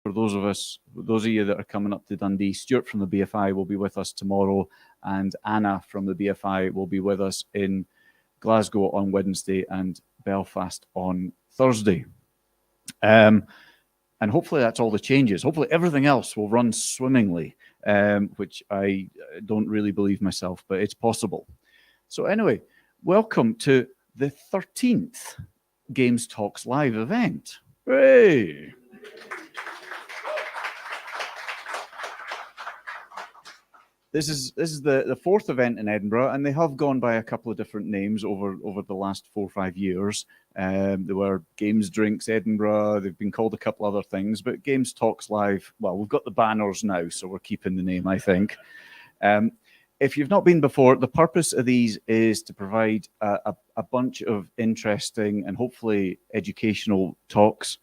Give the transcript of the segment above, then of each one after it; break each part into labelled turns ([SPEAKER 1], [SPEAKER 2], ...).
[SPEAKER 1] For those of you that are coming up to Dundee, Stuart from the BFI will be with us tomorrow, and Anna from the BFI will be with us in Glasgow on Wednesday and Belfast on Thursday. And hopefully that's all the changes. Hopefully everything else will run swimmingly, which I don't really believe myself, but it's possible. So anyway, welcome to the 13th Games Talks Live event. Hooray! this is the fourth event in Edinburgh, and they have gone by a couple of different names over the last 4 or 5 years. There were Games Drinks Edinburgh. They've been called a couple other things, but Games Talks Live. Well, we've got the banners now, so we're keeping the name, I think. If you've not been before, the purpose of these is to provide a bunch of interesting and hopefully educational talks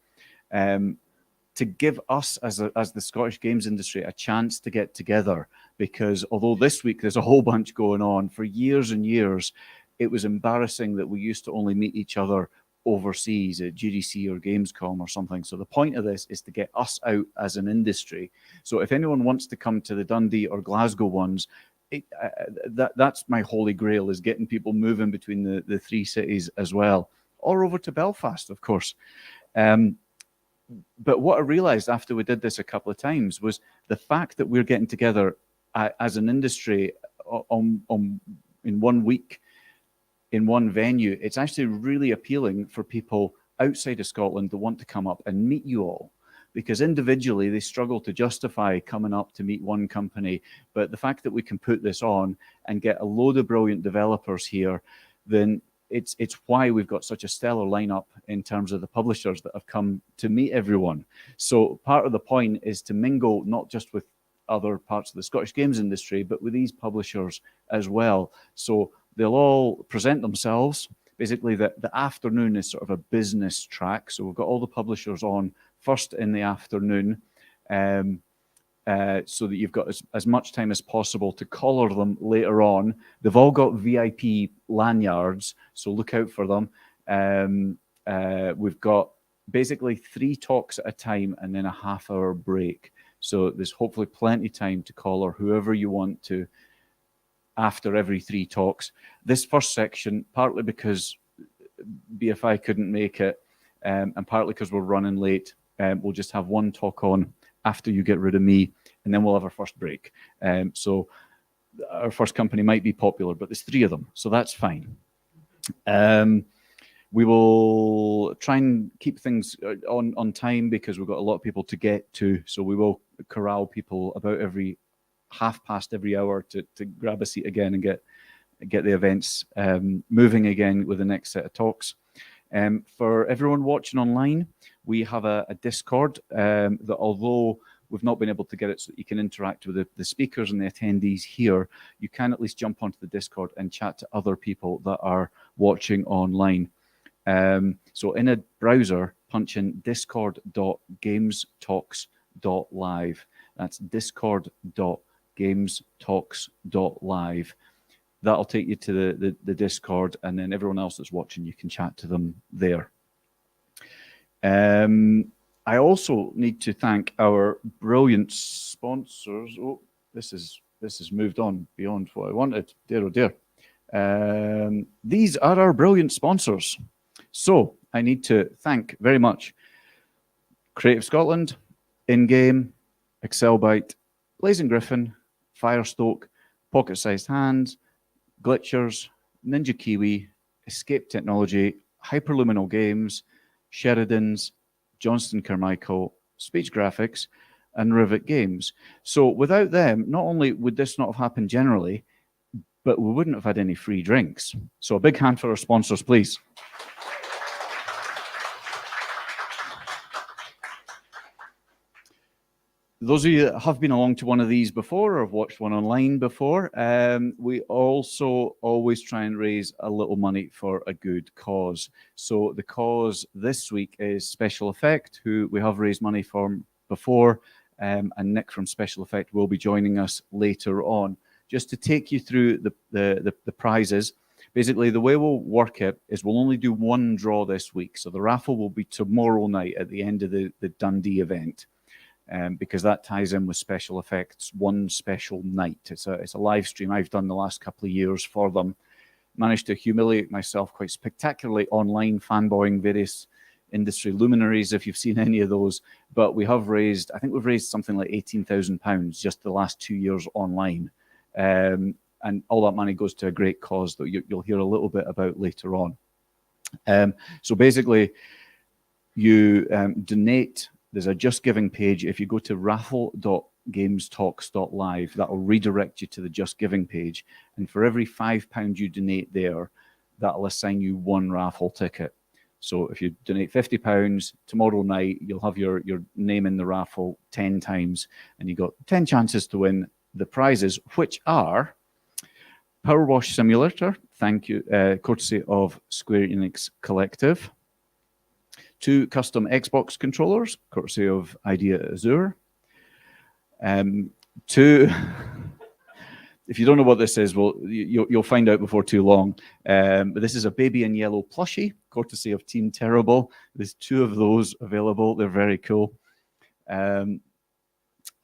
[SPEAKER 1] to give us as the Scottish games industry a chance to get together. Because although this week there's a whole bunch going on, for years and years, it was embarrassing that we used to only meet each other overseas at GDC or Gamescom or something. So the point of this is to get us out as an industry. So if anyone wants to come to the Dundee or Glasgow ones, that's my holy grail, is getting people moving between the three cities as well, or over to Belfast, of course. But what I realized after we did this a couple of times was the fact that we're getting together as an industry in 1 week, in one venue, it's actually really appealing for people outside of Scotland to want to come up and meet you all. Because individually they struggle to justify coming up to meet one company. But the fact that we can put this on and get a load of brilliant developers here, then it's why we've got such a stellar lineup in terms of the publishers that have come to meet everyone. So part of the point is to mingle not just with other parts of the Scottish games industry, but with these publishers as well. So they'll all present themselves. Basically, the afternoon is sort of a business track. So we've got all the publishers on first in the afternoon, so that you've got as much time as possible to collar them later on. They've all got VIP lanyards, so look out for them. We've got basically 3 talks at a time and then a half-hour break. So there's hopefully plenty of time to collar whoever you want to after every 3 talks. This first section, partly because BFI couldn't make it, and partly because we're running late, we'll just have 1 talk on after you get rid of me, and then we'll have our first break. So our first company might be popular, but there's 3 of them, so that's fine. We will try and keep things on time because we've got a lot of people to get to, so we will corral people about every half past every hour to grab a seat again and get the events moving again with the next set of talks. For everyone watching online, we have a Discord that, although we've not been able to get it so that you can interact with the speakers and the attendees here, you can at least jump onto the Discord and chat to other people that are watching online. So in a browser, punch in discord.gamestalks.live. That's discord.gamestalks.live. That'll take you to the Discord, and then everyone else that's watching, you can chat to them there. I also need to thank our brilliant sponsors. Oh, this has moved on beyond what I wanted. Dear, oh dear. These are our brilliant sponsors. So I need to thank very much Creative Scotland, InGAME, Accelbyte, Blazing Griffin, Firestoke, Pocket Sized Hands, Glitchers, Ninja Kiwi, Escape Technology, Hyperluminal Games, Sheridan's, Johnston Carmichael, Speech Graphics, and Rivet Games. So without them, not only would this not have happened generally, but we wouldn't have had any free drinks. So a big hand for our sponsors, please. Those of you that have been along to one of these before or have watched one online before, we also always try and raise a little money for a good cause. So the cause this week is Special Effect, who we have raised money for before, and Nick from Special Effect will be joining us later on. Just to take you through the prizes, basically the way we'll work it is we'll only do 1 draw this week. So the raffle will be tomorrow night at the end of the Dundee event. Because that ties in with Special Effects' one special night. It's a live stream I've done the last couple of years for them. Managed to humiliate myself quite spectacularly online, fanboying various industry luminaries, if you've seen any of those. But we have raised, I think we've raised something like £18,000 just the last 2 years online. And all that money goes to a great cause that you'll hear a little bit about later on. So basically, you donate. There's a Just Giving page. If you go to raffle.co gamestalks.live. That will redirect you to the Just Giving page. And for every £5 you donate there, that'll assign you one raffle ticket. So if you donate £50, tomorrow night, you'll have your name in the raffle 10 times, and you've got 10 chances to win the prizes, which are Power Wash Simulator, thank you, courtesy of Square Enix Collective. 2 custom Xbox controllers, courtesy of Idea Azure. 2, if you don't know what this is, well, you'll find out before too long. But this is a baby in yellow plushie, courtesy of Team Terrible. There's 2 of those available. They're very cool.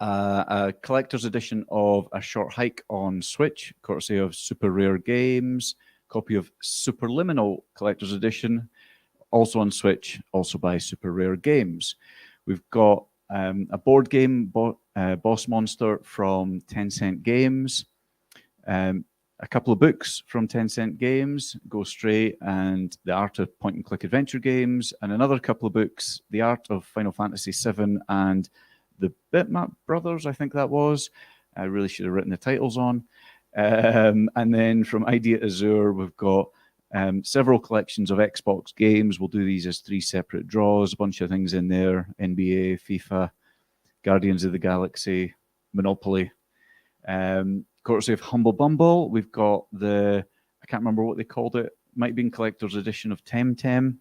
[SPEAKER 1] A collector's edition of A Short Hike on Switch, courtesy of Super Rare Games. Copy of Superliminal Collector's Edition, also on Switch, also by Super Rare Games. We've got a board game, Boss Monster from Tencent Games. A couple of books from Tencent Games, Go Straight and The Art of Point-and-Click Adventure Games, and another couple of books, The Art of Final Fantasy VII and The Bitmap Brothers, I think that was. I really should have written the titles on. And then from Idea Azure, we've got several collections of Xbox games. We'll do these as 3 separate draws, a bunch of things in there, NBA, FIFA, Guardians of the Galaxy, Monopoly. Courtesy of Humble Bumble, we've got I can't remember what they called it, might have been Collector's Edition of Temtem.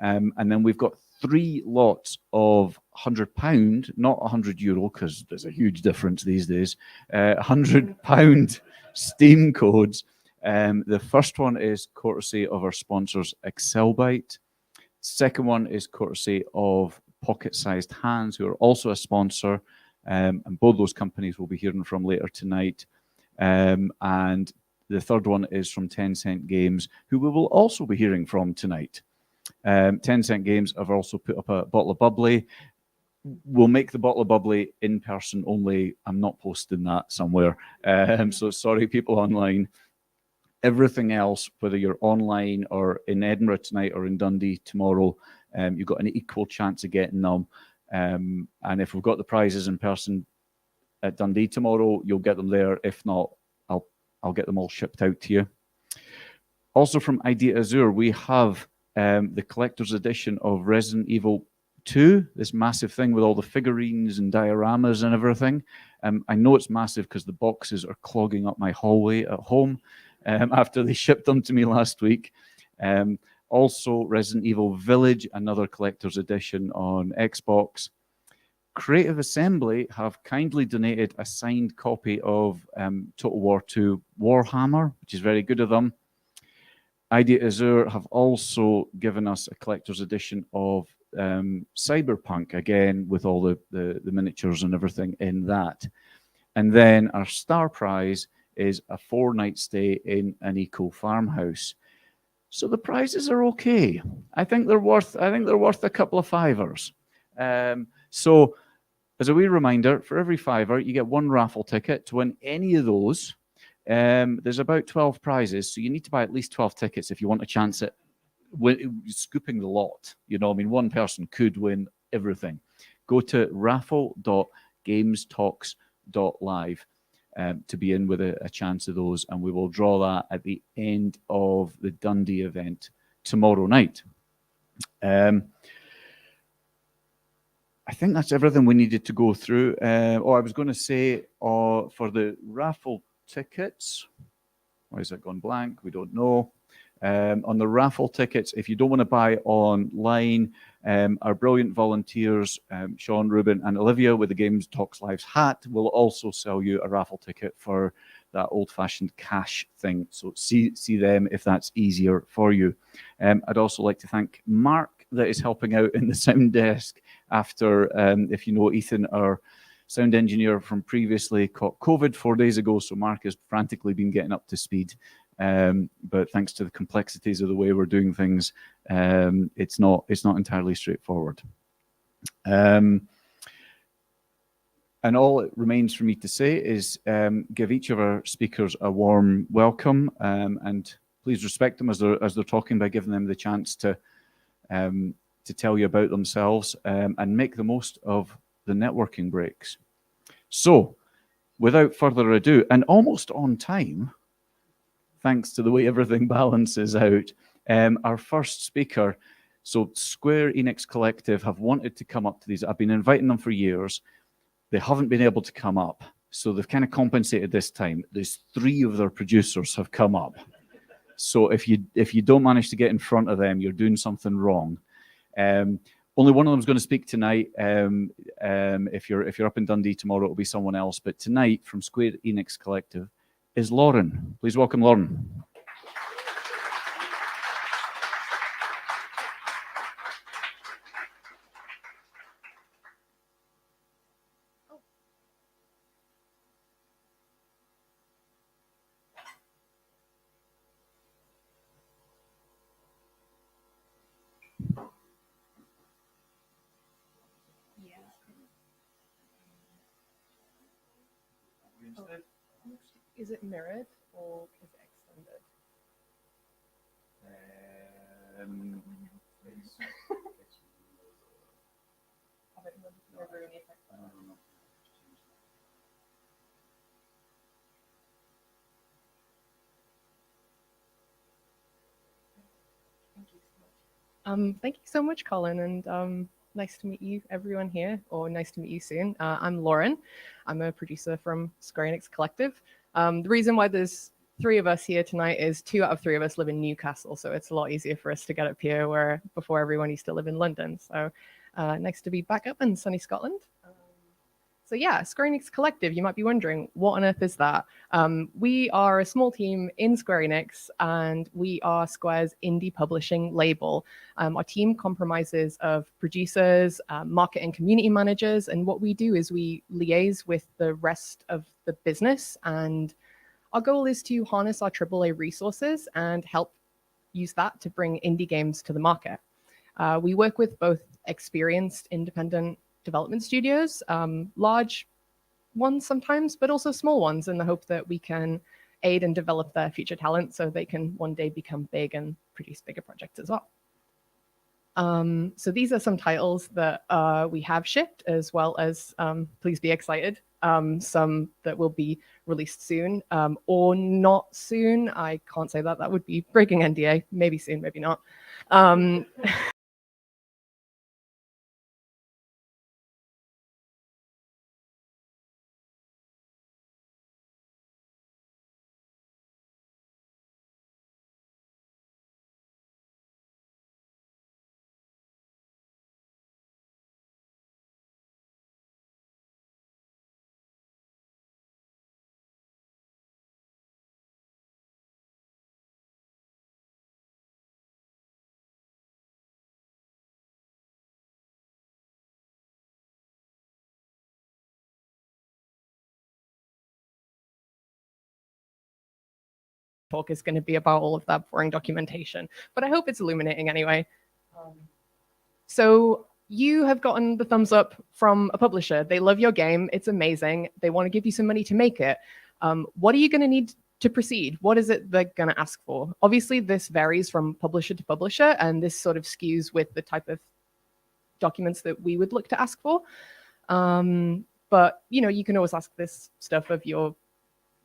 [SPEAKER 1] And then we've got 3 lots of £100, not €100, because there's a huge difference these days, £100 Steam codes. The first one is courtesy of our sponsors, Accelbyte. Second one is courtesy of Pocket-Sized Hands, who are also a sponsor. And both those companies we'll be hearing from later tonight. And the third one is from Tencent Games, who we will also be hearing from tonight. Tencent Games have also put up a bottle of bubbly. We'll make the bottle of bubbly in person only. I'm not posting that somewhere. So sorry, people online. Everything else, whether you're online or in Edinburgh tonight or in Dundee tomorrow, you've got an equal chance of getting them. And if we've got the prizes in person at Dundee tomorrow, you'll get them there. If not, I'll get them all shipped out to you. Also from Idea Azure, we have the collector's edition of Resident Evil 2, this massive thing with all the figurines and dioramas and everything. I know it's massive because the boxes are clogging up my hallway at home after they shipped them to me last week. Also, Resident Evil Village, another collector's edition on Xbox. Creative Assembly have kindly donated a signed copy of Total War 2 Warhammer, which is very good of them. Idea Azure have also given us a collector's edition of Cyberpunk, again, with all the miniatures and everything in that. And then our star prize is a 4-night stay in an eco farmhouse. So the prizes are okay. I think they're worth a couple of fivers. So as a wee reminder, for every fiver, you get 1 raffle ticket to win any of those. There's about 12 prizes, so you need to buy at least 12 tickets if you want a chance at scooping the lot. You know, I mean, one person could win everything. Go to raffle.gamestalks.live to be in with a chance of those, and we will draw that at the end of the Dundee event tomorrow night. I think that's everything we needed to go through. I was going to say for the raffle tickets, why has it gone blank? We don't know. On the raffle tickets, if you don't want to buy online, our brilliant volunteers, Sean, Ruben, and Olivia with the Games Talks Lives hat will also sell you a raffle ticket for that old-fashioned cash thing. So see them if that's easier for you. I'd also like to thank Mark that is helping out in the sound desk after, if you know Ethan, our sound engineer from previously caught COVID 4 days ago. So Mark has frantically been getting up to speed. But thanks to the complexities of the way we're doing things, it's not entirely straightforward. And all it remains for me to say is give each of our speakers a warm welcome, and please respect them as they're talking by giving them the chance to tell you about themselves, and make the most of the networking breaks. So, without further ado, and almost on time, thanks to the way everything balances out, our first speaker, so Square Enix Collective have wanted to come up to these. I've been inviting them for years. They haven't been able to come up. So they've kind of compensated this time. There's 3 of their producers have come up. So if you don't manage to get in front of them, you're doing something wrong. Only one of them is going to speak tonight. If you're up in Dundee tomorrow, it'll be someone else. But tonight, from Square Enix Collective, is Lauren. Please welcome Lauren.
[SPEAKER 2] Is it mirrored or is it extended? Thank you so much, Colin, and nice to meet you, everyone here, or nice to meet you soon. I'm Lauren. I'm a producer from Square Enix Collective. The reason why there's 3 of us here tonight is 2 out of 3 of us live in Newcastle, so it's a lot easier for us to get up here where before everyone used to live in London. So nice to be back up in sunny Scotland. So yeah, Square Enix Collective, you might be wondering, what on earth is that? We are a small team in Square Enix, and we are Square's indie publishing label. Our team comprises of producers, market and community managers, and what we do is we liaise with the rest of the business, and our goal is to harness our AAA resources and help use that to bring indie games to the market. We work with both experienced independent development studios, large ones sometimes, but also small ones, in the hope that we can aid and develop their future talent so they can one day become big and produce bigger projects as well. So these are some titles that we have shipped, as well as, please be excited, some that will be released soon, or not soon. I can't say that. That would be breaking NDA. Maybe soon, maybe not. Talk is going to be about all of that boring documentation, but I hope it's illuminating anyway. So you have gotten the thumbs up from a publisher. They love your game. It's amazing. They want to give you some money to make it. What are you going to need to proceed? What is it they're going to ask for? Obviously, this varies from publisher to publisher, and this sort of skews with the type of documents that we would look to ask for. But, you know, you can always ask this stuff of your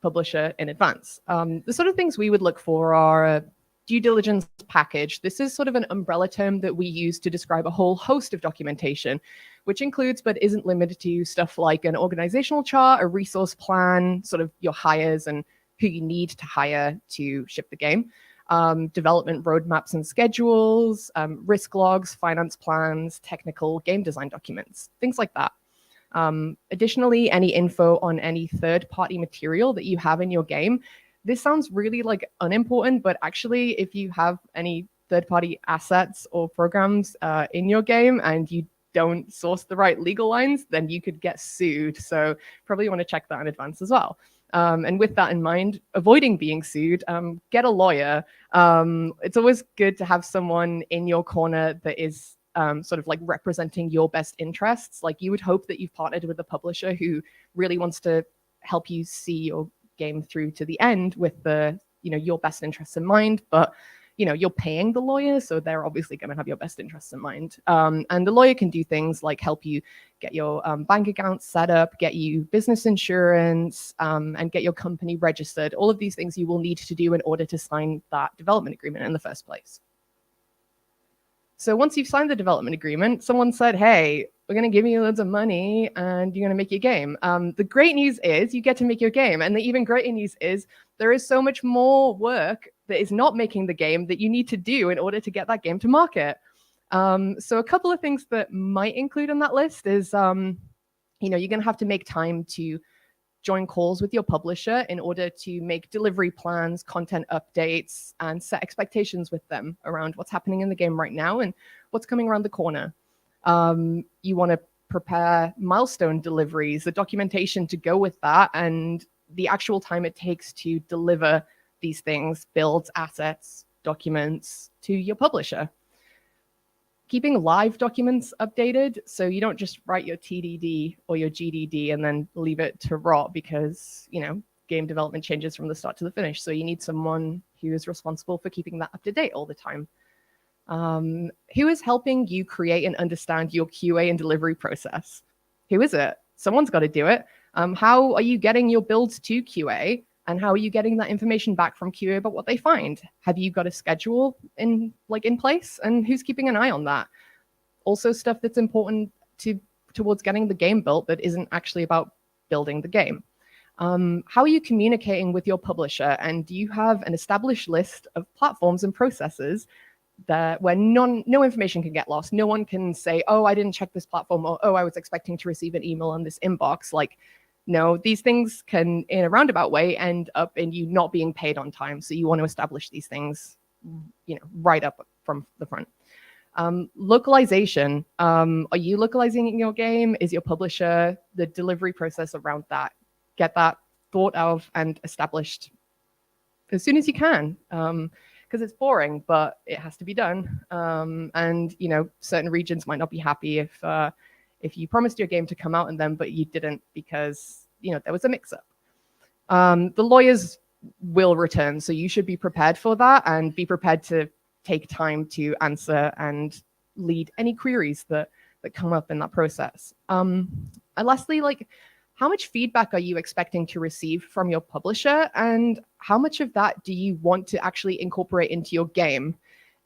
[SPEAKER 2] publisher in advance. The sort of things we would look for are a due diligence package. This is sort of an umbrella term that we use to describe a whole host of documentation, which includes but isn't limited to stuff like an organizational chart, a resource plan, sort of your hires and who you need to hire to ship the game, development roadmaps and schedules, risk logs, finance plans, technical game design documents, things like that. Additionally, any info on any third-party material that you have in your game. This sounds really like unimportant, but actually, if you have any third-party assets or programs in your game and you don't source the right legal lines, then you could get sued. So probably want to check that in advance as well. And with that in mind, avoiding being sued, get a lawyer. It's always good to have someone in your corner that is sort of like representing your best interests. Like you would hope that you've partnered with a publisher who really wants to help you see your game through to the end with the, you know, your best interests in mind. But you're paying the lawyer, so they're obviously going to have your best interests in mind. And the lawyer can do things like help you get your bank account set up, get you business insurance, and get your company registered. All of these things you will need to do in order to sign that development agreement in the first place. So once you've signed the development agreement, someone said, hey, we're going to give you loads of money and you're going to make your game. The great news is you get to make your game. And the even greater news is there is so much more work that is not making the game that you need to do in order to get that game to market. So a couple of things that might include on that list is, you're going to have to make time to join calls with your publisher in order to make delivery plans, content updates, and set expectations with them around what's happening in the game right now and what's coming around the corner. You want to prepare milestone deliveries, the documentation to go with that, and the actual time it takes to deliver these things, builds, assets, documents to your publisher. Keeping live documents updated, so you don't just write your TDD or your GDD and then leave it to rot because, game development changes from the start to the finish. So you need someone who is responsible for keeping that up to date all the time. Who is helping you create and understand your QA and delivery process? Who is it? Someone's got to do it. How are you getting your builds to QA? And how are you getting that information back from QA about what they find? Have you got a schedule in place? And who's keeping an eye on that? Also stuff that's important towards getting the game built that isn't actually about building the game. How are you communicating with your publisher? And do you have an established list of platforms and processes where no information can get lost? No one can say, oh, I didn't check this platform, or oh, I was expecting to receive an email on this inbox. No, these things can, in a roundabout way, end up in you not being paid on time. So you want to establish these things, right up from the front. Localization. Are you localizing in your game? Is your publisher the delivery process around that? Get that thought of and established as soon as you can, because it's boring, but it has to be done. And certain regions might not be happy if you promised your game to come out and then, but you didn't because, there was a mix-up. The lawyers will return, so you should be prepared for that and be prepared to take time to answer and lead any queries that come up in that process. And lastly, how much feedback are you expecting to receive from your publisher, and how much of that do you want to actually incorporate into your game?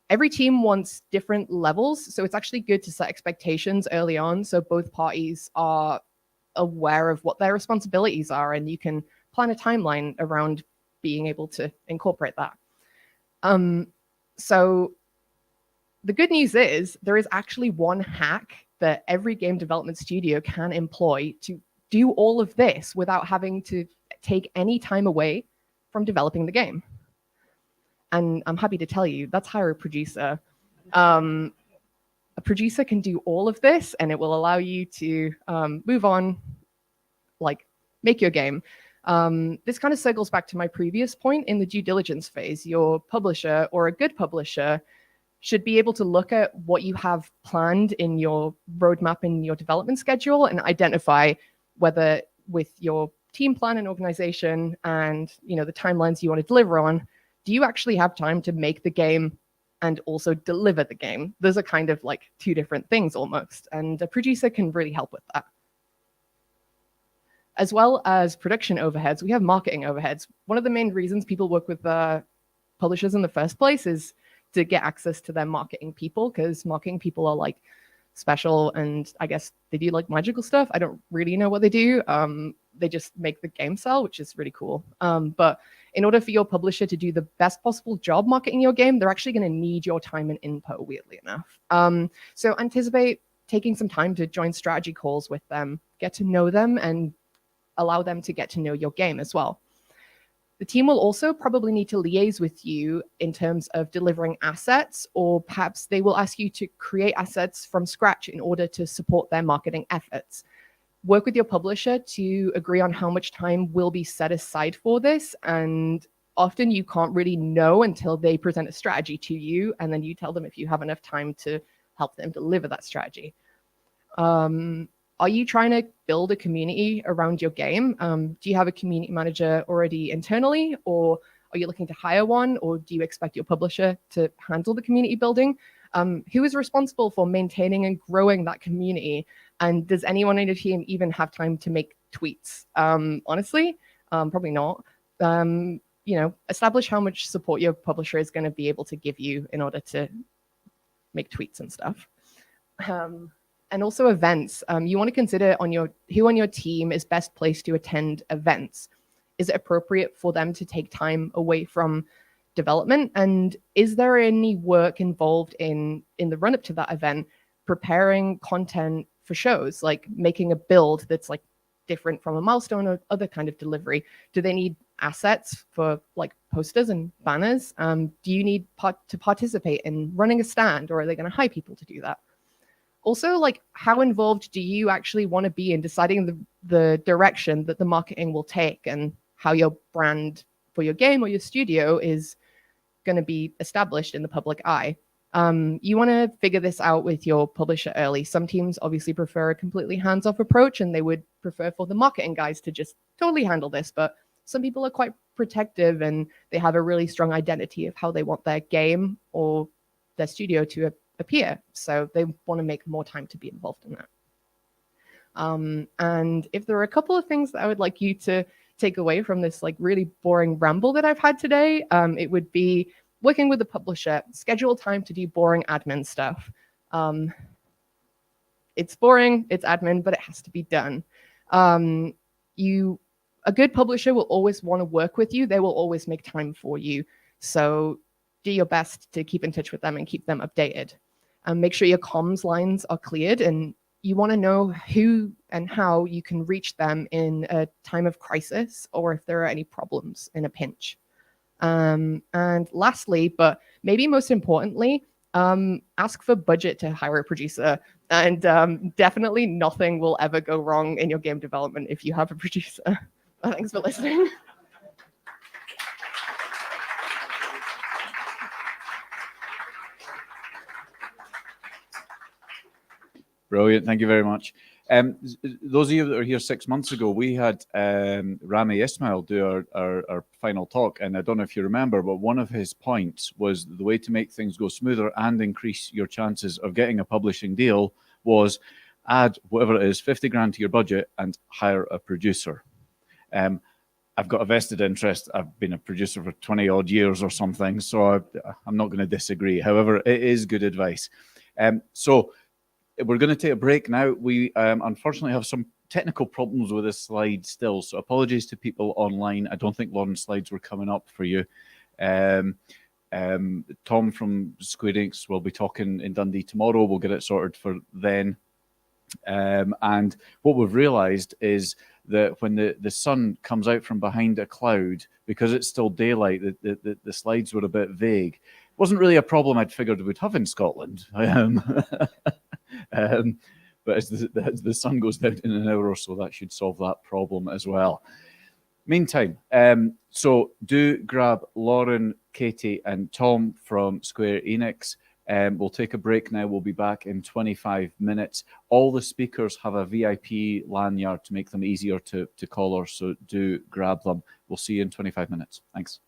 [SPEAKER 2] Every team wants different levels, so it's actually good to set expectations early on so both parties are aware of what their responsibilities are, and you can plan a timeline around being able to incorporate that. So the good news is there is actually one hack that every game development studio can employ to do all of this without having to take any time away from developing the game. And I'm happy to tell you, that's hire a producer. A producer can do all of this, and it will allow you to move on, make your game. This kind of circles back to my previous point in the due diligence phase. Your publisher, or a good publisher, should be able to look at what you have planned in your roadmap in your development schedule and identify whether with your team plan and organization and the timelines you want to deliver on, do you actually have time to make the game and also deliver the game? Those are kind of two different things almost, and a producer can really help with that. As well as production overheads, we have marketing overheads. One of the main reasons people work with publishers in the first place is to get access to their marketing people, because marketing people are special, and I guess they do magical stuff. I don't really know what they do. They just make the game sell, which is really cool. But in order for your publisher to do the best possible job marketing your game, they're actually going to need your time and input, weirdly enough. So anticipate taking some time to join strategy calls with them, get to know them, and allow them to get to know your game as well. The team will also probably need to liaise with you in terms of delivering assets, or perhaps they will ask you to create assets from scratch in order to support their marketing efforts. Work with your publisher to agree on how much time will be set aside for this, and often you can't really know until they present a strategy to you, and then you tell them if you have enough time to help them deliver that strategy. Are you trying to build a community around your game? Do you have a community manager already internally, or Are you looking to hire one, or do you expect your publisher to handle the community building? Who is responsible for maintaining and growing that community? And does anyone on your team even have time to make tweets? Honestly, probably not. Establish how much support your publisher is going to be able to give you in order to make tweets and stuff. And also events. You want to consider who on your team is best placed to attend events. Is it appropriate for them to take time away from development? And is there any work involved in the run-up to that event, preparing content for shows, like making a build that's like different from a milestone or other kind of delivery? Do they need assets for like posters and banners? Do you need to participate in running a stand, or are they going to hire people to do that? Also, like, how involved do you actually want to be in deciding the direction that the marketing will take and how your brand for your game or your studio is going to be established in the public eye? You want to figure this out with your publisher early. Some teams obviously prefer a completely hands-off approach, and they would prefer for the marketing guys to just totally handle this. But some people are quite protective, and they have a really strong identity of how they want their game or their studio to appear. So they want to make more time to be involved in that. And if there are a couple of things that I would like you to take away from this like really boring ramble that I've had today, it would be working with the publisher, schedule time to do boring admin stuff. It's boring, it's admin, but it has to be done. A good publisher will always want to work with you. They will always make time for you. So do your best to keep in touch with them and keep them updated. Make sure your comms lines are cleared, and you want to know who and how you can reach them in a time of crisis, or if there are any problems in a pinch. And lastly, but maybe most importantly, ask for budget to hire a producer. And definitely nothing will ever go wrong in your game development if you have a producer. Thanks for listening.
[SPEAKER 1] Brilliant. Thank you very much. Those of you that were here 6 months ago, we had Rami Ismail do our final talk. And I don't know if you remember, but one of his points was the way to make things go smoother and increase your chances of getting a publishing deal was add whatever it is, 50 grand to your budget and hire a producer. I've got a vested interest. I've been a producer for 20 odd years or something, so I'm not going to disagree. However, it is good advice. So we're going to take a break now. We unfortunately have some technical problems with this slide still, so apologies to people online. I don't think Lauren's slides were coming up for you. Tom from Square Enix will be talking in Dundee tomorrow. We'll get it sorted for then. And what we've realized is that when the sun comes out from behind a cloud, because it's still daylight, the slides were a bit vague. It wasn't really a problem I'd figured we'd have in Scotland. But as the sun goes down in an hour or so, that should solve that problem as well. Meantime, so do grab Lauren, Katie, and Tom from Square Enix. We'll take a break now. We'll be back in 25 minutes. All the speakers have a VIP lanyard to make them easier to collar, so do grab them. We'll see you in 25 minutes. Thanks.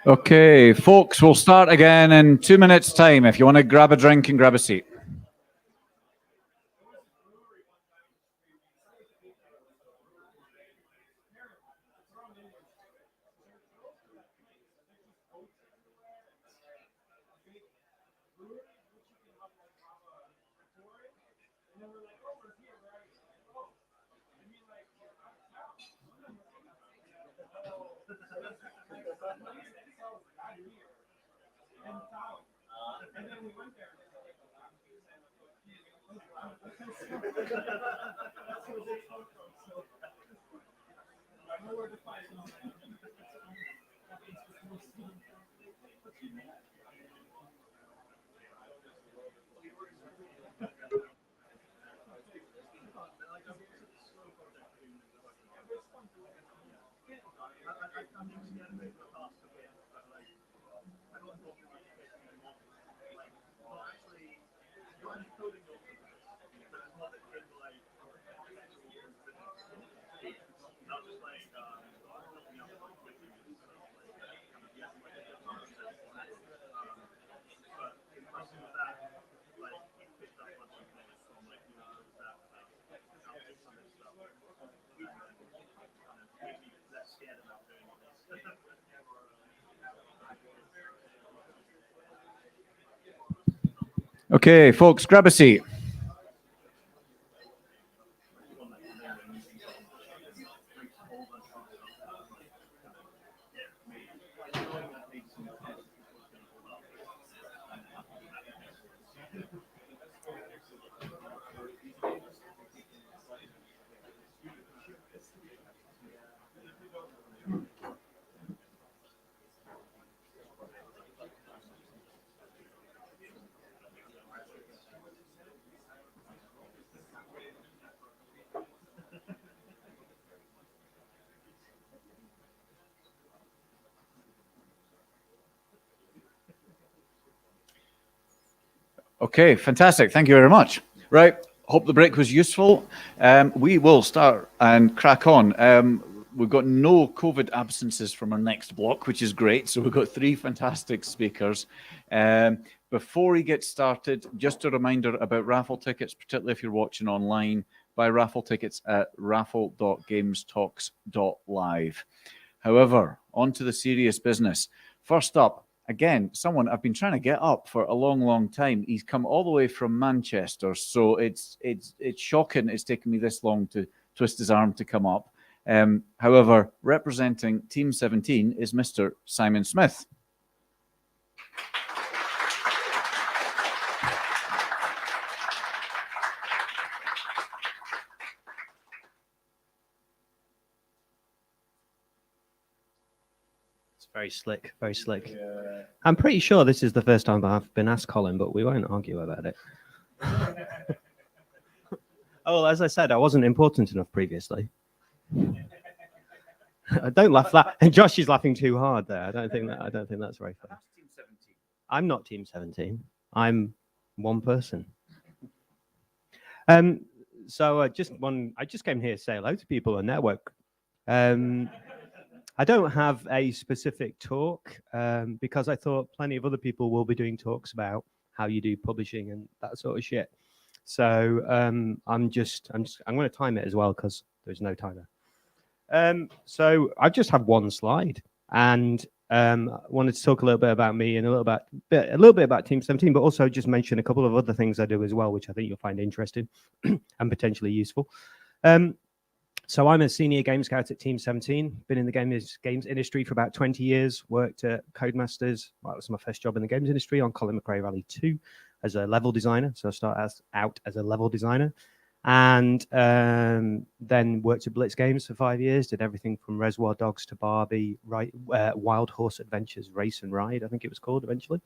[SPEAKER 1] Okay, folks, we'll start again in 2 minutes' time. If you want to grab a drink and grab a seat. Okay, folks, grab a seat. Okay, fantastic. Thank you very much. Right, hope the break was useful. We will start and crack on. We've got no COVID absences from our next block, which is great. So we've got 3 fantastic speakers. Before we get started, just a reminder about raffle tickets, particularly if you're watching online. Buy raffle tickets at raffle.gamestalks.live. However, on to the serious business. First up, again, someone I've been trying to get up for a long, long time. He's come all the way from Manchester, so it's shocking it's taken me this long to twist his arm to come up. However, representing Team 17 is Mr. Simon Smith.
[SPEAKER 3] Very slick, very slick. Yeah. I'm pretty sure this is the first time I've been asked, Colin, but we won't argue about it. Oh, well, as I said, I wasn't important enough previously. Don't laugh that. And Josh is laughing too hard there. I don't think that's very fair. I'm not Team 17. I'm one person. So I just came here to say hello to people on network. I don't have a specific talk because I thought plenty of other people will be doing talks about how you do publishing and that sort of shit. So I'm going to time it as well because there's no timer. So I just have one slide and wanted to talk a little bit about me and a little bit about Team 17, but also just mention a couple of other things I do as well, which I think you'll find interesting and potentially useful. So I'm a senior game scout at Team 17, been in the games industry for about 20 years, worked at Codemasters. Well, that was my first job in the games industry on Colin Macdonald 2 as a level designer. So I started out as a level designer. And then worked at Blitz Games for 5 years, did everything from Reservoir Dogs to Barbie, Wild Horse Adventures Race and Ride, I think it was called eventually.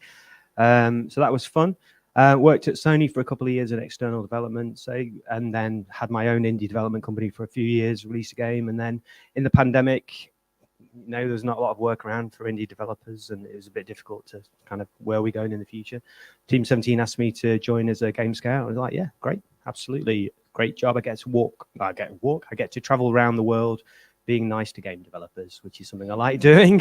[SPEAKER 3] So that was fun. Worked at Sony for a couple of years in external development, and then had my own indie development company for a few years, released a game. And then in the pandemic, there's not a lot of work around for indie developers, and it was a bit difficult to kind of where are we going in the future. Team 17 asked me to join as a game scout. I was like, yeah, great, absolutely. Great job. I get to travel around the world being nice to game developers, which is something I like doing.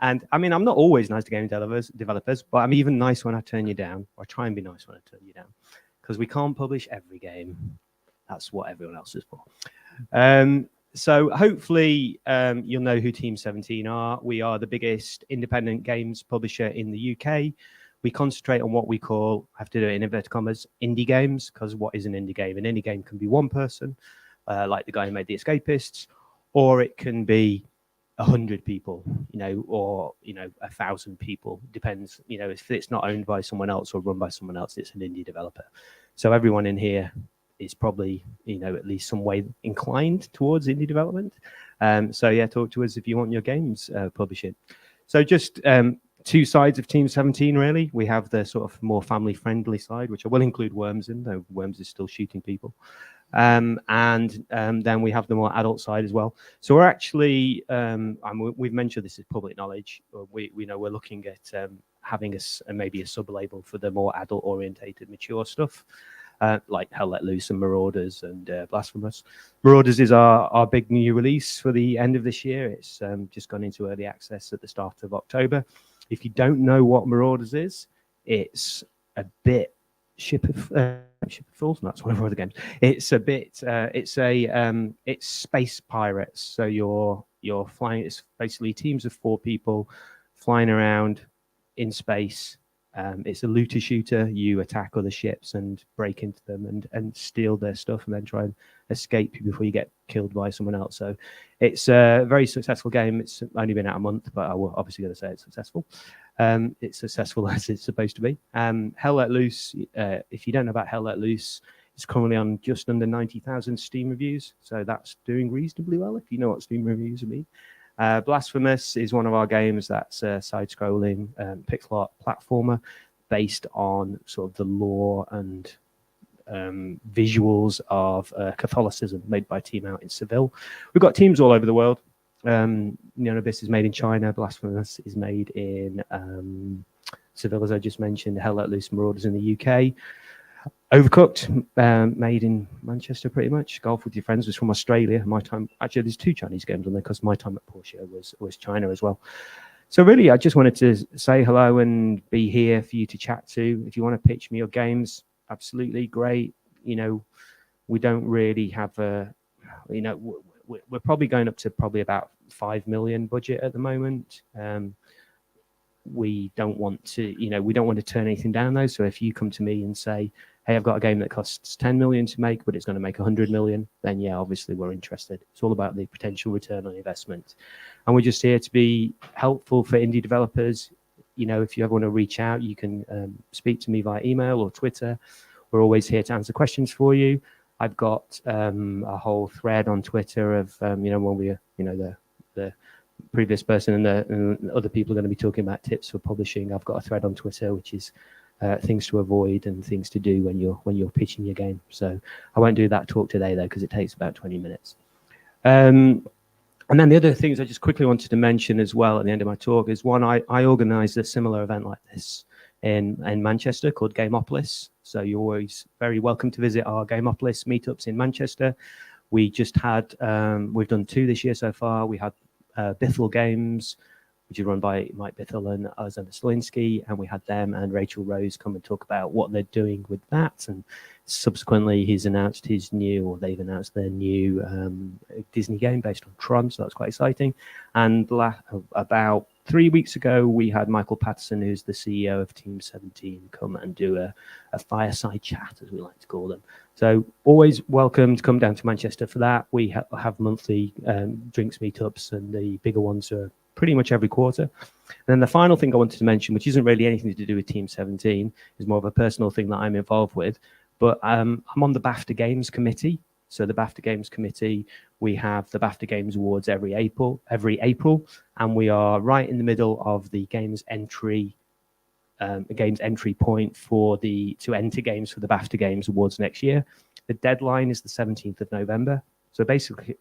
[SPEAKER 3] And I mean, I'm not always nice to game developers, but I'm even nice when I turn you down, or I try and be nice when I turn you down, because we can't publish every game. That's what everyone else is for. So hopefully you'll know who Team 17 are. We are the biggest independent games publisher in the UK. We concentrate on what we call, I have to do it in inverted commas, indie games, because what is an indie game? An indie game can be one person, like the guy who made The Escapists, or it can be 100 people, or 1,000 people. Depends, if it's not owned by someone else or run by someone else, it's an indie developer. So everyone in here is probably, at least some way inclined towards indie development. So yeah, talk to us if you want your games publishing. So just two sides of Team 17, really. We have the sort of more family-friendly side, which I will include Worms in, though Worms is still shooting people. And then we have the more adult side as well. So we're actually, we've mentioned this is public knowledge. We know we're looking at having maybe a sub-label for the more adult-orientated, mature stuff. Like Hell Let Loose and Marauders and Blasphemous. Marauders is our big new release for the end of this year. It's just gone into early access at the start of October. If you don't know what Marauders is, it's a bit Ship of Fools. No, that's one of our other games. It's a bit. It's space pirates. So you're flying. It's basically teams of 4 people flying around in space. It's a looter shooter. You attack other ships and break into them and steal their stuff, and then try and escape before you get killed by someone else. So it's a very successful game. It's only been out a month, but I will obviously going to say it's successful. It's successful as it's supposed to be. Hell Let Loose, if you don't know about Hell Let Loose, it's currently on just under 90,000 Steam reviews. So that's doing reasonably well, if you know what Steam reviews mean. Blasphemous is one of our games that's a side-scrolling pixel art platformer based on sort of the lore and visuals of Catholicism made by a team out in Seville. We've got teams all over the world. Abyss is made in China. Blasphemous is made in Seville, as I just mentioned. Hell Let Loose, Marauders in the UK. Overcooked, made in Manchester, pretty much. Golf with Your Friends was from Australia. My time, actually, there's 2 Chinese games on there because my time at Porsche was China as well. So really, I just wanted to say hello and be here for you to chat to. If you want to pitch me your games, absolutely great. We don't really have we're probably going up to probably about 5 million budget at the moment. We don't want to, turn anything down though. So if you come to me and say, hey, I've got a game that costs 10 million to make, but it's going to make 100 million, then yeah, obviously we're interested. It's all about the potential return on investment. And we're just here to be helpful for indie developers. If you ever want to reach out, you can speak to me via email or Twitter. We're always here to answer questions for you. I've got a whole thread on Twitter of, when we, the previous person and the other people are going to be talking about tips for publishing. I've got a thread on Twitter, which is things to avoid and things to do when you're pitching your game. So I won't do that talk today though, because it takes about 20 minutes. And then the other things I just quickly wanted to mention as well at the end of my talk is one, I organised a similar event like this in Manchester called Gameopolis. So you're always very welcome to visit our Gameopolis meetups in Manchester. We just had, we've done 2 this year so far. We had Bithell Games, which is run by Mike Bithell and Alexander Stolinsky, and we had them and Rachel Rose come and talk about what they're doing with that. And subsequently, they've announced their new Disney game based on Tron, so that's quite exciting. And about 3 weeks ago, we had Michael Patterson, who's the CEO of Team 17, come and do a fireside chat, as we like to call them. So always welcome to come down to Manchester for that. We have monthly drinks meetups, and the bigger ones are pretty much every quarter. And then the final thing I wanted to mention, which isn't really anything to do with Team 17, is more of a personal thing that I'm involved with. But I'm on the BAFTA Games Committee. So the BAFTA Games Committee, we have the BAFTA Games Awards every April, and we are right in the middle of the games entry point to enter games for the BAFTA Games Awards next year. The deadline is the 17th of November. So basically,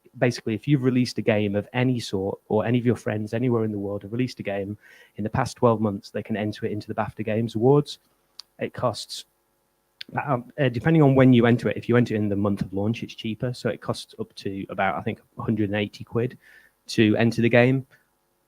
[SPEAKER 3] if you've released a game of any sort, or any of your friends anywhere in the world have released a game in the past 12 months, they can enter it into the BAFTA Games Awards. It costs, depending on when you enter it, if you enter it in the month of launch, it's cheaper. So it costs up to about, I think, 180 quid to enter the game.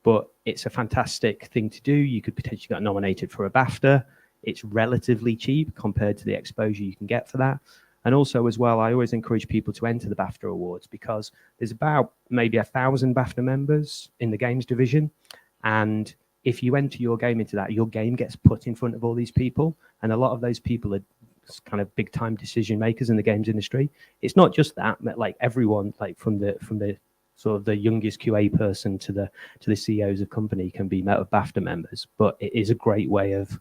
[SPEAKER 3] But it's a fantastic thing to do. You could potentially get nominated for a BAFTA. It's relatively cheap compared to the exposure you can get for that. And also as well, I always encourage people to enter the BAFTA Awards because there's about maybe 1,000 BAFTA members in the games division. And if you enter your game into that, your game gets put in front of all these people. And a lot of those people are kind of big time decision makers in the games industry. It's not just that, but like everyone, like from the sort of the youngest QA person to the CEOs of company can be BAFTA members. But it is a great way of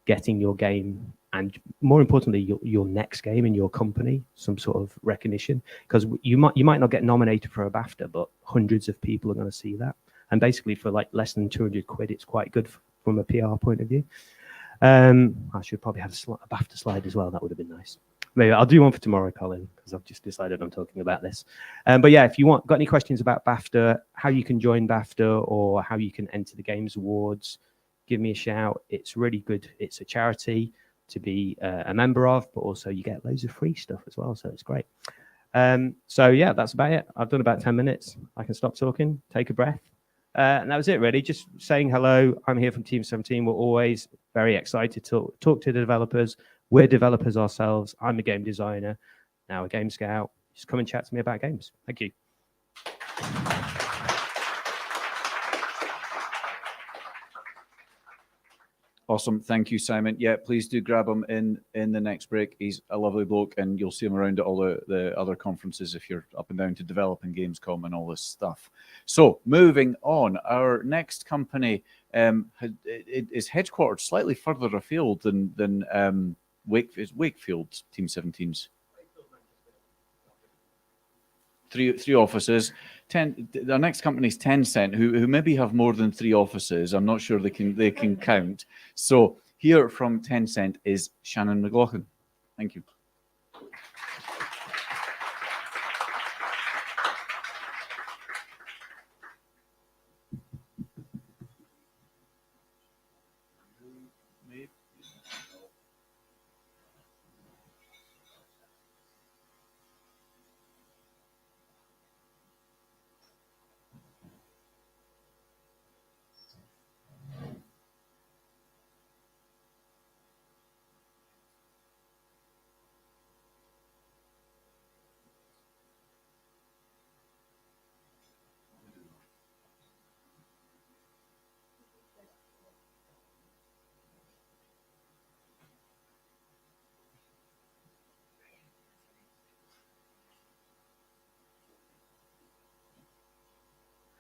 [SPEAKER 3] getting your game, and more importantly, your next game in your company, some sort of recognition, because you might not get nominated for a BAFTA, but hundreds of people are going to see that. And basically for like less than 200 quid, it's quite good from a PR point of view. I should probably have a BAFTA slide as well. That would have been nice. Maybe I'll do one for tomorrow, Colin, because I've just decided I'm talking about this. But yeah, if you got any questions about BAFTA, how you can join BAFTA or how you can enter the Games Awards, give me a shout. It's really good. It's a charity to be a member of, but also you get loads of free stuff as well. So it's great. So yeah, that's about it. I've done about 10 minutes. I can stop talking, take a breath. And that was it really. Just saying hello. I'm here from Team 17. We're always very excited to talk to the developers. We're developers ourselves. I'm a game designer, now a game scout. Just come and chat to me about games. Thank you.
[SPEAKER 1] Awesome. Thank you, Simon. Yeah, please do grab him in the next break. He's a lovely bloke, and you'll see him around at all the other conferences if you're up and down to Develop and Gamescom and all this stuff. So, moving on, our next company is headquartered slightly further afield than Wakefield, Team 17's. Three offices. Our next company is Tencent, who maybe have more than 3 offices. I'm not sure they can count. So here from Tencent is Shannon Maclaughlan. Thank you.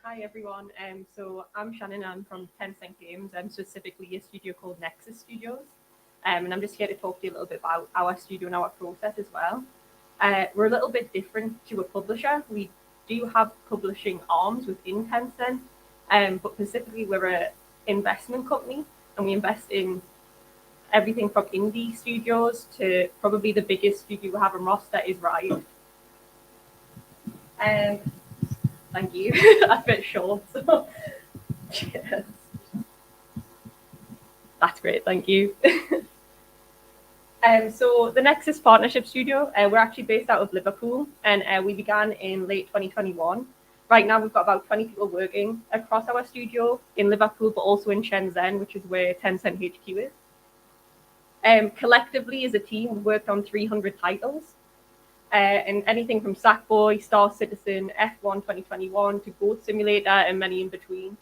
[SPEAKER 2] Hi everyone, so I'm Shannon, I'm from Tencent Games, and specifically a studio called Nexus Studios, and I'm just here to talk to you a little bit about our studio and our process as well. We're a little bit different to a publisher. We do have publishing arms within Tencent, but specifically we're an investment company, and we invest in everything from indie studios to probably the biggest studio we have on roster is Riot. Thank you. That's a bit short. So. Yes. That's great. Thank you. So the Nexus Partnership Studio, we're actually based out of Liverpool, and we began in late 2021. Right now, we've got about 20 people working across our studio in Liverpool, but also in Shenzhen, which is where Tencent HQ is. Collectively, as a team, we've worked on 300 titles. And anything from Sackboy, Star Citizen, F1 2021 to Goat Simulator and many in between.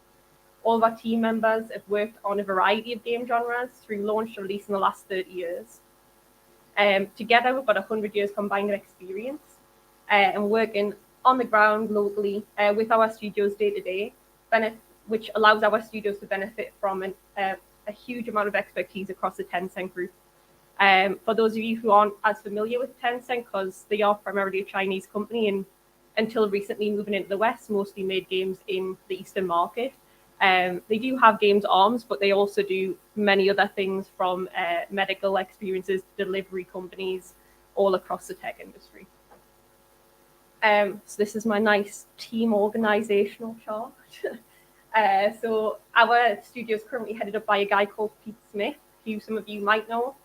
[SPEAKER 2] All of our team members have worked on a variety of game genres through launch to release in the last 30 years. Together, we've got 100 years combined experience and working on the ground locally with our studios day to day, which allows our studios to benefit from a huge amount of expertise across the Tencent group.
[SPEAKER 4] For those of you who aren't as familiar with Tencent, because they are primarily a Chinese company and until recently moving into the West, mostly made games in the Eastern market. They do have games arms, but they also do many other things from medical experiences to delivery companies all across the tech industry. So this is my nice team organizational chart. So our studio is currently headed up by a guy called Pete Smith, who some of you might know.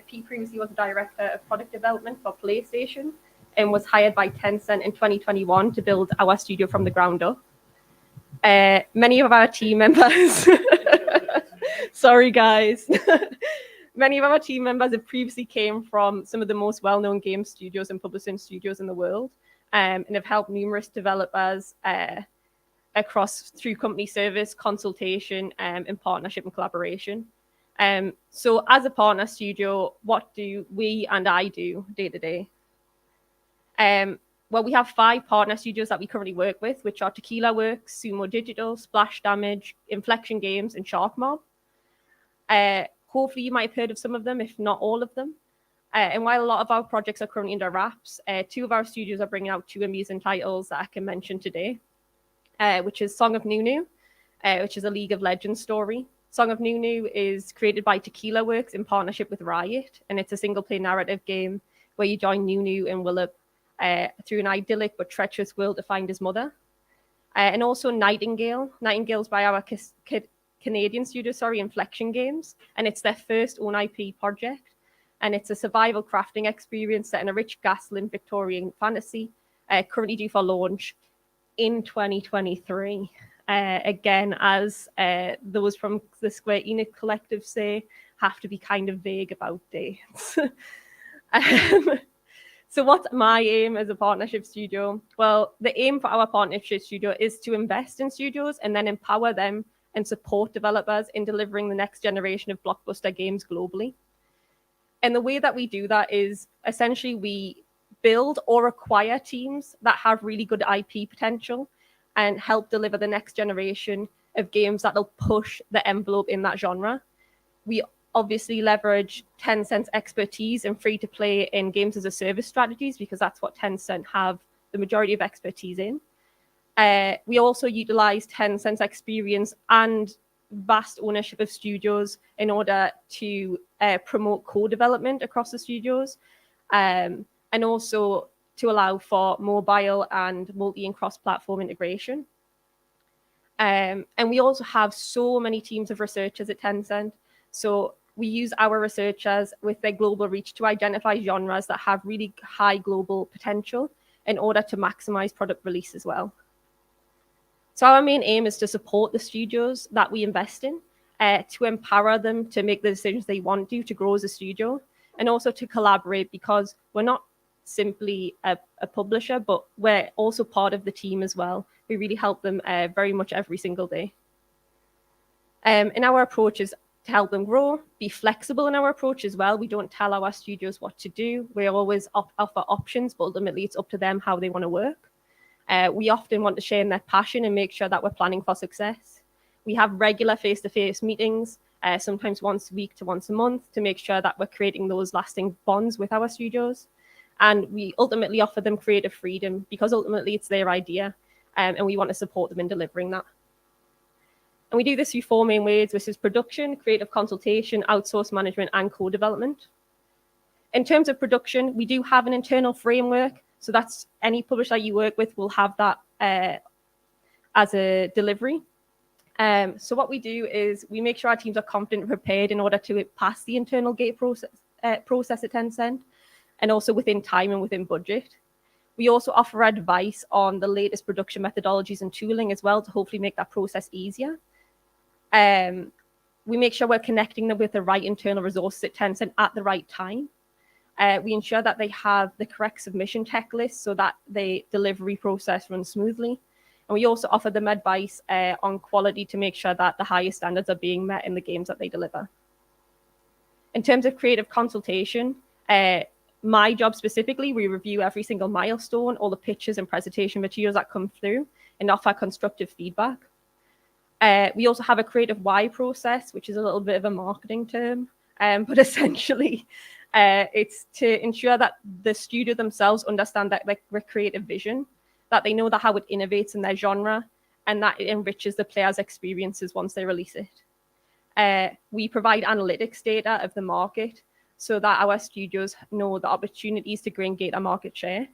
[SPEAKER 4] Pete previously was a director of product development for PlayStation and was hired by Tencent in 2021 to build our studio from the ground up. Many of our team members, sorry guys, many of our team members have previously came from some of the most well-known game studios and publishing studios in the world, and have helped numerous developers across through company service, consultation, and partnership and collaboration. So as a partner studio, what do we and I do day to day? Well, we have 5 partner studios that we currently work with, which are Tequila Works, Sumo Digital, Splash Damage, Inflection Games, and Shark Mob. Hopefully you might have heard of some of them, if not all of them. And while a lot of our projects are currently under wraps, 2 of our studios are bringing out 2 amazing titles that I can mention today, which is Song of Nunu, which is a League of Legends story. Song of Nunu is created by Tequila Works in partnership with Riot, and it's a single-player narrative game where you join Nunu and Willip through an idyllic but treacherous world to find his mother. And also Nightingale. Nightingale's by our Canadian studio, Inflection Games, and it's their first own IP project. And it's a survival crafting experience set in a rich Gasland Victorian fantasy, currently due for launch in 2023. Again, as those from the Square Enix collective say, have to be kind of vague about dates. So what's my aim as a partnership studio? Well, the aim for our partnership studio is to invest in studios and then empower them and support developers in delivering the next generation of blockbuster games globally. And the way that we do that is essentially we build or acquire teams that have really good IP potential and help deliver the next generation of games that'll push the envelope in that genre. We obviously leverage Tencent's expertise in free-to-play and games as a service strategies because that's what Tencent have the majority of expertise in. We also utilize Tencent's experience and vast ownership of studios in order to promote co-development across the studios, and also to allow for mobile and multi and cross-platform integration. And we also have so many teams of researchers at Tencent. So we use our researchers with their global reach to identify genres that have really high global potential in order to maximize product release as well. So our main aim is to support the studios that we invest in, to empower them to make the decisions they want to grow as a studio, and also to collaborate because we're not simply a publisher, but we're also part of the team as well. We really help them very much every single day. And our approach is to help them grow, be flexible in our approach as well. We don't tell our studios what to do. We always offer options, but ultimately it's up to them how they want to work. We often want to share in their passion and make sure that we're planning for success. We have regular face-to-face meetings, sometimes once a week to once a month, to make sure that we're creating those lasting bonds with our studios. And we ultimately offer them creative freedom because ultimately it's their idea, and we want to support them in delivering that. And we do this through 4 main ways, which is production, creative consultation, outsource management, and co-development. In terms of production, we do have an internal framework. So that's any publisher you work with will have that as a delivery. So what we do is we make sure our teams are confident and prepared in order to pass the internal gate process at Tencent, and also within time and within budget. We also offer advice on the latest production methodologies and tooling as well to hopefully make that process easier. We make sure we're connecting them with the right internal resources at Tencent at the right time. We ensure that they have the correct submission tech list so that the delivery process runs smoothly. And we also offer them advice on quality to make sure that the highest standards are being met in the games that they deliver. In terms of creative consultation, my job specifically, we review every single milestone, all the pitches and presentation materials that come through, and offer constructive feedback. We also have a creative why process, which is a little bit of a marketing term. But essentially, it's to ensure that the studio themselves understand that like creative vision, that they know that how it innovates in their genre, and that it enriches the players' experiences once they release it. We provide analytics data of the market so that our studios know the opportunities to gain greater market share.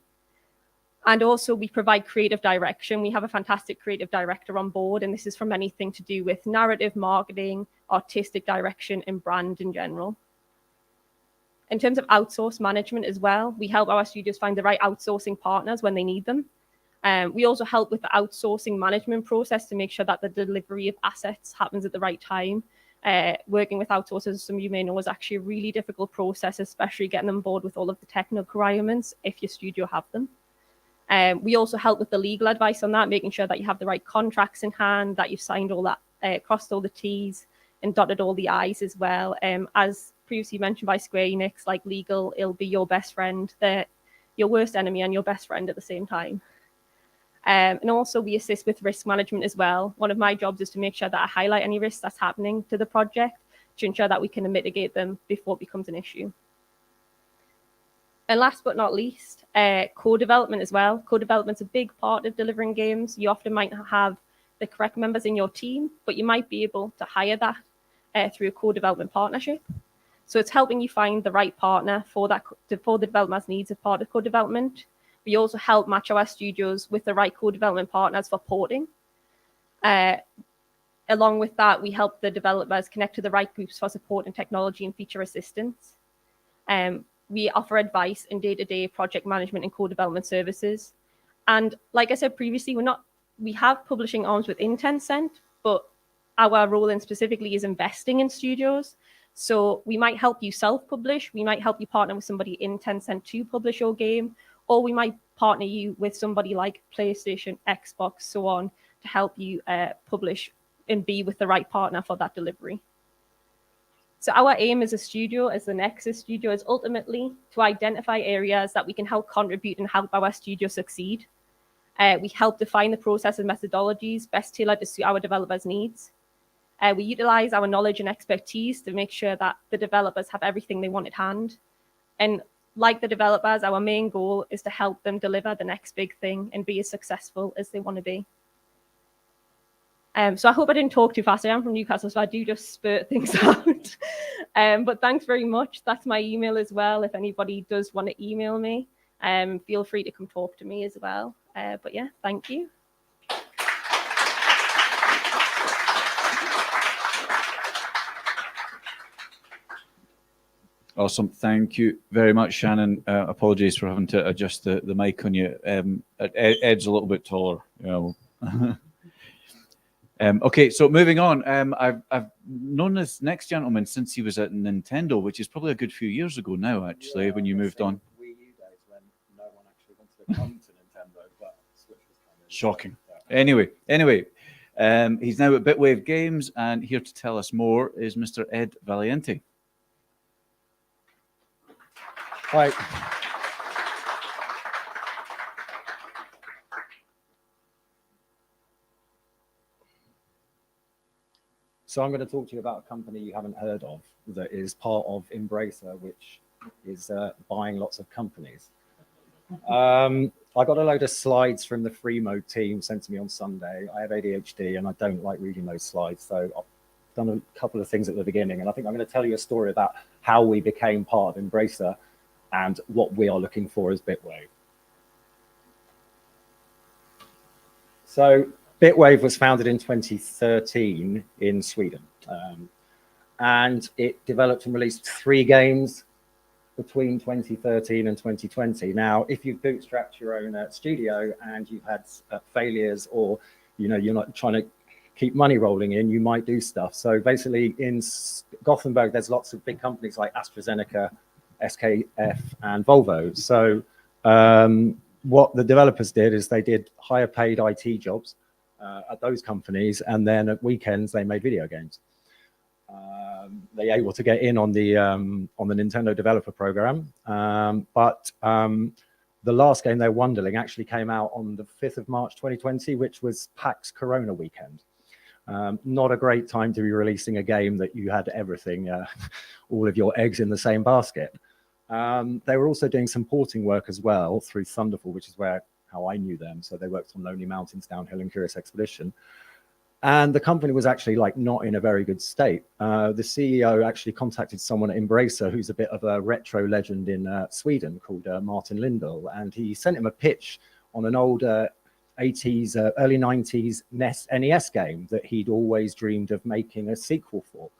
[SPEAKER 4] And also we provide creative direction. We have a fantastic creative director on board, and this is from anything to do with narrative, marketing, artistic direction, and brand in general. In terms of outsource management as well, we help our studios find the right outsourcing partners when they need them. We also help with the outsourcing management process to make sure that the delivery of assets happens at the right time. Working with outsourcers, some of you may know, is actually a really difficult process, especially getting them on board with all of the technical requirements if your studio have them. We also help with the legal advice on that, making sure that you have the right contracts in hand, that you've signed all that, crossed all the T's and dotted all the I's as well. As previously mentioned by Square Enix, like legal, it'll be your best friend, your worst enemy and your best friend at the same time. And also we assist with risk management as well. One of my jobs is to make sure that I highlight any risks that's happening to the project to ensure that we can mitigate them before it becomes an issue. And last but not least, co-development as well. Co-development's a big part of delivering games. You often might not have the correct members in your team, but you might be able to hire that through a co-development partnership. So it's helping you find the right partner for the developer's needs as part of co-development. We also help match our studios with the right co-development partners for porting. Along with that, we help the developers connect to the right groups for support and technology and feature assistance. We offer advice in day-to-day project management and co-development services. And like I said previously, we have publishing arms within Tencent, but our role in specifically is investing in studios. So we might help you self-publish, we might help you partner with somebody in Tencent to publish your game, or we might partner you with somebody like PlayStation, Xbox, so on, to help you publish and be with the right partner for that delivery. So our aim as a studio, as the Nexus studio, is ultimately to identify areas that we can help contribute and help our studio succeed. We help define the process and methodologies best tailored to suit our developers' needs. We utilize our knowledge and expertise to make sure that the developers have everything they want at hand. And like the developers, our main goal is to help them deliver the next big thing and be as successful as they want to be. So I hope I didn't talk too fast. I am from Newcastle, so I do just spurt things out. But thanks very much. That's my email as well. If anybody does want to email me, feel free to come talk to me as well. But yeah, thank you.
[SPEAKER 1] Awesome. Thank you very much, Shannon. Apologies for having to adjust the mic on you. Ed's a little bit taller. You know. Okay, so moving on. I've known this next gentleman since he was at Nintendo, which is probably a good few years ago now, actually, when you moved on.
[SPEAKER 5] Wii U days when no one actually wanted to come to Nintendo, but Switch was coming.
[SPEAKER 1] Shocking. Anyway, he's now at Bitwave Games, and here to tell us more is Mr. Ed Valiente.
[SPEAKER 5] Hi. So I'm going to talk to you about a company you haven't heard of that is part of Embracer, which is buying lots of companies. I got a load of slides from the free mode team sent to me on Sunday. I have ADHD and I don't like reading those slides. So I've done a couple of things at the beginning. And I think I'm going to tell you a story about how we became part of Embracer and what we are looking for as Bitwave. So Bitwave was founded in 2013 in Sweden. And it developed and released 3 games between 2013 and 2020. Now, if you've bootstrapped your own studio and you've had failures, or you're not trying to keep money rolling in, you might do stuff. So basically in Gothenburg, there's lots of big companies like AstraZeneca, SKF, and Volvo. So what the developers did is they did higher paid IT jobs at those companies, and then at weekends they made video games. They were able to get in on the Nintendo developer program, but the last game, their Wonderling, actually came out on the 5th of March 2020, which was PAX Corona weekend. Not a great time to be releasing a game that you had everything, all of your eggs in the same basket. They were also doing some porting work as well through Thunderful, which is how I knew them. So they worked on Lonely Mountains, Downhill, and Curious Expedition. And the company was actually like not in a very good state. The CEO actually contacted someone at Embracer, who's a bit of a retro legend in Sweden, called Martin Lindahl, and he sent him a pitch on an old 80s, early 90s NES game that he'd always dreamed of making a sequel for.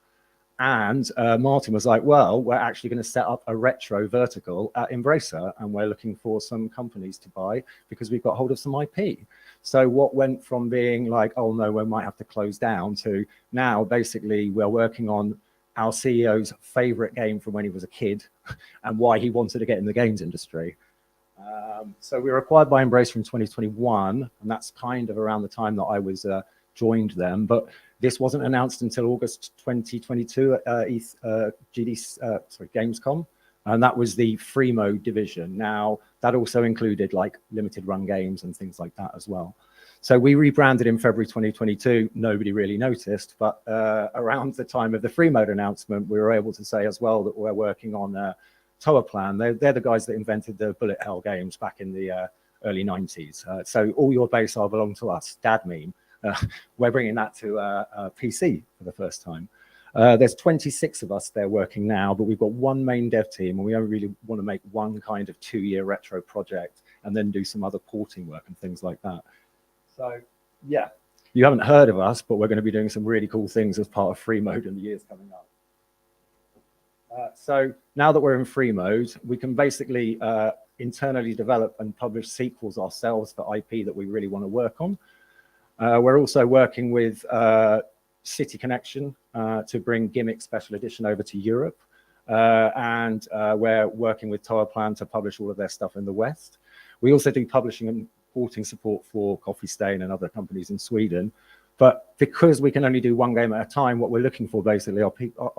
[SPEAKER 5] And Martin was like, well, we're actually going to set up a retro vertical at Embracer, and we're looking for some companies to buy because we've got hold of some IP. So what went from being like, oh no, we might have to close down, to now basically we're working on our CEO's favorite game from when he was a kid and why he wanted to get in the games industry. So we were acquired by Embracer in 2021, and that's kind of around the time that I was joined them. But this wasn't announced until August 2022 at Gamescom, and that was the free mode division. Now, that also included like limited run games and things like that as well. So we rebranded in February 2022. Nobody really noticed, but around the time of the free mode announcement, we were able to say as well that we're working on Towerplan. They're the guys that invented the bullet hell games back in the early 90s. So all your base are belong to us, dad meme. We're bringing that to PC for the first time. There's 26 of us there working now, but we've got one main dev team, and we only really want to make one kind of 2-year retro project and then do some other porting work and things like that. So yeah, you haven't heard of us, but we're going to be doing some really cool things as part of free mode in the years coming up. So now that we're in free mode, we can basically internally develop and publish sequels ourselves for IP that we really want to work on. We're also working with City Connection to bring Gimmick Special Edition over to Europe. And we're working with Towerplan to publish all of their stuff in the West. We also do publishing and porting support for Coffee Stain and other companies in Sweden. But because we can only do one game at a time, what we're looking for basically are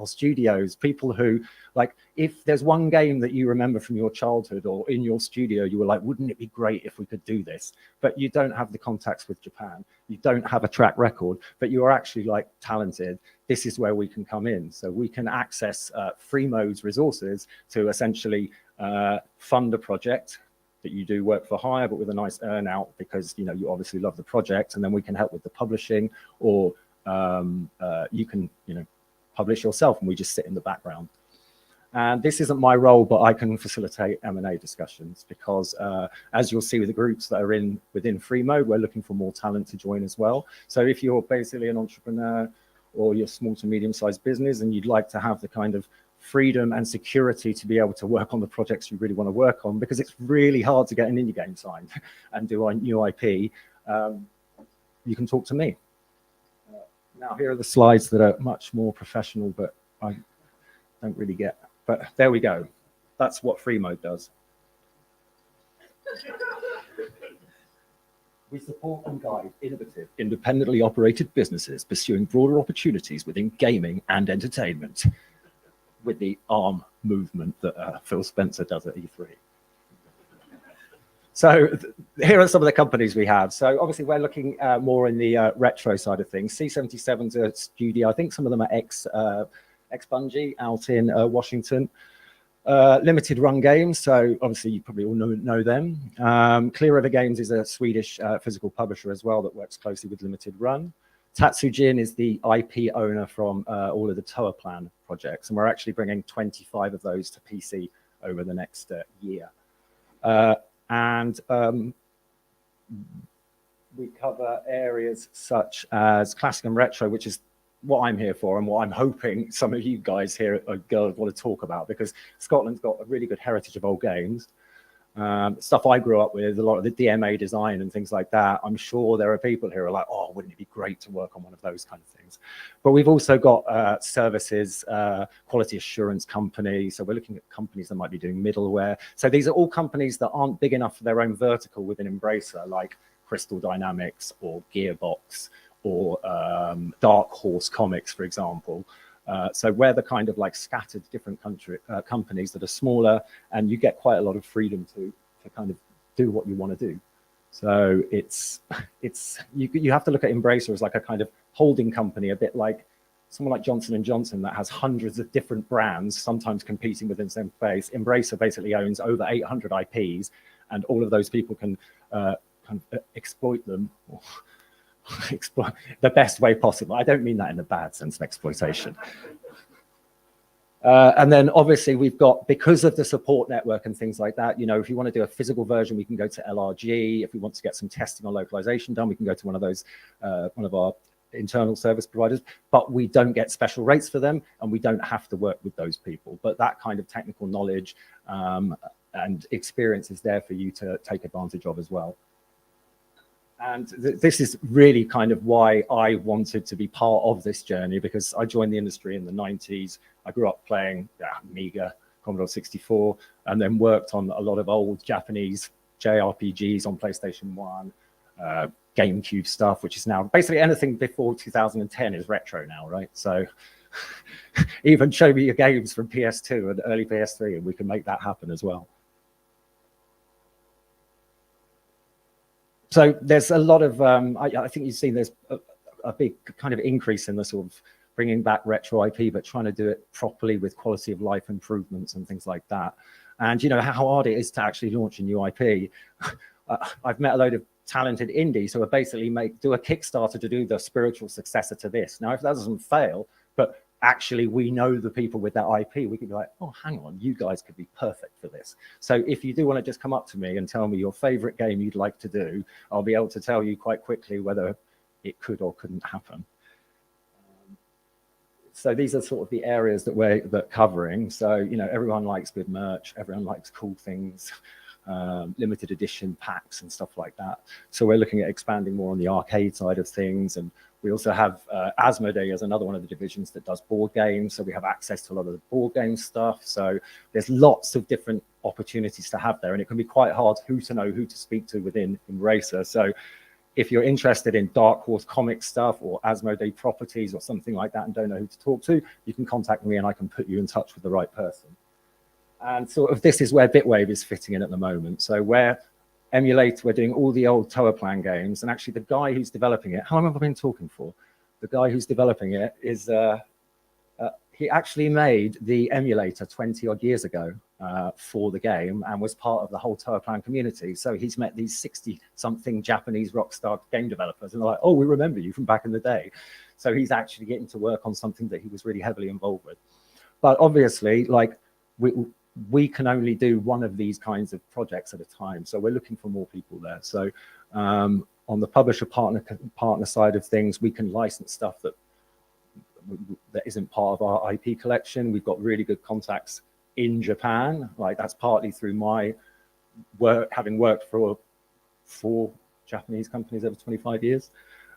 [SPEAKER 5] studios, people who, like, if there's one game that you remember from your childhood or in your studio, you were like, wouldn't it be great if we could do this? But you don't have the contacts with Japan. You don't have a track record, but you are actually like talented. This is where we can come in. So we can access free mode's resources to essentially fund a project that you do work for hire, but with a nice earn out because, you know, you obviously love the project, and then we can help with the publishing, or you can, you know, publish yourself and we just sit in the background. And this isn't my role, but I can facilitate M&A discussions because as you'll see with the groups that are within free mode, we're looking for more talent to join as well. So if you're basically an entrepreneur or you're small to medium-sized business and you'd like to have the kind of freedom and security to be able to work on the projects you really want to work on, because it's really hard to get an indie game signed and do a new IP, you can talk to me. Now here are the slides that are much more professional, but I don't really get. But there we go. That's what free mode does. We support and guide innovative, independently operated businesses pursuing broader opportunities within gaming and entertainment, with the arm movement that Phil Spencer does at E3. So here are some of the companies we have. So obviously we're looking more in the retro side of things. C77's a studio. I think some of them are ex-Bungie out in Washington. Limited Run Games, so obviously you probably all know them. Clear River Games is a Swedish physical publisher as well that works closely with Limited Run. Tatsujin is the IP owner from all of the Towerplan projects, and we're actually bringing 25 of those to PC over the next year. And we cover areas such as classic and retro, which is what I'm here for and what I'm hoping some of you guys here at Girls want to talk about, because Scotland's got a really good heritage of old games. Stuff I grew up with, a lot of the DMA design and things like that. I'm sure there are people here who are like, oh, wouldn't it be great to work on one of those kind of things? But we've also got services, quality assurance companies. So we're looking at companies that might be doing middleware. So these are all companies that aren't big enough for their own vertical within Embracer, like Crystal Dynamics or Gearbox or Dark Horse Comics, for example. So we're the kind of like scattered different companies that are smaller, and you get quite a lot of freedom to kind of do what you want to do. So you have to look at Embracer as like a kind of holding company, a bit like someone like Johnson & Johnson that has hundreds of different brands, sometimes competing within the same space. Embracer basically owns over 800 IPs, and all of those people can kind of exploit them, or exploit the best way possible. I don't mean that in a bad sense of exploitation. And then obviously we've got, because of the support network and things like that, you know, if you want to do a physical version, we can go to LRG. If we want to get some testing or localization done, we can go to one of those, one of our internal service providers, but we don't get special rates for them, and we don't have to work with those people. But that kind of technical knowledge and experience is there for you to take advantage of as well. And this is really kind of why I wanted to be part of this journey, because I joined the industry in the 90s. I grew up playing Amiga, Commodore 64, and then worked on a lot of old Japanese JRPGs on PlayStation 1, GameCube stuff, which is now basically anything before 2010 is retro now, right? So even show me your games from PS2 and early PS3, and we can make that happen as well. So there's a lot of, I think you've seen there's a big kind of increase in the sort of bringing back retro IP, but trying to do it properly with quality of life improvements and things like that. And you know how hard it is to actually launch a new IP. I've met a load of talented indies who are basically do a Kickstarter to do the spiritual successor to this. Now, if that doesn't fail, but actually we know the people with that IP, we could be like, oh, hang on, you guys could be perfect for this. So if you do want to just come up to me and tell me your favorite game you'd like to do, I'll be able to tell you quite quickly whether it could or couldn't happen. So these are sort of the areas that we're covering. So, you know, everyone likes good merch, everyone likes cool things, limited edition packs and stuff like that. So we're looking at expanding more on the arcade side of things. And we also have Asmodee as another one of the divisions that does board games. So we have access to a lot of the board game stuff. So there's lots of different opportunities to have there. And it can be quite hard who to speak to within Embracer. So if you're interested in Dark Horse comic stuff or Asmodee properties or something like that and don't know who to talk to, you can contact me and I can put you in touch with the right person. And sort of this is where Bitwave is fitting in at the moment. So we're doing all the old Toaplan games, and actually the guy who's developing it, how long have I been talking for? The guy who's developing it is, he actually made the emulator 20 odd years ago for the game and was part of the whole Toaplan community. So he's met these 60-something Japanese rock star game developers, and they're like, oh, we remember you from back in the day. So he's actually getting to work on something that he was really heavily involved with. But obviously, like, we can only do one of these kinds of projects at a time. So we're looking for more people there. So on the publisher partner side of things, we can license stuff that isn't part of our IP collection. We've got really good contacts in Japan. Like, that's partly through my work, having worked for 4 Japanese companies over 25 years.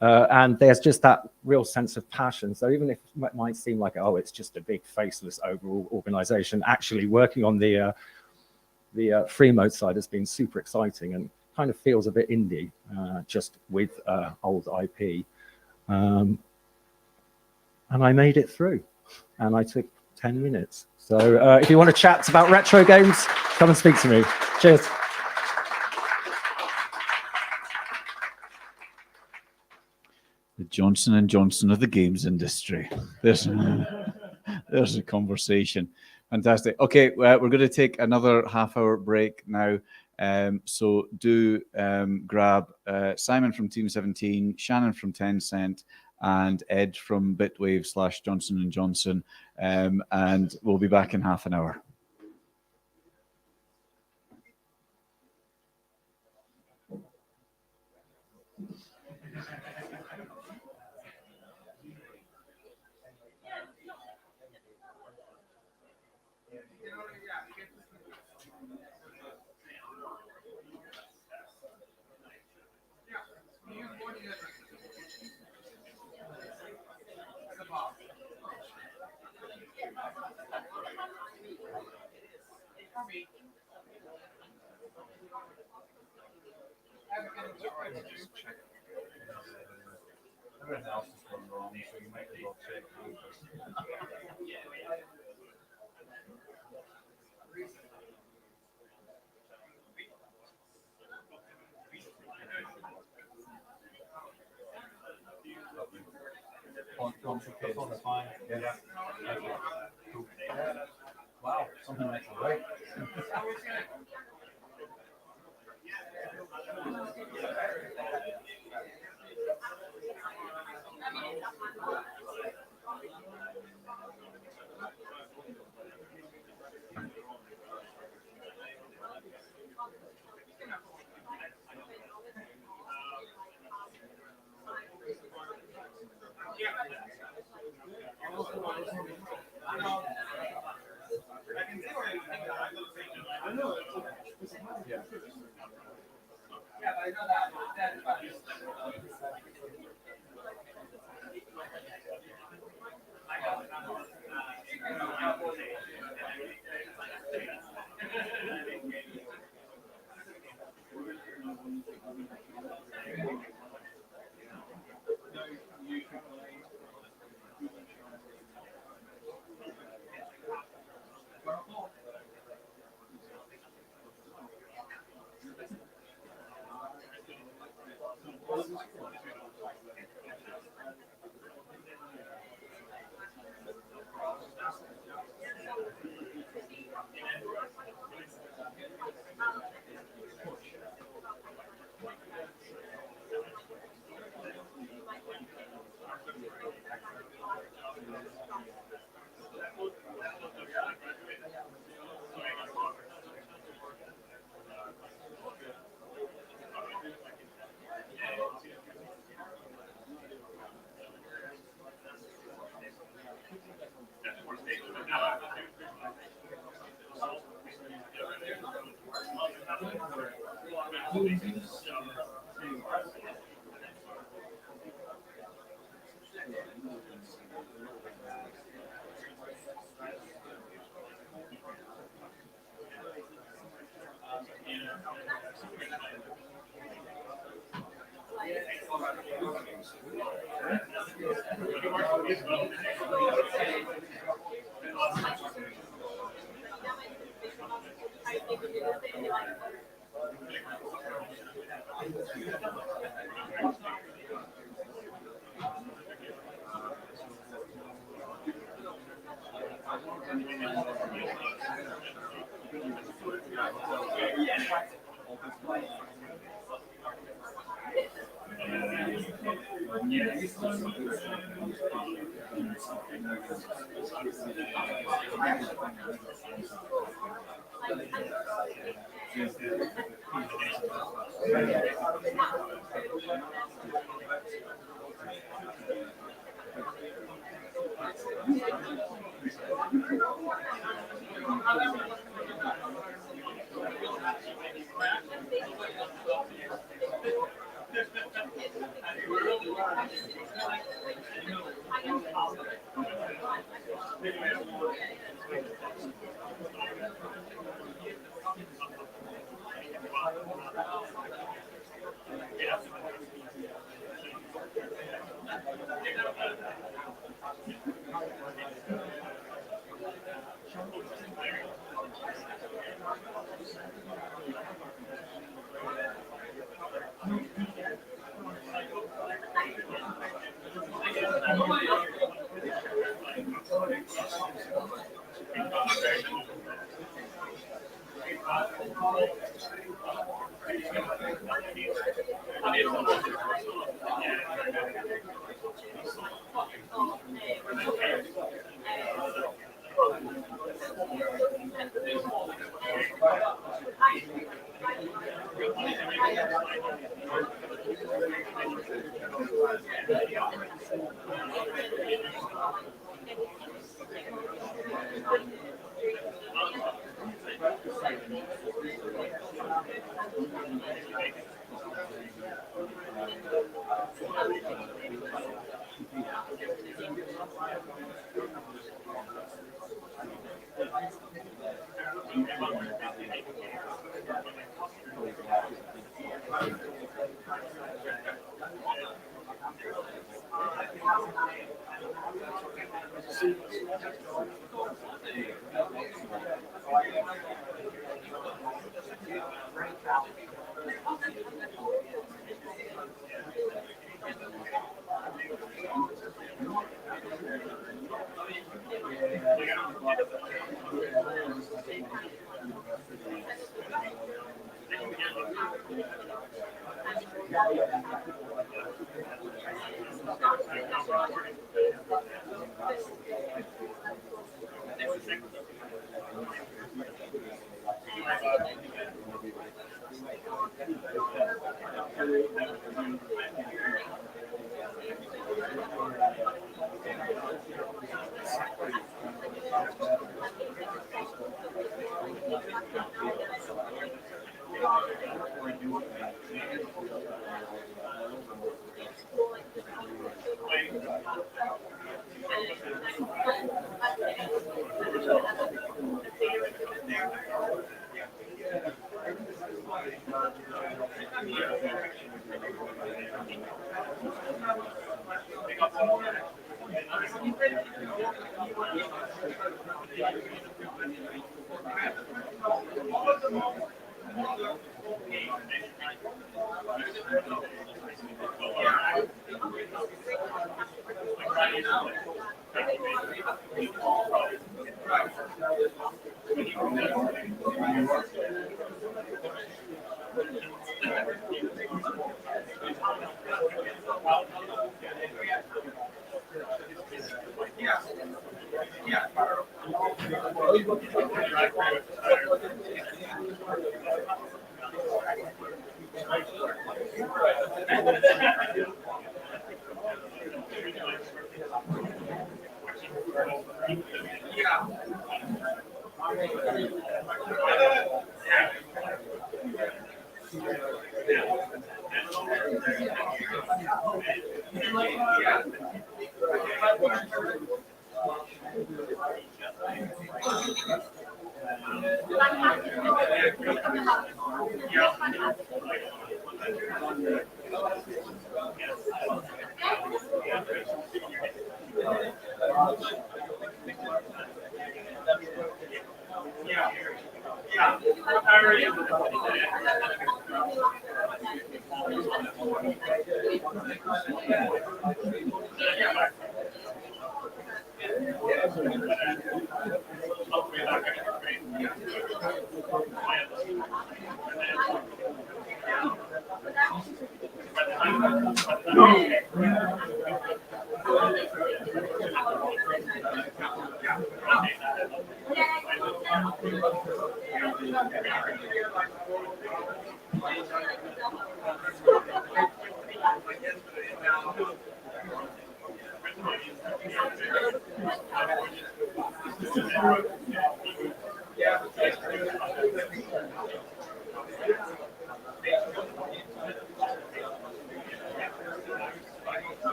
[SPEAKER 5] And there's just that real sense of passion. So even if it might seem like, oh, it's just a big faceless overall organization, actually working on the free mode side has been super exciting and kind of feels a bit indie, just with old IP. And I made it through, and I took 10 minutes. So if you want to chat about retro games, come and speak to me. Cheers.
[SPEAKER 1] The Johnson & Johnson of the games industry. There's a conversation. Fantastic. Okay, we're going to take another half-hour break now. So do grab Simon from Team 17, Shannon from Tencent, and Ed from Bitwave / Johnson & Johnson. And we'll be back in half an hour. Wow, something like that, right?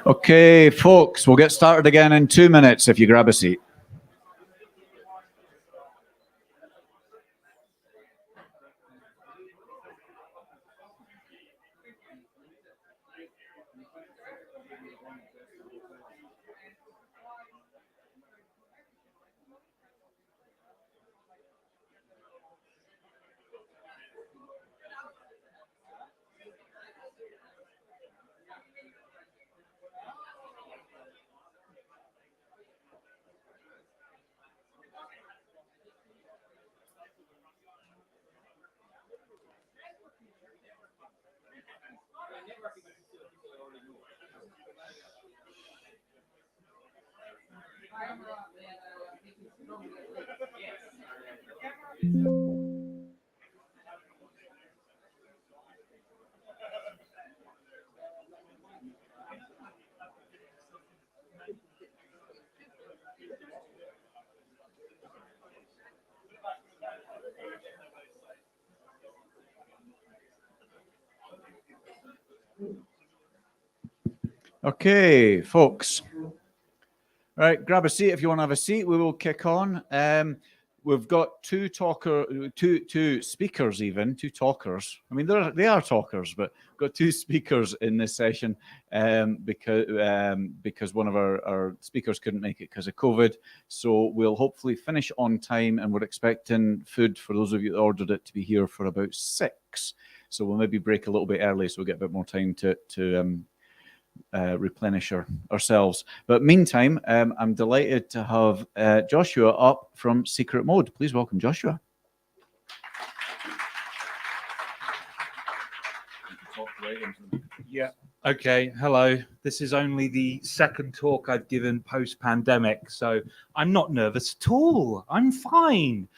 [SPEAKER 1] Okay, folks, we'll get started again in 2 minutes if you grab a seat. Okay, folks. Right, grab a seat if you want to have a seat. We will kick on. We've got two speakers even, two talkers. I mean, they are talkers, but we've got two speakers in this session because one of our speakers couldn't make it because of COVID. So we'll hopefully finish on time, and we're expecting food for those of you that ordered it to be here for about 6. So we'll maybe break a little bit early so we'll get a bit more time to replenish ourselves. But meantime, I'm delighted to have Joshua up from Secret Mode. Please welcome Joshua.
[SPEAKER 6] Yeah. Okay. Hello. This is only the second talk I've given post-pandemic, so I'm not nervous at all. I'm fine.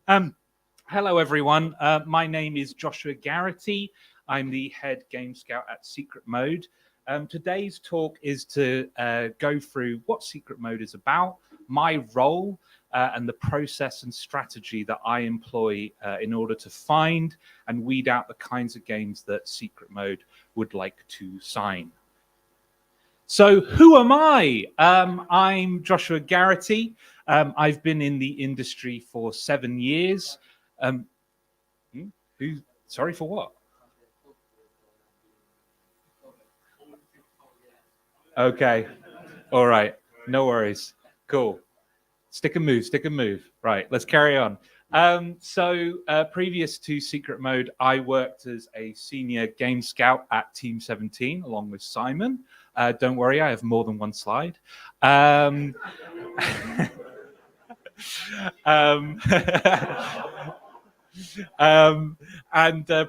[SPEAKER 6] Hello, everyone. My name is Joshua Garrity. I'm the head game scout at Secret Mode. Today's talk is to go through what Secret Mode is about, my role, and the process and strategy that I employ in order to find and weed out the kinds of games that Secret Mode would like to sign. So who am I? I'm Joshua Garrity. I've been in the industry for 7 years. Sorry, for what? Okay. All right. No worries. Cool. Stick and move. Right. Let's carry on. Previous to Secret Mode, I worked as a senior game scout at Team 17 along with Simon. Don't worry, I have more than one slide.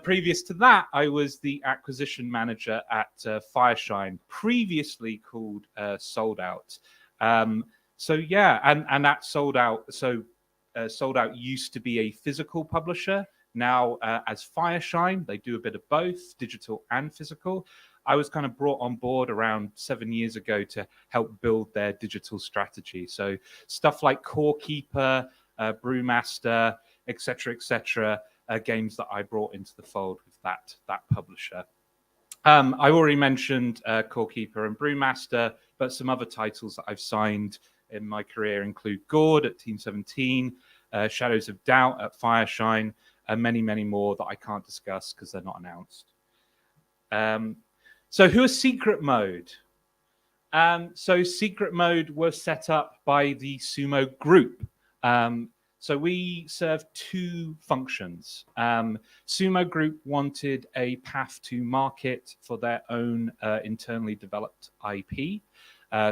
[SPEAKER 6] Previous to that, I was the acquisition manager at Fireshine, previously called Sold Out. And at Sold Out, Sold Out used to be a physical publisher. Now, as Fireshine, they do a bit of both, digital and physical. I was kind of brought on board around 7 years ago to help build their digital strategy. So stuff like Core Keeper, Brewmaster, etc., games that I brought into the fold with that publisher. I already mentioned Core Keeper and Brewmaster, but some other titles that I've signed in my career include Gord at Team 17, Shadows of Doubt at Fireshine, and many, many more that I can't discuss because they're not announced. So who is Secret Mode? So Secret Mode was set up by the Sumo Group. So we serve two functions. Sumo Group wanted a path to market for their own internally developed IP.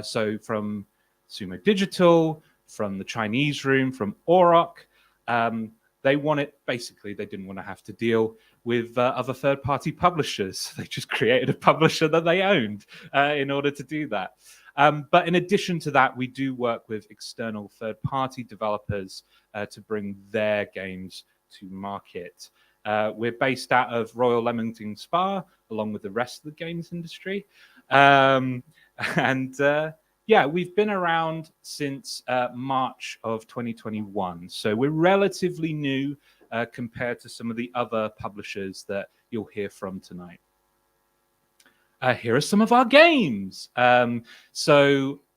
[SPEAKER 6] So from Sumo Digital, from the Chinese Room, from Auroch, they didn't want to have to deal with other third-party publishers. They just created a publisher that they owned in order to do that. But in addition to that, we do work with external third-party developers to bring their games to market. We're based out of Royal Leamington Spa, along with the rest of the games industry. We've been around since March of 2021. So we're relatively new compared to some of the other publishers that you'll hear from tonight. Here are some of our games.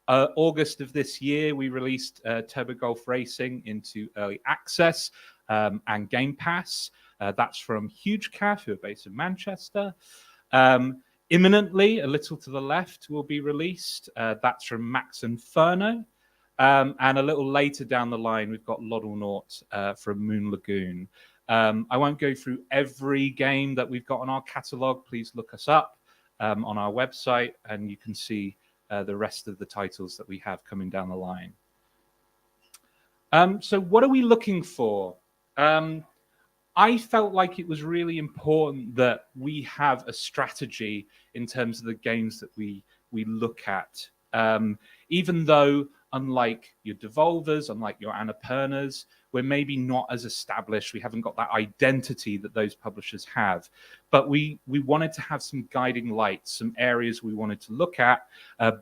[SPEAKER 6] August of this year, we released Turbo Golf Racing into early access and Game Pass. That's from Huge Calf, who are based in Manchester. Imminently, a little to the left, will be released. That's from Max Inferno. And a little later down the line, we've got Loddlenaut from Moon Lagoon. I won't go through every game that we've got on our catalog. Please look us up on our website, and you can see the rest of the titles that we have coming down the line. So what are we looking for? I felt like it was really important that we have a strategy in terms of the games that we look at. Even though, unlike your Devolvers, unlike your Annapurnas, we're maybe not as established. We haven't got that identity that those publishers have. But we wanted to have some guiding lights, some areas we wanted to look at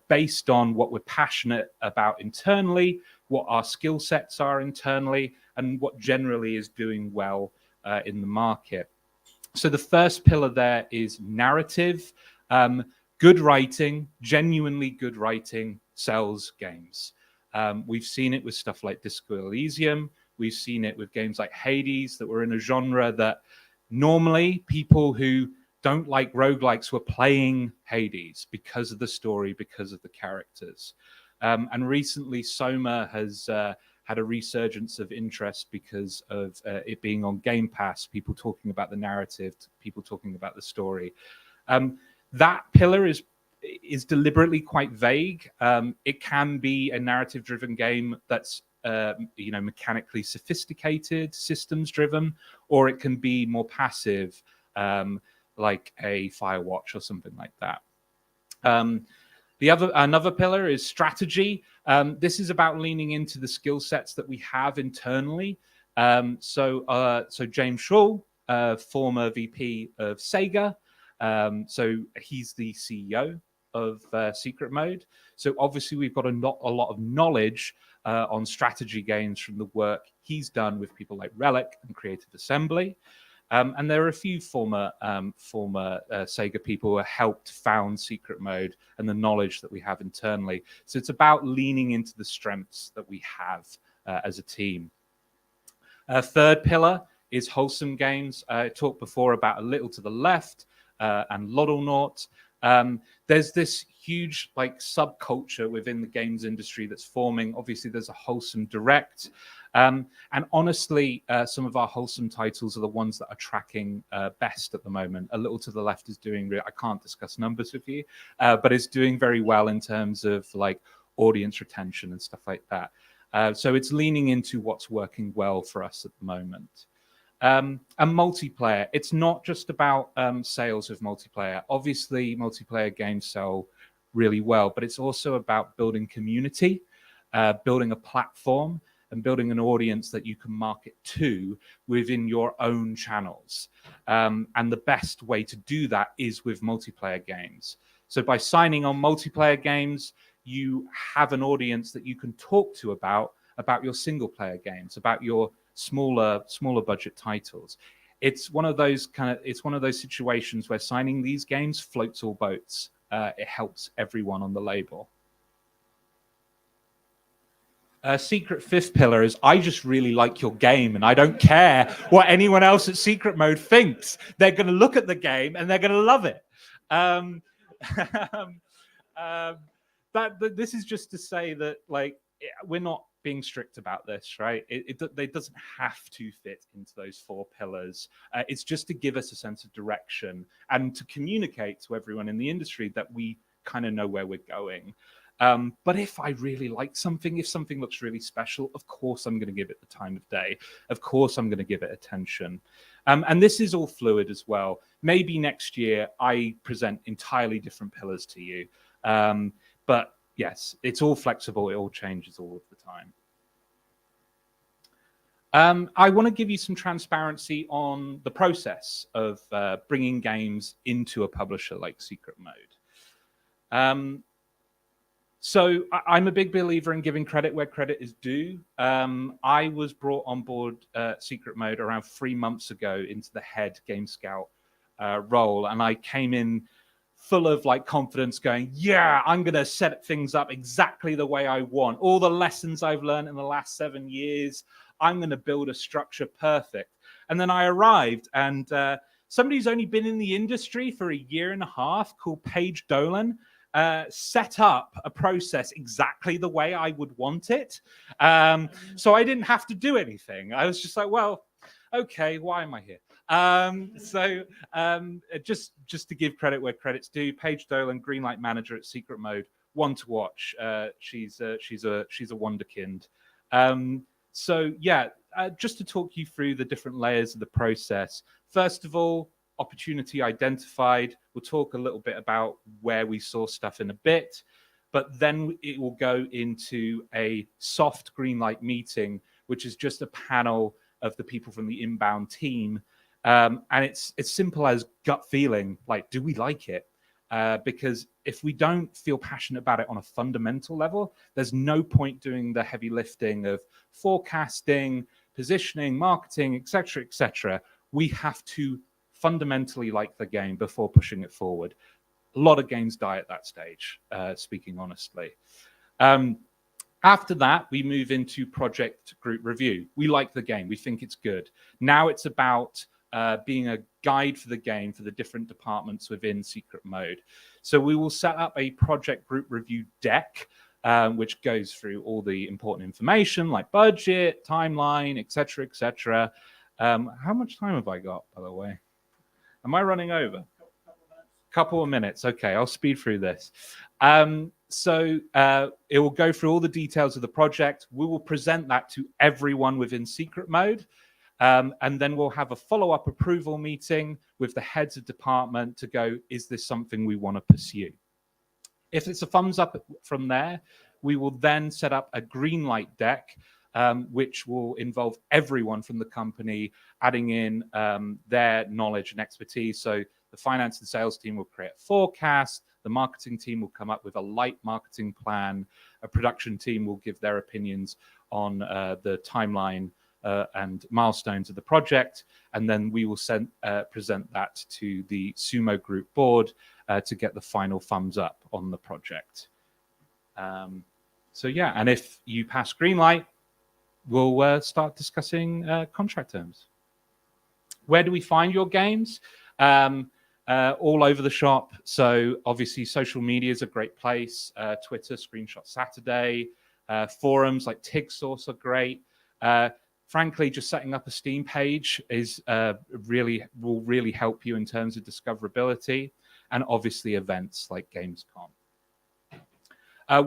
[SPEAKER 6] based on what we're passionate about internally, what our skill sets are internally, and what generally is doing well in the market. So the first pillar there is narrative. good writing, genuinely good writing, sells games. We've seen it with stuff like Disco Elysium. We've seen it with games like Hades that were in a genre that normally people who don't like roguelikes were playing Hades because of the story, because of the characters. And recently Soma has had a resurgence of interest because of it being on Game Pass, people talking about the narrative, people talking about the story. That pillar is deliberately quite vague. It can be a narrative-driven game that's mechanically sophisticated, systems-driven, or it can be more passive, like a Firewatch or something like that. Another pillar is strategy. This is about leaning into the skill sets that we have internally. So James Shaw, former VP of Sega, so he's the CEO of Secret Mode. So obviously we've got a lot of knowledge on strategy games from the work he's done with people like Relic and Creative Assembly. And there are a few former Sega people who helped found Secret Mode and the knowledge that we have internally. So it's about leaning into the strengths that we have as a team. Third pillar is wholesome games. I talked before about A Little to the Left and Loddlenaut. There's this huge subculture within the games industry that's forming. Obviously, there's a wholesome direct. And honestly, some of our wholesome titles are the ones that are tracking best at the moment. A Little to the Left is doing, I can't discuss numbers with you, but it's doing very well in terms of audience retention and stuff like that. So it's leaning into what's working well for us at the moment. And multiplayer, it's not just about sales of multiplayer. Obviously, multiplayer games sell really well, but it's also about building community, building a platform, and building an audience that you can market to within your own channels. And the best way to do that is with multiplayer games. So by signing on multiplayer games, you have an audience that you can talk to about your single player games, about your smaller budget titles. It's one of those situations where signing these games floats all boats. It helps everyone on the label. Secret fifth pillar is I just really like your game and I don't care what anyone else at Secret Mode thinks. They're going to look at the game and they're going to love it. This is just to say that we're not being strict about this, right? It doesn't have to fit into those four pillars. It's just to give us a sense of direction and to communicate to everyone in the industry that we kind of know where we're going. But if I really like something, if something looks really special, of course I'm going to give it the time of day. Of course I'm going to give it attention. And this is all fluid as well. Maybe next year I present entirely different pillars to you. But yes, it's all flexible. It all changes all of the time. I want to give you some transparency on the process of bringing games into a publisher like Secret Mode. So I'm a big believer in giving credit where credit is due. I was brought on board Secret Mode around 3 months ago into the head Game Scout role. And I came in full of confidence going, yeah, I'm going to set things up exactly the way I want. All the lessons I've learned in the last 7 years, I'm going to build a structure perfect. And then I arrived and somebody who's only been in the industry for 1.5 years called Paige Dolan set up a process exactly the way I would want it. So I didn't have to do anything. I was just like, well, okay, why am I here? Just to give credit where credit's due, Paige Dolan, Greenlight Manager at Secret Mode, one to watch. She's a wonderkind. Just to talk you through the different layers of the process. First of all, opportunity identified. We'll talk a little bit about where we saw stuff in a bit, but then it will go into a soft green light meeting, which is just a panel of the people from the inbound team. And it's simple as gut feeling, do we like it? Because if we don't feel passionate about it on a fundamental level, there's no point doing the heavy lifting of forecasting, positioning, marketing, etc., etc. We have to fundamentally like the game before pushing it forward. A lot of games die at that stage, speaking honestly. After that, we move into project group review. We like the game. We think it's good. Now it's about being a guide for the game for the different departments within Secret Mode. So we will set up a project group review deck, which goes through all the important information like budget, timeline, etc., etc. How much time have I got, by the way? Am I running over? Couple of minutes. Okay, I'll speed through this. So it will go through all the details of the project. We will present that to everyone within Secret Mode. And then we'll have a follow-up approval meeting with the heads of department to go, is this something we want to pursue? If it's a thumbs up from there, we will then set up a green light deck, which will involve everyone from the company adding in their knowledge and expertise. So the finance and sales team will create a forecast. The marketing team will come up with a light marketing plan. A production team will give their opinions on the timeline and milestones of the project, and then we will present that to the Sumo Group board to get the final thumbs up on the project. So yeah, and if you pass green light, we'll start discussing contract terms. Where do we find your games? All over the shop. So obviously social media is a great place. Twitter, Screenshot Saturday, forums like TigSource are great. Frankly, just setting up a Steam page is will really help you in terms of discoverability, and obviously events like Gamescom.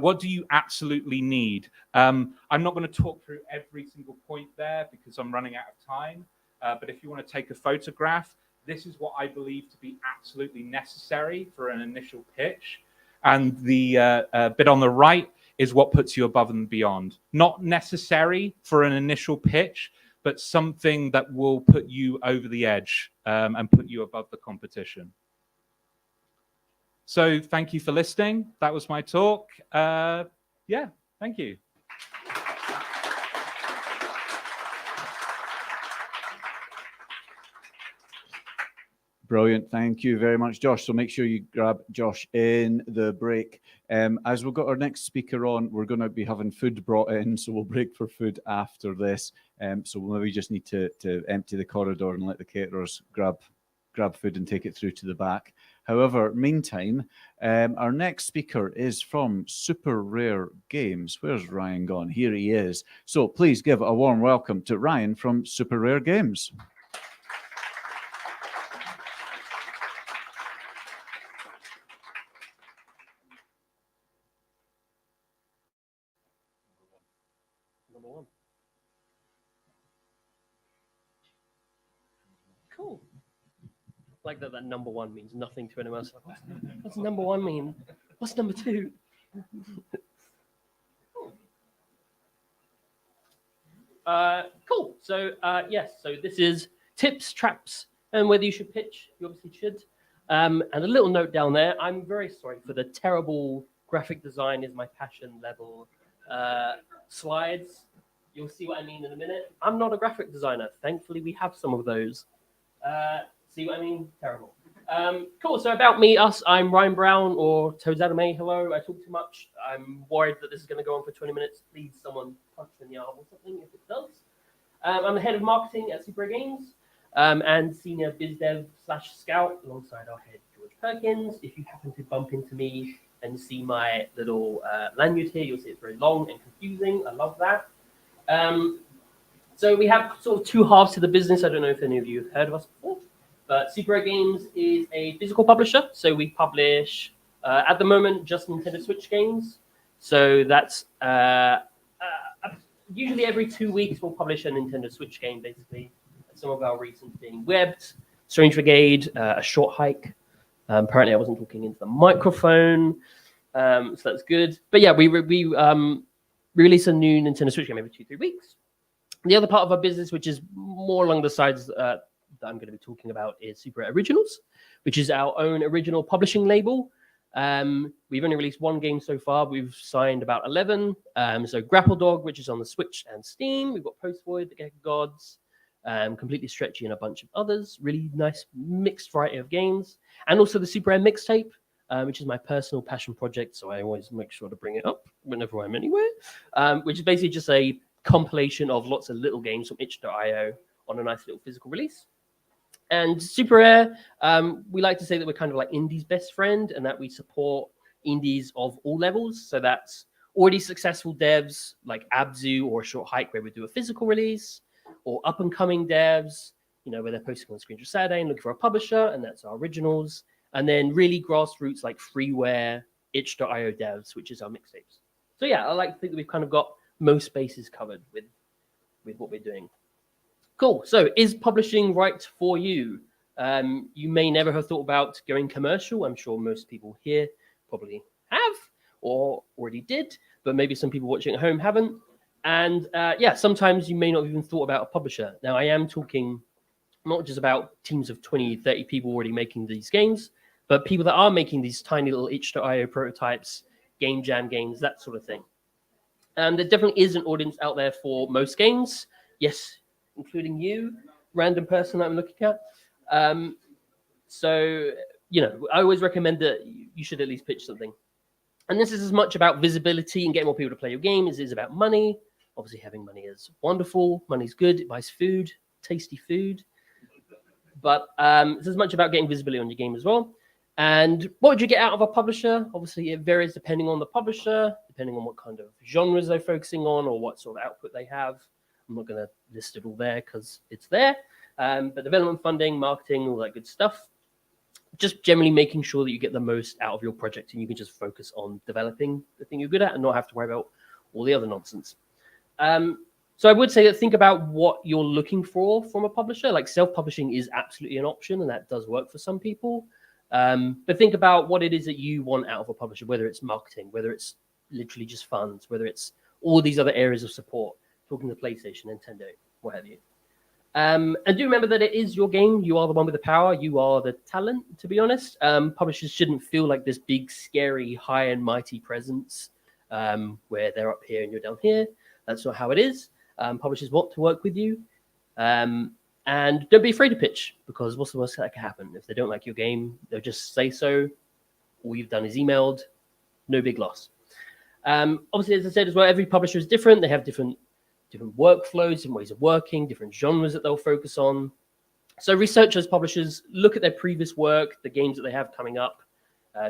[SPEAKER 6] What do you absolutely need? I'm not going to talk through every single point there because I'm running out of time. But if you want to take a photograph, this is what I believe to be absolutely necessary for an initial pitch. And the bit on the right is what puts you above and beyond. Not necessary for an initial pitch, but something that will put you over the edge and put you above the competition. So thank you for listening. That was my talk. Yeah, thank you.
[SPEAKER 1] Brilliant. Thank you very much, Josh. So make sure you grab Josh in the break. As we've got our next speaker on, we're going to be having food brought in, so we'll break for food after this. So we'll maybe just need to empty the corridor and let the caterers grab food and take it through to the back. However, meantime, our next speaker is from Super Rare Games. Where's Ryan gone? Here he is. So please give a warm welcome to Ryan from Super Rare Games.
[SPEAKER 7] Cool. Like that number one means nothing to anyone else. What's number one mean? What's number two? Cool. So yes, so this is tips, traps, and whether you should pitch. You obviously should. And a little note down there. I'm very sorry for the terrible graphic design is my passion level slides. You'll see what I mean in a minute. I'm not a graphic designer. Thankfully, we have some of those. See what I mean? Terrible. Cool. So about me, us, I'm Ryan Brown or Toad's Anime. Hello. I talk too much. I'm worried that this is going to go on for 20 minutes. Please, someone punch me in the arm or something if it does. I'm the head of marketing at Super Games and senior biz dev / scout alongside our head George Perkins. If you happen to bump into me and see my little lanyard here, you'll see it's very long and confusing. I love that. So we have sort of two halves to the business. I don't know if any of you have heard of us before, but Super Games is a physical publisher. So we publish, at the moment, just Nintendo Switch games. So that's usually every 2 weeks we'll publish a Nintendo Switch game, basically. Some of our recent being Webbed, Strange Brigade, A Short Hike. Apparently I wasn't talking into the microphone, so that's good. But yeah, we release a new Nintendo Switch game every 2-3 weeks. The other part of our business, which is more along the sides that I'm going to be talking about, is Super Originals, which is our own original publishing label. We've only released one game so far. We've signed about 11. So Grapple Dog, which is on the Switch and Steam. We've got Post Void, The Gecko Gods, Completely Stretchy, and a bunch of others. Really nice mixed variety of games. And also the Super Air mixtape, which is my personal passion project. So I always make sure to bring it up whenever I'm anywhere, which is basically just a compilation of lots of little games from itch.io on a nice little physical release. And Super Rare, we like to say that we're kind of like indie's best friend, and that we support indies of all levels. So that's already successful devs like Abzu or A Short Hike, where we do a physical release, or up and coming devs, you know, where they're posting on Screenshot Saturday and looking for a publisher, and that's our originals. And then really grassroots like freeware, itch.io devs, which is our mixtapes. So yeah, I like to think that we've kind of got most bases covered with what we're doing. Cool. So is publishing right for you? You may never have thought about going commercial. I'm sure most people here probably have or already did, but maybe some people watching at home haven't. And yeah, sometimes you may not have even thought about a publisher. Now, I am talking not just about teams of 20, 30 people already making these games, but people that are making these tiny little itch.io prototypes, game jam games, that sort of thing. And there definitely is an audience out there for most games. Yes, including you, random person I'm looking at. So, you know, I always recommend that you should at least pitch something. And this is as much about visibility and getting more people to play your game as it is about money. Obviously, having money is wonderful. Money's good. It buys food, tasty food. But it's as much about getting visibility on your game as well. And what would you get out of a publisher? Obviously, it varies depending on the publisher, depending on what kind of genres they're focusing on or what sort of output they have. I'm not going to list it all there because it's there. But development funding, marketing, all that good stuff. Just generally making sure that you get the most out of your project and you can just focus on developing the thing you're good at and not have to worry about all the other nonsense. So I would say that think about what you're looking for from a publisher. Like self-publishing is absolutely an option and that does work for some people. But think about what it is that you want out of a publisher, whether it's marketing, whether it's literally just funds, whether it's all these other areas of support, talking to PlayStation, Nintendo, what have you. And do remember that it is your game. You are the one with the power. You are the talent, to be honest. Publishers shouldn't feel like this big, scary, high and mighty presence where they're up here and you're down here. That's not how it is. Publishers want to work with you. And don't be afraid to pitch, because what's the worst that can happen? If they don't like your game, they'll just say so. All you've done is emailed. No big loss. Obviously, as I said as well, every publisher is different. They have different workflows, different ways of working, different genres that they'll focus on. So researchers, publishers, look at their previous work, the games that they have coming up.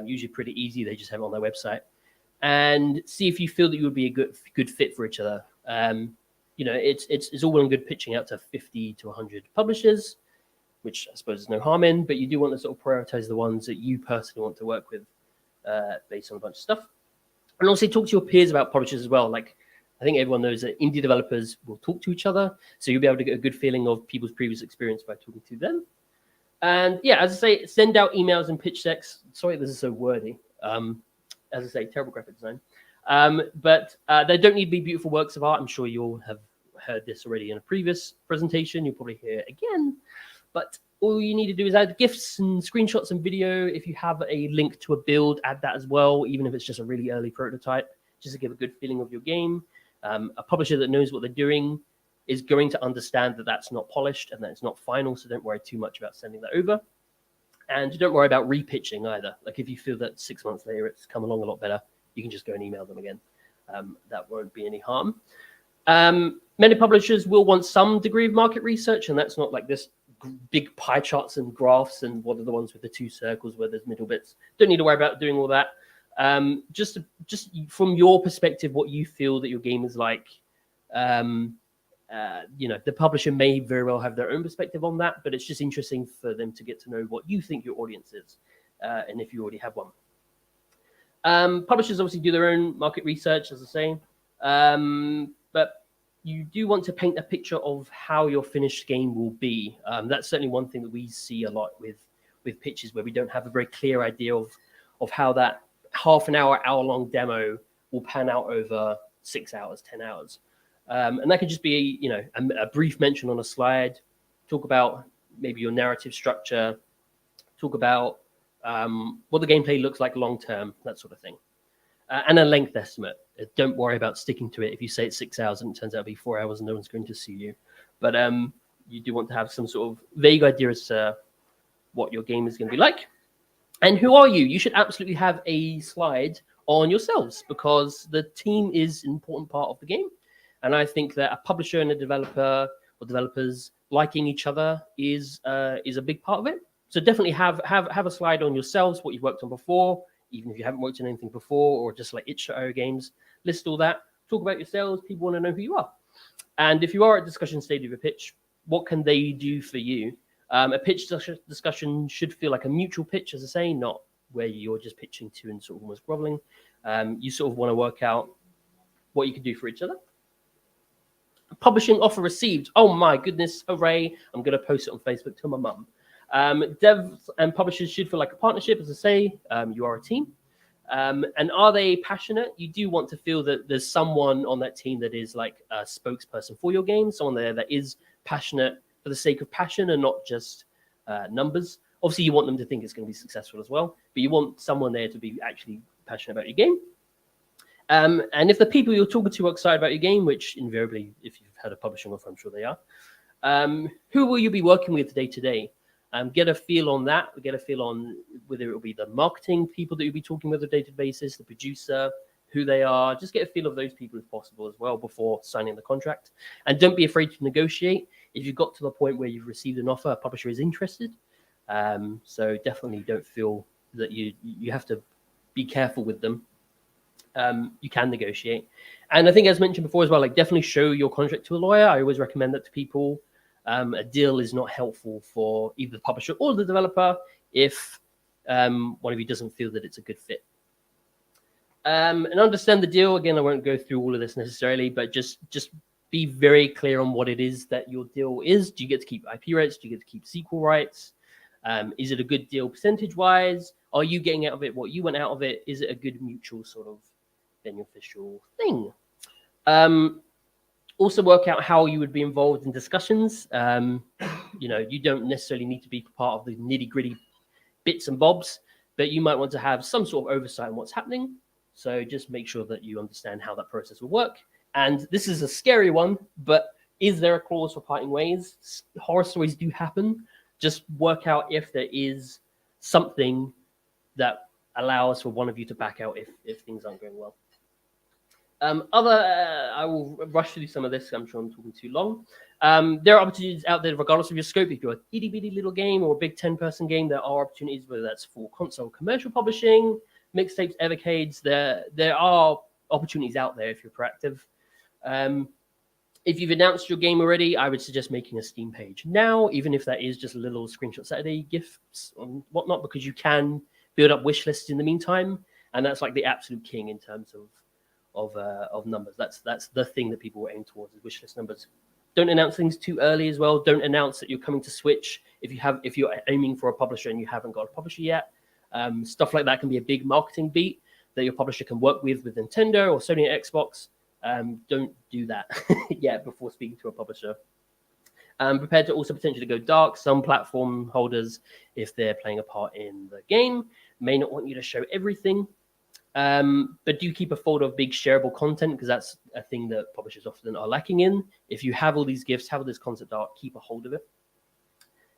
[SPEAKER 7] Usually pretty easy. They just have it on their website. And see if you feel that you would be a good fit for each other. You know, it's all well and good pitching out to 50 to 100 publishers, which I suppose there's no harm in, but you do want to sort of prioritize the ones that you personally want to work with based on a bunch of stuff. And also talk to your peers about publishers as well. Like, I think everyone knows that indie developers will talk to each other, so you'll be able to get a good feeling of people's previous experience by talking to them. And yeah, as I say, send out emails and pitch decks. Sorry, this is so wordy. As I say, terrible graphic design. But they don't need to be beautiful works of art. I'm sure you'll have heard this already in a previous presentation. You'll probably hear it again. But all you need to do is add GIFs and screenshots and video. If you have a link to a build, add that as well, even if it's just a really early prototype, just to give a good feeling of your game. A publisher that knows what they're doing is going to understand that that's not polished and that it's not final, so don't worry too much about sending that over. And don't worry about repitching either. Like if you feel that 6 months later it's come along a lot better, you can just go and email them again. That won't be any harm. Many publishers will want some degree of market research, and that's not like this big pie charts and graphs and what are the ones with the 2 circles where there's middle bits. Don't need to worry about doing all that. Just from your perspective, what you feel that your game is like. You know, the publisher may very well have their own perspective on that, but it's just interesting for them to get to know what you think your audience is, and if you already have one. Publishers obviously do their own market research, as I say, but you do want to paint a picture of how your finished game will be. That's certainly one thing that we see a lot with pitches, where we don't have a very clear idea of how that half an hour, hour-long demo will pan out over 6 hours, 10 hours. And that could just be, you know, a brief mention on a slide, talk about maybe your narrative structure, talk about what the gameplay looks like long-term, that sort of thing. And a length estimate. Don't worry about sticking to it. If you say it's 6 hours and it turns out to be 4 hours, no one's going to sue you. But you do want to have some sort of vague idea as to what your game is going to be like. And who are you? You should absolutely have a slide on yourselves because the team is an important part of the game. And I think that a publisher and a developer or developers liking each other is a big part of it. So definitely have a slide on yourselves, what you've worked on before, even if you haven't worked on anything before, or just like itch.io games, list all that, talk about yourselves. People want to know who you are. And if you are at discussion stage of a pitch, what can they do for you? A pitch discussion should feel like a mutual pitch, as I say, not where you're just pitching to and sort of almost groveling. You sort of want to work out what you can do for each other. Publishing offer received. Oh my goodness, hooray. I'm going to post it on Facebook to my mum. Devs and publishers should feel like a partnership, as I say. You are a team. And are they passionate? You do want to feel that there's someone on that team that is like a spokesperson for your game, someone there that is passionate for the sake of passion and not just numbers. Obviously, you want them to think it's going to be successful as well, but you want someone there to be actually passionate about your game. And if the people you're talking to are excited about your game, which invariably, if you've had a publishing offer, I'm sure they are, who will you be working with day to day? Get a feel on that. Get a feel on whether it will be the marketing people that you'll be talking with on a day-to-day basis, the producer, who they are. Just get a feel of those people if possible as well before signing the contract. And don't be afraid to negotiate. If you've got to the point where you've received an offer, a publisher is interested. So definitely don't feel that you have to be careful with them. You can negotiate. And I think as mentioned before as well, like definitely show your contract to a lawyer. I always recommend that to people. A deal is not helpful for either the publisher or the developer if one of you doesn't feel that it's a good fit. And understand the deal. Again, I won't go through all of this necessarily, but just be very clear on what it is that your deal is. Do you get to keep IP rights? Do you get to keep sequel rights? Is it a good deal percentage-wise? Are you getting out of it what you want out of it? Is it a good mutual sort of beneficial thing? Also work out how you would be involved in discussions. You don't necessarily need to be part of the nitty-gritty bits and bobs, but you might want to have some sort of oversight on what's happening. So just make sure that you understand how that process will work. And this is a scary one, but is there a clause for parting ways? Horror stories do happen. Just work out if there is something that allows for one of you to back out if things aren't going well. I will rush through some of this. I'm sure I'm talking too long. There are opportunities out there, regardless of your scope. If you're a itty bitty little game or a big 10-person game, there are opportunities, whether that's for console commercial publishing, mixtapes, evercades. There are opportunities out there if you're proactive. If you've announced your game already, I would suggest making a Steam page now, even if that is just a little Screenshot Saturday gifts and whatnot, because you can build up wish lists in the meantime, and that's like the absolute king in terms of numbers. That's the thing that people were aiming towards, is wishlist numbers. Don't announce things too early as well. Don't announce that you're coming to Switch if you're aiming for a publisher and you haven't got a publisher yet. Stuff like that can be a big marketing beat that your publisher can work with Nintendo or Sony or Xbox. Don't do that yet before speaking to a publisher. Prepared to also potentially go dark. Some platform holders, if they're playing a part in the game, may not want you to show everything. But do keep a folder of big shareable content, because that's a thing that publishers often are lacking in. If you have all these gifts, have all this concept art, keep a hold of it.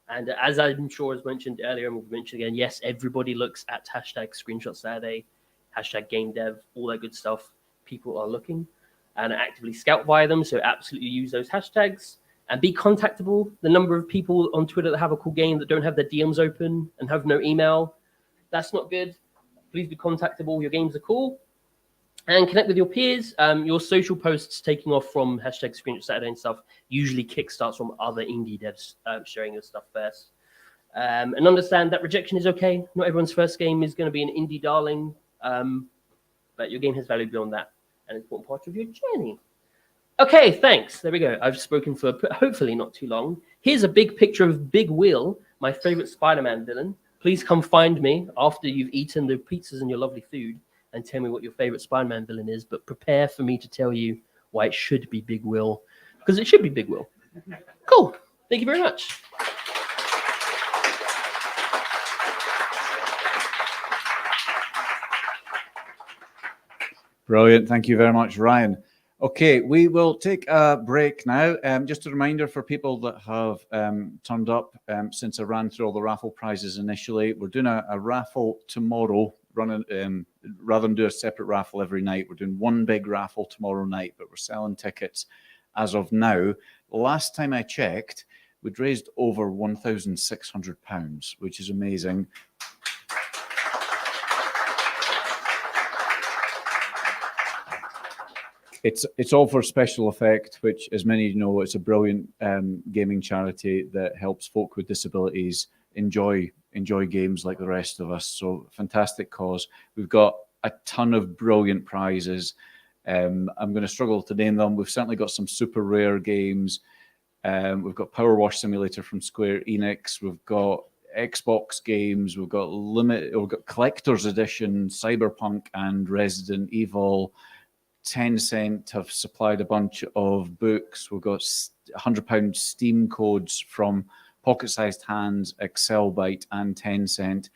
[SPEAKER 7] And as I'm sure as mentioned earlier, and we'll mention again, yes, everybody looks at hashtag Screenshot Saturday, hashtag game dev, all that good stuff. People are looking and actively scout via them. So absolutely use those hashtags and be contactable. The number of people on Twitter that have a cool game that don't have their DMs open and have no email, that's not good. Please be contactable. Your games are cool. And connect with your peers. Your social posts taking off from hashtag Screenshot Saturday and stuff usually kickstarts from other indie devs sharing your stuff first. And understand that rejection is okay. Not everyone's first game is going to be an indie darling, but your game has value beyond that, and it's an important part of your journey. Okay, thanks. There we go. I've spoken for hopefully not too long. Here's a big picture of Big Will, my favorite Spider-Man villain. Please come find me after you've eaten the pizzas and your lovely food and tell me what your favorite Spider-Man villain is, but prepare for me to tell you why it should be Big Will, because it should be Big Will. Cool. Thank you very much.
[SPEAKER 1] Brilliant. Thank you very much, Ryan. Okay, we will take a break now. Just a reminder for people that have turned up since I ran through all the raffle prizes initially. We're doing a raffle tomorrow, running rather than do a separate raffle every night. We're doing one big raffle tomorrow night, but we're selling tickets as of now. Last time I checked, we'd raised over £1,600, which is amazing. It's all for Special Effect, which, as many of you know, it's a brilliant gaming charity that helps folk with disabilities enjoy games like the rest of us. So fantastic cause. We've got a ton of brilliant prizes. I'm going to struggle to name them. We've certainly got some super rare games. We've got Power Wash Simulator from Square Enix. We've got Xbox games. We've got Collector's Edition, Cyberpunk and Resident Evil. Tencent have supplied a bunch of books. We've got £100 Steam codes from Pocket Sized Hands, Accelbyte, and Tencent.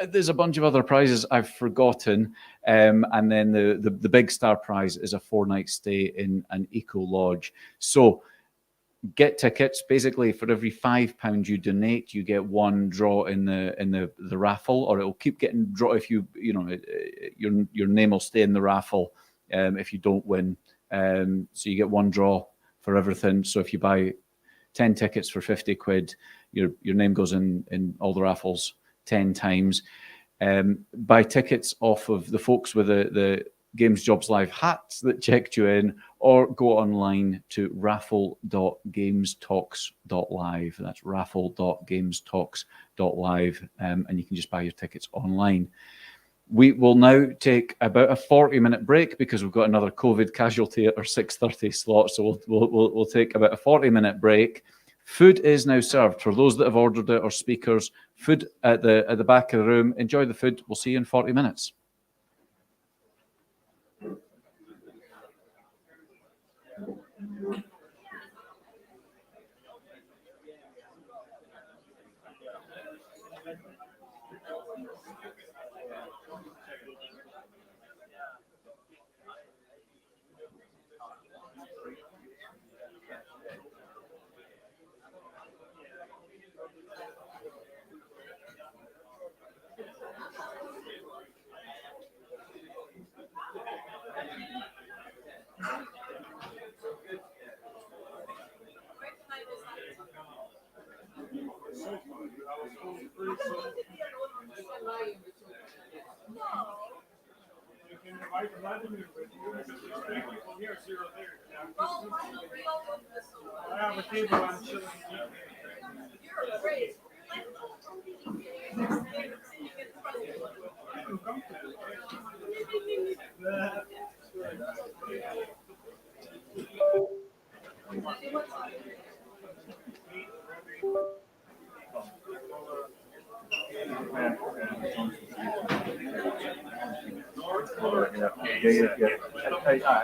[SPEAKER 1] There's a bunch of other prizes I've forgotten. And then the big star prize is a 4-night stay in an eco lodge. So get tickets. Basically, for every £5 you donate, you get one draw in the raffle, or it will keep getting draw if your name will stay in the raffle. If you don't win. So you get one draw for everything. So if you buy 10 tickets for 50 quid, your name goes in all the raffles 10 times. Buy tickets off of the folks with the Games Jobs Live hats that checked you in, or go online to raffle.gamestalks.live. That's raffle.gamestalks.live, and you can just buy your tickets online. We will now take about a 40-minute break because we've got another COVID casualty at our 6:30 slot. So we'll take about a 40-minute break. Food is now served for those that have ordered it, or speakers. Food at the back of the room. Enjoy the food. We'll see you in 40 minutes.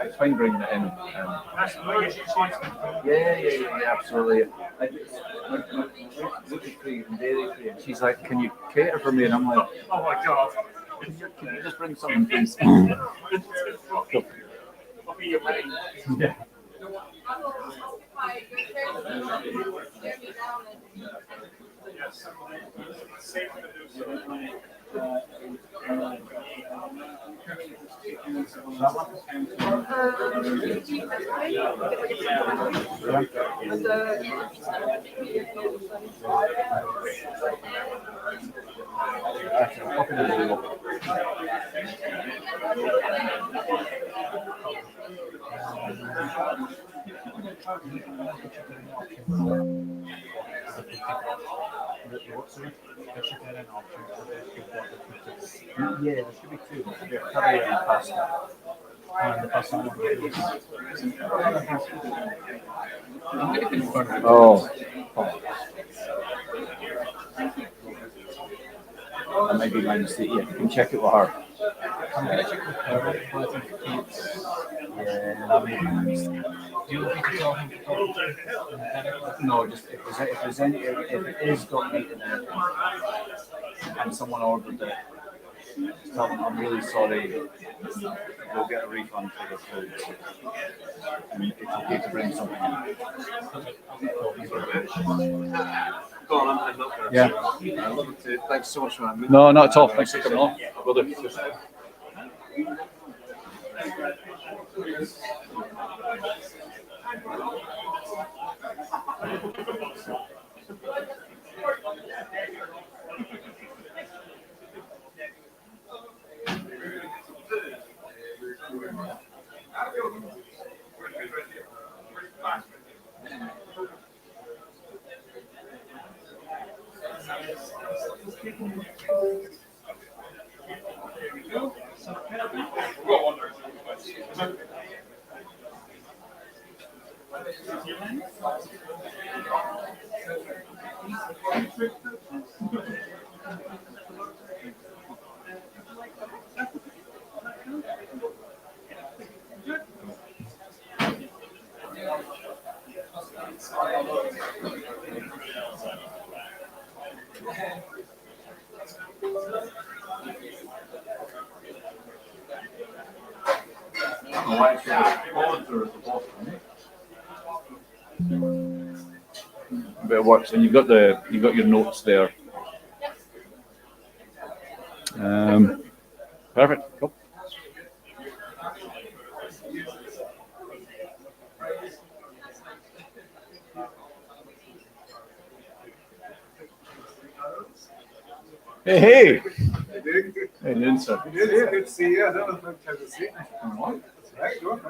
[SPEAKER 1] It's fine bringing it in. Yeah, absolutely. She's like, "Can you cater for me?" And I'm like, "Oh my god, can you just bring something, please?" Yeah. Yeah, there should be two. Curry and pasta. Oh. That might be my mistake. Yeah, you can check it with her. Yeah, that may be my mistake. Do you want me to tell him? No, just if it is got meat in it and someone ordered it, Tell them I'm really sorry. We'll get a refund for the food. And it's okay to bring something in. Yeah.
[SPEAKER 8] Thanks so much for having me.
[SPEAKER 1] No, not at all. Thanks for coming on. Will do. But it works, and you've got your notes there. Perfect. Cool. Hey. Hey, Lynn, sir.
[SPEAKER 8] Good to see you. I don't know if I've had to see you. Right, go on.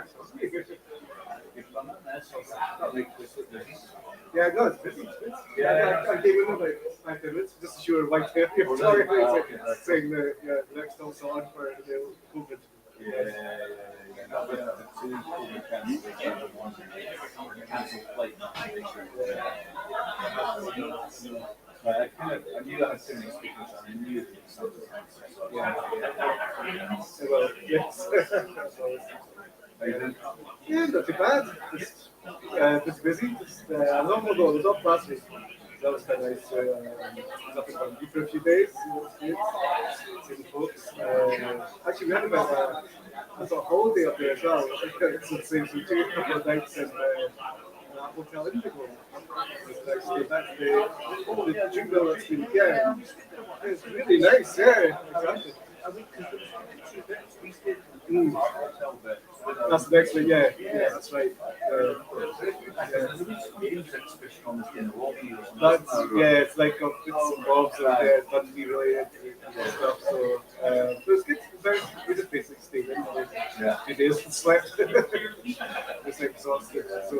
[SPEAKER 8] Yeah, no, it's busy. Yeah, I came in about 5 minutes just to show her white hair. Sorry, saying the next also on for the COVID.
[SPEAKER 1] I knew I had too many speakers, and I knew that something
[SPEAKER 8] Well, yes. Yeah, not too bad. Just busy. I'm not going to go. I was off last week. That was kind of nice. I was up in Dundee for a few days. See the folks. Actually, we had about a sort of holiday up there as well. It's the same for a couple of nights in hotel Edinburgh. That's the drink bill that's been, yeah. It's really nice, yeah, exactly. That's the next thing, yeah, that's right. That's, it's like bits and bobs and Dundee related stuff. So, but it's good. We just basically stayed in for a few days and slept. Just exhausted. So,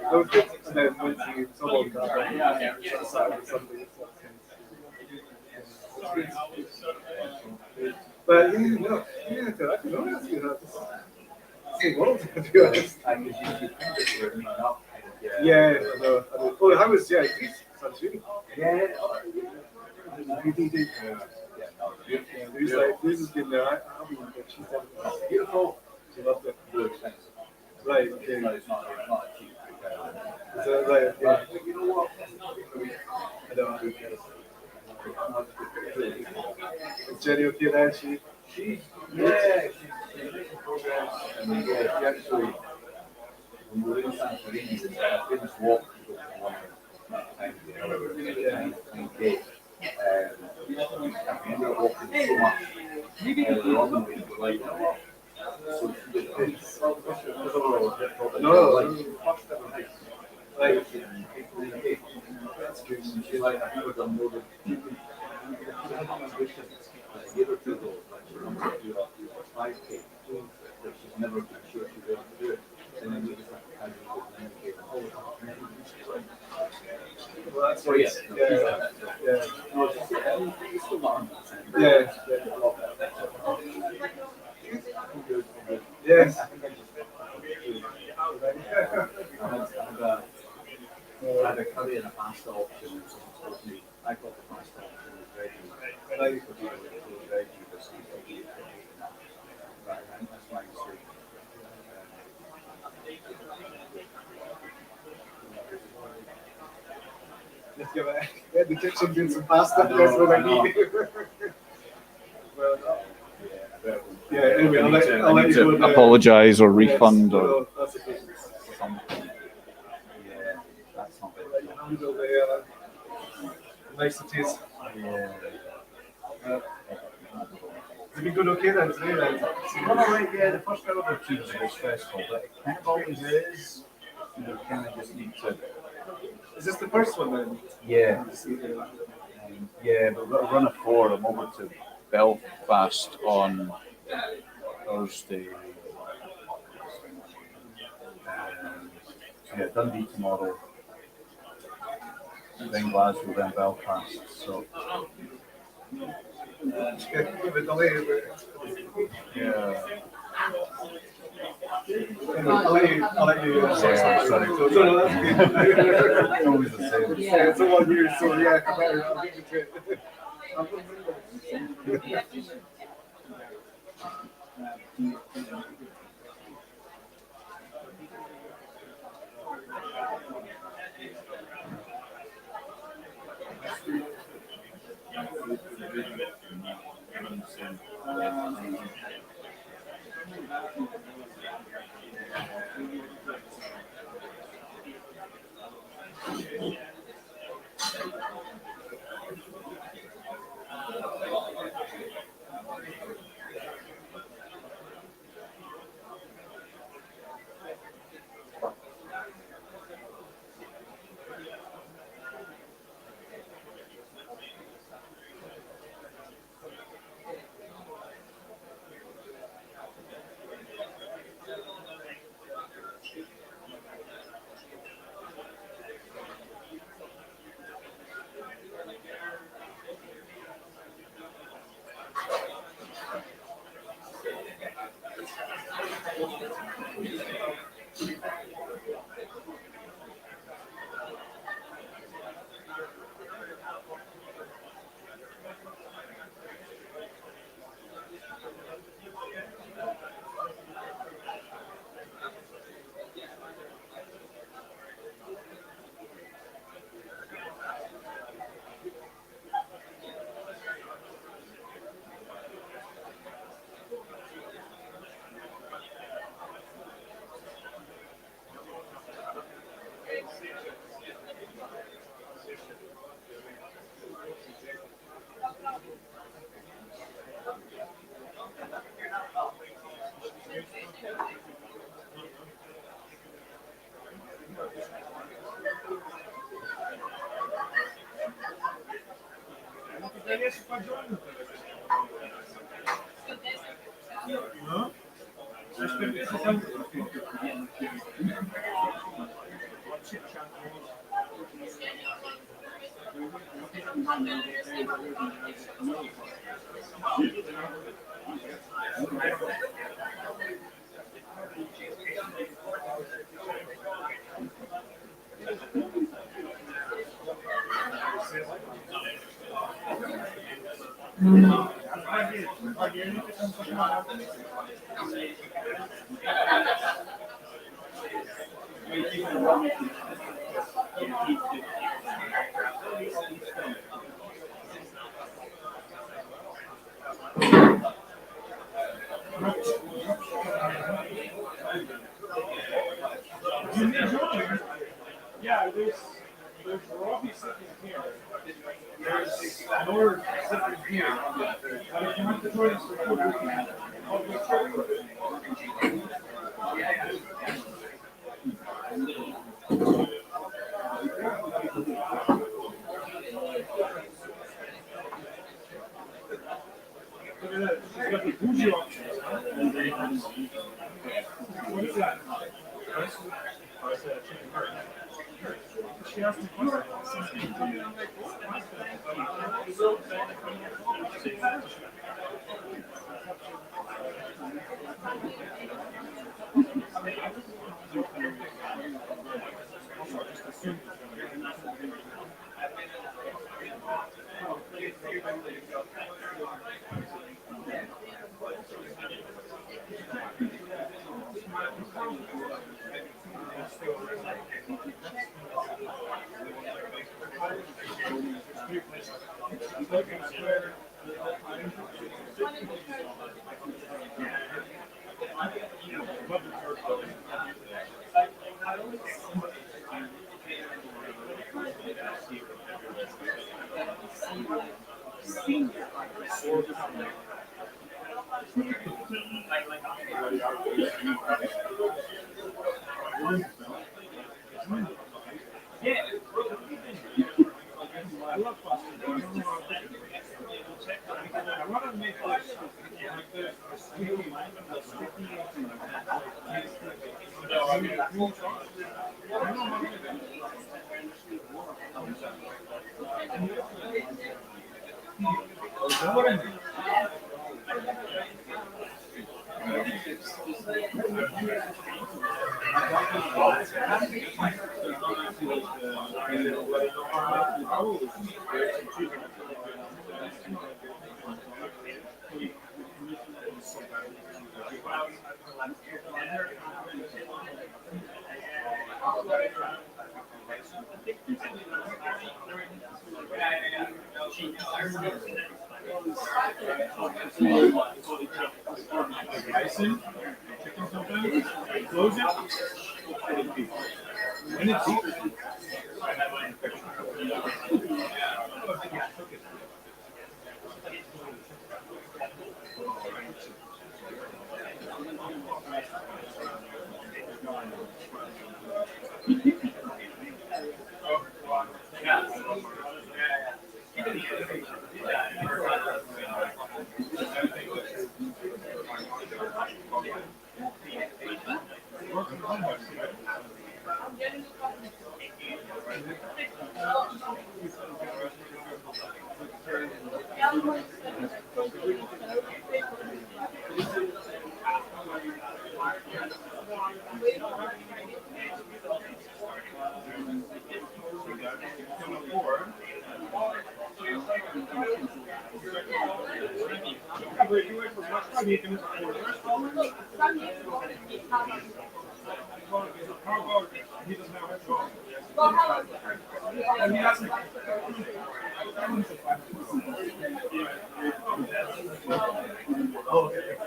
[SPEAKER 8] that was good. And then went to someone Saturday, Sunday. But I don't know. To be honest. Yeah, I know. Oh, how was Greece? Sanusi. Yeah. This has been there. I haven't been there. She's done it. Beautiful. She loved it. Right. Okay. So, right. Yeah. You know what? I don't know. Is Jenny okay now? She's she's making progress. And she actually, when we were in Santorini, I finished walk to go to one and gate. We ended up walking so much earlier on than we were like, so she did this. No, like, that's good. She's like, I've never done more than a year or two ago, like she wanted to do a 5K, but she's never been sure she'd be able to do it. And then we just have to kind of communicate the whole time. Well, that's right. Yeah. No, it's still not 100%. Yeah. Yes. I had a curry and a pasta option, and someone told me I got the pasta option with veggie. And I used to be able to do veggie, but some veggie that's my mistake. Let's give it. The kitchen doing some pasta. That's what I need. Well, Yeah, anyway, I'll let
[SPEAKER 1] I need
[SPEAKER 8] you go
[SPEAKER 1] to
[SPEAKER 8] now.
[SPEAKER 1] apologise or
[SPEAKER 8] Yes,
[SPEAKER 1] refund or
[SPEAKER 8] no, that's okay.
[SPEAKER 1] something. Yeah, that's not very good.
[SPEAKER 8] Handle the niceties.
[SPEAKER 1] Yeah.
[SPEAKER 8] Has it been good okay then today then?
[SPEAKER 1] Well, all right, yeah, the first hour or two was stressful, but it kind of always is. You kind of just need to.
[SPEAKER 8] Is this the first one then?
[SPEAKER 1] Yeah. Yeah, but we've got a run of 4. I'm over to Belfast on Thursday. Yeah, Dundee tomorrow. Then Glasgow, then Belfast. So.
[SPEAKER 8] Give it delay.
[SPEAKER 1] Yeah.
[SPEAKER 8] I'll let you sort
[SPEAKER 1] Yeah,
[SPEAKER 8] something.
[SPEAKER 1] sorry.
[SPEAKER 8] No, that's good.
[SPEAKER 1] It's always the same.
[SPEAKER 8] Yeah, it's a 1 year, so yeah, I'll give it to it.
[SPEAKER 9] Yeah, there's Robbie sitting here. There's Nord sitting here. And if you want to join us for food, I'll go check. Look at that. She's got the bougie options. What is that? She asked me Close it.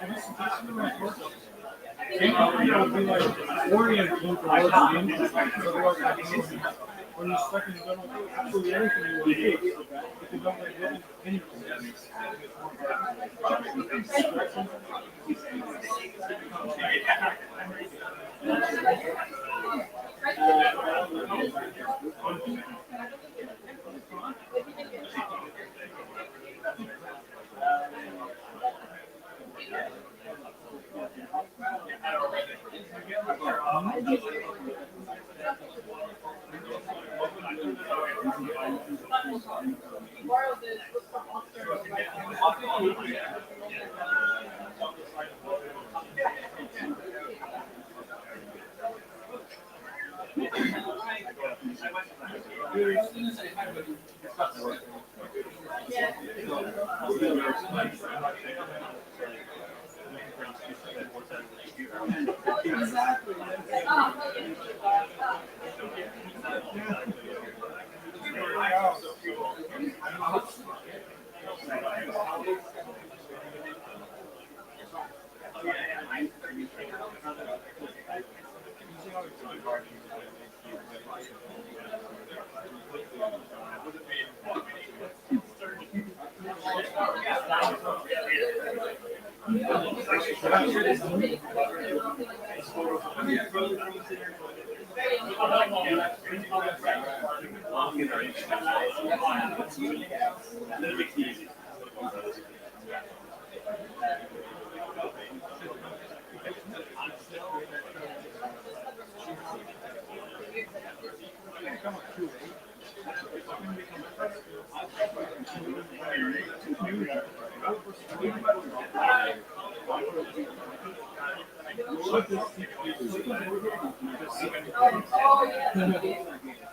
[SPEAKER 9] And it's when you're stuck in the middle of absolutely anything you want to do, if you don't like living any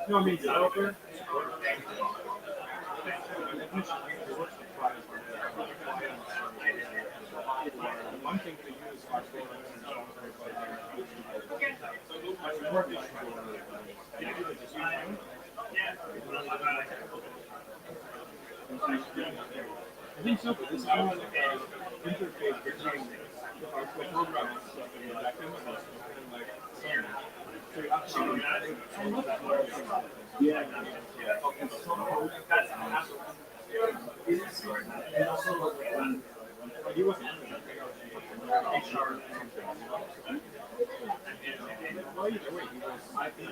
[SPEAKER 9] No, I mean developer. One thing to use I think so, but this is more like an interface between our program and stuff and the backend and like so you actually and also he was HR well, either way, he was I think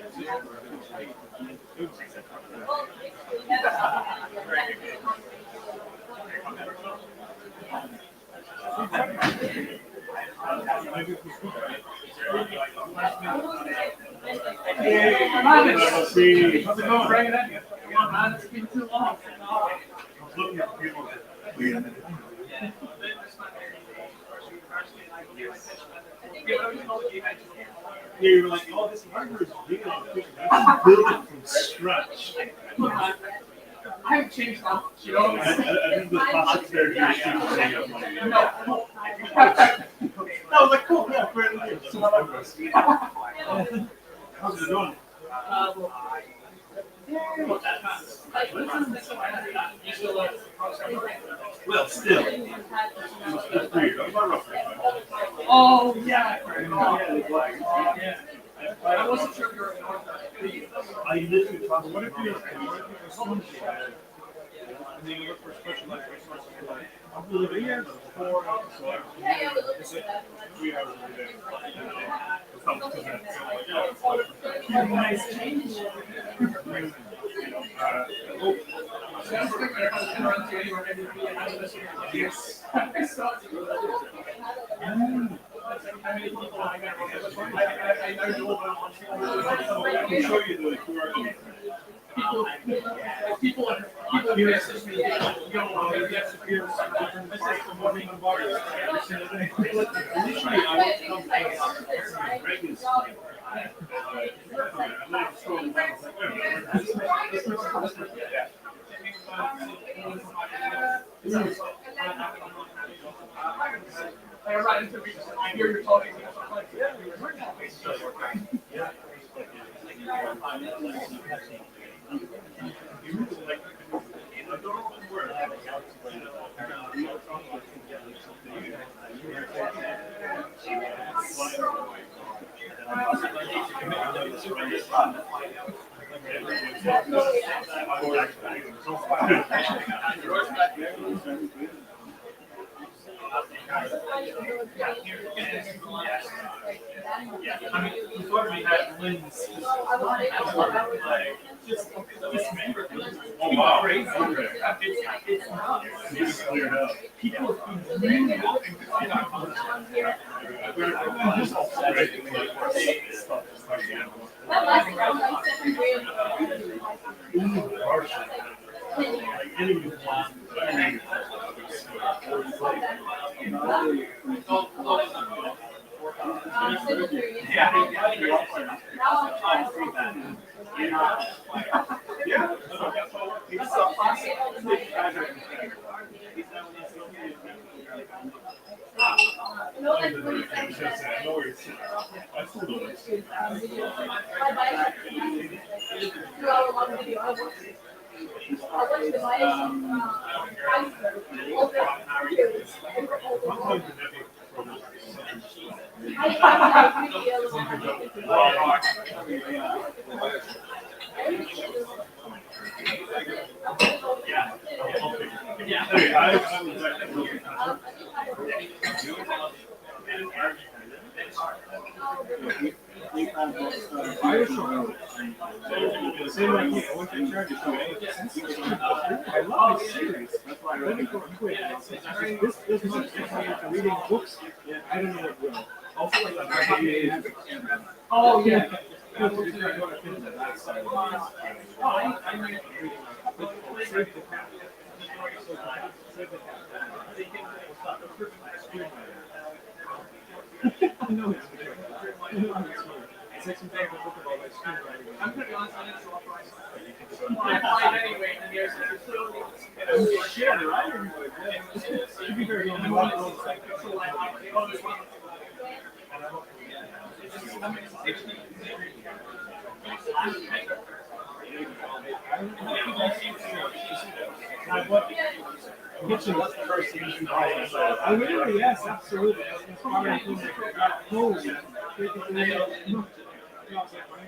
[SPEAKER 9] Hey, how's it going, Brandon? Yeah, man, it's been too long. I'm looking at people. Yeah, you were like, oh, this hardware is really efficient. I built it from scratch. I haven't changed that much, you know. I think the classic there is no. I was like, cool, yeah, great idea. How's it going? Well, still. That's weird. Oh, yeah. I wasn't sure if you were in I literally thought, what if you're a student? And then you look for specialized resources for like, I'll live here for 4 hours. So it's like 3 hours every day. Nice change. Yes. I can show you the QR code. People here message me, yes, appears different parts of moving the bodies every single day. Initially, I would come to Vegas. I'm not scrolling I hear you're talking. Yeah. I mean, before we had wins, just remember, oh wow, crazy. It's not. It's cleared up. People have been really open yeah. I love this series. That's why I read it. This much to reading books. I don't know what will. Also, like, oh yeah. It's like some type of book about like screenwriting. I'm pretty honest on it, so I'll probably anyway. And share the writing would. You'd be very lonely. Kitchen was the first thing you buy. Oh, really? Yes, absolutely. That's part of the holes. I was like, there's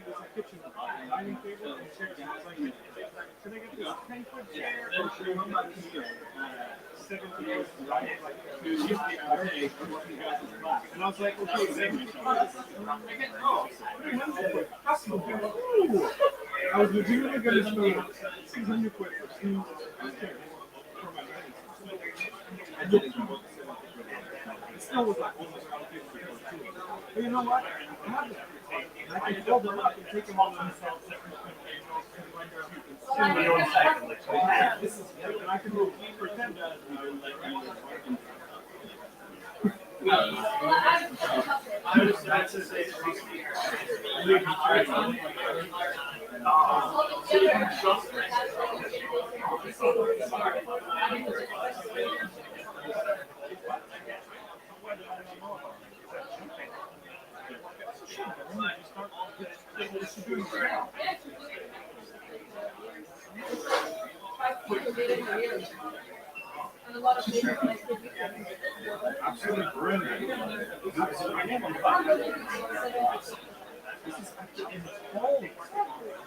[SPEAKER 9] a kitchen, dining table, and chairs. And I was like, should I get this 10-foot chair or should I get this 70 years like and I was like, okay, 70. I was legitimately going to spend 600 quid for 2 chairs for my wedding. I didn't know. It still was like almost around 50 for 2. But you know what? I have it. I can fold them up and take them all themselves. This is good, and I can move for 10 minutes. Absolutely brilliant. This is actually in cold.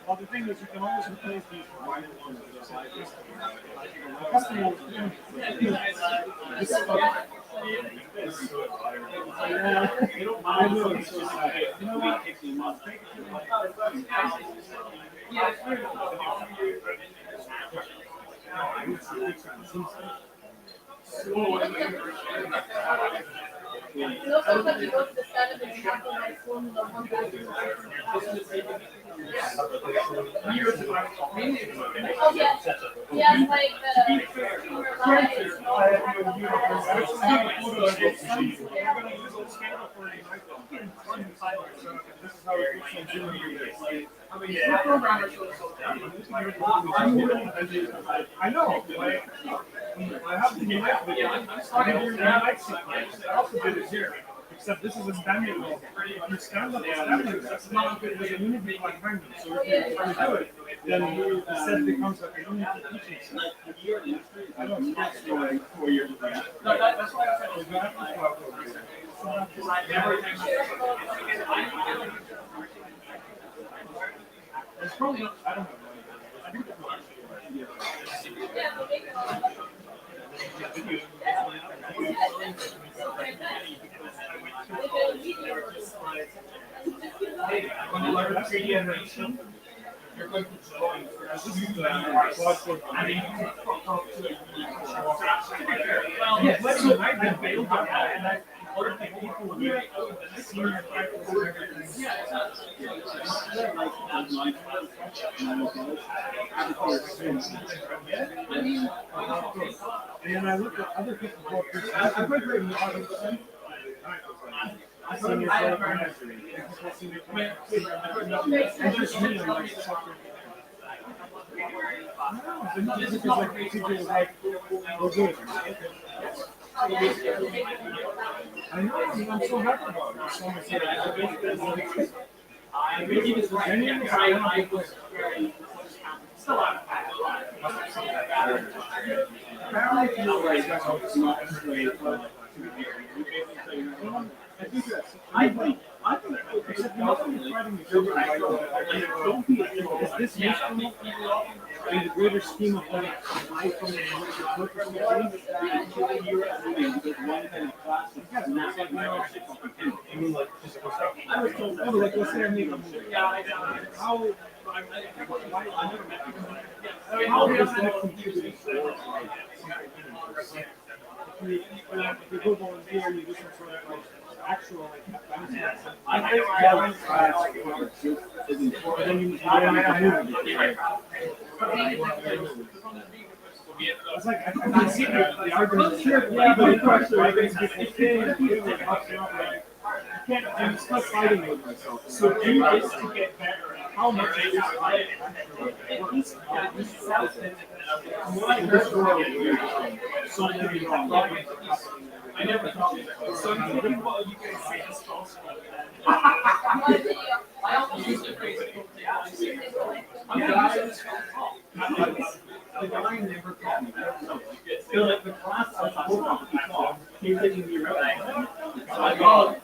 [SPEAKER 9] Well, the thing is, you can always replace these white ones with those like this. The customer will this is like, I know it's so sad. You know what? Take it to the yeah, it's very I know. I have to be like I started doing night sequence. I also did it here. Except this is a standing roll. If you stand up standing, that's not good. There's a unit like hanging. So if you're trying to do it, then the set becomes like a unit for teaching set. I don't know. It's like 4 years ago. No, that's why I said we're going to have to swap over here. It's probably not, I don't know. I think it's not. When you learn 3D animation, you're going to join. I failed on that, and I ordered the people with senior practice and everything. And I looked at other people's work. I'm quite great in the audience. Senior program. And just me, I'm like, because like the teacher was like, we're good. I know, I'm so happy about it. So much Is this useful in the greater scheme of like iPhone and purpose of games? I was told, oh, like, let's say I make a movie. How does that contribute towards if you go volunteer, you do some sort of like actual I think balance is important. But then you make a movie. It's like I can see the argument. Sure, yeah, but of course, I can't. I'm still fighting with myself. So do this to get better. How much is this fight? Something wrong. I never thought that. Something about you can say is false. I also used to phrase it. The guy never called me. So like the class I was he didn't be right. So I called.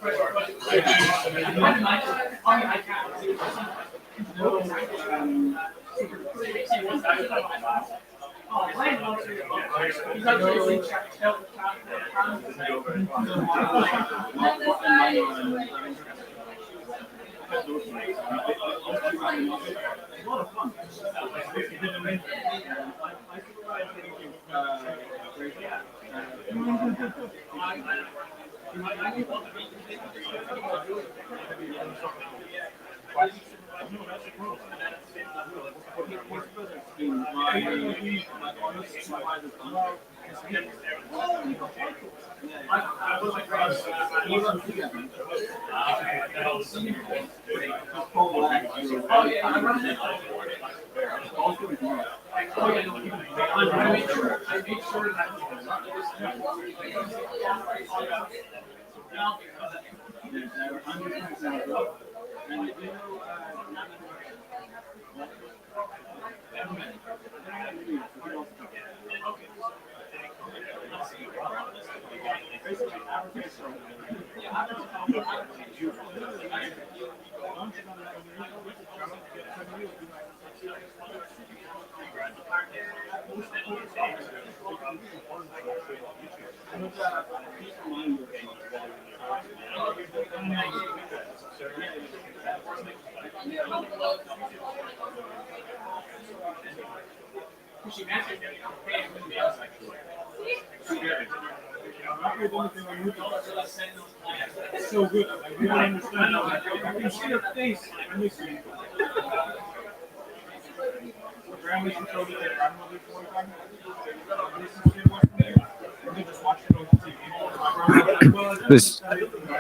[SPEAKER 9] It's so good. I really understand. I can see your face. I miss you. Grandma used to show me their grandmother's one time.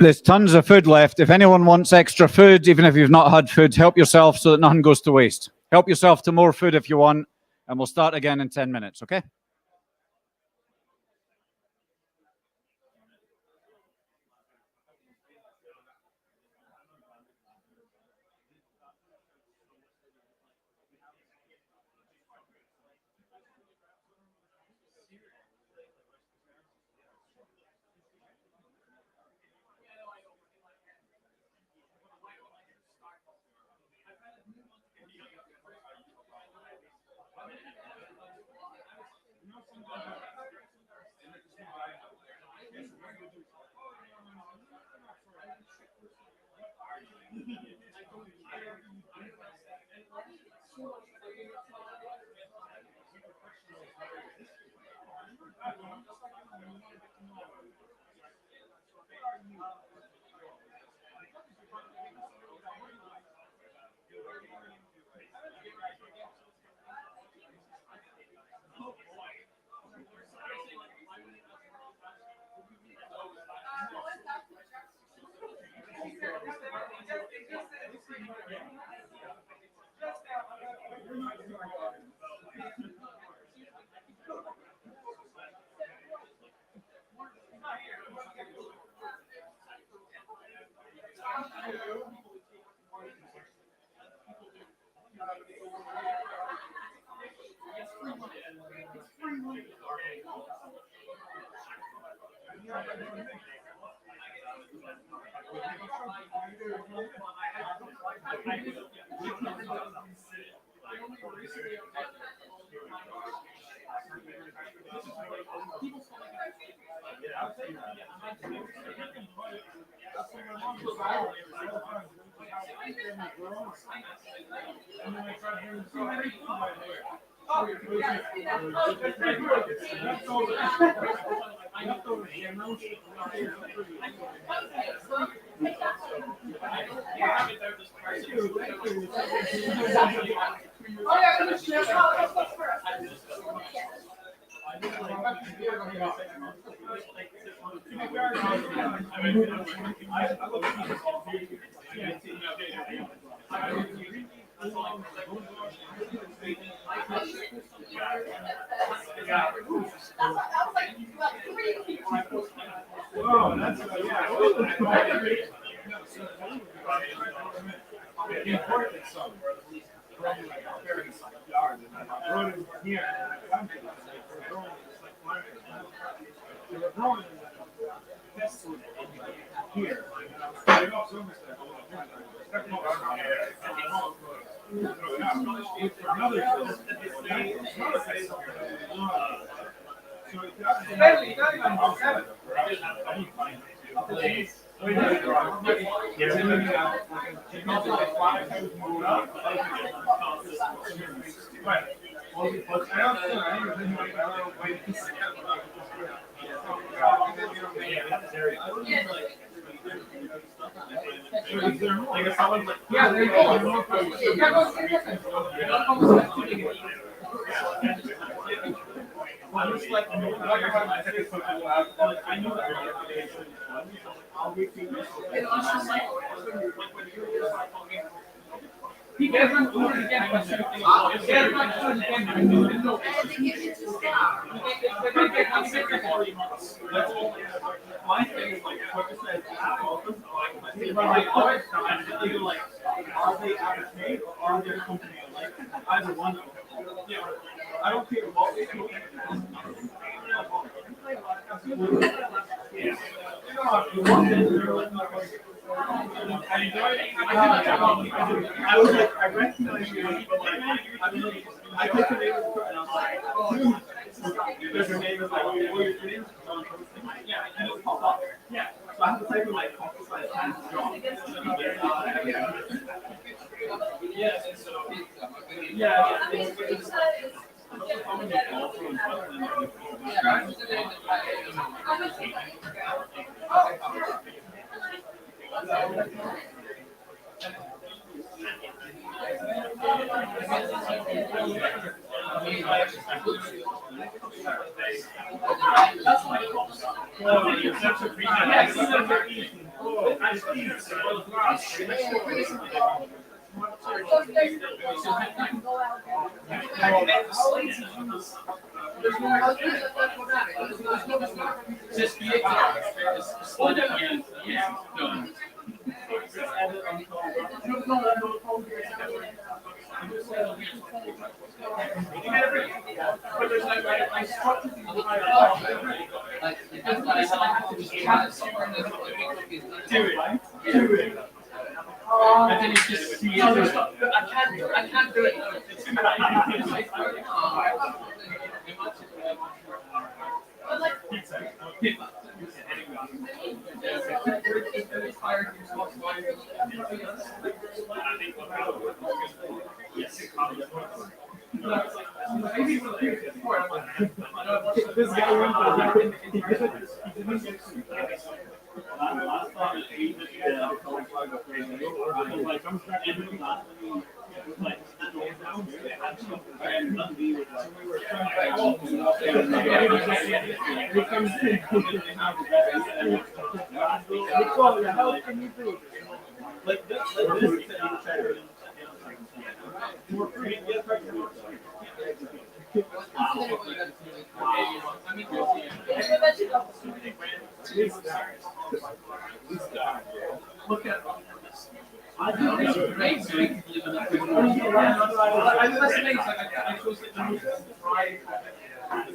[SPEAKER 1] There's tons of food left. If anyone wants extra food, even if you've not had food, help yourself so that nothing goes to waste. Help yourself to more food if you want, and we'll start again in 10 minutes, okay?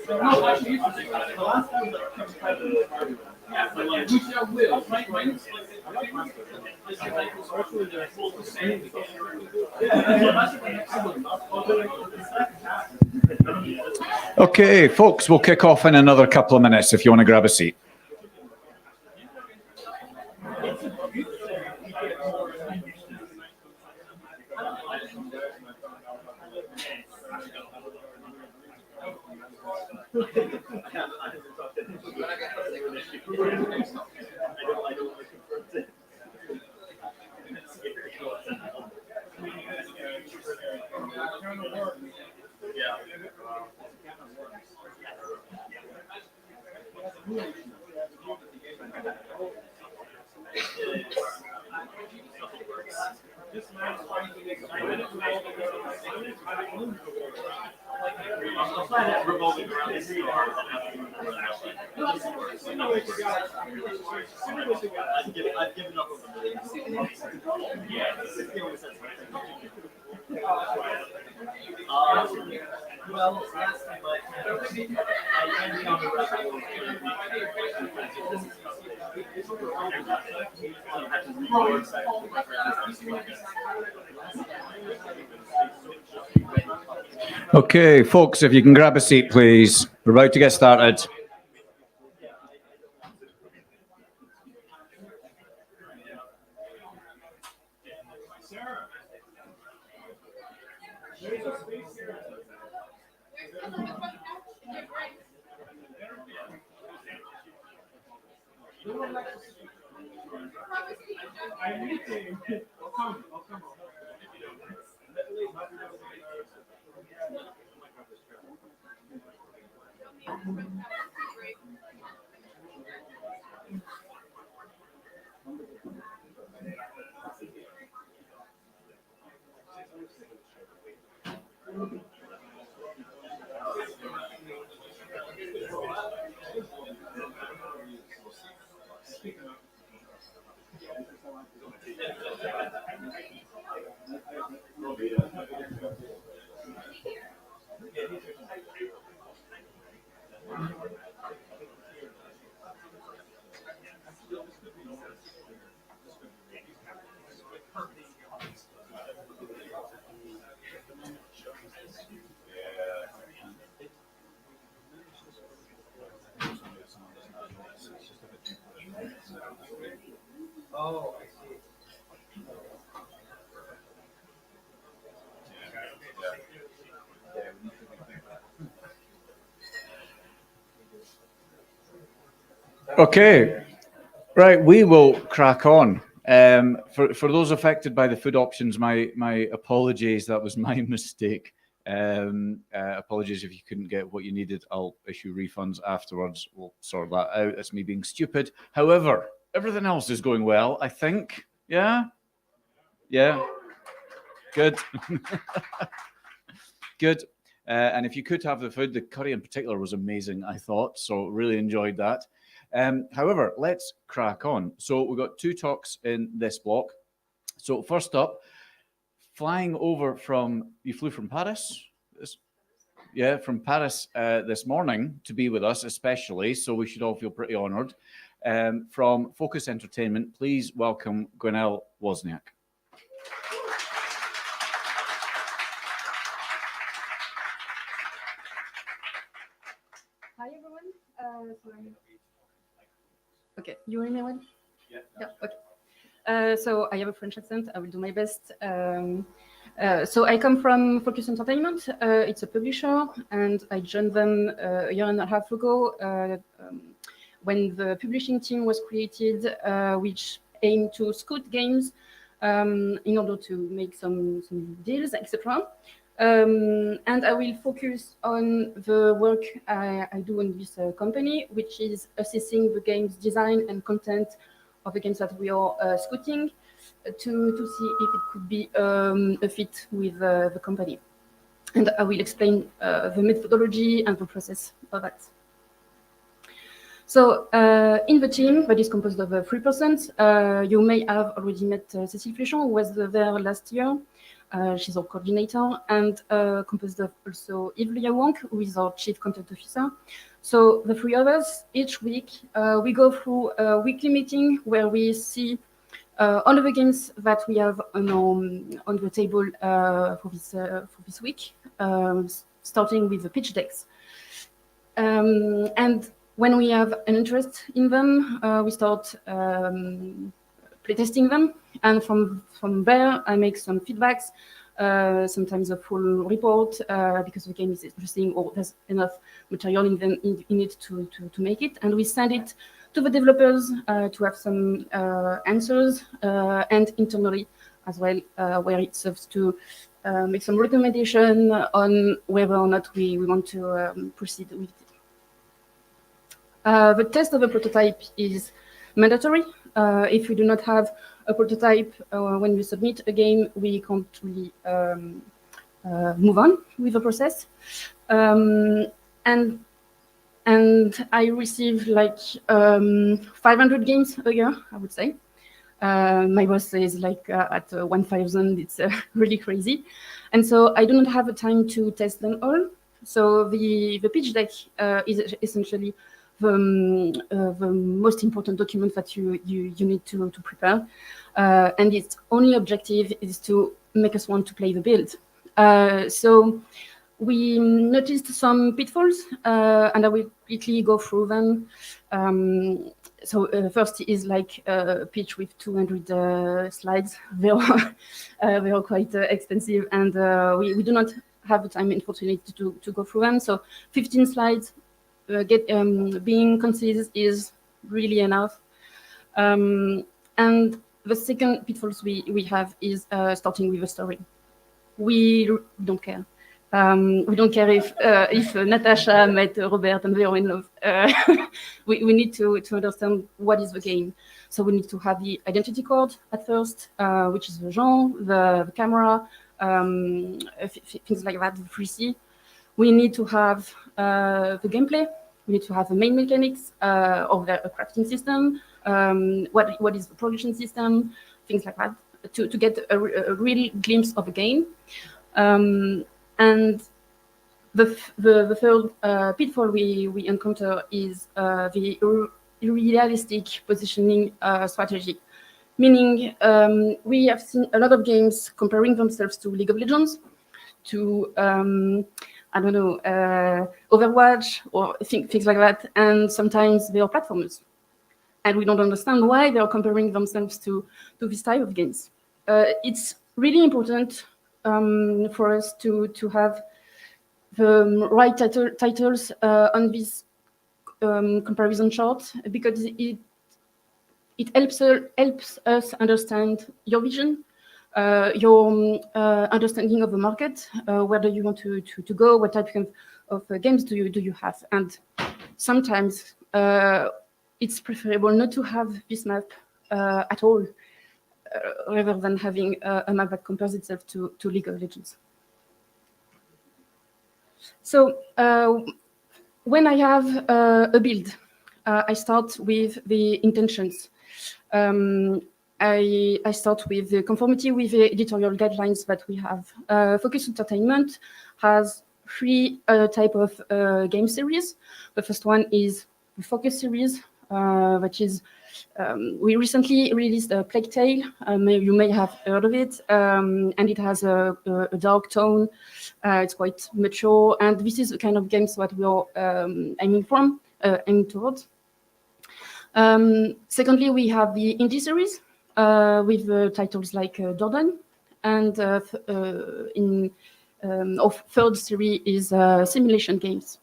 [SPEAKER 9] No, actually, the last time was like competitive. Yeah, but like, which I will. Mine is like, I like master. It's like, especially the full same. Yeah, that's the next one.
[SPEAKER 1] Okay, folks, we'll kick off in another couple of minutes if you want to grab a seat.
[SPEAKER 10] Well, last time I on the Raffle.
[SPEAKER 1] Okay, folks, if you can grab a seat, please. We're about to get started.
[SPEAKER 10] Oh, I see.
[SPEAKER 1] Okay, right, we will crack on. For those affected by the food options, my apologies, that was my mistake. Apologies if you couldn't get what you needed. I'll issue refunds afterwards. We'll sort that out. That's me being stupid. However, everything else is going well, I think. Yeah? Yeah. Good. Good. And if you could have the food, the curry in particular was amazing, I thought. So really enjoyed that. However, let's crack on. So we've got two talks in this block. So first up, flying over from, you flew from Paris? Yeah, from Paris this morning to be with us, especially. So we should all feel pretty honored. From Focus Entertainment, please welcome Gwenaëlle Wozniak.
[SPEAKER 11] Hi everyone. Okay, you hear me well? Yeah. Okay. So I have a French accent. I will do my best. So I come from Focus Entertainment. It's a publisher, and I joined them a year and a half ago when the publishing team was created, which aimed to scout games in order to make some deals, etc. And I will focus on the work I do in this company, which is assessing the game's design and content of the games that we are scouting to see if it could be a fit with the company. And I will explain the methodology and the process of that. So in the team that is composed of 3%, you may have already met Cécile Fléchon, who was there last year. She's our coordinator, and composed of also Ivlia Wonk, who is our chief content officer. So the three of us, each week, we go through a weekly meeting where we see all of the games that we have on the table for this week, starting with the pitch decks. And when we have an interest in them, we start playtesting them, and from there I make some feedbacks, sometimes a full report because the game is interesting or there's enough material in it to make it, and we send it to the developers to have some answers, and internally as well, where it serves to make some recommendation on whether or not we want to proceed with it. The test of a prototype is mandatory. If we do not have a prototype when we submit a game, we can't really move on with the process. And I receive like 500 games a year, I would say. My boss says like at 1,000, it's really crazy. And so I do not have the time to test them all. So the pitch deck is essentially the most important document that you need to prepare. And its only objective is to make us want to play the build. So we noticed some pitfalls, and I will quickly go through them. So first is like a pitch with 200 slides. They are quite expensive, and we do not have the time, unfortunately, to go through them. So 15 slides, being concise is really enough. And the second pitfalls we have is starting with a story. We don't care. We don't care if Natasha met Robert and they are in love. We need to understand what is the game. So we need to have the identity code at first, which is the genre, the camera, things like that, the 3C. We need to have the gameplay. We need to have the main mechanics of the crafting system. What is the production system? Things like that, to get a real glimpse of the game. And the third pitfall we encounter is the realistic positioning strategy. Meaning, we have seen a lot of games comparing themselves to League of Legends, to I don't know, Overwatch or things like that, and sometimes they are platformers, and we don't understand why they are comparing themselves to this type of games. It's really important for us to have the right titles on this comparison chart, because it helps us understand your vision, your understanding of the market, where do you want to go, what type of games do you have, and sometimes it's preferable not to have this map at all, rather than having a map that compares itself to League of Legends. So when I have a build, I start with the intentions. I start with the conformity with the editorial guidelines that we have. Focus Entertainment has three type of game series. The first one is the Focus series, which is we recently released a Plague Tale. You may have heard of it, and it has a dark tone. It's quite mature, and this is the kind of games that we are aiming towards. Secondly, we have the indie series with titles like Jordan, and our third series is simulation games.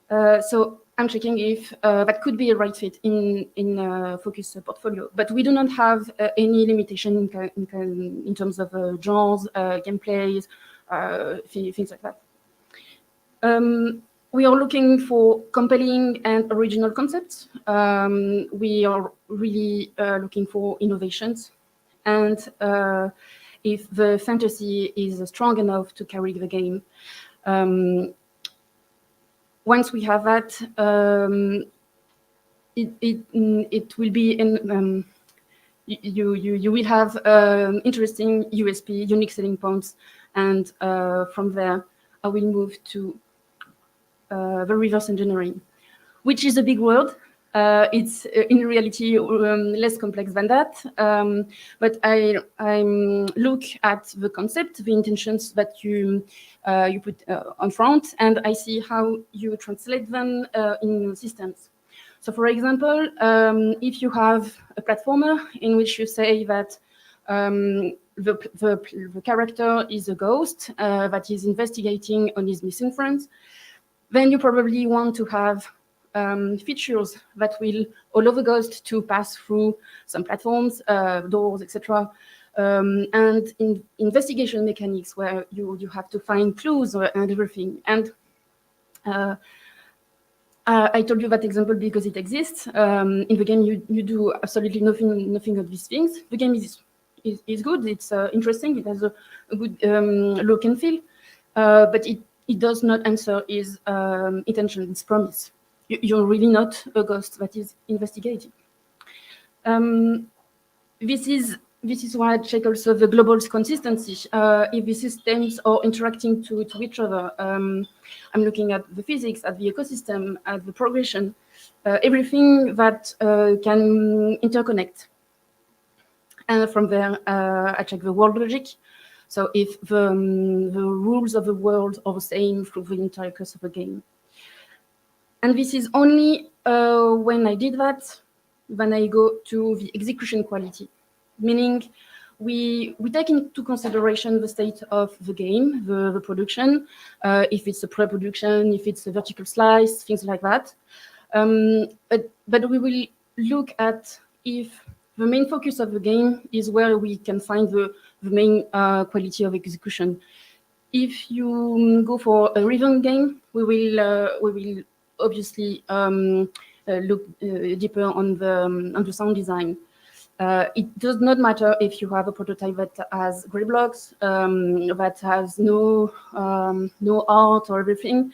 [SPEAKER 11] So I'm checking if that could be a right fit in Focus portfolio, but we do not have any limitation in terms of genres, gameplays, things like that. We are looking for compelling and original concepts. We are really looking for innovations, and if the fantasy is strong enough to carry the game. Once we have that, it will be you will have interesting USP, unique selling points, and from there, I will move to the reverse engineering, which is a big word. It's in reality less complex than that, but I look at the concept, the intentions that you put on front, and I see how you translate them in systems. So, for example, if you have a platformer in which you say that the character is a ghost that is investigating on his missing friends, then you probably want to have features that will allow the ghost to pass through some platforms, doors, etc. And investigation mechanics where you have to find clues and everything. And I told you that example because it exists. In the game, you do absolutely nothing of these things. The game is good. It's interesting. It has a good look and feel, but it does not answer his intention, its promise. You're really not a ghost that is investigating. This is why I check also the global consistency. If the systems are interacting to each other, I'm looking at the physics, at the ecosystem, at the progression, everything that can interconnect. And from there, I check the world logic. So if the rules of the world are the same through the entire course of the game. And this is only when I did that, when I go to the execution quality, meaning we take into consideration the state of the game, the production, if it's a pre-production, if it's a vertical slice, things like that. But we will look at if the main focus of the game is where we can find the main quality of execution. If you go for a rhythm game, we will obviously look deeper on the sound design. It does not matter if you have a prototype that has gray blocks, that has no art or everything.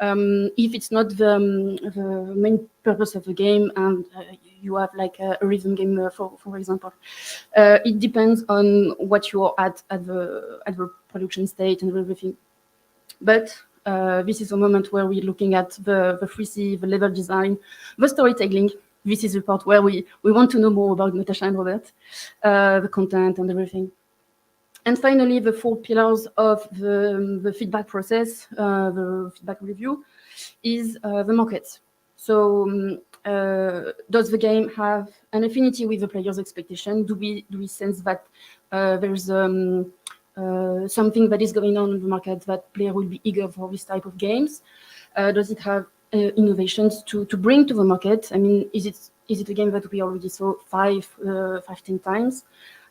[SPEAKER 11] If it's not the main purpose of the game, and you have like a rhythm game, for example, it depends on what you are at the production state and everything. But this is a moment where we're looking at the 3C, the level design, the storytelling. This is the part where we want to know more about Natasha and Robert, the content and everything. And finally, the 4 pillars of the feedback process, the feedback review, is the market. So does the game have an affinity with the player's expectation? Do we sense that there's something that is going on in the market that player will be eager for this type of games? Does it have innovations to bring to the market? I mean, is it a game that we already saw 5-10 times?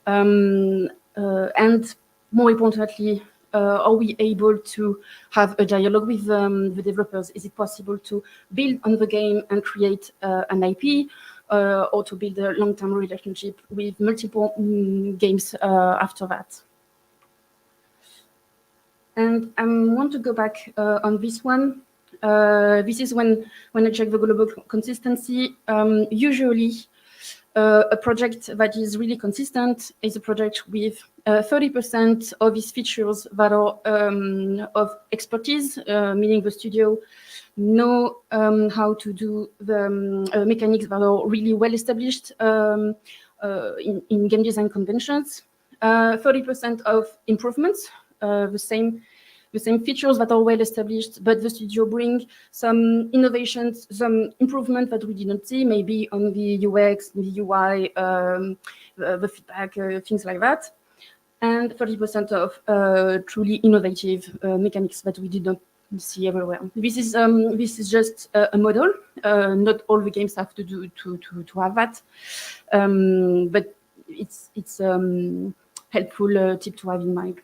[SPEAKER 11] And more importantly, are we able to have a dialogue with the developers? Is it possible to build on the game and create an IP, or to build a long-term relationship with multiple games after that? And I want to go back on this one. This is when I check the global consistency. Usually, a project that is really consistent is a project with 30% of its features that are of expertise, meaning the studio know how to do the mechanics that are really well established in game design conventions. 30% of improvements, the same features that are well established, but the studio bring some innovations, some improvement that we didn't see, maybe on the UX, the UI, the feedback, things like that. And 30% of truly innovative mechanics that we did not see everywhere. This is just a model. Not all the games have to have that, but it's helpful tip to have in mind.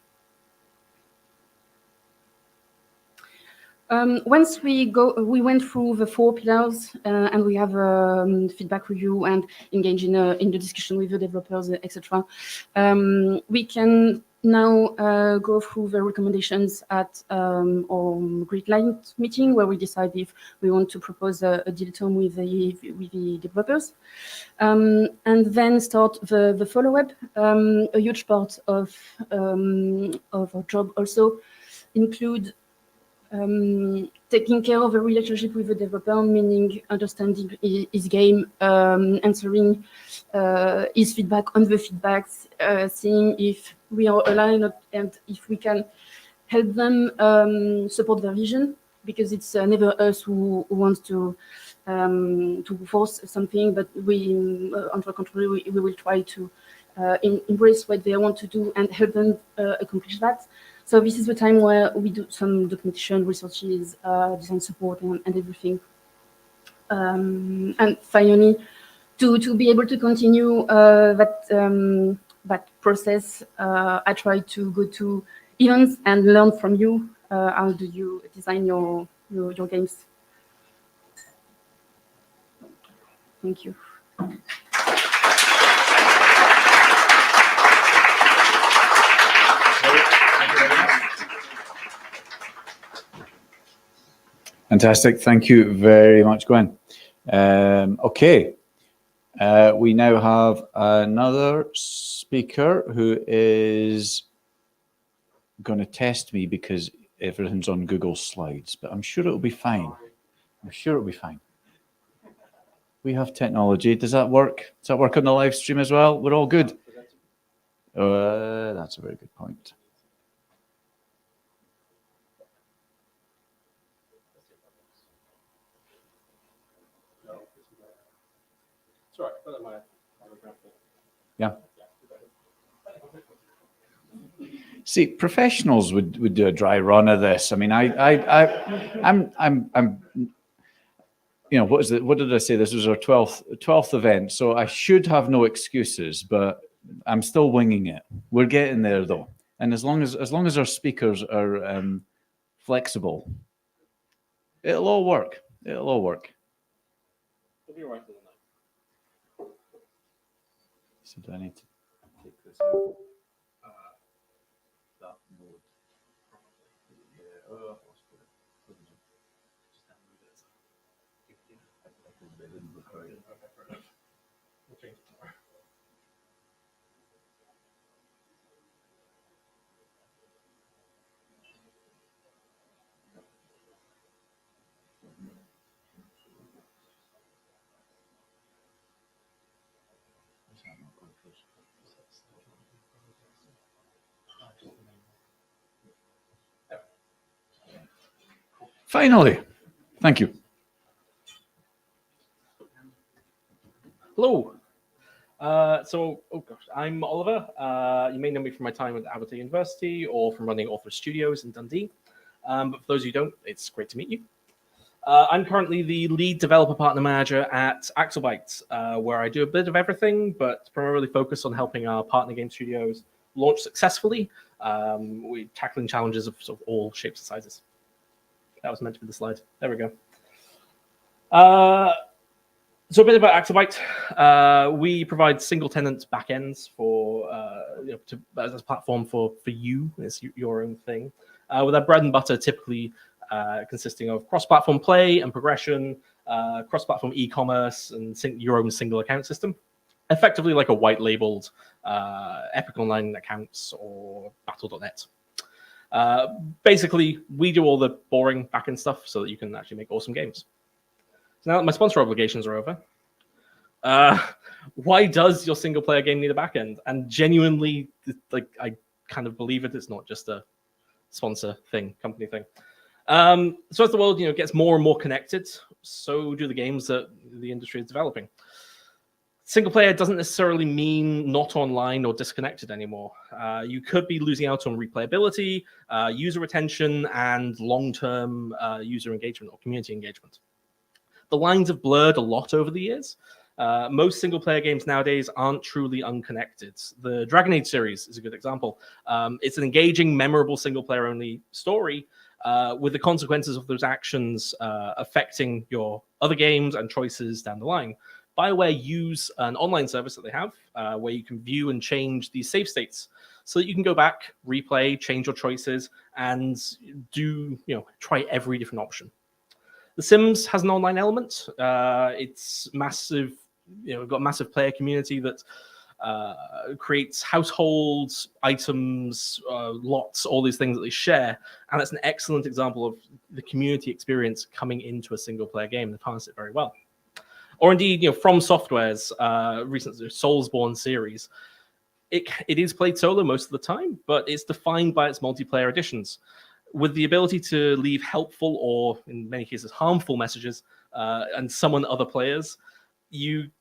[SPEAKER 11] Once we went through the 4 pillars and we have feedback review and engage in the discussion with the developers, etc. We can now go through the recommendations at our Great Light meeting, where we decide if we want to propose a deal term with the developers, and then start the follow-up. A huge part of our job also include taking care of a relationship with the developer, meaning understanding his game, answering his feedback on the feedbacks, seeing if we are aligned and if we can help them support their vision, because it's never us who wants to force something, but we, on the contrary, we will try to embrace what they want to do and help them accomplish that. So this is the time where we do some documentation, researches, design support, and everything. And finally, to be able to continue that process, I try to go to events and learn from you. How do you design your games? Thank you.
[SPEAKER 1] Fantastic. Thank you very much, Gwen. Okay. We now have another speaker who is going to test me because everything's on Google Slides, but I'm sure it'll be fine. I'm sure it'll be fine. We have technology. Does that work? Does that work on the live stream as well? We're all good. That's a very good point. Yeah. See, professionals would do a dry run of this. I mean, I'm you know, what did I say? This was our 12th event, so I should have no excuses, but I'm still winging it. We're getting there though, and as long as our speakers are flexible, it'll all work. It'll all work. So do I need to take this out? That mode. Yeah. Finally, thank you.
[SPEAKER 12] Hello. Oh gosh, I'm Oliver. You may know me from my time at Aberdeen University or from running Author Studios in Dundee. But for those who don't, it's great to meet you. I'm currently the lead developer partner manager at Accelbyte, where I do a bit of everything, but primarily focus on helping our partner game studios launch successfully. We're tackling challenges of sort of all shapes and sizes. That was meant to be the slide. There we go. So a bit about Accelbyte. We provide single-tenant backends for as a platform for you. It's your own thing. With our bread and butter typically consisting of cross-platform play and progression, cross-platform e-commerce, and your own single account system. Effectively like a white-labeled Epic Online accounts or Battle.net. Basically, we do all the boring backend stuff so that you can actually make awesome games. So now that my sponsor obligations are over, why does your single player game need a backend? And genuinely, like, I kind of believe it. It's not just a sponsor thing, company thing. So as the world gets more and more connected, so do the games that the industry is developing. Single player doesn't necessarily mean not online or disconnected anymore. You could be losing out on replayability, user retention, and long-term user engagement or community engagement. The lines have blurred a lot over the years. Most single-player games nowadays aren't truly unconnected. The Dragon Age series is a good example. It's an engaging, memorable single-player-only story with the consequences of those actions affecting your other games and choices down the line. BioWare use an online service that they have where you can view and change these save states. so that you can go back, replay, change your choices, and try every different option. The Sims has an online element. It's massive. We've got a massive player community that creates households, items, lots, all these things that they share, and that's an excellent example of the community experience coming into a single-player game. They harness it very well. Or indeed, From Software's recent Soulsborne series. It is played solo most of the time, but it's defined by its multiplayer editions, with the ability to leave helpful or, in many cases, harmful messages and summon other players. To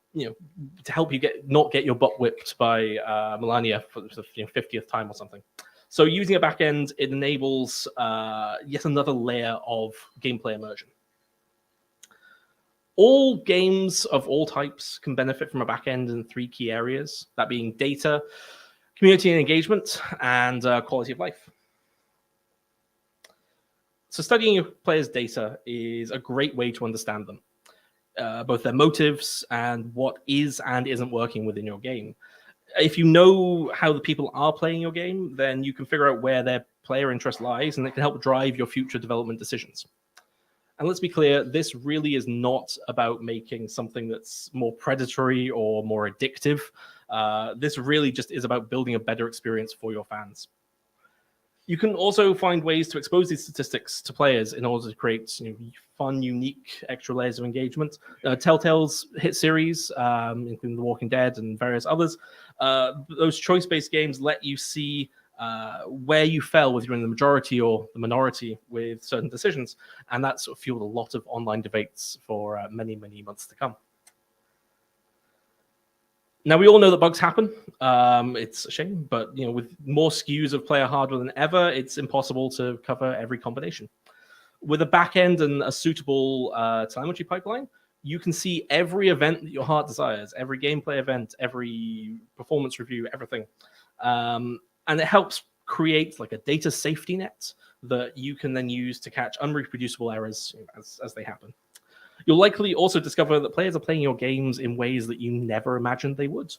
[SPEAKER 12] help you not get your butt whipped by Melania for the 50th time or something. So using a backend, it enables yet another layer of gameplay immersion. All games of all types can benefit from a backend in 3 key areas, that being data, community and engagement, and quality of life. So studying your players' data is a great way to understand them. Both their motives and what is and isn't working within your game. If you know how the people are playing your game, then you can figure out where their player interest lies, and it can help drive your future development decisions. And let's be clear, this really is not about making something that's more predatory or more addictive. This really just is about building a better experience for your fans. You can also find ways to expose these statistics to players in order to create fun, unique extra layers of engagement. Telltale's hit series, including The Walking Dead and various others, those choice-based games let you see where you fell, whether you're in the majority or the minority with certain decisions, and that sort of fueled a lot of online debates for many, many months to come. Now, we all know that bugs happen. It's a shame, but with more SKUs of player hardware than ever, it's impossible to cover every combination. With a backend and a suitable telemetry pipeline, you can see every event that your heart desires, every gameplay event, every performance review, everything. And it helps create like a data safety net that you can then use to catch unreproducible errors as they happen. You'll likely also discover that players are playing your games in ways that you never imagined they would.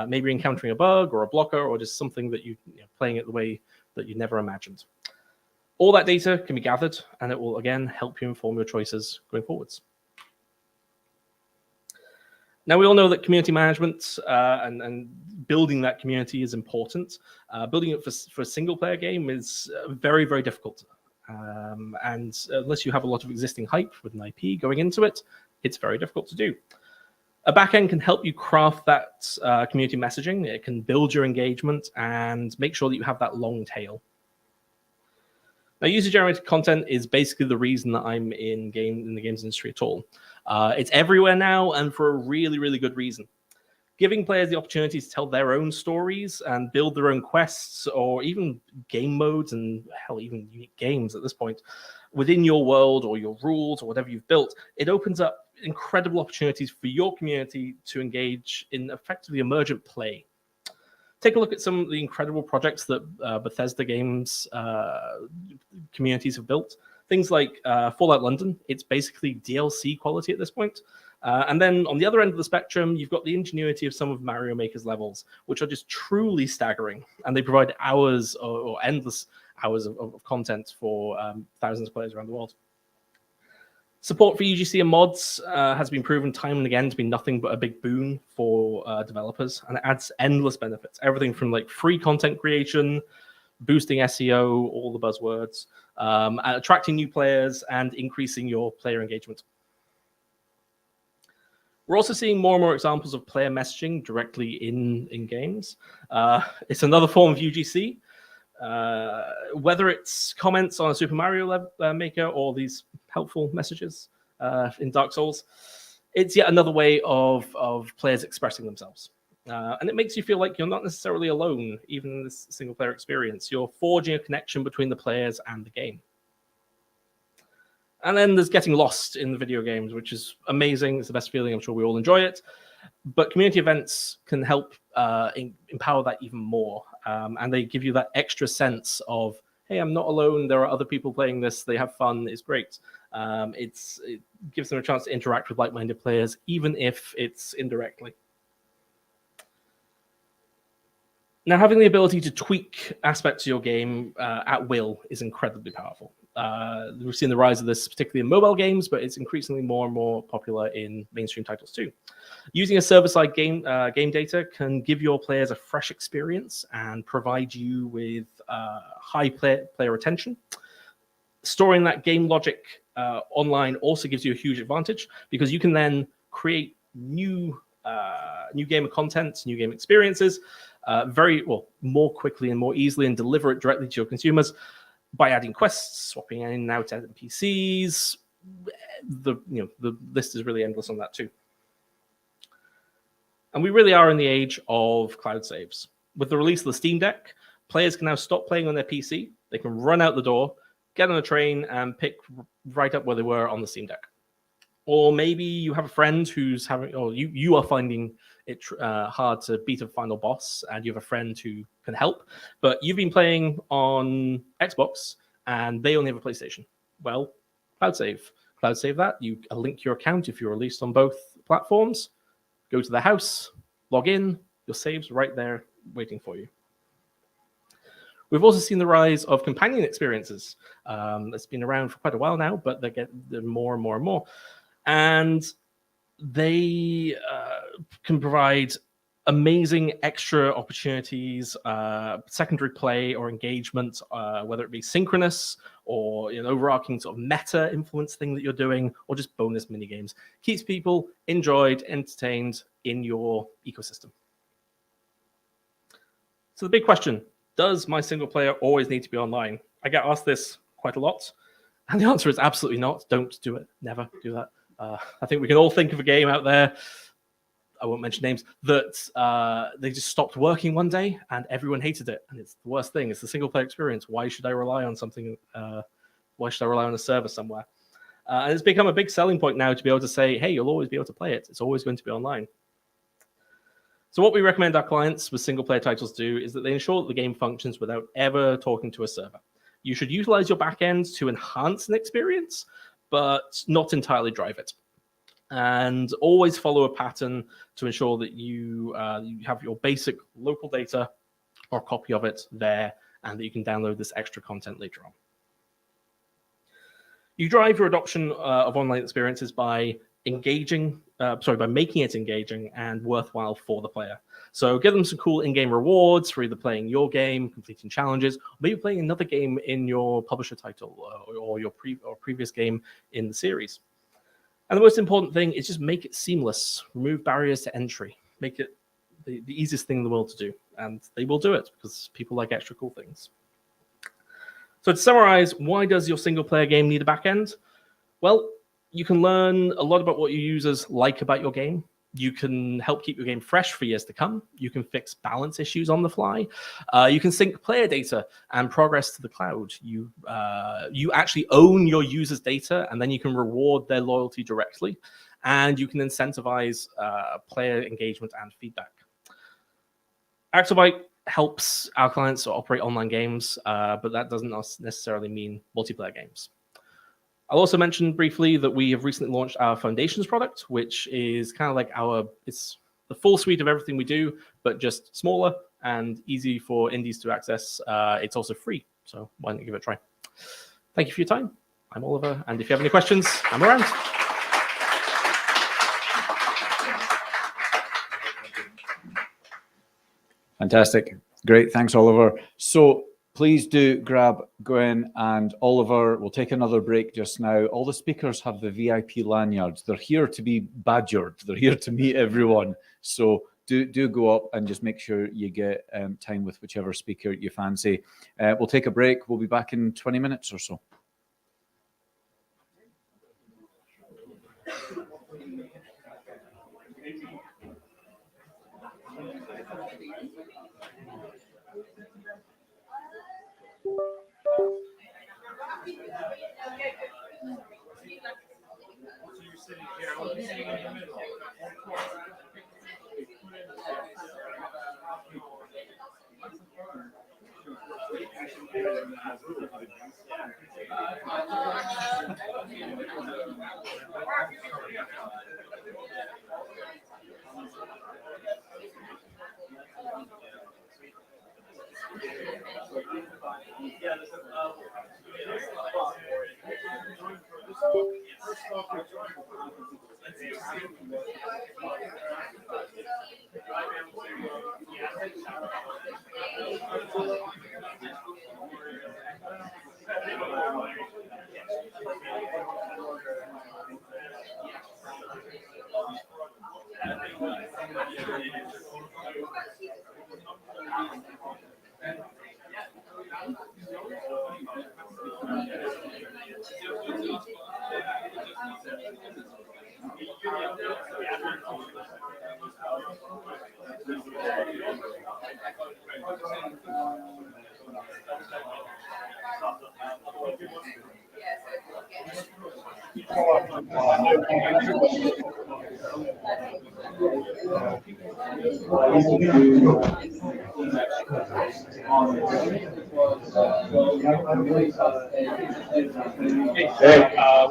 [SPEAKER 12] Maybe encountering a bug or a blocker or just something that playing it the way that you never imagined. All that data can be gathered, and it will, again, help you inform your choices going forwards. Now, we all know that community management and building that community is important. Building it for a single-player game is very, very difficult. And unless you have a lot of existing hype with an IP going into it, it's very difficult to do. A backend can help you craft that community messaging. It can build your engagement and make sure that you have that long tail. Now, user-generated content is basically the reason that I'm in the games industry at all. It's everywhere now, and for a really, really good reason. Giving players the opportunity to tell their own stories and build their own quests, or even game modes, and hell, even unique games at this point, within your world or your rules or whatever you've built, it opens up incredible opportunities for your community to engage in effectively emergent play. Take a look at some of the incredible projects that Bethesda Games communities have built. Things like Fallout London. It's basically DLC quality at this point. And then on the other end of the spectrum, you've got the ingenuity of some of Mario Maker's levels, which are just truly staggering. And they provide hours or endless hours of content for thousands of players around the world. Support for UGC and mods has been proven time and again to be nothing but a big boon for developers, and it adds endless benefits. Everything from like free content creation, boosting SEO, all the buzzwords, attracting new players, and increasing your player engagement. We're also seeing more and more examples of player messaging directly in games. It's another form of UGC. Whether it's comments on a Super Mario Maker or these helpful messages in Dark Souls, it's yet another way of players expressing themselves. And it makes you feel like you're not necessarily alone, even in this single-player experience. You're forging a connection between the players and the game. And then there's getting lost in the video games, which is amazing. It's the best feeling. I'm sure we all enjoy it. But community events can help empower that even more. And they give you that extra sense of, hey, I'm not alone. There are other people playing this. They have fun. It's great. It gives them a chance to interact with like-minded players, even if it's indirectly. Now, having the ability to tweak aspects of your game at will is incredibly powerful. We've seen the rise of this, particularly in mobile games, but it's increasingly more and more popular in mainstream titles too. Using a server-side game data can give your players a fresh experience and provide you with high player retention. Storing that game logic online also gives you a huge advantage because you can then create new game content, new game experiences more quickly and more easily, and deliver it directly to your consumers by adding quests, swapping in and out NPCs. The list is really endless on that too. And we really are in the age of cloud saves. With the release of the Steam Deck, players can now stop playing on their PC. They can run out the door, get on a train, and pick right up where they were on the Steam Deck. Or maybe you have a friend who's having, or you are finding it hard to beat a final boss, and you have a friend who can help, but you've been playing on Xbox and they only have a PlayStation. Well, cloud save that. You link your account if you're released on both platforms. Go to the house, log in, your save's right there waiting for you. We've also seen the rise of companion experiences. It's been around for quite a while now, but they're more and more and more. And they can provide amazing extra opportunities, secondary play or engagement, whether it be synchronous or an overarching sort of meta influence thing that you're doing, or just bonus mini games. Keeps people enjoyed, entertained in your ecosystem. So the big question, does my single player always need to be online? I get asked this quite a lot, and the answer is absolutely not. Don't do it. Never do that. I think we can all think of a game out there, I won't mention names, that they just stopped working one day and everyone hated it. And it's the worst thing. It's the single player experience. Why should I rely on something? Why should I rely on a server somewhere? And it's become a big selling point now to be able to say, hey, you'll always be able to play it. It's always going to be online. So what we recommend our clients with single player titles do is that they ensure that the game functions without ever talking to a server. You should utilize your backend to enhance an experience, but not entirely drive it. And always follow a pattern to ensure that you have your basic local data or copy of it there, and that you can download this extra content later on. You drive your adoption of online experiences by making it engaging and worthwhile for the player. So give them some cool in-game rewards for either playing your game, completing challenges, or maybe playing another game in your publisher title or your previous game in the series. And the most important thing is just make it seamless. Remove barriers to entry. Make it the easiest thing in the world to do. And they will do it because people like extra cool things. So to summarize, why does your single player game need a backend? Well, you can learn a lot about what your users like about your game. You can help keep your game fresh for years to come. You can fix balance issues on the fly. You can sync player data and progress to the cloud. You actually own your users' data, and then you can reward their loyalty directly. And you can incentivize player engagement and feedback. Accelbyte helps our clients operate online games, but that doesn't necessarily mean multiplayer games. I'll also mention briefly that we have recently launched our Foundations product, which is kind of like it's the full suite of everything we do, but just smaller and easy for indies to access. It's also free, so why don't you give it a try? Thank you for your time. I'm Oliver, and if you have any questions, I'm around.
[SPEAKER 1] Fantastic. Great. Thanks, Oliver. So please do grab Gwen and Oliver. We'll take another break just now. All the speakers have the VIP lanyards. They're here to be badgered. They're here to meet everyone. So do go up and just make sure you get time with whichever speaker you fancy. We'll take a break. We'll be back in 20 minutes or so.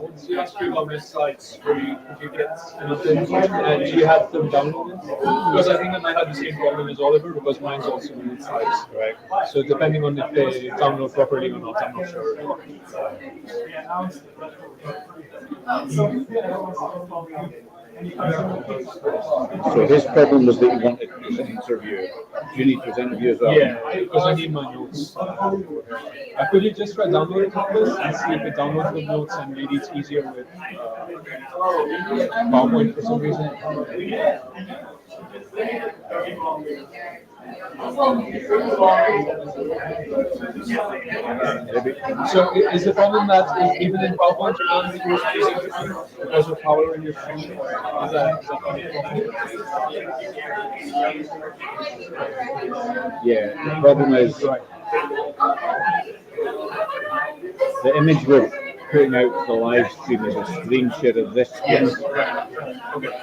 [SPEAKER 9] Once you stream on this site, would you get anything? Do you have them downloaded? Because I think I might have the same problem as Oliver, because mine's also in sites, right? So depending on if they download properly or not, I'm not sure.
[SPEAKER 13] So his problem was that he wanted his interview. Do you need his interview as well?
[SPEAKER 9] Yeah, because I need my notes. Could you just try downloading this and see if it downloads the notes, and maybe it's easier with PowerPoint for some reason? So is the problem that even in PowerPoint you can't use it because of power in your screen? Is that
[SPEAKER 13] Yeah, the problem is the image we're putting out for the live stream is a screen share of this screen.
[SPEAKER 9] Okay.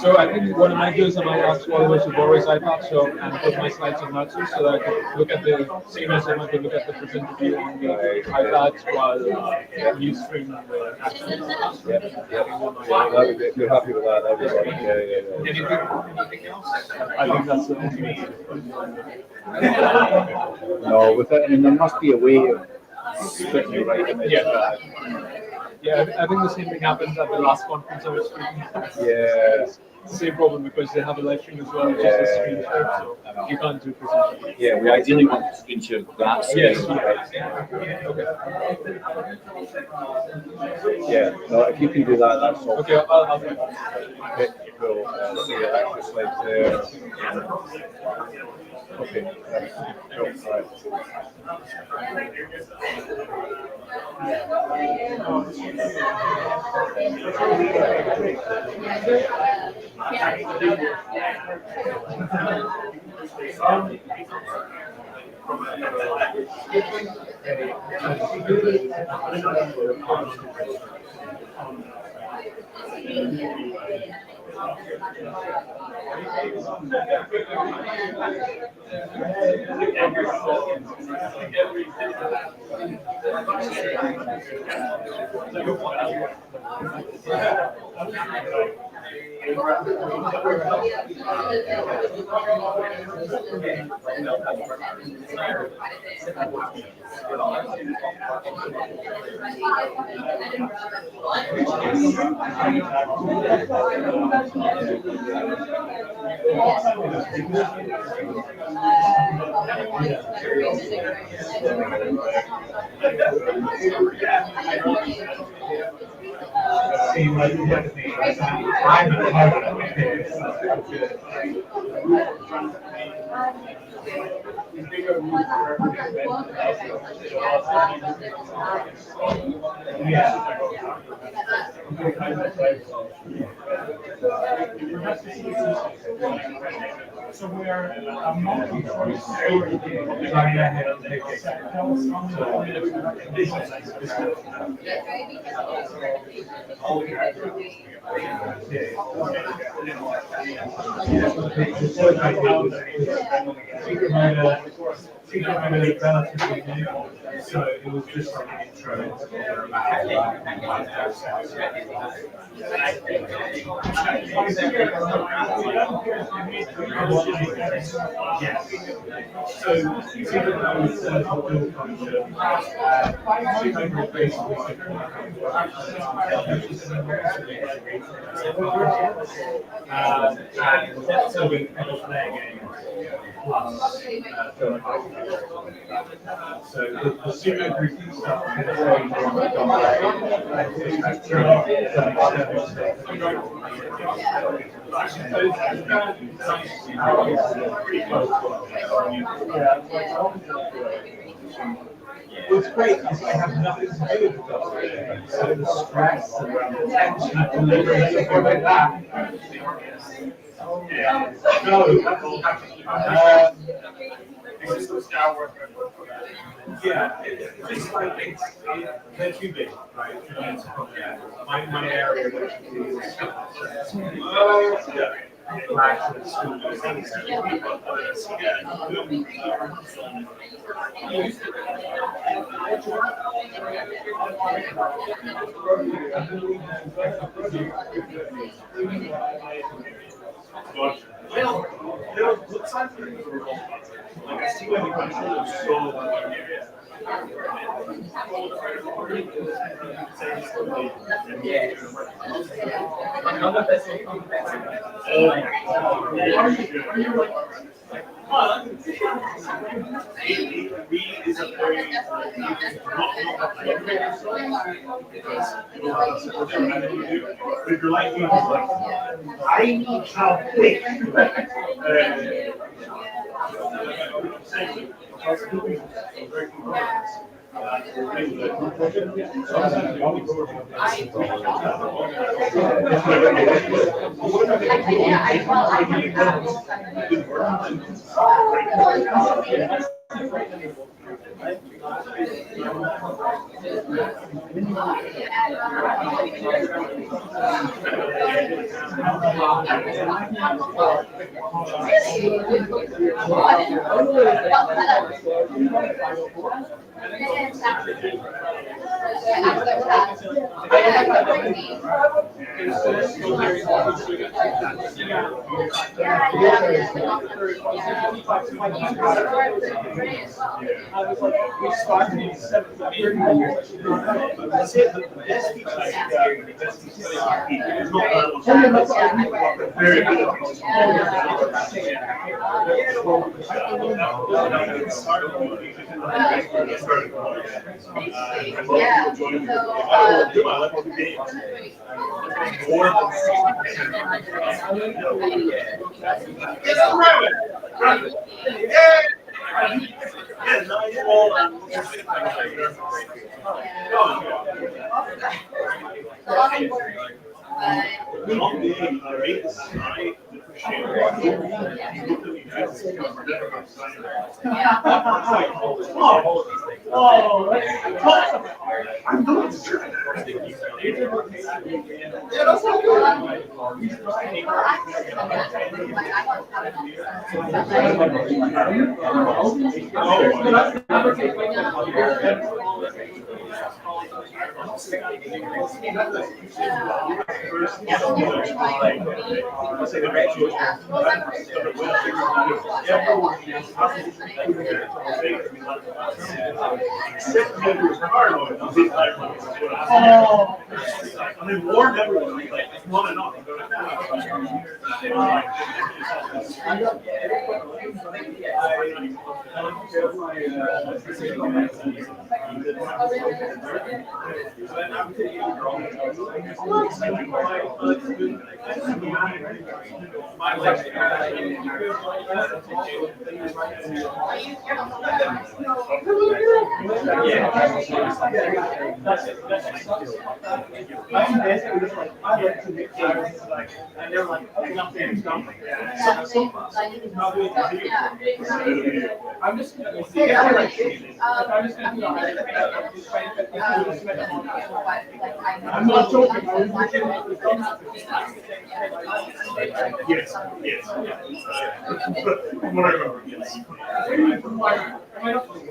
[SPEAKER 9] So I think what I might do is I might ask Oliver to borrow his iPad and put my slides on that too, so that I can look at the same as I might look at the presenter view on the iPad while you stream the actual.
[SPEAKER 13] If you're happy with that, that would be fine. Yeah.
[SPEAKER 9] Anything else? I think that's the only.
[SPEAKER 13] No, with it, I mean, there must be a way of splitting the right image.
[SPEAKER 9] Yeah, I think the same thing happened at the last conference I was speaking.
[SPEAKER 13] Yeah.
[SPEAKER 9] Same problem because they have a live stream as well, which is a screen share, so you can't do presenter.
[SPEAKER 13] Yeah, we ideally want to screen share that.
[SPEAKER 9] Yes.
[SPEAKER 13] Okay. Yeah, no, if you can do that, that's all.
[SPEAKER 9] Okay, I'll do that.
[SPEAKER 13] Okay, cool. So your actual slides there. Okay. Cool.
[SPEAKER 9] So we are a multi-choice story design ahead of the so it was just like an intro. Yeah. So, and so we kind of play again. So the pseudo group stuff what's great is I have nothing to do with it. So the stress and the tension and everything like that. No, yeah, it's like they're too big, right? My area is like I see when you control so is a very if you're like me, I need how quick. And then warned everyone, like, it's not enough. And they're like, nothing's done. I'm just gonna see. I'm just gonna I'm not joking. Yes, yes. From what I remember, yes.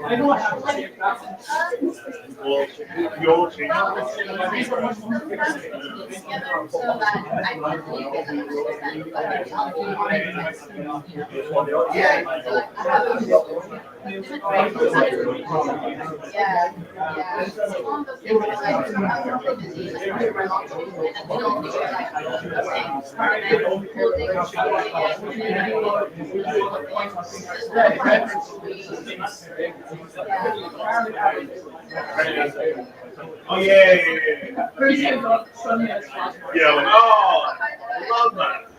[SPEAKER 9] I don't have to check that. Well, you'll change. Oh yeah. Yeah. Oh, love that.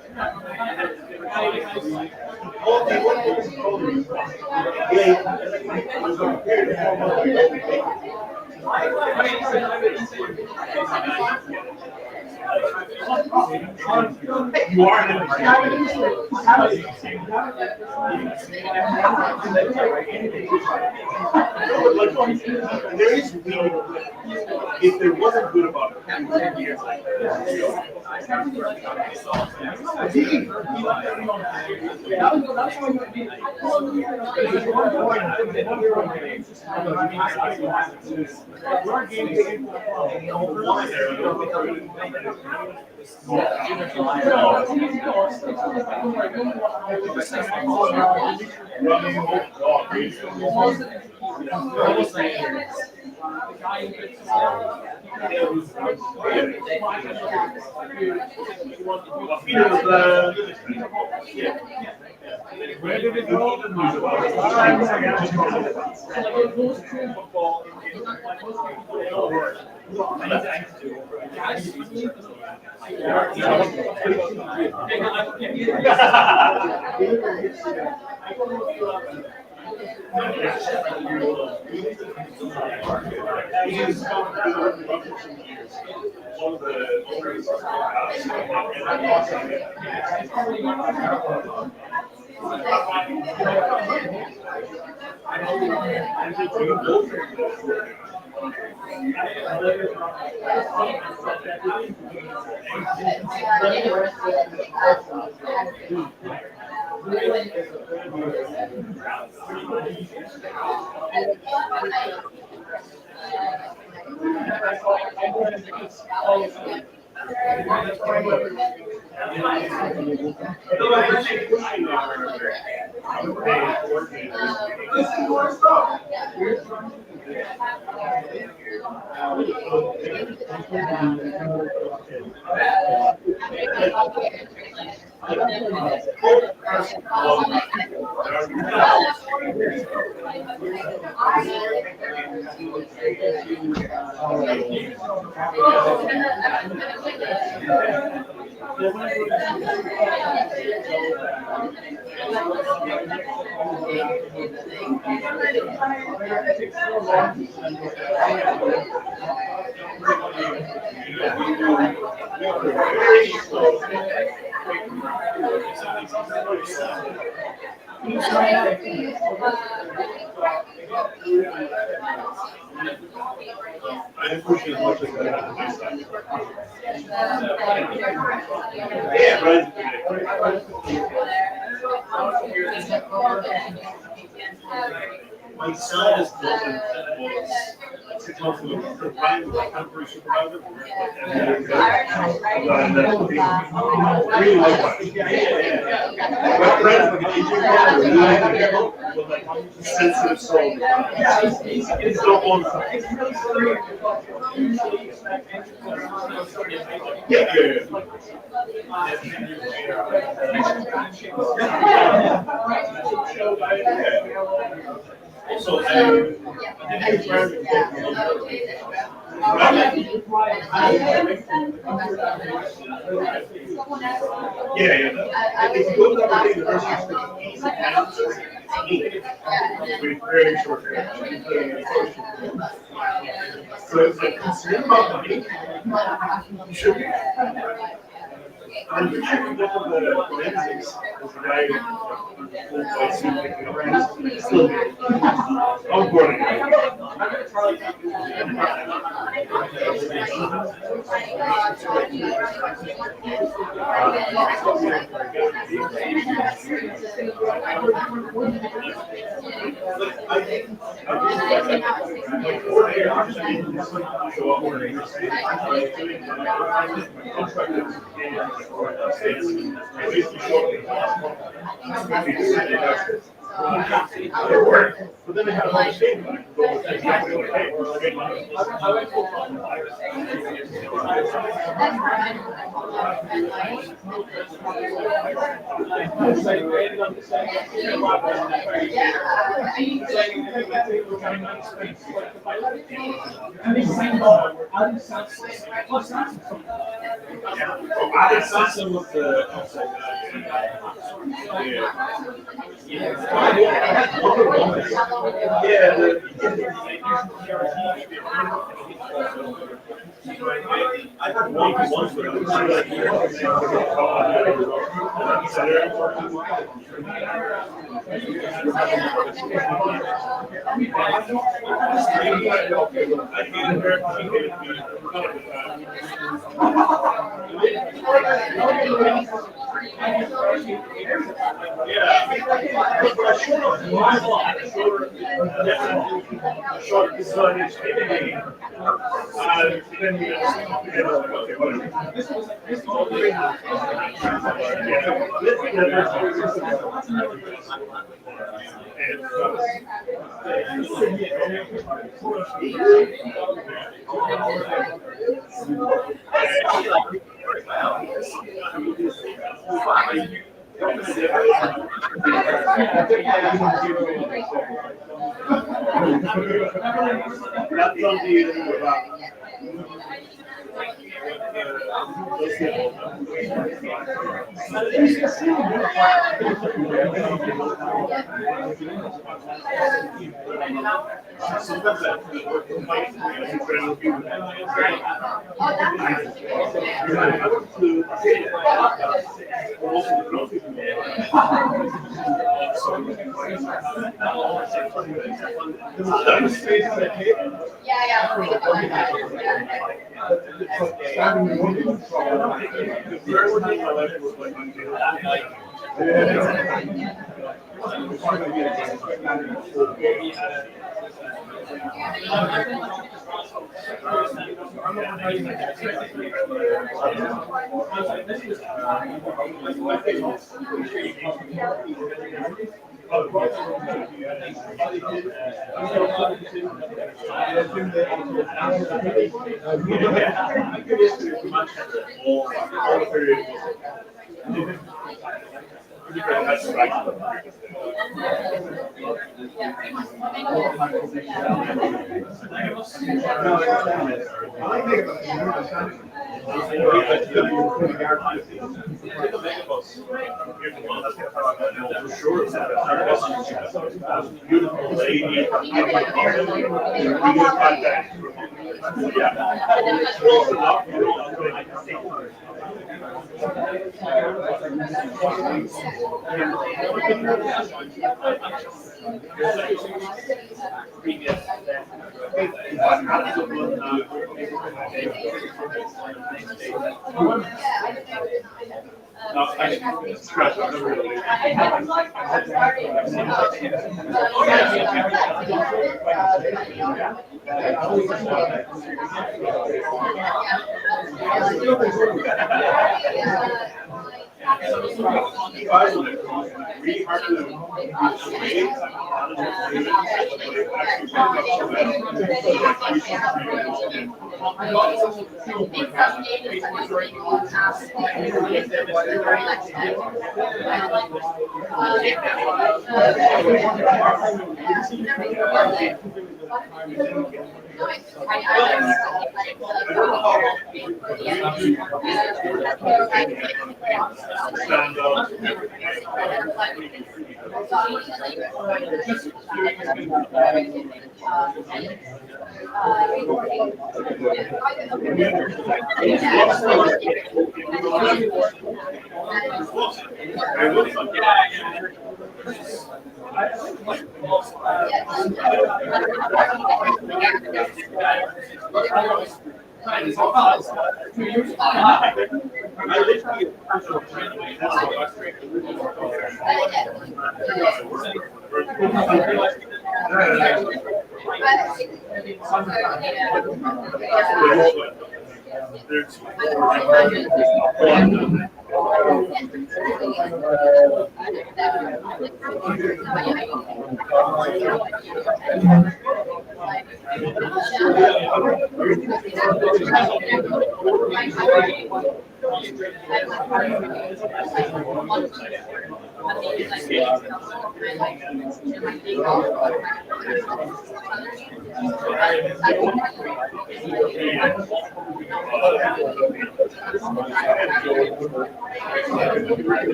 [SPEAKER 9] You are there is really, if there wasn't good about it, 10 years Where did it go? I push as much as yeah, right. My son is building to talk to the temporary supervisor. Really like my friends like an engineer with like sensitive soul. It's so awesome. Yeah. Also, I think yeah. If you go to the university, it's very short. So if you're concerned about money, you should be. And the forensics was the guy who was picking up still I'm going but then they had a whole statement. Some of the short design is then you beautiful lady.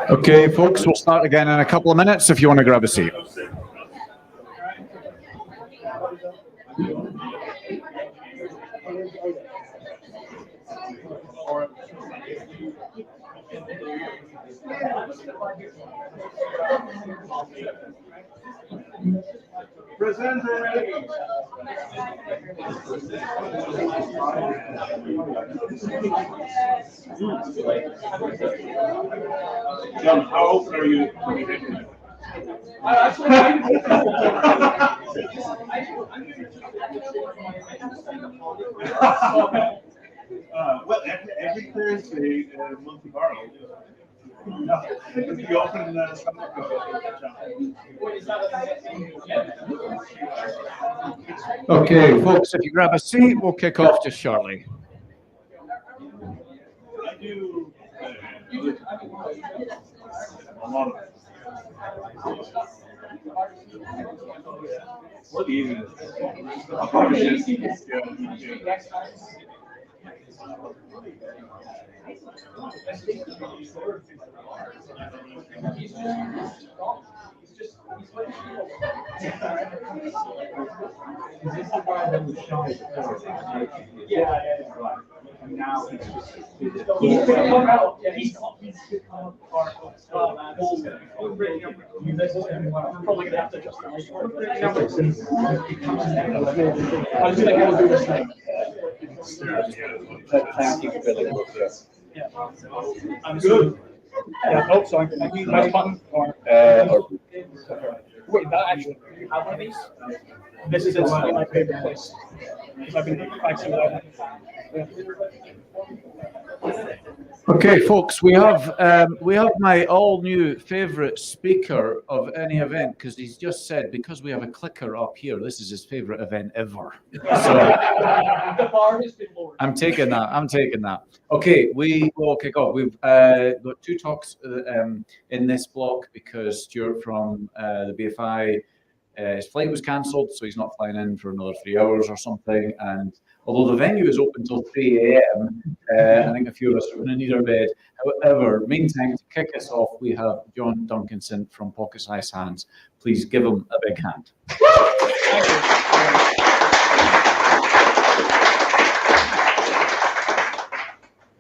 [SPEAKER 1] Okay, folks, we'll start again in a couple of minutes if you want to grab a seat.
[SPEAKER 9] Presenter ready. John, how open are you? Well, every Thursday, Monty Barrow. You open
[SPEAKER 1] Okay, folks, if you grab a seat, we'll kick off just shortly.
[SPEAKER 9] I do a lot of what even I'm good. Yeah, oh, sorry. Press button or wait, that actually, you have one of these? This is instantly my favorite place. Because I've been practicing that.
[SPEAKER 1] Okay, folks, we have my all-new favourite speaker of any event because he's just said because we have a clicker up here, this is his favourite event ever. So
[SPEAKER 7] The bar has been lowered.
[SPEAKER 1] I'm taking that. I'm taking that. Okay, we will kick off. We've got two talks in this block because Stuart from the BFI, his flight was cancelled, so he's not flying in for another 3 hours or something. And although the venue is open till 3 a.m., I think a few of us are going to need our bed. However, meantime, to kick us off, we have John Duncanson from Pocket Size Hands. Please give him a big hand.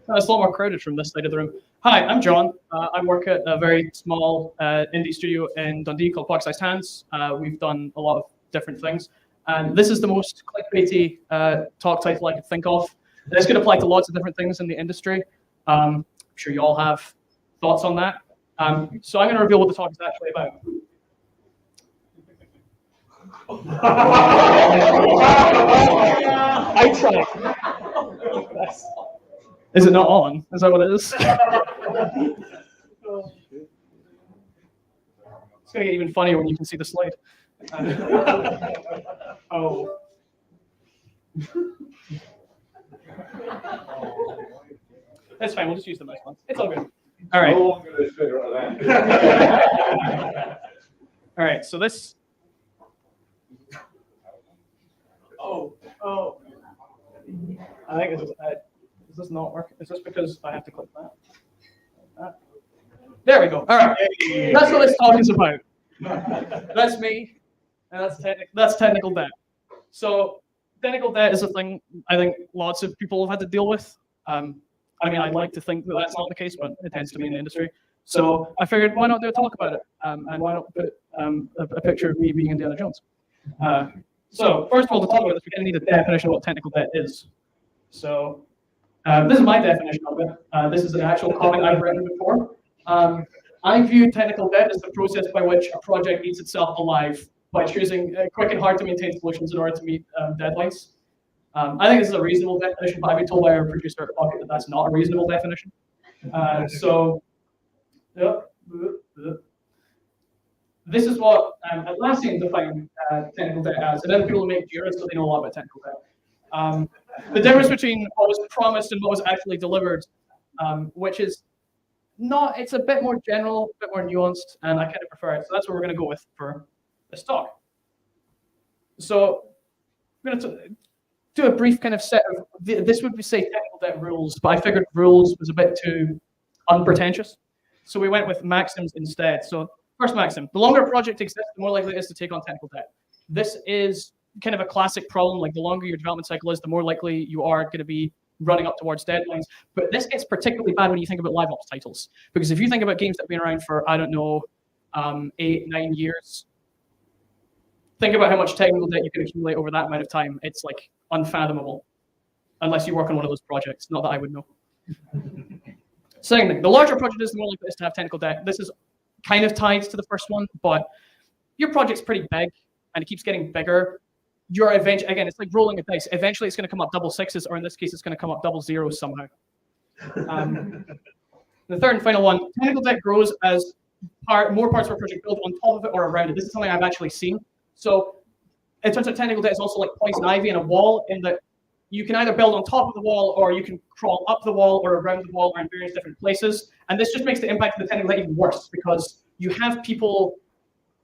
[SPEAKER 14] It's a lot more crowded from this side of the room. Hi, I'm John. I work at a very small indie studio in Dundee called Pocket Sized Hands. We've done a lot of different things. And this is the most clickbaity talk title I could think of. This could apply to lots of different things in the industry. I'm sure you all have thoughts on that. So I'm going to reveal what the talk is actually about. I tried. Is it not on? Is that what it is? It's going to get even funnier when you can see the slide. Oh. That's fine. We'll just use the nice one. It's all good. All right. All right. So this. Oh. I think this is this not work? Is this because I have to click that? There we go. All right. That's what this talk is about. That's me, and that's technical debt. So technical debt is a thing I think lots of people have had to deal with. I mean, I'd like to think that that's not the case, but it tends to be in the industry. So I figured, why not do a talk about it? And why not put a picture of me being Indiana Jones? So first of all, to talk about this, we're going to need a definition of what technical debt is. So this is my definition of it. This is an actual comment I've written before. I view technical debt as the process by which a project eats itself alive by choosing quick and hard to maintain solutions in order to meet deadlines. I think this is a reasonable definition, but I've been told by our producer at Pocket that that's not a reasonable definition. This is what Atlassian defined technical debt as, and then people who make Jira, so they know a lot about technical debt. The difference between what was promised and what was actually delivered, which is not, it's a bit more general, a bit more nuanced, and I kind of prefer it. So that's what we're going to go with for this talk. So I'm going to do a brief kind of set of, this would be say technical debt rules, but I figured rules was a bit too unpretentious. So we went with maxims instead. So first maxim, the longer a project exists, the more likely it is to take on technical debt. This is kind of a classic problem. Like the longer your development cycle is, the more likely you are going to be running up towards deadlines. But this gets particularly bad when you think about live ops titles. Because if you think about games that have been around for, I don't know, 8, 9 years, think about how much technical debt you can accumulate over that amount of time. It's like unfathomable, unless you work on one of those projects. Not that I would know. Second thing, the larger a project is, the more likely it is to have technical debt. This is kind of tied to the first one, but your project's pretty big and it keeps getting bigger. You're eventually, again, it's like rolling a dice. Eventually it's going to come up double sixes, or in this case, it's going to come up double zeros somehow. The third and final one, technical debt grows as more parts of a project build on top of it or around it. This is something I've actually seen. So it turns out technical debt is also like poison ivy in a wall, in that you can either build on top of the wall, or you can crawl up the wall, or around the wall, or in various different places. And this just makes the impact of the technical debt even worse, because you have people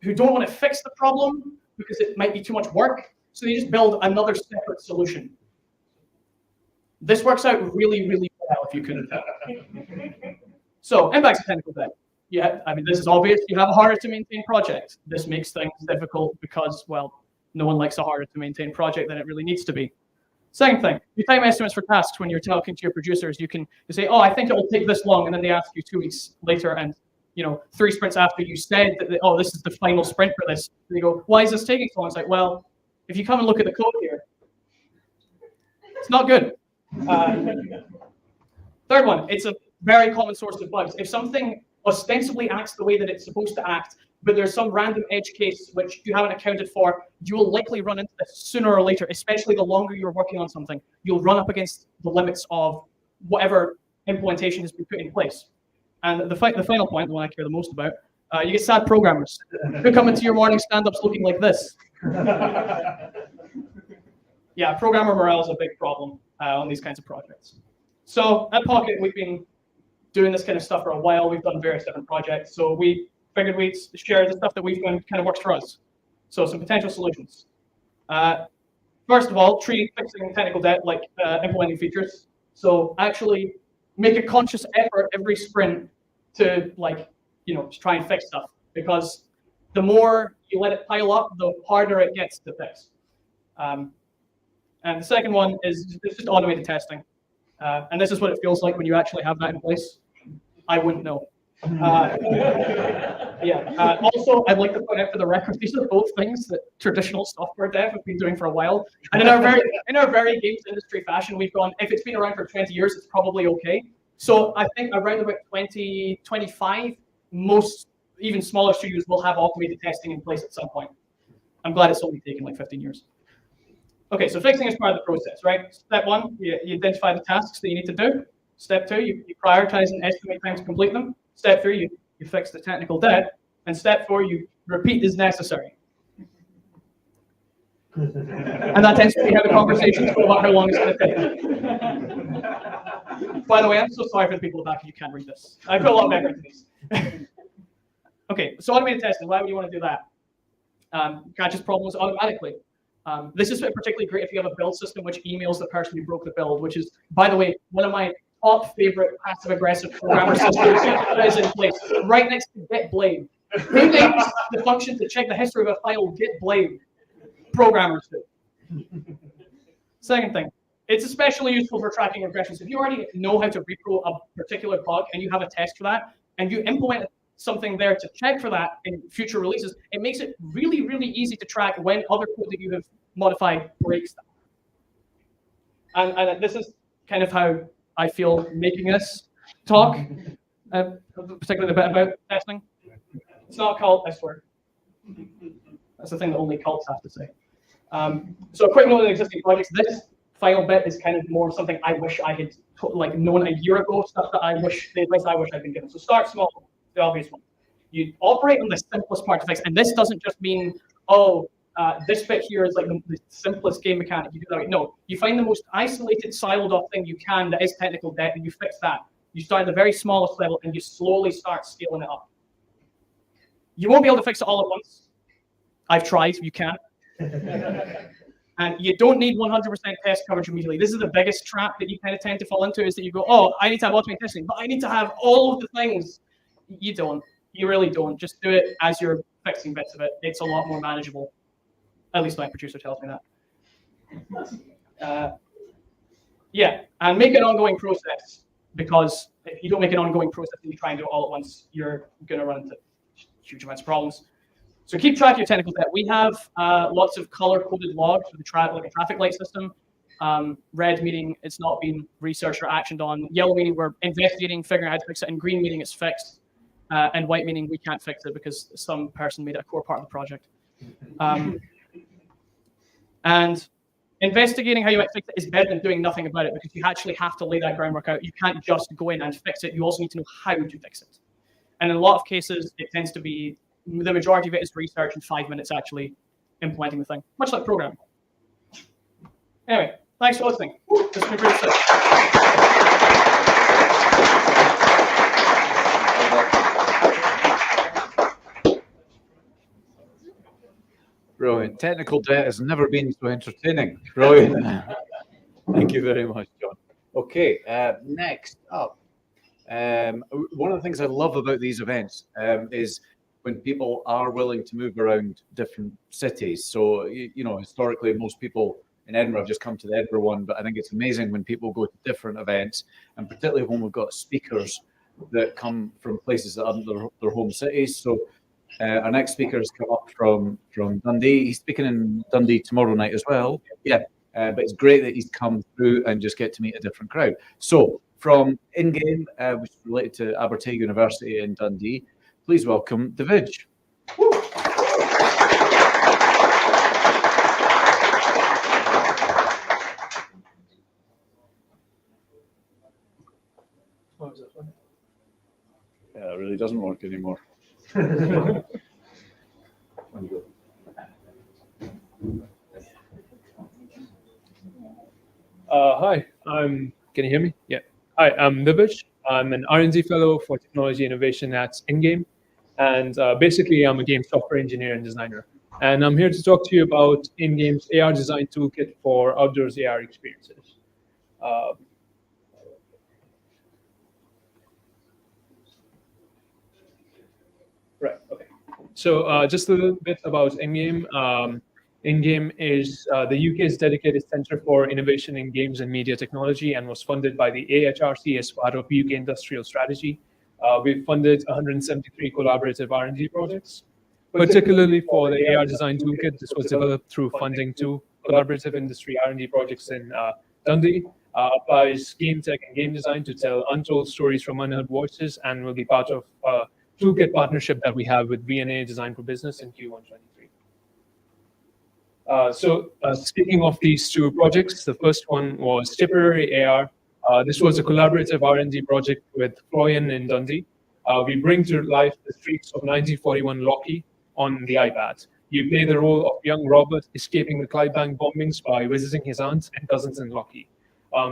[SPEAKER 14] who don't want to fix the problem because it might be too much work. So they just build another separate solution. This works out really, really well if you couldn't tell. So impacts of technical debt. Yeah, I mean, this is obvious. You have a harder to maintain project. This makes things difficult because, well, no one likes a harder to maintain project than it really needs to be. Second thing, your time estimates for tasks when you're talking to your producers, you say, oh, I think it will take this long, and then they ask you 2 weeks later, and 3 sprints after you said that, oh, this is the final sprint for this, and they go, why is this taking so long? It's like, well, if you come and look at the code here, it's not good. Third one, it's a very common source of bugs. If something ostensibly acts the way that it's supposed to act, but there's some random edge case which you haven't accounted for, you will likely run into this sooner or later, especially the longer you're working on something. You'll run up against the limits of whatever implementation has been put in place. And the final point, the one I care the most about, you get sad programmers who come into your morning stand-ups looking like this. Yeah, programmer morale is a big problem on these kinds of projects. So at Pocket, we've been doing this kind of stuff for a while. We've done various different projects. So we figured we'd share the stuff that we've done kind of works for us. So some potential solutions. First of all, treat fixing technical debt like implementing features. So actually make a conscious effort every sprint to try and fix stuff, because the more you let it pile up, the harder it gets to fix. And the second one is just automated testing. And this is what it feels like when you actually have that in place. I wouldn't know. Also, I'd like to point out for the record, these are both things that traditional software dev have been doing for a while. And in our very games industry fashion, we've gone, if it's been around for 20 years, it's probably okay. So I think around about 2025, most even smaller studios will have automated testing in place at some point. I'm glad it's only taken like 15 years. Okay, so fixing is part of the process, right? Step one, you identify the tasks that you need to do. Step two, you prioritize and estimate time to complete them. Step three, you fix the technical debt. And step four, you repeat as necessary. And that tends to be how the conversations go about how long it's going to take. By the way, I'm so sorry for the people in the back if you can't read this. I put a lot of effort into these. Okay, so automated testing, why would you want to do that? Catches problems automatically. This is particularly great if you have a build system which emails the person who broke the build, which is, by the way, one of my top favorite passive-aggressive programmer systems that is in place, right next to get blame. Who names the function to check the history of a file get blame? Programmers do. Second thing, it's especially useful for tracking regressions. If you already know how to repro a particular bug and you have a test for that, and you implement something there to check for that in future releases, it makes it really, really easy to track when other code that you have modified breaks that. And this is kind of how I feel making this talk, particularly the bit about testing. It's not a cult, I swear. That's the thing that only cults have to say. So a quick note on existing projects. This final bit is kind of more something I wish I had known a year ago, stuff that I wish, the advice I wish I'd been given. So start small, the obvious one. You operate on the simplest part to fix, and this doesn't just mean, oh, this bit here is like the simplest game mechanic. You do that right. No, you find the most isolated, siloed off thing you can that is technical debt, and you fix that. You start at the very smallest level, and you slowly start scaling it up. You won't be able to fix it all at once. I've tried. You can't. And you don't need 100% test coverage immediately. This is the biggest trap that you kind of tend to fall into, is that you go, oh, I need to have automated testing, but I need to have all of the things. You don't. You really don't. Just do it as you're fixing bits of it. It's a lot more manageable. At least my producer tells me that. Yeah, and make it an ongoing process, because if you don't make an ongoing process and you try and do it all at once, you're going to run into huge amounts of problems. So keep track of your technical debt. We have lots of color-coded logs with like a traffic light system. Red meaning it's not been researched or actioned on. Yellow meaning we're investigating, figuring out how to fix it. And green meaning it's fixed. And white meaning we can't fix it because some person made it a core part of the project. And investigating how you might fix it is better than doing nothing about it, because you actually have to lay that groundwork out. You can't just go in and fix it. You also need to know how to fix it. And in a lot of cases, it tends to be, the majority of it is research and 5 minutes actually implementing the thing, much like programming. Anyway, thanks for listening. This has been really sick.
[SPEAKER 1] Brilliant. Technical debt has never been so entertaining. Brilliant. Thank you very much, John. Okay, next up. One of the things I love about these events is when people are willing to move around different cities. So, you know, historically, most people in Edinburgh have just come to the Edinburgh one, but I think it's amazing when people go to different events, and particularly when we've got speakers that come from places that aren't their home cities. So our next speaker has come up from Dundee. He's speaking in Dundee tomorrow night as well. Yeah, but it's great that he's come through and just get to meet a different crowd. So from InGAME, which is related to Abertay University in Dundee, please welcome Divij. Yeah, it really doesn't work anymore.
[SPEAKER 15] Hi, can you hear me? Yeah. Hi, I'm Divij. I'm an R&D fellow for technology innovation at InGAME, and basically I'm a game software engineer and designer. And I'm here to talk to you about InGAME's AR design toolkit for outdoors AR experiences. Right, okay. So just a little bit about InGAME. InGAME is the UK's dedicated Centre for Innovation in Games and Media Technology, and was funded by the AHRC as part of UK Industrial Strategy. We've funded 173 collaborative R&D projects. Particularly for the AR Design Toolkit, this was developed through funding two collaborative industry R&D projects in Dundee. Applies game tech and game design to tell untold stories from unheard voices, and will be part of a toolkit partnership that we have with VNA Design for Business in Q1 23. Speaking of these two projects, the first one was Tipperary AR. This was a collaborative R&D project with Florian in Dundee. We bring to life the streets of 1941 Lochie on the iPad. You play the role of young Robert escaping the Clydebank bombings by visiting his aunts and cousins in Lochie.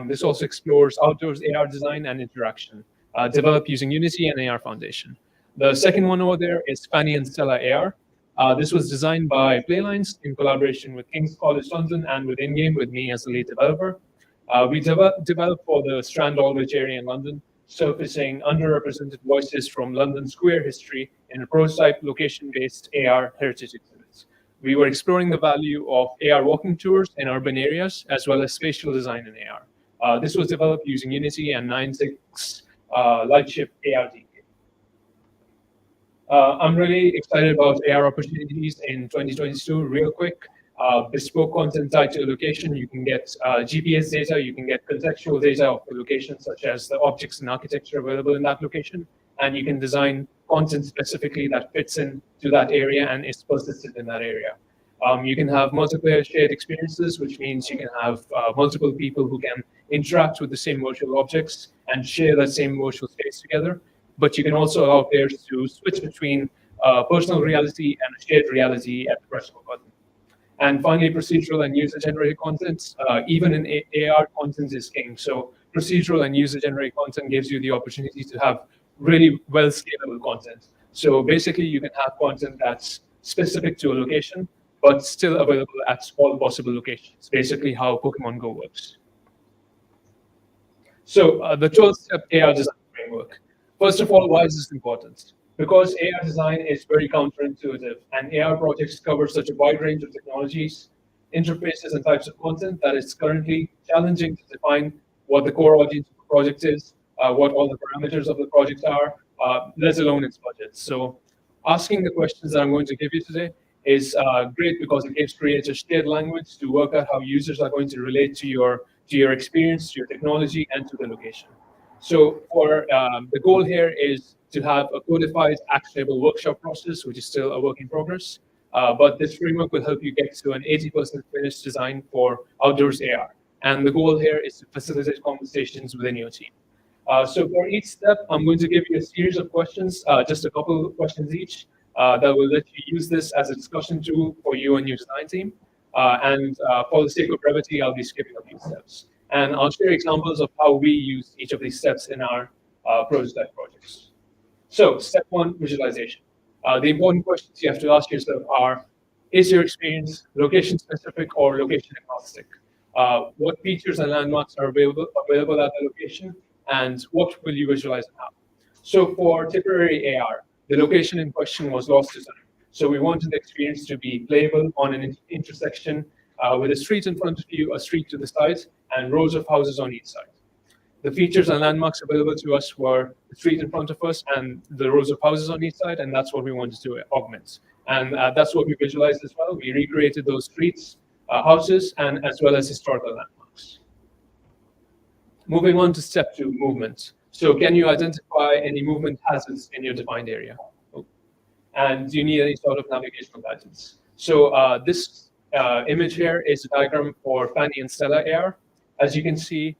[SPEAKER 15] This also explores outdoors AR design and interaction, developed using Unity and AR Foundation. The second one over there is Fanny and Stella AR. This was designed by Playlines in collaboration with King's College London and with InGAME, with me as the lead developer. We developed for the Strand Aldwych area in London, surfacing underrepresented voices from London's queer history in a prototype location-based AR heritage exhibit. We were exploring the value of AR walking tours in urban areas, as well as spatial design in AR. This was developed using Unity and 9.6 Lightship ARDK. I'm really excited about AR opportunities in 2022. Real quick, bespoke content tied to a location. You can get GPS data, you can get contextual data of the location, such as the objects and architecture available in that location, and you can design content specifically that fits into that area and is persistent in that area. You can have multiplayer shared experiences, which means you can have multiple people who can interact with the same virtual objects and share that same virtual space together. But you can also allow players to switch between personal reality and a shared reality at the press of a button. And finally, procedural and user-generated content, even in AR, content is king. So procedural and user-generated content gives you the opportunity to have really well-scalable content. So basically, you can have content that's specific to a location, but still available at all possible locations. Basically, how Pokemon Go works. So the 12-step AR design framework. First of all, why is this important? Because AR design is very counterintuitive, and AR projects cover such a wide range of technologies, interfaces, and types of content that it's currently challenging to define what the core audience of the project is, what all the parameters of the project are, let alone its budget. So asking the questions that I'm going to give you today is great because it gives creators shared language to work out how users are going to relate to your experience, to your technology, and to the location. So for the goal here is to have a codified, actionable workshop process, which is still a work in progress. But this framework will help you get to an 80% finished design for outdoors AR. And the goal here is to facilitate conversations within your team. So for each step, I'm going to give you a series of questions, just a couple of questions each, that will let you use this as a discussion tool for you and your design team. And for the sake of brevity, I'll be skipping a few steps. And I'll share examples of how we use each of these steps in our prototype projects. So step one, visualization. The important questions you have to ask yourself are, is your experience location specific or location agnostic? What features and landmarks are available at the location, and what will you visualize and how? So for temporary AR, the location in question was lost to time. So we wanted the experience to be playable on an intersection with a street in front of you, a street to the side, and rows of houses on each side. The features and landmarks available to us were the street in front of us and the rows of houses on each side, and that's what we wanted to augment. And that's what we visualized as well. We recreated those streets, houses, and as well as historical landmarks. Moving on to step two, movement. So can you identify any movement hazards in your defined area? And do you need any sort of navigational guidance? So this image here is a diagram for Fanny and Stella AR. As you can see,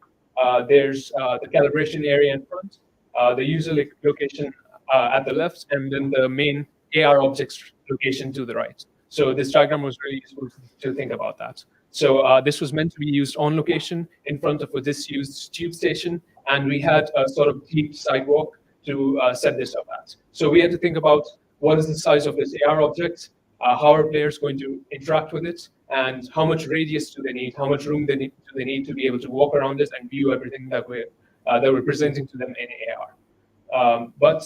[SPEAKER 15] there's the calibration area in front, the user location at the left, and then the main AR objects location to the right. So this diagram was really useful to think about that. So this was meant to be used on location in front of a disused tube station, and we had a sort of deep sidewalk to set this up at. So we had to think about what is the size of this AR object, how are players going to interact with it, and how much radius do they need, how much room do they need to be able to walk around it and view everything that we're presenting to them in AR. But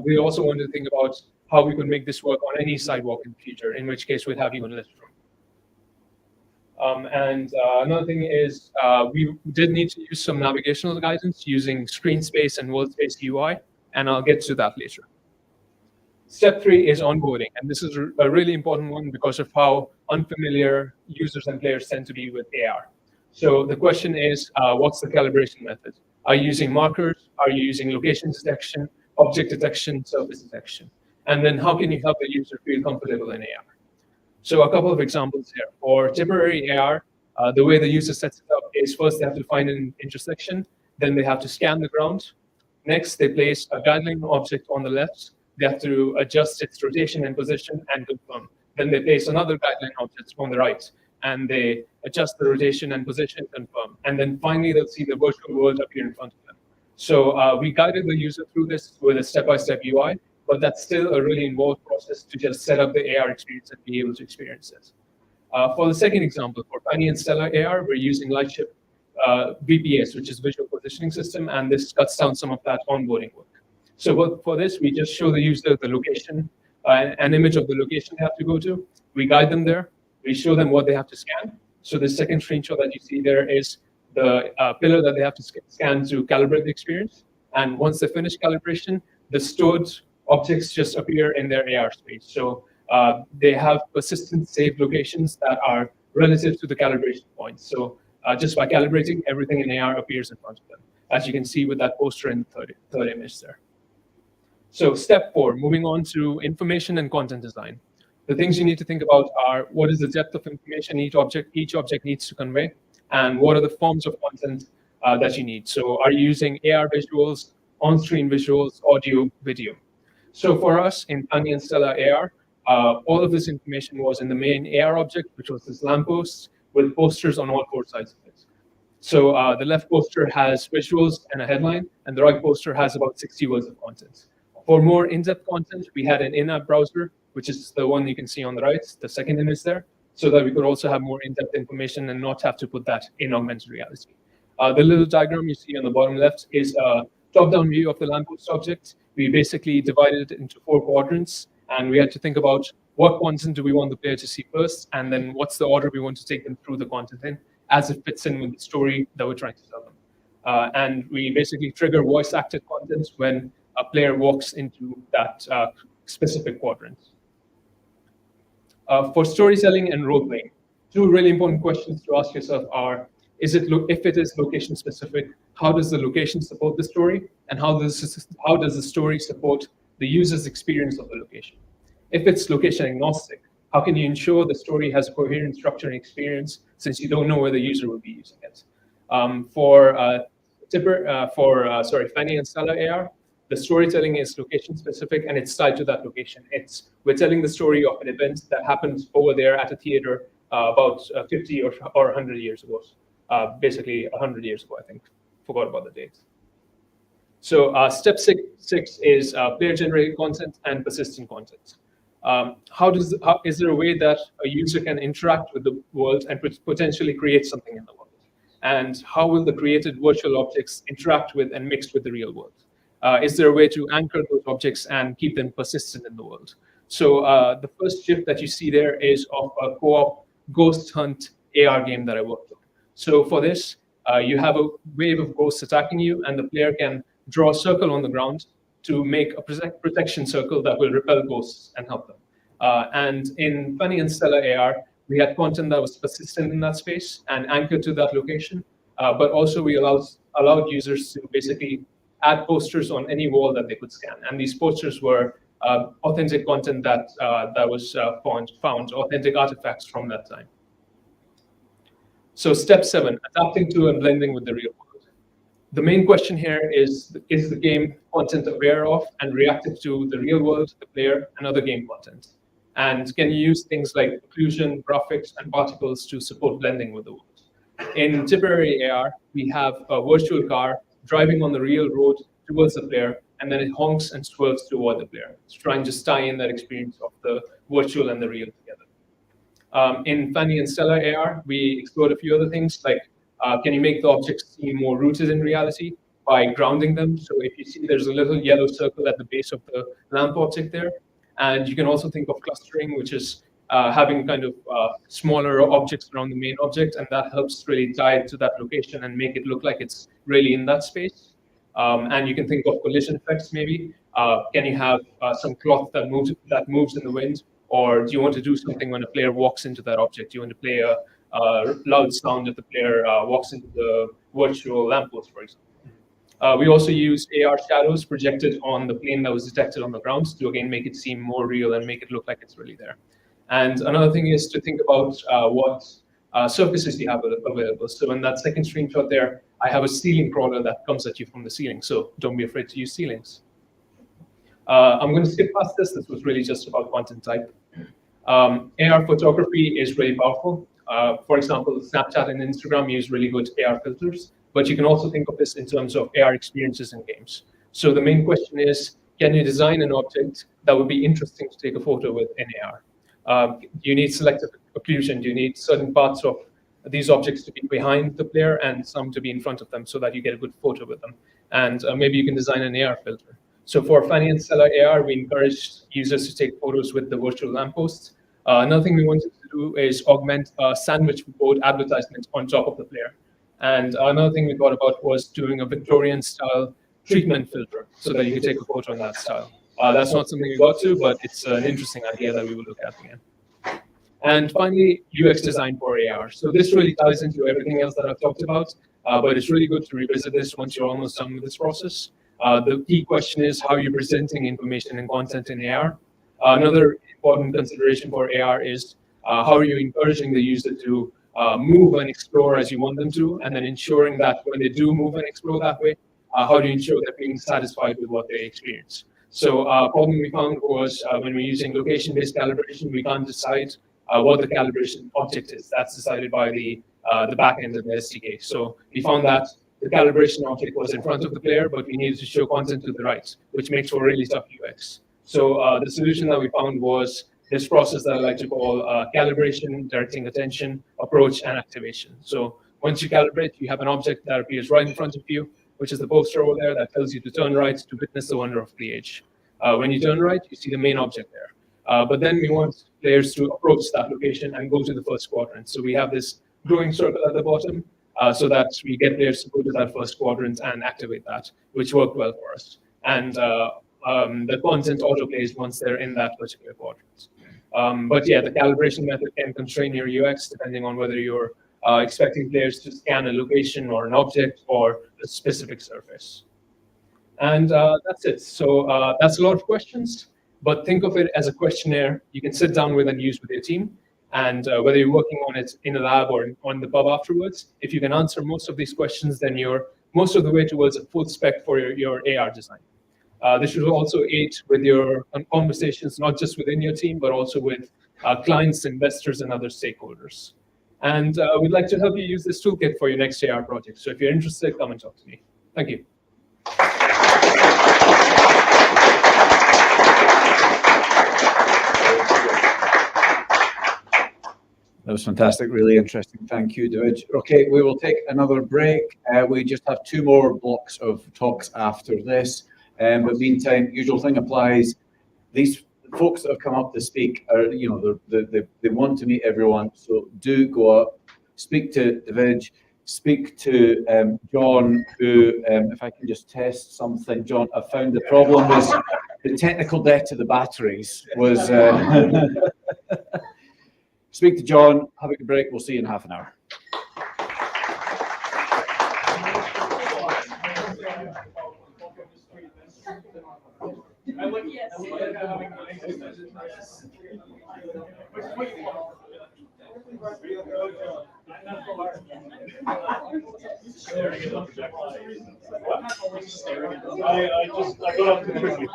[SPEAKER 15] we also wanted to think about how we could make this work on any sidewalk in the future, in which case we'd have even less room. And another thing is we did need to use some navigational guidance using screen space and world space UI, and I'll get to that later. Step three is onboarding, and this is a really important one because of how unfamiliar users and players tend to be with AR. So the question is, what's the calibration method? Are you using markers? Are you using location detection, object detection, surface detection? And then how can you help the user feel comfortable in AR? So a couple of examples here. For temporary AR, the way the user sets it up is first they have to find an intersection, then they have to scan the ground. Next, they place a guideline object on the left. They have to adjust its rotation and position and confirm. Then they place another guideline object on the right, and they adjust the rotation and position, confirm. And then finally, they'll see the virtual world appear in front of them. So we guided the user through this with a step-by-step UI, but that's still a really involved process to just set up the AR experience and be able to experience it. For the second example, for Fanny and Stella AR, we're using Lightship VPS, which is Visual Positioning System, and this cuts down some of that onboarding work. So for this, we just show the user the location, an image of the location they have to go to. We guide them there. We show them what they have to scan. So the second screenshot that you see there is the pillar that they have to scan to calibrate the experience. And once they finish calibration, the stored objects just appear in their AR space. So they have persistent saved locations that are relative to the calibration points. So just by calibrating, everything in AR appears in front of them, as you can see with that poster in the third image there. So step 4, moving on to information and content design. The things you need to think about are what is the depth of information each object needs to convey, and what are the forms of content that you need. So are you using AR visuals, on-screen visuals, audio, video? So for us in Fanny and Stella AR, all of this information was in the main AR object, which was this lamppost with posters on all 4 sides of it. So the left poster has visuals and a headline, and the right poster has about 60 words of content. For more in-depth content, we had an in-app browser, which is the one you can see on the right, the second image there, so that we could also have more in-depth information and not have to put that in augmented reality. The little diagram you see on the bottom left is a top-down view of the lamppost object. We basically divided it into 4 quadrants, and we had to think about what content do we want the player to see first, and then what's the order we want to take them through the content in, as it fits in with the story that we're trying to tell them. And we basically trigger voice-acted content when a player walks into that specific quadrant. For storytelling and role-playing, 2 really important questions to ask yourself are, if it is location-specific, how does the location support the story? And how does the story support the user's experience of the location? If it's location-agnostic, how can you ensure the story has a coherent structure and experience since you don't know where the user will be using it? For Fanny and Stella AR, the storytelling is location-specific and it's tied to that location. We're telling the story of an event that happened over there at a theater about 50 or 100 years ago. Basically 100 years ago, I think. Forgot about the date. So step 6 is player-generated content and persistent content. Is there a way that a user can interact with the world and potentially create something in the world? And how will the created virtual objects interact with and mix with the real world? Is there a way to anchor those objects and keep them persistent in the world? So the first GIF that you see there is of a co-op ghost hunt AR game that I worked on. So for this, you have a wave of ghosts attacking you, and the player can draw a circle on the ground to make a protection circle that will repel ghosts and help them. And in Fanny and Stella AR, we had content that was persistent in that space and anchored to that location, but also we allowed users to basically add posters on any wall that they could scan. And these posters were authentic content that was found, authentic artifacts from that time. So step 7, adapting to and blending with the real world. The main question here is the game content aware of and reactive to the real world, the player, and other game content? And can you use things like occlusion, graphics, and particles to support blending with the world? In Tipperary AR, we have a virtual car driving on the real road towards the player, and then it honks and swerves toward the player to try and just tie in that experience of the virtual and the real together. In Fanny and Stella AR, we explored a few other things, like can you make the objects seem more rooted in reality by grounding them? So if you see there's a little yellow circle at the base of the lamp object there, and you can also think of clustering, which is having kind of smaller objects around the main object, and that helps really tie it to that location and make it look like it's really in that space. And you can think of collision effects maybe. Can you have some cloth that moves in the wind? Or do you want to do something when a player walks into that object? Do you want to play a loud sound if the player walks into the virtual lamppost, for example? We also use AR shadows projected on the plane that was detected on the ground to, again, make it seem more real and make it look like it's really there. And another thing is to think about what surfaces you have available. So in that second screenshot there, I have a ceiling crawler that comes at you from the ceiling. So don't be afraid to use ceilings. I'm going to skip past this. This was really just about content type. AR photography is really powerful. For example, Snapchat and Instagram use really good AR filters, but you can also think of this in terms of AR experiences in games. So the main question is can you design an object that would be interesting to take a photo with in AR? Do you need selective occlusion? Do you need certain parts of these objects to be behind the player and some to be in front of them so that you get a good photo with them? And maybe you can design an AR filter. So for Fanny and Stella AR, we encouraged users to take photos with the virtual lamppost. Another thing we wanted to do is augment a sandwich board advertisement on top of the player. And another thing we thought about was doing a Victorian style treatment filter so that you could take a photo in that style. That's not something we got to, but it's an interesting idea that we will look at again. And finally, UX design for AR. So this really ties into everything else that I've talked about, but it's really good to revisit this once you're almost done with this process. The key question is how you're presenting information and content in AR. Another important consideration for AR is how are you encouraging the user to move and explore as you want them to, and then ensuring that when they do move and explore that way, how do you ensure they're being satisfied with what they experience? So a problem we found was when we're using location-based calibration, we can't decide what the calibration object is. That's decided by the backend of the SDK. So we found that the calibration object was in front of the player, but we needed to show content to the right, which makes for really tough UX. So the solution that we found was this process that I like to call calibration, directing attention, approach, and activation. So once you calibrate, you have an object that appears right in front of you, which is the poster over there that tells you to turn right to witness the wonder of the age. When you turn right, you see the main object there. But then we want players to approach that location and go to the first quadrant. So we have this glowing circle at the bottom so that we get players to go to that first quadrant and activate that, which worked well for us. And the content autoplays once they're in that particular quadrant. But yeah, the calibration method can constrain your UX depending on whether you're expecting players to scan a location or an object or a specific surface. And that's it. So that's a lot of questions, but think of it as a questionnaire you can sit down with and use with your team. And whether you're working on it in a lab or on the pub afterwards, if you can answer most of these questions, then you're most of the way towards a full spec for your AR design. This should also aid with your conversations, not just within your team, but also with clients, investors, and other stakeholders. And we'd like to help you use this toolkit for your next AR project. So if you're interested, come and talk to me. Thank you.
[SPEAKER 1] That was fantastic, really interesting. Thank you, Divij. Okay, we will take another break. We just have 2 more blocks of talks after this. But meantime, usual thing applies. These folks that have come up to speak are, you know, they want to meet everyone. So do go up, speak to Divij, speak to John, who, if I can just test something, John, I found the problem was the technical debt to the batteries was. Speak to John, have a good break. We'll see you in half an hour.
[SPEAKER 9] I got up to quickly.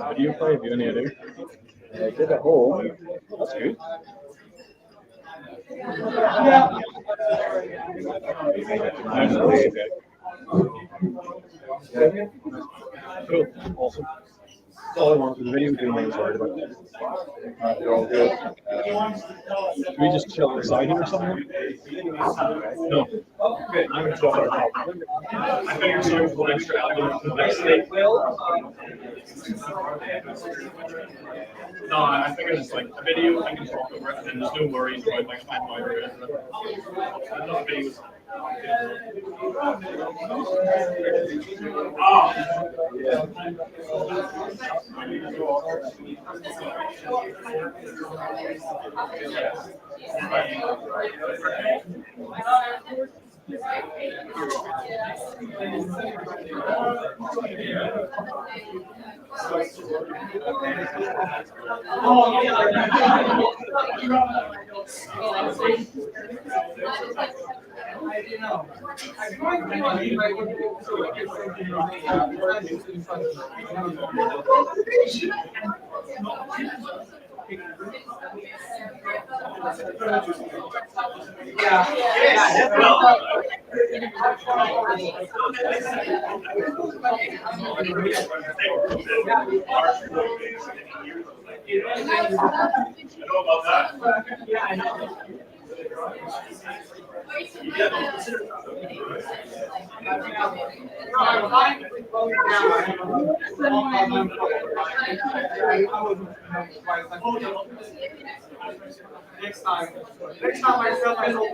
[SPEAKER 9] Video play, have you any idea? I did at home. That's good. Yeah. Cool. Awesome. That's all I want for the video game I was worried about. They're all good. Should we just chill inside here or something? No. Okay. I'm going to drop our top. I think you're sorry for the extra element next day. No, I think it's like a video, I can talk over it, and there's no worries about like time or anything. Not videos.
[SPEAKER 8] Next time I sell myself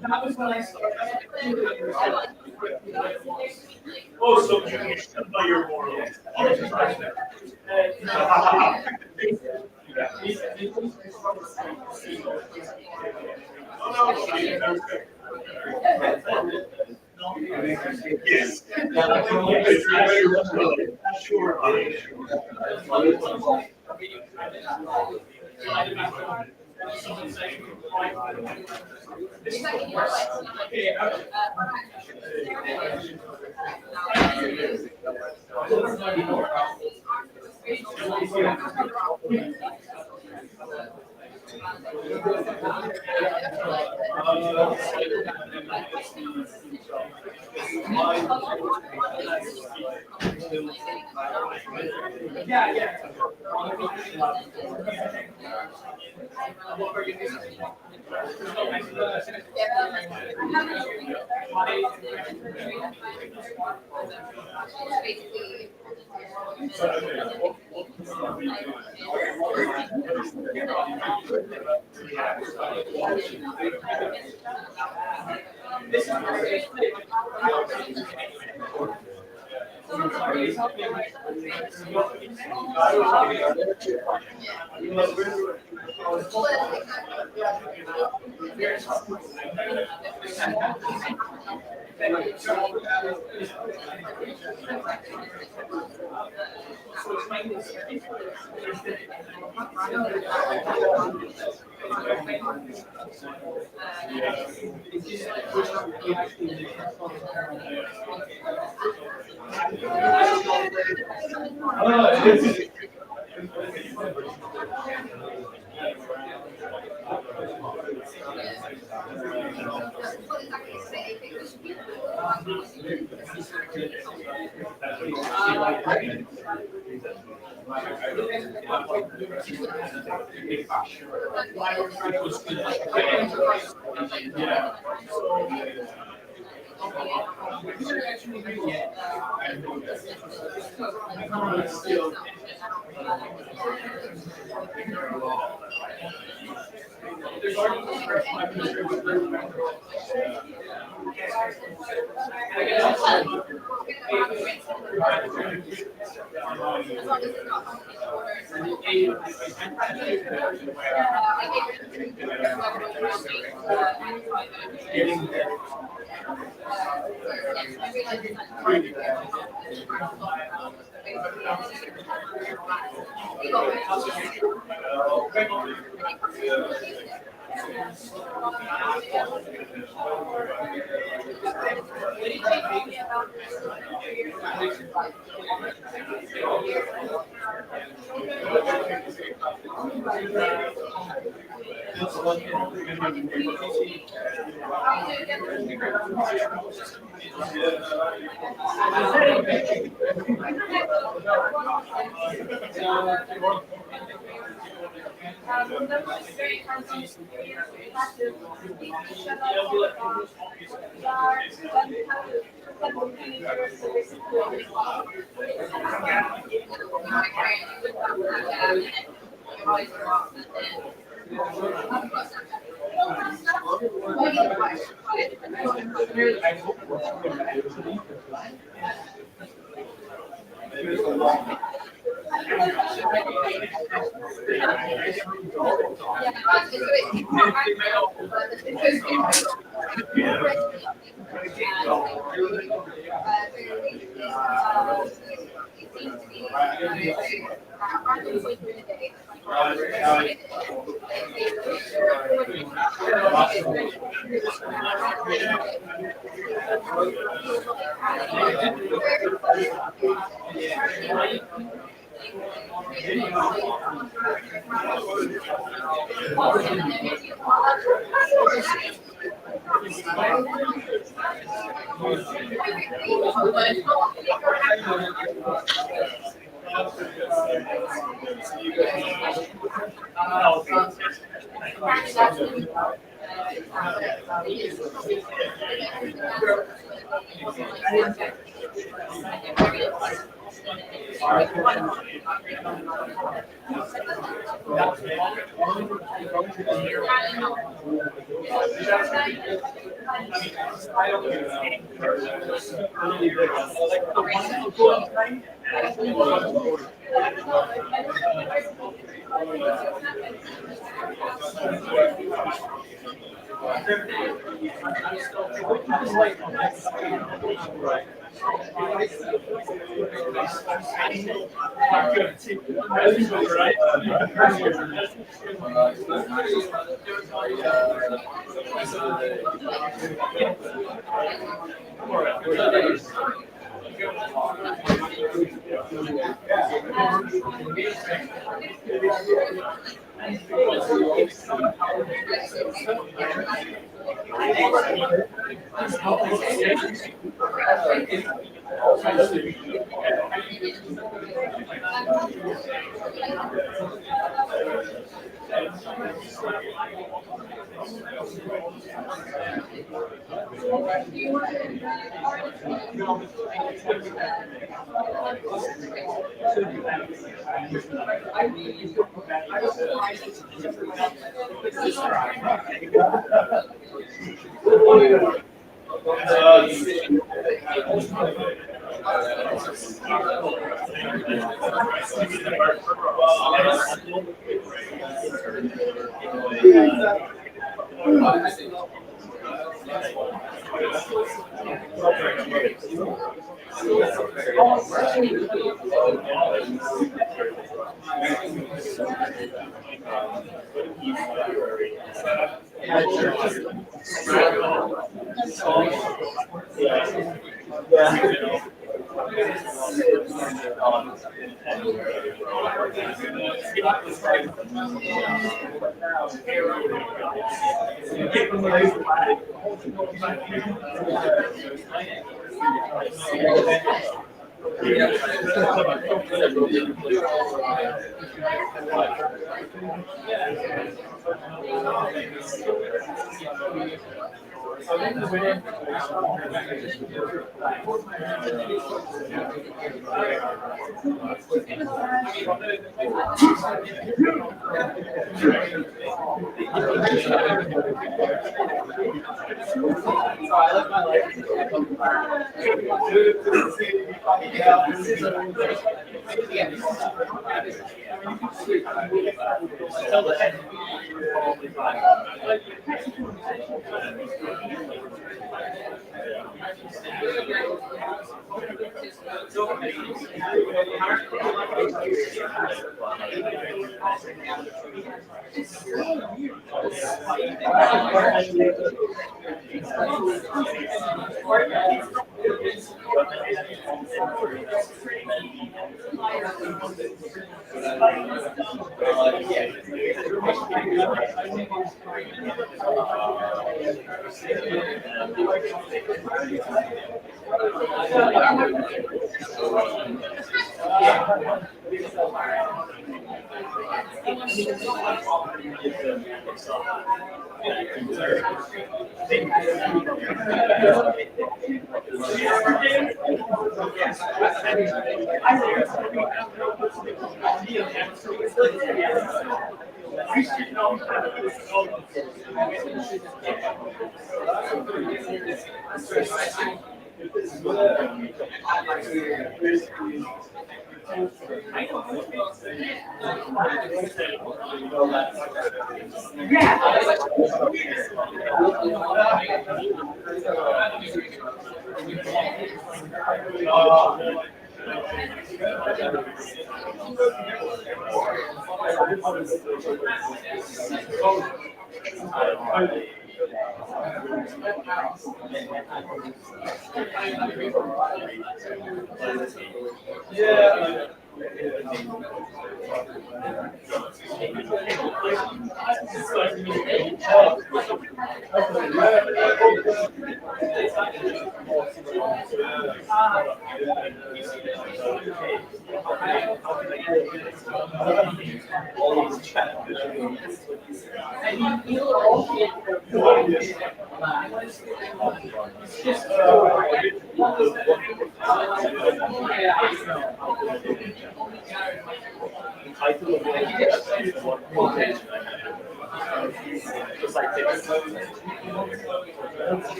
[SPEAKER 8] That was when I started. Oh, so you should buy your morals. Yes.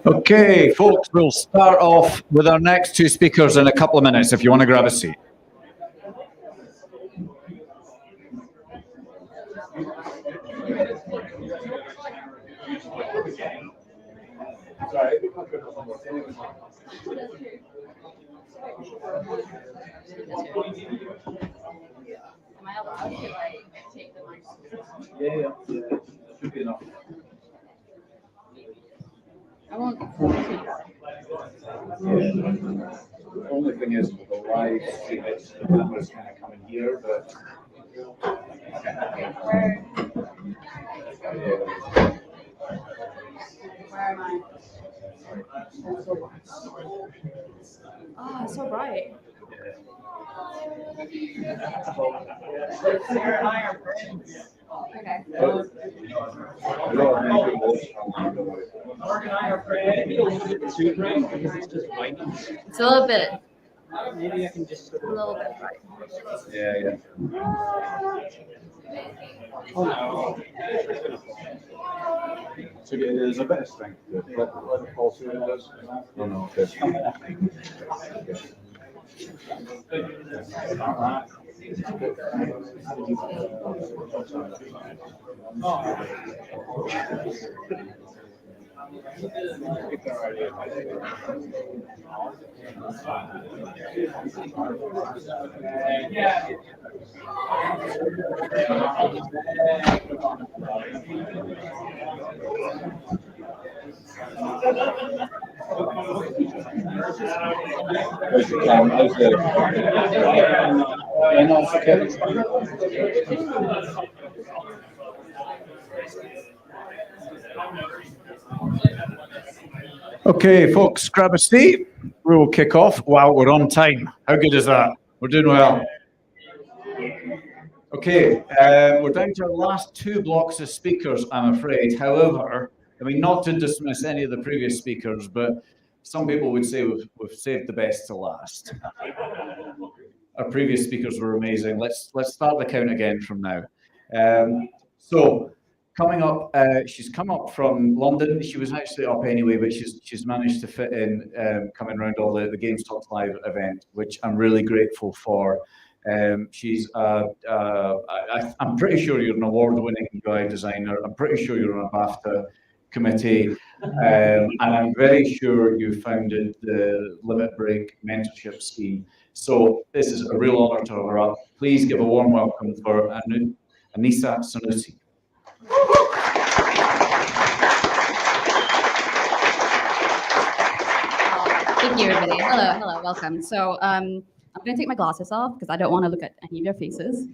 [SPEAKER 1] Okay, folks, we'll start off with our next two speakers in a couple of minutes if you want to grab a seat.
[SPEAKER 11] Am I allowed to like take the mic?
[SPEAKER 13] Yeah, should be enough.
[SPEAKER 11] I won't.
[SPEAKER 13] The only thing is with the live stream, it's the cameras kind of coming here, but.
[SPEAKER 11] Where am I? Oh, it's so bright. Okay. It's a little bit.
[SPEAKER 3] Maybe I can just
[SPEAKER 11] A little bit bright.
[SPEAKER 13] Yeah.
[SPEAKER 3] Oh no.
[SPEAKER 13] So there's a bit of strength to it. Let the pulse in does. No, no,
[SPEAKER 1] Okay, folks, grab a seat. We will kick off. Wow, we're on time. How good is that? We're doing well. Okay, we're down to our last two blocks of speakers, I'm afraid. However, I mean, not to dismiss any of the previous speakers, but some people would say we've saved the best to last. Our previous speakers were amazing. Let's start the count again from now. So coming up, she's come up from London. She was actually up anyway, but she's managed to fit in coming around all the Games Talk Live event, which I'm really grateful for. She's I'm pretty sure you're an award-winning UI designer. I'm pretty sure you're on a BAFTA committee, and I'm very sure you founded the Limit Break mentorship scheme. So this is a real honor to have her up. Please give a warm welcome for Anisa Sanusi.
[SPEAKER 11] Thank you, everybody. Hello, welcome. So I'm going to take my glasses off because I don't want to look at any of your faces.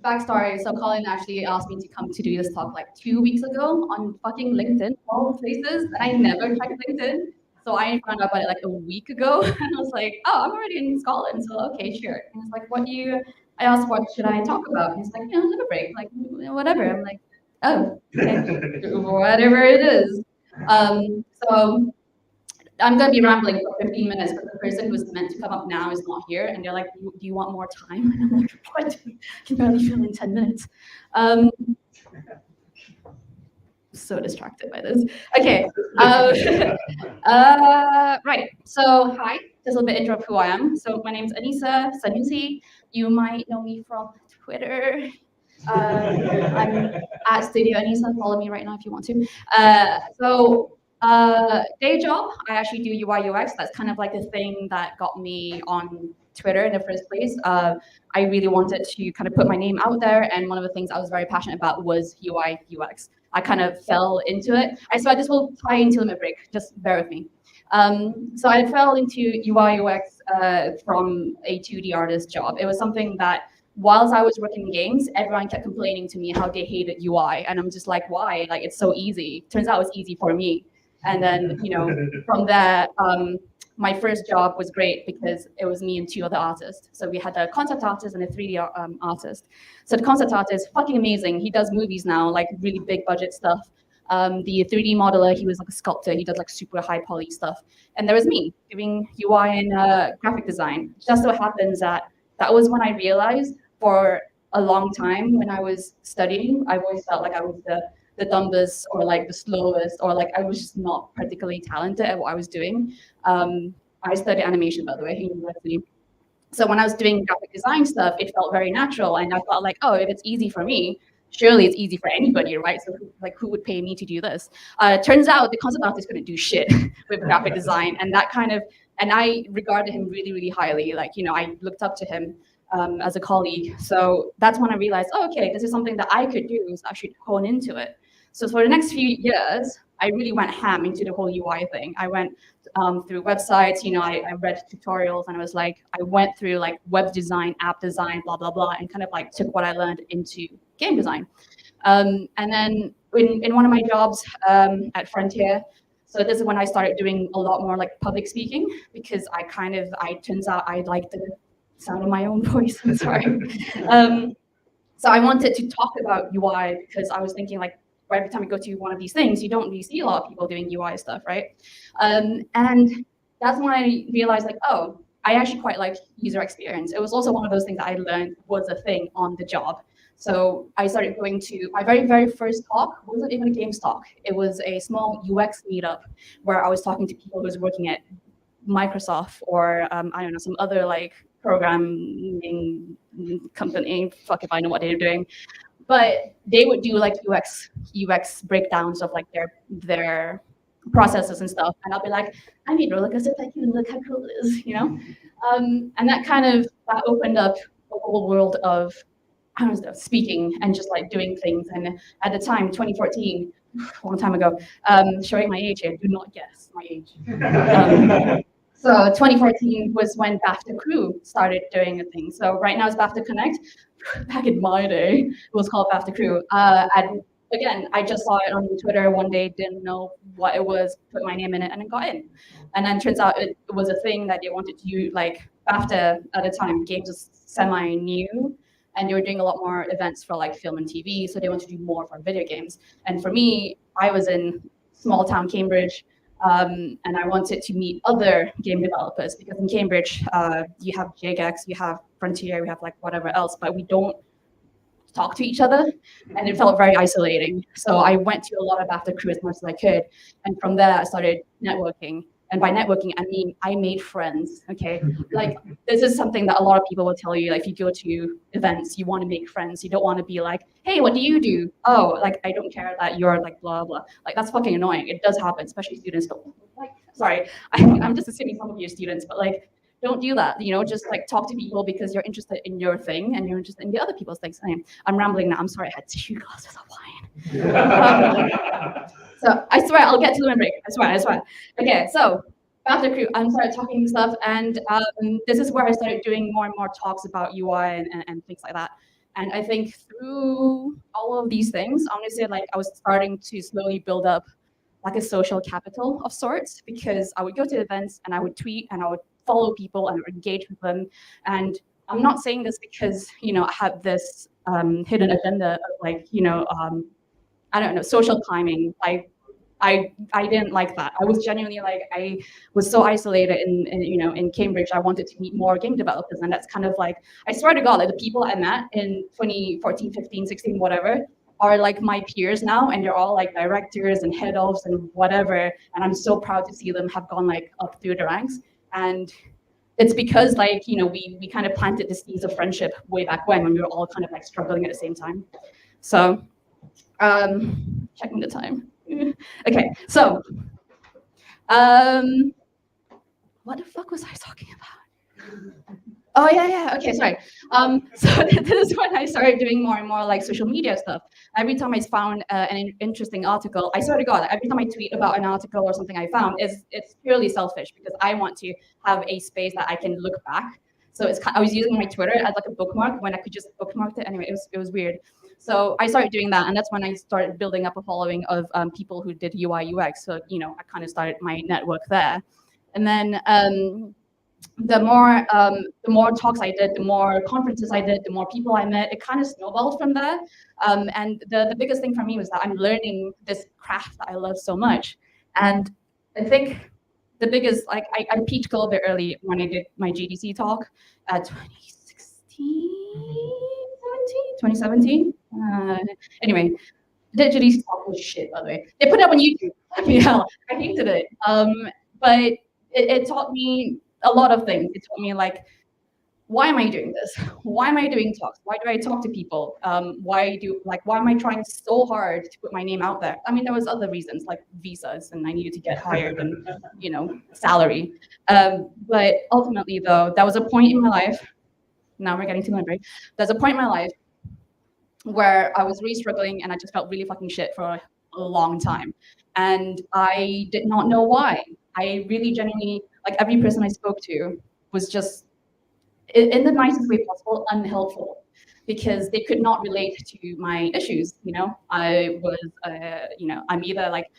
[SPEAKER 11] Backstory, so Colin actually asked me to come to do this talk like 2 weeks ago on fucking LinkedIn, all the faces, and I never checked LinkedIn. So I found out about it like a week ago, and I was like, oh, I'm already in Scotland, so okay, sure. And it's like, I asked, what should I talk about? And he's like, Limit Break, like, whatever. I'm like, oh, okay. Whatever it is. So I'm going to be rambling for 15 minutes, but the person who's meant to come up now is not here. And they're like, do you want more time? And I'm like, what? I can barely fill in 10 minutes. So distracted by this. Okay. Right. So hi, just a little bit intro of who I am. So my name's Anisa Sanusi. You might know me from Twitter. I'm at Studio Anisa. Follow me right now if you want to. Day job, I actually do UI UX. That's kind of like the thing that got me on Twitter in the first place. I really wanted to kind of put my name out there, and one of the things I was very passionate about was UI UX. I kind of fell into it. I swear this will tie into Limit Break, just bear with me. So I fell into UI UX from a 2D artist job. It was something that whilst I was working in games, everyone kept complaining to me how they hated UI. And I'm just like, why? Like, it's so easy. Turns out it's easy for me. And then, from there, my first job was great because it was me and two other artists. So we had a concept artist and a 3D artist. So the concept artist, fucking amazing. He does movies now, like really big budget stuff. The 3D modeler, he was like a sculptor. He did like super high poly stuff. And there was me doing UI and graphic design. Just so happens that that was when I realized for a long time when I was studying, I always felt like I was the dumbest or like the slowest, or like I was just not particularly talented at what I was doing. I studied animation, by the way, in university. So when I was doing graphic design stuff, it felt very natural. And I felt like, oh, if it's easy for me, surely it's easy for anybody, right? So who would pay me to do this? Turns out the concept artist couldn't do shit with graphic design. And that kind of, and I regarded him really, really highly. Like, you know, I looked up to him as a colleague. So that's when I realized, oh, okay, this is something that I could do, so I should hone into it. So for the next few years, I really went ham into the whole UI thing. I went through websites, you know, I read tutorials, and I was like, I went through like web design, app design, blah, blah, blah, and kind of like took what I learned into game design. And then in one of my jobs at Frontier, so this is when I started doing a lot more like public speaking, because turns out I like the sound of my own voice, I'm sorry. So I wanted to talk about UI because I was thinking like, every time I go to one of these things, you don't really see a lot of people doing UI stuff, right? And that's when I realized like, oh, I actually quite like user experience. It was also one of those things that I learned was a thing on the job. So I started going to my very, very first talk, wasn't even a games talk. It was a small UX meetup where I was talking to people who was working at Microsoft or I don't know, some other like programming company, fuck if I know what they're doing. But they would do like UX breakdowns of like their processes and stuff. And I'll be like, I made roller coaster tycoon, look how cool it is, you know? And that opened up a whole world of, I don't know, speaking and just like doing things. And at the time, 2014, a long time ago, showing my age here, do not guess my age. So 2014 was when BAFTA Crew started doing a thing. So right now it's BAFTA Connect. Back in my day, it was called BAFTA Crew. And again, I just saw it on Twitter one day, didn't know what it was, put my name in it, and it got in. And then turns out it was a thing that they wanted to do, like BAFTA at the time, games was semi-new, and they were doing a lot more events for like film and TV, so they wanted to do more for video games. And for me, I was in small town Cambridge, and I wanted to meet other game developers, because in Cambridge, you have JGEX, you have Frontier, we have like whatever else, but we don't talk to each other, and it felt very isolating. So I went to a lot of BAFTA Crew as much as I could, and from there I started networking. And by networking, I mean I made friends, okay? Like, this is something that a lot of people will tell you, like, if you go to events, you want to make friends. You don't want to be like, hey, what do you do? Oh, like, I don't care that you're like blah, blah. Like, that's fucking annoying. It does happen, especially students. But, like, sorry, I'm just assuming some of you are students, but like, don't do that, you know, just like talk to people because you're interested in your thing and you're interested in the other people's things. I'm rambling now, I'm sorry, I had 2 glasses of wine. So I swear I'll get to the break. I swear. Okay, so BAFTA Crew, I started talking stuff, and this is where I started doing more and more talks about UI and things like that. And I think through all of these things, I want to say like I was starting to slowly build up like a social capital of sorts, because I would go to events and I would tweet and I would follow people and engage with them. And I'm not saying this because, you know, I had this hidden agenda of like, you know, I don't know, social climbing. I didn't like that. I was genuinely like, I was so isolated in you know, in Cambridge. I wanted to meet more game developers. And that's kind of like, I swear to God, like the people I met in 2014, 15, 16, whatever, are like my peers now. And they're all like directors and head ofs and whatever. And I'm so proud to see them have gone like up through the ranks. And it's because like, you know, we kind of planted the seeds of friendship way back when we were all kind of like struggling at the same time. So, checking the time. Okay, so, what the fuck was I talking about? Oh yeah, okay, sorry. So this is when I started doing more and more like social media stuff. Every time I found an interesting article, I swear to God, every time I tweet about an article or something I found, it's purely selfish because I want to have a space that I can look back. So I was using my Twitter as like a bookmark when I could just bookmark it. Anyway, it was weird. So I started doing that, and that's when I started building up a following of people who did UI UX. So, you know, I kind of started my network there. And then the more talks I did, the more conferences I did, the more people I met, it kind of snowballed from there. And the biggest thing for me was that I'm learning this craft that I love so much. And I think the biggest, like, I peaked a little bit early when I did my GDC talk at 2017. Anyway, the GDC talk was shit, by the way. They put it up on YouTube. Fucking hell, I hated it. But it taught me a lot of things. It taught me, like, why am I doing this? Why am I doing talks? Why do I talk to people? Why am I trying so hard to put my name out there? I mean, there was other reasons, like visas, and I needed to get hired and, you know, salary. But ultimately, though, there was a point in my life. Now we're getting to my break. There's a point in my life where I was really struggling, and I just felt really fucking shit for a long time, and I did not know why. I really genuinely, like, every person I spoke to was just, in the nicest way possible, unhelpful, because they could not relate to my issues. You know, I was, you know, I'm either like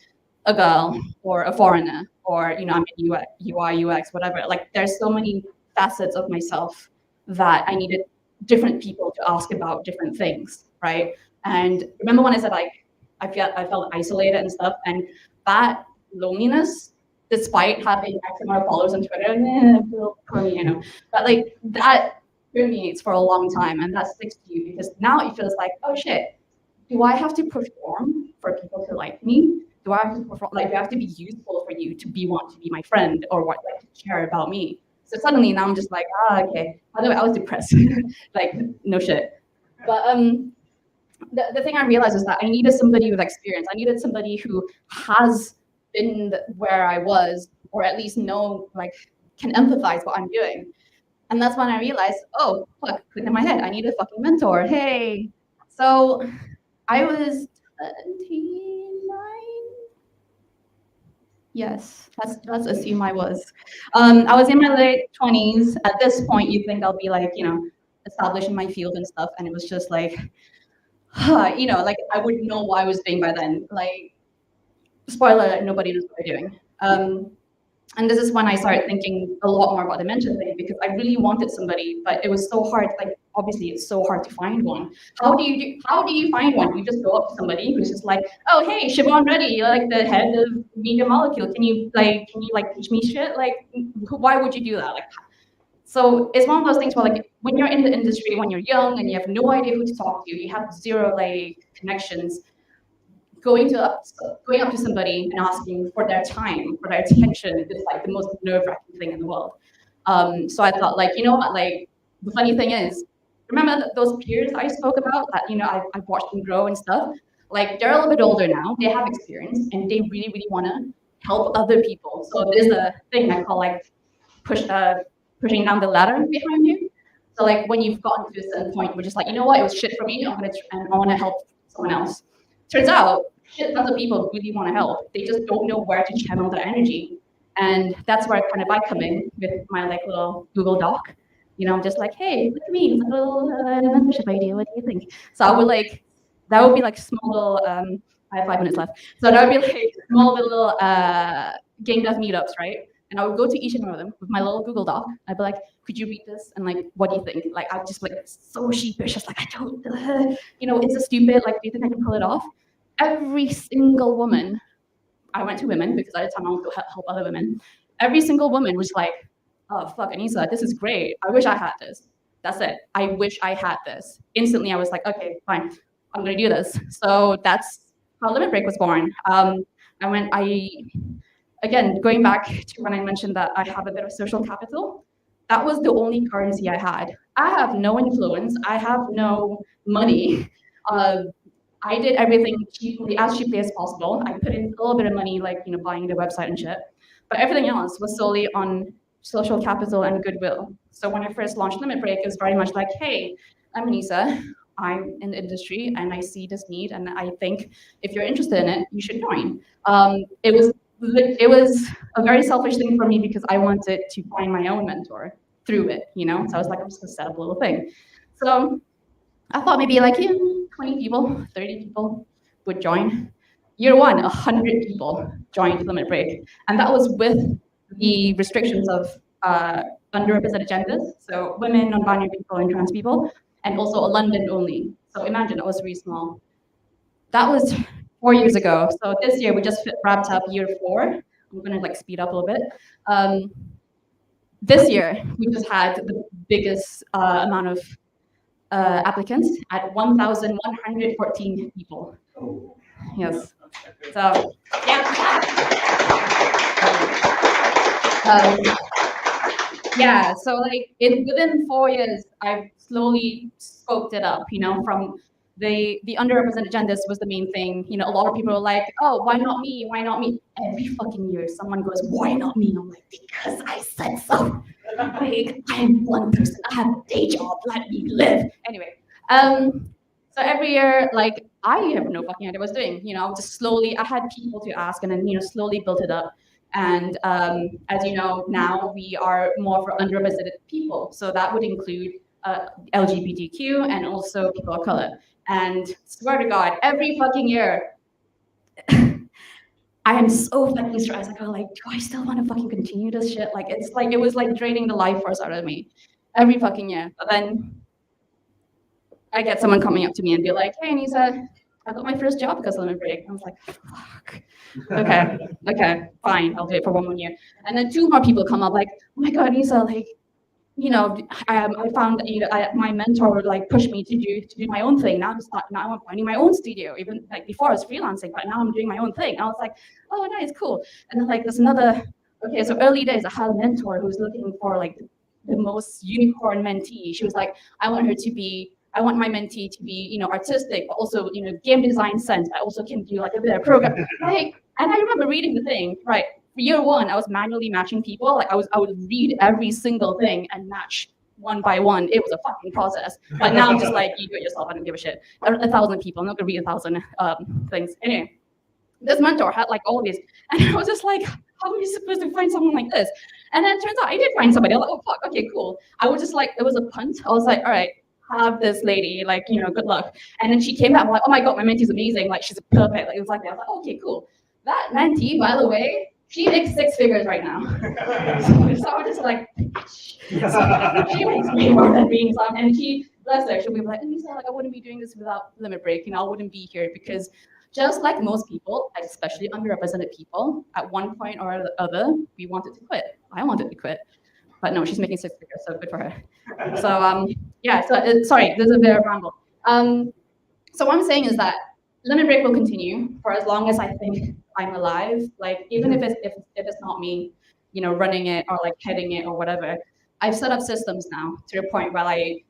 [SPEAKER 11] a girl or a foreigner, or, you know, I'm in UI, UX, whatever. Like, there's so many facets of myself that I needed different people to ask about different things, right? And remember when I said, like, I felt isolated and stuff, and that loneliness, despite having X amount of followers on Twitter, you know, but like that permeates for a long time, and that sticks to you, because now it feels like, oh shit, do I have to perform for people to like me? Do I have to perform, like, do I have to be useful for you to want to be my friend, or what, like, to care about me? So suddenly now I'm just like, okay. By the way, I was depressed, like, no shit. But the thing I realized is that I needed somebody with experience. I needed somebody who has been where I was, or at least know, like, can empathize what I'm doing. And that's when I realized, oh, fuck, click in my head, I need a fucking mentor. Hey. So I was 29. Yes, let's assume I was. I was in my late 20s. At this point, you think I'll be, like, you know, established in my field and stuff. And it was just like, you know, like, I wouldn't know what I was doing by then. Like, spoiler alert, nobody knows what they're doing. And this is when I started thinking a lot more about the mentor thing, because I really wanted somebody, but it was so hard. Like, obviously, it's so hard to find one. How do you find one? You just go up to somebody who's just like, oh, hey, Siobhan Reddy, you're like the head of Media Molecule. Can you teach me shit? Like, why would you do that? Like, so it's one of those things where, like, when you're in the industry, when you're young and you have no idea who to talk to, you have zero, like, connections. Going up to somebody and asking for their time, for their attention, is, like, the most nerve-wracking thing in the world. So I thought, like, you know what, like, the funny thing is, remember those peers I spoke about that, you know, I've watched them grow and stuff? Like, they're a little bit older now, they have experience, and they really, really want to help other people. So there's a thing I call, like, pushing down the ladder behind you. So, like, when you've gotten to a certain point, we're just like, you know what, it was shit for me, I want to help someone else. Turns out, shit tons of people really want to help. They just don't know where to channel their energy. And that's where kind of I come in with my, like, little Google Doc. You know, I'm just like, hey, look at me, it's a little membership idea, what do you think? So I would, like, that would be like small little, I have 5 minutes left. So that would be like small little game dev meetups, right? And I would go to each and one of them with my little Google Doc. I'd be like, could you read this? And, like, what do you think? Like, I'm just, like, so sheepish, just like, I don't, you know, it's a stupid, like, do you think I can pull it off? Every single woman, I went to women because at the time I wanted to help other women. Every single woman was like, oh, fuck, Anisa, this is great. I wish I had this. That's it. I wish I had this. Instantly, I was like, okay, fine. I'm going to do this. So that's how Limit Break was born. Again, going back to when I mentioned that I have a bit of social capital, that was the only currency I had. I have no influence. I have no money. I did everything as cheaply as possible. I put in a little bit of money, like, you know, buying the website and shit. But everything else was solely on social capital and goodwill. So when I first launched Limit Break, it was very much like, hey, I'm Anisa. I'm in the industry and I see this need, and I think if you're interested in it, you should join. It was a very selfish thing for me because I wanted to find my own mentor through it, you know? So I was like, I'm just gonna set up a little thing. So I thought maybe like 20 people, 30 people would join. Year one, 100 people joined Limit Break. And that was with the restrictions of underrepresented genders, so women, non-binary people, and trans people, and also London only. So imagine it was really small. That was 4 years ago. So this year we just wrapped up year 4. I'm gonna like speed up a little bit. This year we just had the biggest amount of applicants at 1,114 people. Yes. So yeah. Yeah, so like within 4 years, I've slowly scoped it up, you know, from the underrepresented genders was the main thing. You know, a lot of people are like, oh, why not me? Why not me? Every fucking year, someone goes, why not me? I'm like, because I said so. Like, I'm one person. I have a day job. Let me live. Anyway, so every year, like, I have no fucking idea what I was doing. You know, just slowly, I had people to ask, and then, you know, slowly built it up. And as you know, now we are more for underrepresented people. So that would include LGBTQ and also people of color. And swear to God, every fucking year, I am so fucking stressed. I go like, do I still want to fucking continue this shit? Like, it's like, it was like draining the life force out of me every fucking year. But then I get someone coming up to me and be like, hey, Anisa, I got my first job because of limit break. I was like, fuck. Okay, fine. I'll do it for 1 more year. And then 2 more people come up like, oh my God, Anisa, like, you know, I found, you know, my mentor like pushed me to do my own thing. Now I'm finding my own studio. Even like before I was freelancing, but now I'm doing my own thing. I was like, oh, nice, cool. And then like there's another. Okay, so early days, I had a mentor who was looking for like the most unicorn mentee. She was like, I want my mentee to be, you know, artistic, but also, you know, game design sense. I also can do like a bit of program. Like, and I remember reading the thing, right? For year 1, I was manually matching people. Like I would read every single thing and match one by one. It was a fucking process. But now I'm just like, you do it yourself. I don't give a shit. 1,000 people. I'm not gonna read 1,000 things. Anyway, this mentor had like all of these, and I was just like, how are you supposed to find someone like this? And then it turns out I did find somebody. I was like, oh fuck, okay, cool. I was just like, it was a punt. I was like, all right, have this lady, like, you know, good luck. And then she came back, I'm like, oh my God, my mentee's amazing. Like, she's perfect. Like, it was like that. I was like, okay, cool. That mentee, by the way, she makes 6 figures right now. So I'm just like, she makes way more than me. And she, bless her, she'll be like, Anisa, like, I wouldn't be doing this without Limit Break. You know, I wouldn't be here because just like most people, especially underrepresented people, at one point or the other, we wanted to quit. I wanted to quit. But no, she's making 6 figures, so good for her. So yeah, so sorry, there's a bit of ramble. So what I'm saying is that Limit Break will continue for as long as I think I'm alive. Like even if it's not me, you know, running it or like heading it or whatever, I've set up systems now to the point where I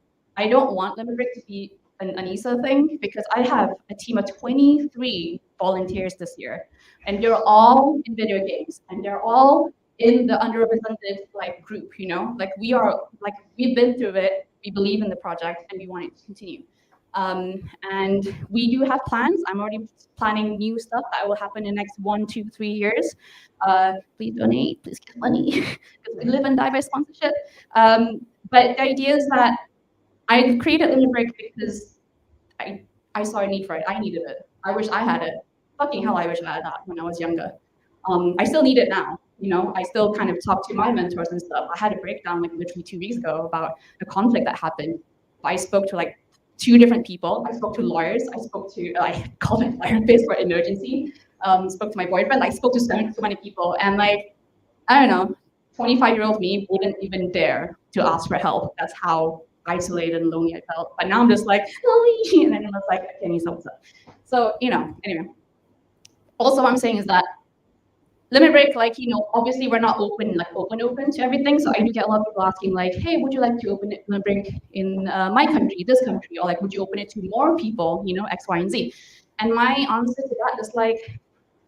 [SPEAKER 11] don't want Limit Break to be an Anisa thing because I have a team of 23 volunteers this year, and they're all in video games, and they're all in the underrepresented like group, you know, like we've been through it, we believe in the project, and we want it to continue. And we do have plans. I'm already planning new stuff that will happen in the next 1, 2, 3 years. Please donate, please get money, because we live and die by sponsorship. But the idea is that I created Limit Break because I saw a need for it. I needed it. I wish I had it. Fucking hell, I wish I had that when I was younger. I still need it now. You know, I still kind of talk to my mentors and stuff. I had a breakdown like literally 2 weeks ago about a conflict that happened. I spoke to like 2 different people. I spoke to lawyers. I spoke to, I called my therapist for emergency. Spoke to my boyfriend. I spoke to so many people. And like, I don't know, 25-year-old me wouldn't even dare to ask for help. That's how isolated and lonely I felt. But now I'm just like, lonely. And then I was like, I need something. So, you know, anyway. Also, what I'm saying is that Limit Break, like, you know, obviously we're not open to everything. So I do get a lot of people asking like, hey, would you like to open Limit Break in my country, this country? Or like, would you open it to more people, you know, X, Y, and Z? And my answer to that is like,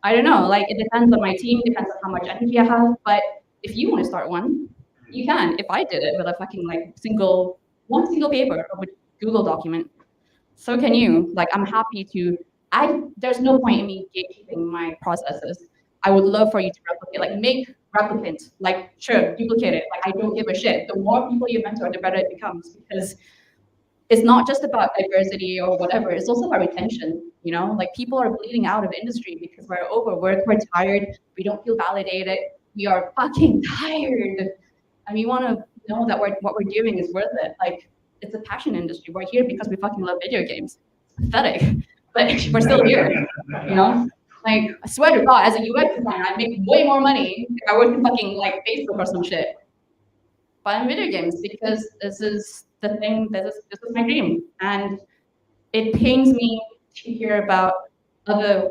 [SPEAKER 11] I don't know, like it depends on my team, depends on how much energy I have. But if you want to start one, you can. If I did it with a fucking like one single paper or with Google document, so can you. Like, I'm happy to, there's no point in me gatekeeping my processes. I would love for you to replicate, like make replicant, like sure, duplicate it. Like I don't give a shit. The more people you mentor, the better it becomes, because it's not just about diversity or whatever. It's also about retention, you know? Like people are bleeding out of the industry because we're overworked, we're tired, we don't feel validated, we are fucking tired. and we want to know that what we're doing is worth it. Like, it's a passion industry. We're here because we fucking love video games. It's pathetic, but we're still here, you know? Like, I swear to God, as a UX designer, I'd make way more money if I worked in fucking like Facebook or some shit. But in video games, because this is the thing, this is my dream. And it pains me to hear about other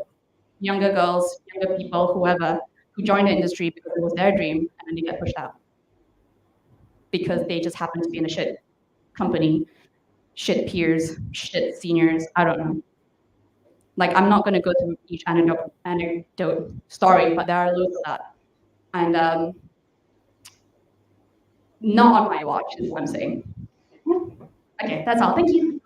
[SPEAKER 11] younger girls, younger people, whoever, who join the industry because it was their dream and then they get pushed out. Because they just happen to be in a shit company, shit peers, shit seniors, I don't know. Like, I'm not gonna go through each anecdote story, but there are loads of that. And not on my watch is what I'm saying. Okay, that's all, thank you.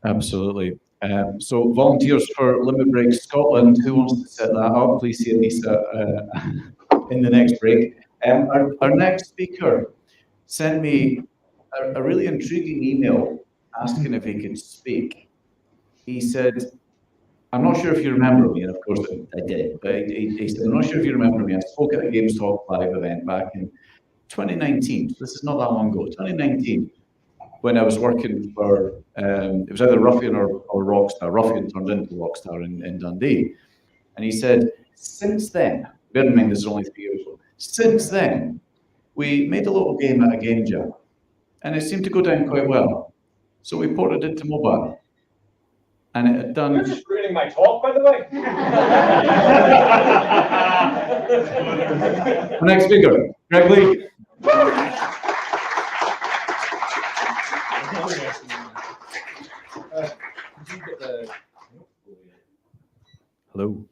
[SPEAKER 1] Absolutely. So volunteers for Limit Break Scotland, who wants to set that up? Please see Anisa in the next break. Our next speaker sent me a really intriguing email asking if he could speak. He said, I'm not sure if you remember me, and of course I did, but he said, I'm not sure if you remember me. I spoke at a Games Talk Live event back in 2019. So this is not that long ago, 2019. When I was working for, it was either Ruffian or Rockstar. Ruffian turned into Rockstar in Dundee. And he said, since then, bear in mind this is only 3 years ago, since then, we made a little game at a game jam. And it seemed to go down quite well. So we ported it to mobile. And it had done...
[SPEAKER 9] You're just ruining my talk, by the way.
[SPEAKER 1] Our next speaker, Greg Lee.
[SPEAKER 16] Hello.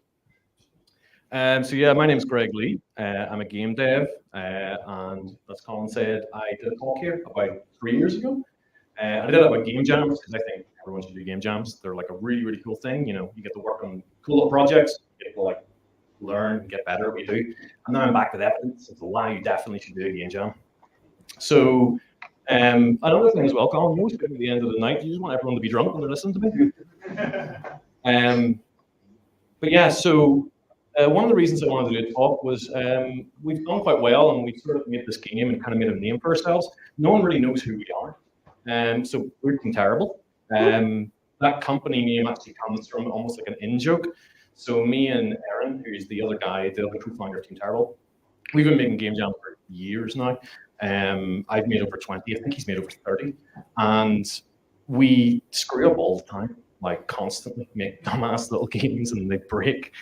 [SPEAKER 16] So yeah, my name is Greg Lee. I'm a game dev, and as Colin said, I did a talk here about 3 years ago. I did it about game jams because I think everyone should do game jams. They're like a really, really cool thing. You know, you get to work on cool little projects, you get to like learn, get better at what you do. And now I'm back with evidence. It's a lie. You definitely should do a game jam. So another thing as well, Colin, you always get at the end of the night, you just want everyone to be drunk when they're listening to me. But yeah, so one of the reasons I wanted to do a talk was we've done quite well and we sort of made this game and kind of made a name for ourselves. No one really knows who we are. So we're Team Terrible. That company name actually comes from almost like an in-joke. So me and Aaron, who's the other guy, the other co-founder of Team Terrible, we've been making game jams for years now. I've made over 20, I think he's made over 30. And we screw up all the time, like constantly make dumbass little games and they break.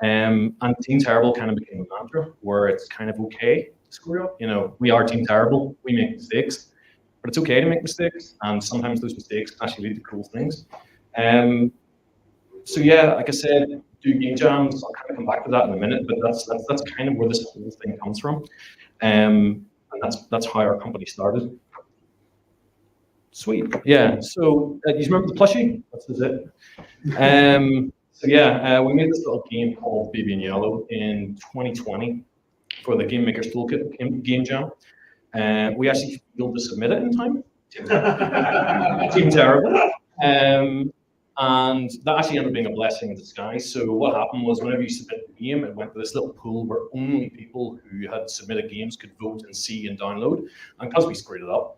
[SPEAKER 16] And Team Terrible kind of became a mantra where it's kind of okay to screw up. You know, we are Team Terrible, we make mistakes, but it's okay to make mistakes. And sometimes those mistakes can actually lead to cool things. So yeah, like I said, do game jams. I'll kind of come back to that in a minute, but that's kind of where this whole thing comes from. And that's how our company started. Sweet. Yeah. So you remember the plushie? That's it. So yeah, we made this little game called Baby in Yellow in 2020 for the Game Maker's Toolkit game jam. We actually failed to submit it in time. Team Terrible. And that actually ended up being a blessing in disguise. So what happened was whenever you submit the game, it went to this little pool where only people who had submitted games could vote and see and download. And because we screwed it up,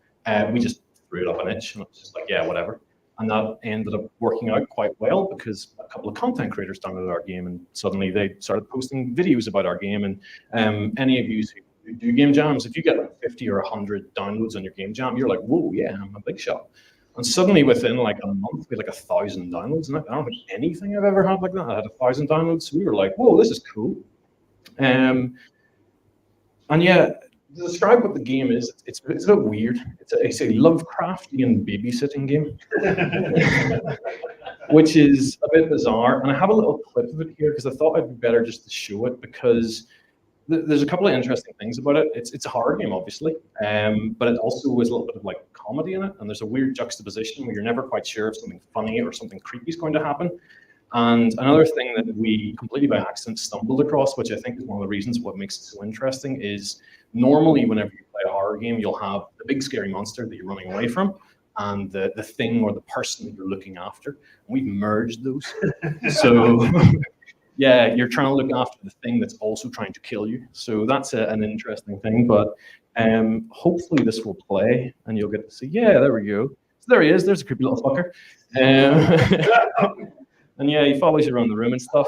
[SPEAKER 16] we just threw it up an inch and it was just like, yeah, whatever. And that ended up working out quite well because a couple of content creators downloaded our game and suddenly they started posting videos about our game. And any of you who do game jams, if you get like 50 or 100 downloads on your game jam, you're like, whoa, yeah, I'm a big shot. And suddenly within like a month, we had like 1,000 downloads. And I don't think anything I've ever had like that. I had 1,000 downloads. So we were like, whoa, this is cool. And yeah, to describe what the game is, it's a bit weird. It's a Lovecraftian babysitting game, which is a bit bizarre. And I have a little clip of it here because I thought it'd be better just to show it because there's a couple of interesting things about it. It's a horror game, obviously, but it also is a little bit of like comedy in it. And there's a weird juxtaposition where you're never quite sure if something funny or something creepy is going to happen. And another thing that we completely by accident stumbled across, which I think is one of the reasons what makes it so interesting, is normally whenever you play a horror game, you'll have the big scary monster that you're running away from. and the thing or the person that you're looking after. And we've merged those. So yeah, you're trying to look after the thing that's also trying to kill you. So that's an interesting thing. But hopefully this will play and you'll get to see, yeah, there we go. So there he is. There's a creepy little fucker. And yeah, he follows you around the room and stuff.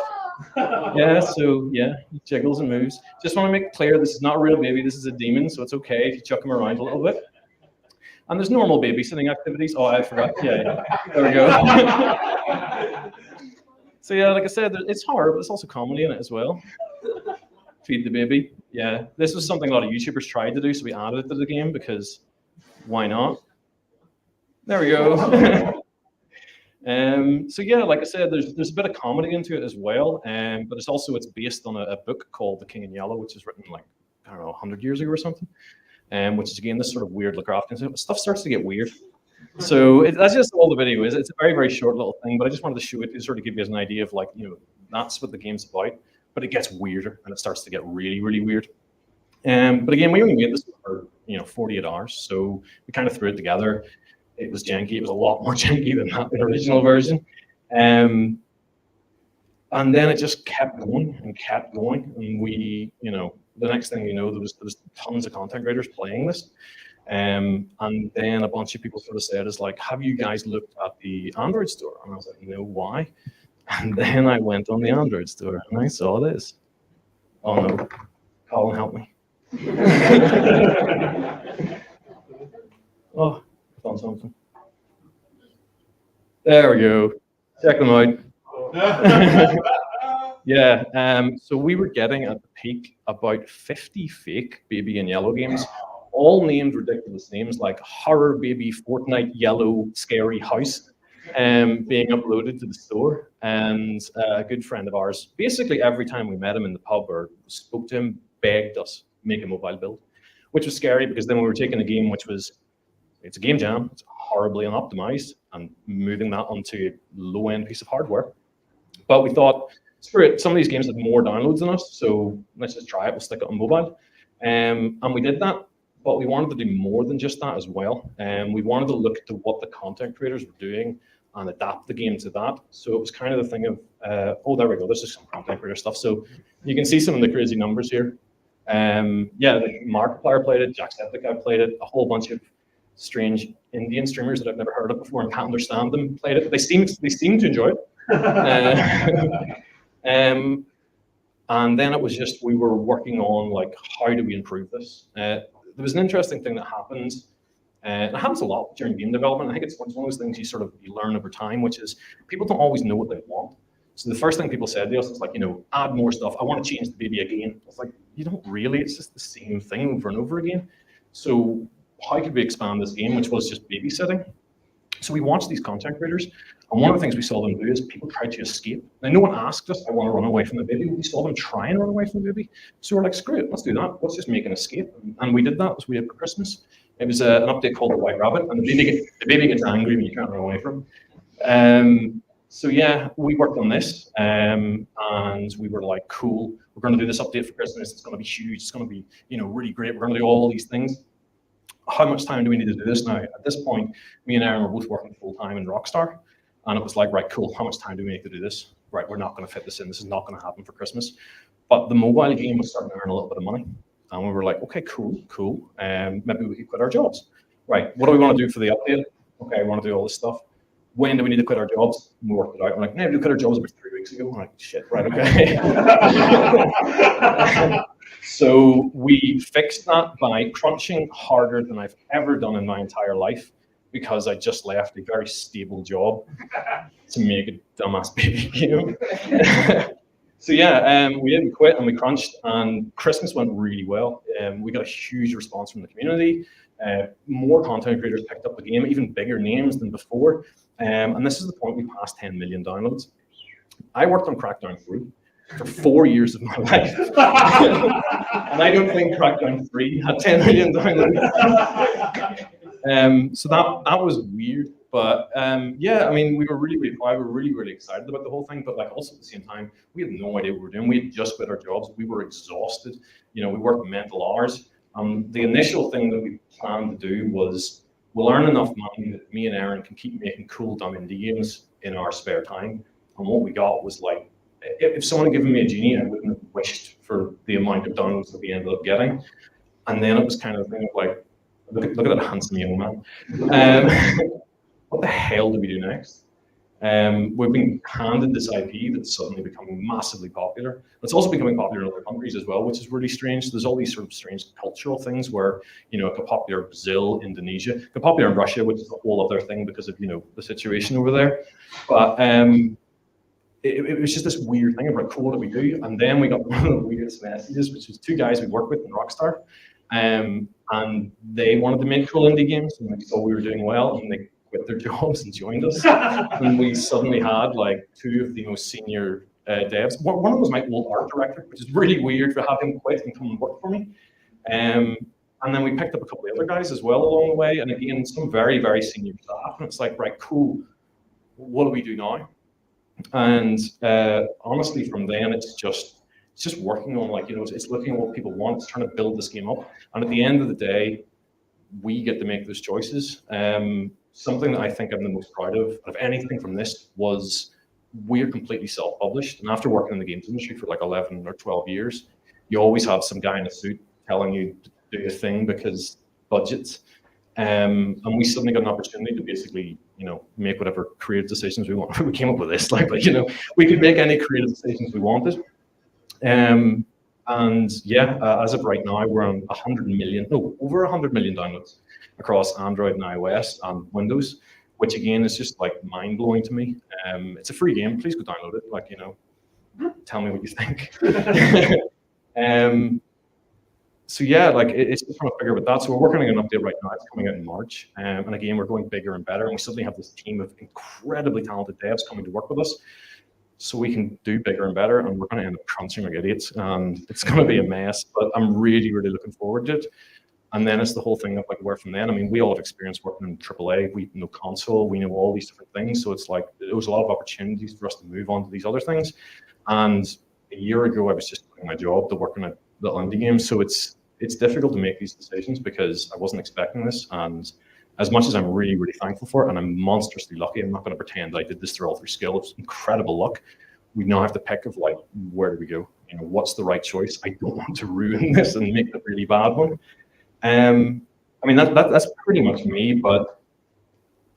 [SPEAKER 16] Yeah, so yeah, he jiggles and moves. Just want to make it clear, this is not a real baby. This is a demon, so it's okay if you chuck him around a little bit. And there's normal babysitting activities. Oh, I forgot. Yeah, there we go. So yeah, like I said, it's horror, but there's also comedy in it as well. Feed the baby. Yeah, this was something a lot of YouTubers tried to do, so we added it to the game because why not? There we go. So yeah, like I said, there's a bit of comedy into it as well, but it's based on a book called The King in Yellow, which was written like, I don't know, 100 years ago or something, which is again this sort of weird Lovecraftian stuff starts to get weird. So that's just all the video is. It's a very, very short little thing, but I just wanted to show it to sort of give you an idea of like, that's what the game's about, but it gets weirder and it starts to get really, really weird. But again, we only made this for 48 hours, so we kind of threw it together. It was janky. It was a lot more janky than the original version. And then it just kept going and kept going. And we, the next thing you know, there was tons of content creators playing this. And then a bunch of people sort of said, have you guys looked at the Android store? And I was like, no, why? And then I went on the Android store and I saw this. Oh no, Colin, help me. Oh, I found something. There we go. Check them out. Yeah, so we were getting at the peak about 50 fake Baby in Yellow games, all named ridiculous names like Horror Baby Fortnite Yellow Scary House, being uploaded to the store. And a good friend of ours, basically every time we met him in the pub or spoke to him, begged us make a mobile build, which was scary because then we were taking a game it's a game jam, it's horribly unoptimized, and moving that onto a low-end piece of hardware. But we thought, screw it, some of these games have more downloads than us, so let's just try it, we'll stick it on mobile. And we did that, but we wanted to do more than just that as well. We wanted to look to what the content creators were doing and adapt the game to that. So it was kind of the thing of, oh, there we go, this is some content creator stuff. So you can see some of the crazy numbers here. Yeah, the Markiplier played it, Jacksepticeye played it, a whole bunch of strange Indian streamers that I've never heard of before and can't understand them played it. They seem to enjoy it. And then it was just, we were working on like, how do we improve this? There was an interesting thing that happens, and it happens a lot during game development. I think it's one of those things you learn over time, which is people don't always know what they want. So the first thing people said to us is like, add more stuff. I want to change the baby again. It's like, you don't really, it's just the same thing over and over again. So how could we expand this game, which was just babysitting? So we watched these content creators, and one of the things we saw them do is people tried to escape. Now, no one asked us, I want to run away from the baby. We saw them try and run away from the baby. So we're like, screw it, let's do that. Let's just make an escape. And we did that, as we did for Christmas. It was an update called The White Rabbit, and the baby gets angry when you can't run away from him. So yeah, we worked on this, and we were like, cool, we're going to do this update for Christmas. It's going to be huge. It's going to be, really great. We're going to do all these things. How much time do we need to do this now? At this point, me and Aaron were both working full time in Rockstar, and it was like, right, cool. How much time do we need to do this? Right, we're not going to fit this in. This is not going to happen for Christmas. But the mobile game was starting to earn a little bit of money, and we were like, okay, cool. Maybe we could quit our jobs. Right, what do we want to do for the update? Okay, we want to do all this stuff. When do we need to quit our jobs? We worked it out. We're like, maybe we quit our jobs about 3 weeks ago. We're like, shit, right, okay. So we fixed that by crunching harder than I've ever done in my entire life, because I just left a very stable job to make a dumbass baby game. So yeah, we didn't quit and we crunched, and Christmas went really well. We got a huge response from the community. More content creators picked up the game, even bigger names than before. And this is the point we passed 10 million downloads. I worked on Crackdown 3 for 4 years of my life. And I don't think Crackdown 3 had 10 million downloads. So that was weird. But yeah, I mean, we were really excited about the whole thing. But like also at the same time, we had no idea what we were doing. We had just quit our jobs. We were exhausted. We worked mental hours. The initial thing that we planned to do was we'll earn enough money that me and Aaron can keep making cool, dumb indie games in our spare time. And what we got was like, if someone had given me a genie, I wouldn't have wished for the amount of downloads that we ended up getting. And then it was kind of a thing of like, look at that handsome young man. What the hell do we do next? We've been handed this IP that's suddenly becoming massively popular. It's also becoming popular in other countries as well, which is really strange. There's all these sort of strange cultural things where, you know, it got popular in Brazil, Indonesia, it got popular in Russia, which is a whole other thing because of, you know, the situation over there. But it was just this weird thing about, cool, what do we do? And then we got one of the weirdest messages, which was two guys we worked with in Rockstar. And they wanted to make cool indie games, and they saw we were doing well, and they quit their jobs and joined us. And we suddenly had like two of the most senior devs. One of them was my old art director, which is really weird to have him quit and come and work for me. And then we picked up a couple of other guys as well along the way, and again, some very, very senior staff. And it's like, right, cool, what do we do now? And honestly, from then, it's just working on, like, you know, it's looking at what people want, it's trying to build this game up. And at the end of the day, we get to make those choices. Something that I think I'm the most proud of anything from this was we're completely self-published. And after working in the games industry for like 11 or 12 years, you always have some guy in a suit telling you to do a thing because budgets. And we suddenly got an opportunity to basically, you know, make whatever creative decisions we want. We came up with this, like, but, you know, we could make any creative decisions we wanted. And yeah, as of right now, we're on over 100 million downloads across Android and iOS and Windows, which again is just like mind blowing to me. It's a free game. Please go download it. Like, you know, tell me what you think. So yeah, like it's just trying to figure out that. So we're working on an update right now. It's coming out in March. And again, we're going bigger and better. And we suddenly have this team of incredibly talented devs coming to work with us, so we can do bigger and better, and we're going to end up crunching like idiots, and it's going to be a mess, but I'm really, really looking forward to it. And then it's the whole thing of like, where from then? I mean, we all have experience working in AAA, we know console, we know all these different things, so it's like, there was a lot of opportunities for us to move on to these other things. And a year ago, I was just quitting my job to work on a little indie game, so it's difficult to make these decisions because I wasn't expecting this, and as much as I'm really, really thankful for it, and I'm monstrously lucky, I'm not going to pretend I did this through skill. It's incredible luck. We now have to pick of like, where do we go? You know, what's the right choice? I don't want to ruin this and make a really bad one. I mean, that's pretty much me, but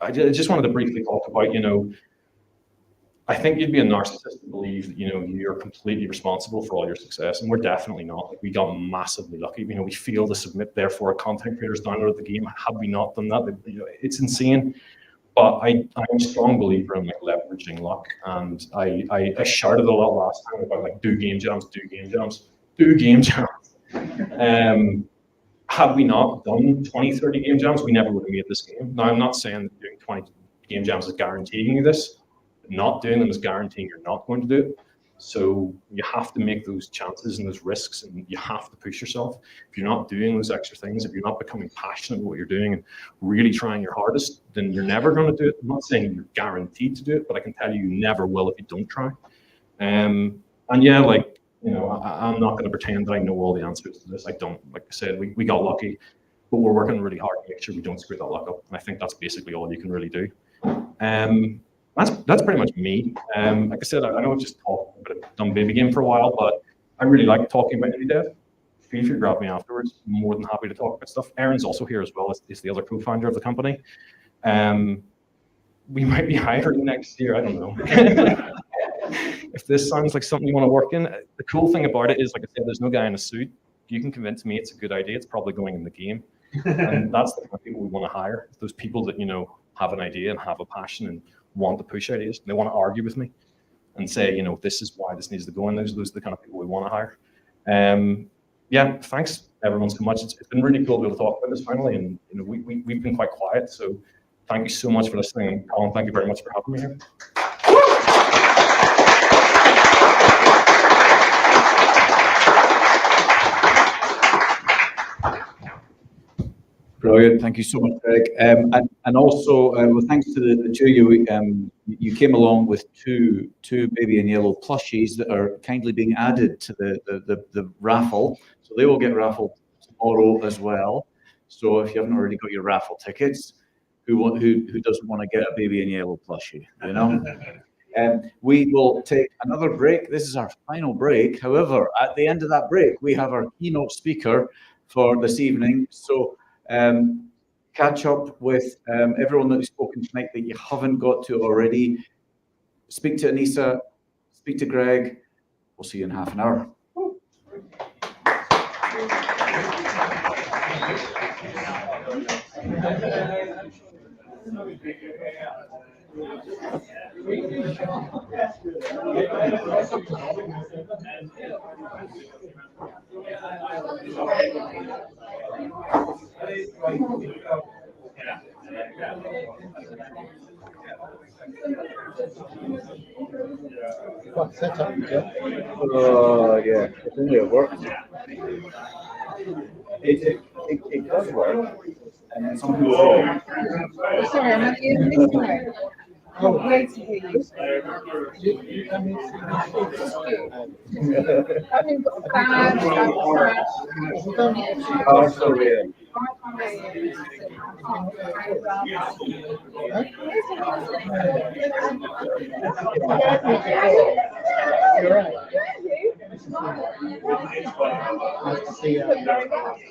[SPEAKER 16] I just wanted to briefly talk about, you know, I think you'd be a narcissist to believe that, you know, you're completely responsible for all your success, and we're definitely not. Like, we got massively lucky. You know, we failed to submit, therefore content creators downloaded the game. Had we not done that, you know, it's insane. But I'm a strong believer in like leveraging luck, and I shouted a lot last time about like, do game jams, do game jams, do game jams. Had we not done 20, 30 game jams, we never would have made this game. Now, I'm not saying that doing 20 game jams is guaranteeing you this. Not doing them is guaranteeing you're not going to do it. So you have to make those chances and those risks, and you have to push yourself. If you're not doing those extra things, if you're not becoming passionate about what you're doing and really trying your hardest, then you're never going to do it. I'm not saying you're guaranteed to do it, but I can tell you never will if you don't try. And yeah, like, you know, I'm not going to pretend that I know all the answers to this. I don't. Like I said, we got lucky, but we're working really hard to make sure we don't screw that luck up. And I think that's basically all you can really do. That's pretty much me. Like I said, I know I've just talked about a dumb baby game for a while, but I really like talking about indie dev. Feel free to grab me afterwards. I'm more than happy to talk about stuff. Aaron's also here as well. He's the other co-founder of the company. We might be hiring next year. I don't know. If this sounds like something you want to work in, the cool thing about it is, like I said, there's no guy in a suit. If you can convince me it's a good idea, it's probably going in the game. And that's the kind of people we want to hire. Those people that, you know, have an idea and have a passion and want to push ideas. They want to argue with me and say, you know, this is why this needs to go in. Those are the kind of people we want to hire. Yeah, thanks everyone so much. It's been really cool to be able to talk about this finally, and you know, we've been quite quiet. So thank you so much for listening, and Colin, thank you very much for having me here.
[SPEAKER 1] Brilliant. Thank you so much, Greg. And also, well, thanks to the two of you, you came along with two baby in yellow plushies that are kindly being added to the raffle. So they will get raffled tomorrow as well. So if you haven't already got your raffle tickets, who doesn't want to get a baby in yellow plushie, you know? We will take another break. This is our final break. However, at the end of that break, we have our keynote speaker for this evening. So catch up with everyone that has spoken tonight that you haven't got to already. Speak to Anisa, speak to Greg. We'll see you in half an hour.
[SPEAKER 13] What setup you got? Oh yeah, if only it worked. It does work, and then some people say,
[SPEAKER 17] sorry, I'm not using this time. Oh, great to hear you. I haven't got bad
[SPEAKER 13] oh, sorry. You're right. Nice to see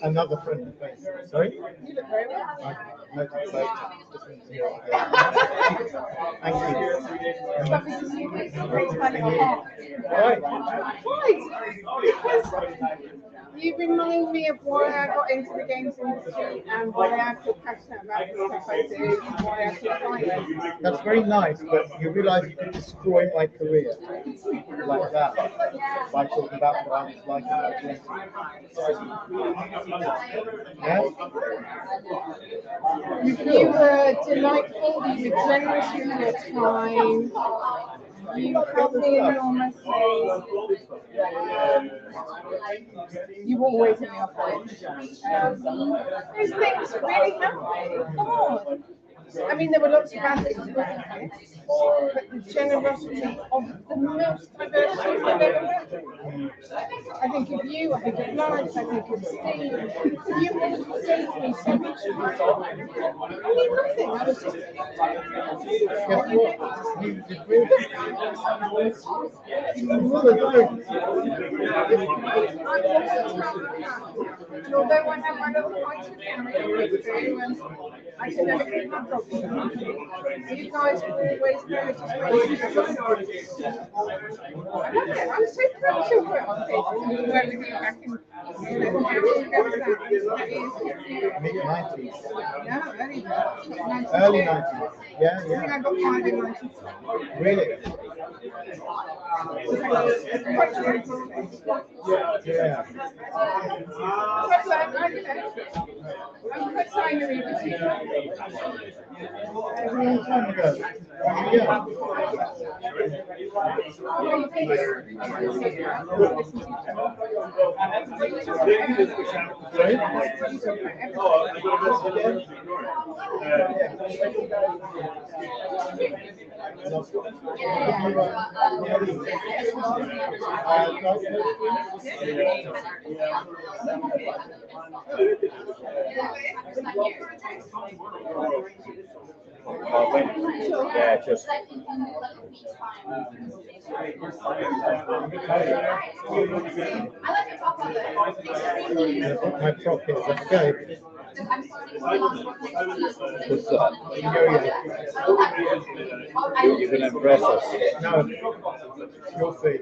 [SPEAKER 13] another friendly face. Sorry?
[SPEAKER 17] You look very well.
[SPEAKER 13] Thank you.
[SPEAKER 17] Lovely to see you. Great to have you.
[SPEAKER 13] Right.
[SPEAKER 17] You remind me of why I got into the games industry and why I feel passionate about the stuff I do and why I feel excited.
[SPEAKER 13] That's very nice, but you realise you could destroy my career like that by talking about what I was like about games. Yeah?
[SPEAKER 17] You were delightful, you were generous with your time, you helped me enormously. You always in the office. Those things really helped me. Come on. I mean, there were lots of bad things, but the generosity of the most diverse people I've ever met. I think of you, I think of Lawrence, I think of Steve. You have saved me so much time. I mean, nothing. I was just. And although I have my little fights with Gary, I can never keep my property. You guys were always very just I love it. I'm so proud to work on things and work with you back in
[SPEAKER 13] Mid-90s.
[SPEAKER 17] No,
[SPEAKER 13] Early 90s. Yeah,
[SPEAKER 17] I think I got fired in 92.
[SPEAKER 13] Really? Yeah.
[SPEAKER 17] I'm quite sorry to read this.
[SPEAKER 13] A long time ago. Yeah. Yeah, just. My prop is okay. What's that? You're going to impress us. No, you'll see.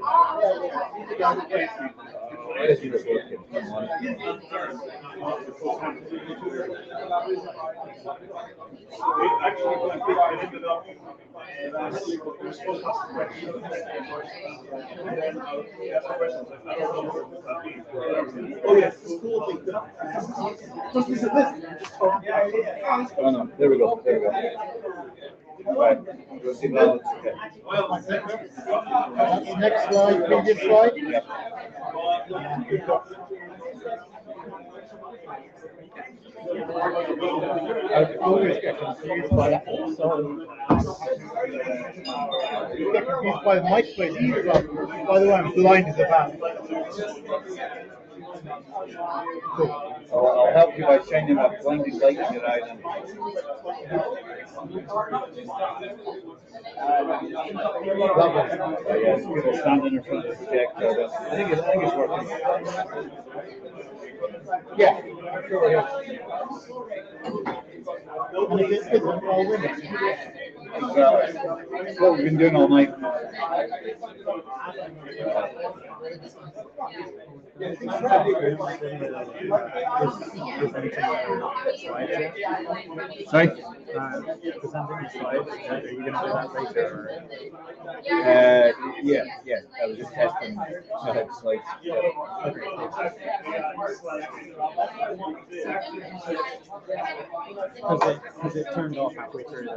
[SPEAKER 13] Where's your working? Oh no, there we go. There we go. Right. We'll see that. Okay. Next slide, previous slide. Yeah. I always get confused by that. So, you get confused by the mic placement as well. By the way, I'm blind as a bat. Cool. I'll help you by shining a blinding light in your eye then. Lovely. Yeah, people standing in front of the projector. But I think it's working. Yeah, sure it is. And if it's good, then I'll win it. It's what we've been doing all night. Sorry? Presenting the slides. Are you going to do that later? Yeah. I was just testing the slides. Because it turned off halfway through the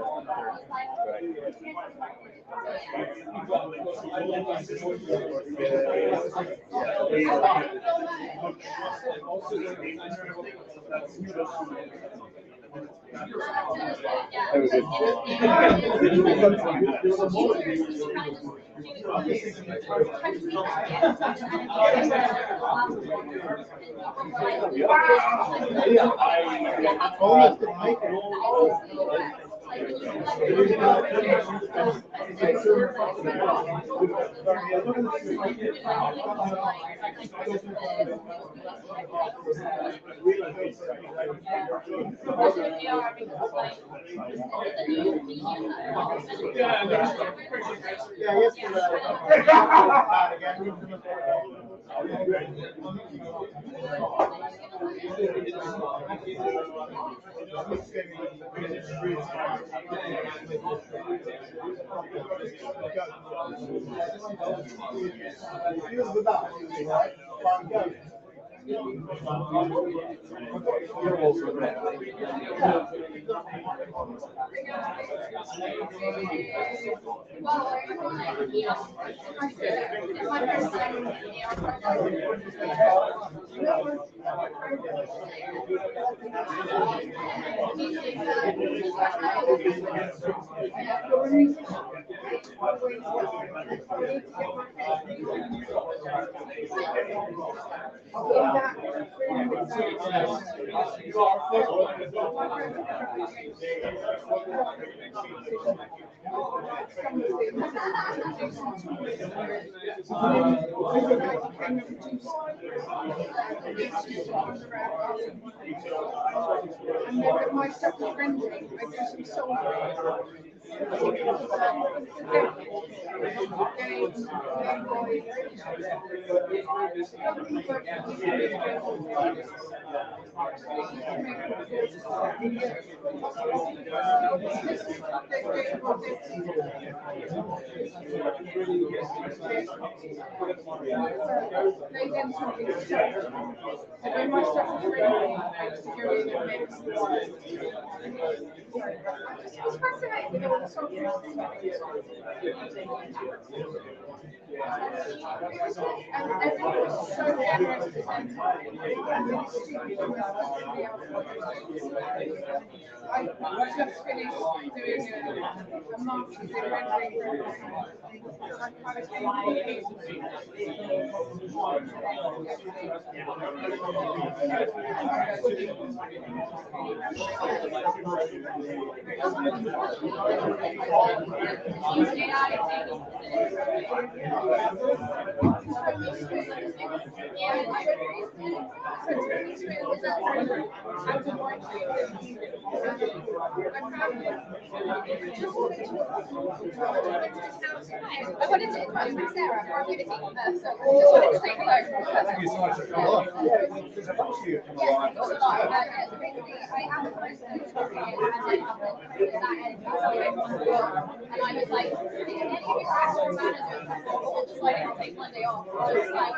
[SPEAKER 13] almost didn't make it.
[SPEAKER 17] My stuff is renting. I do some soldering. I just finished doing a master's in rendering.
[SPEAKER 18] I wanted to invite Sarah for our community, so I just wanted to say hello.
[SPEAKER 13] Thank you so much for coming along. There's a bunch of you coming along.
[SPEAKER 18] I advertised it and I was like, any of you restaurant managers all decided to take Monday off. I was like,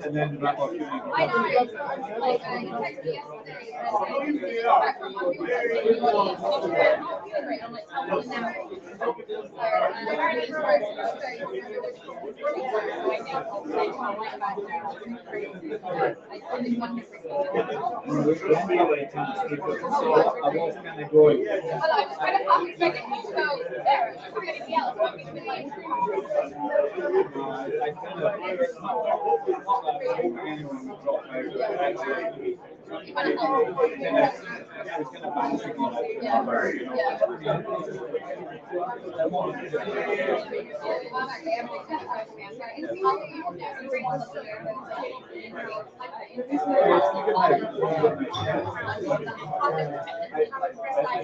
[SPEAKER 13] And then wrap up.
[SPEAKER 18] I know, like, you texted me yesterday and said, back from my I'm like, tell me now.
[SPEAKER 8] I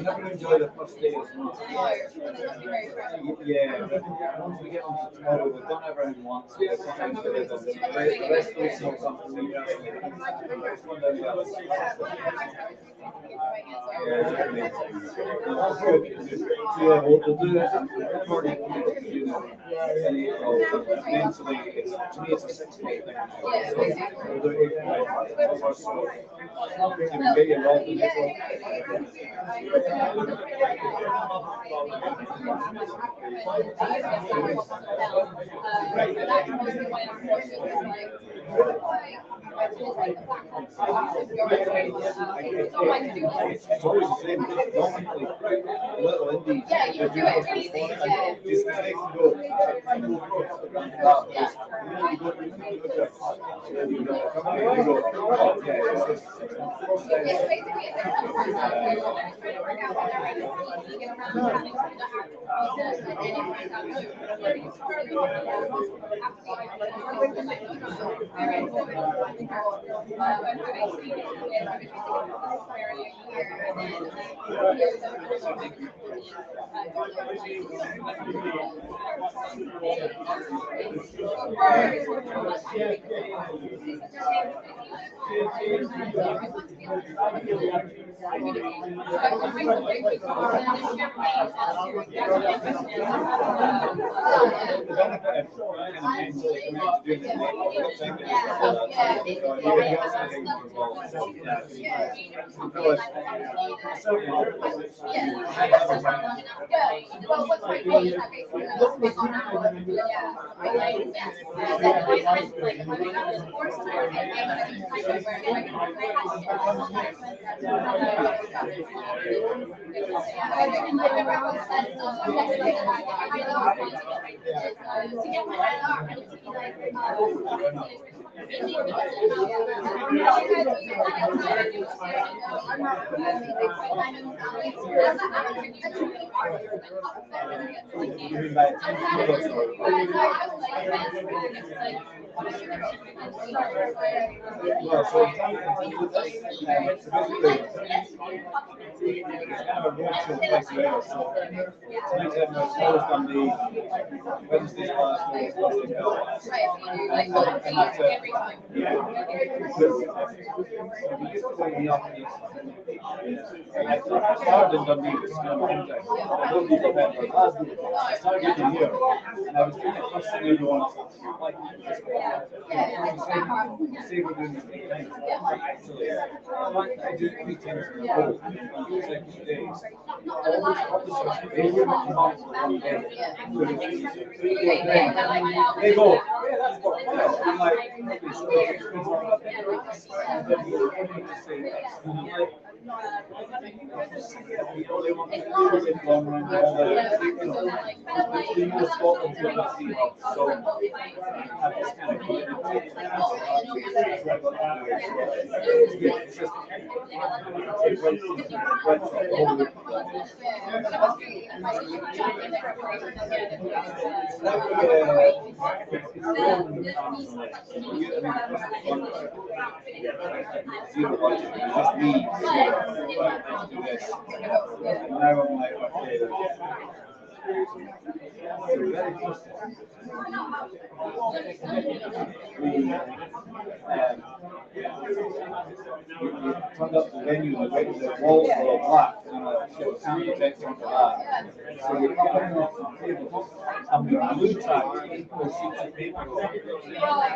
[SPEAKER 8] never enjoy the first day as much. Yeah, once we get on to tomorrow, we've done everything once. Sometimes the rest of the something new. Yeah, we'll do that. I've already committed to do that. Eventually, to me, it's a 6-day thing. We'll do it get you involved in it. It's always the same. Little indies. Yeah, you do it. Just as they can go. They go. I'm like, turned up the venue, the walls were black, and I shit sound effects onto that. So we put them up on the table, and we looked at 8 sheets of paper.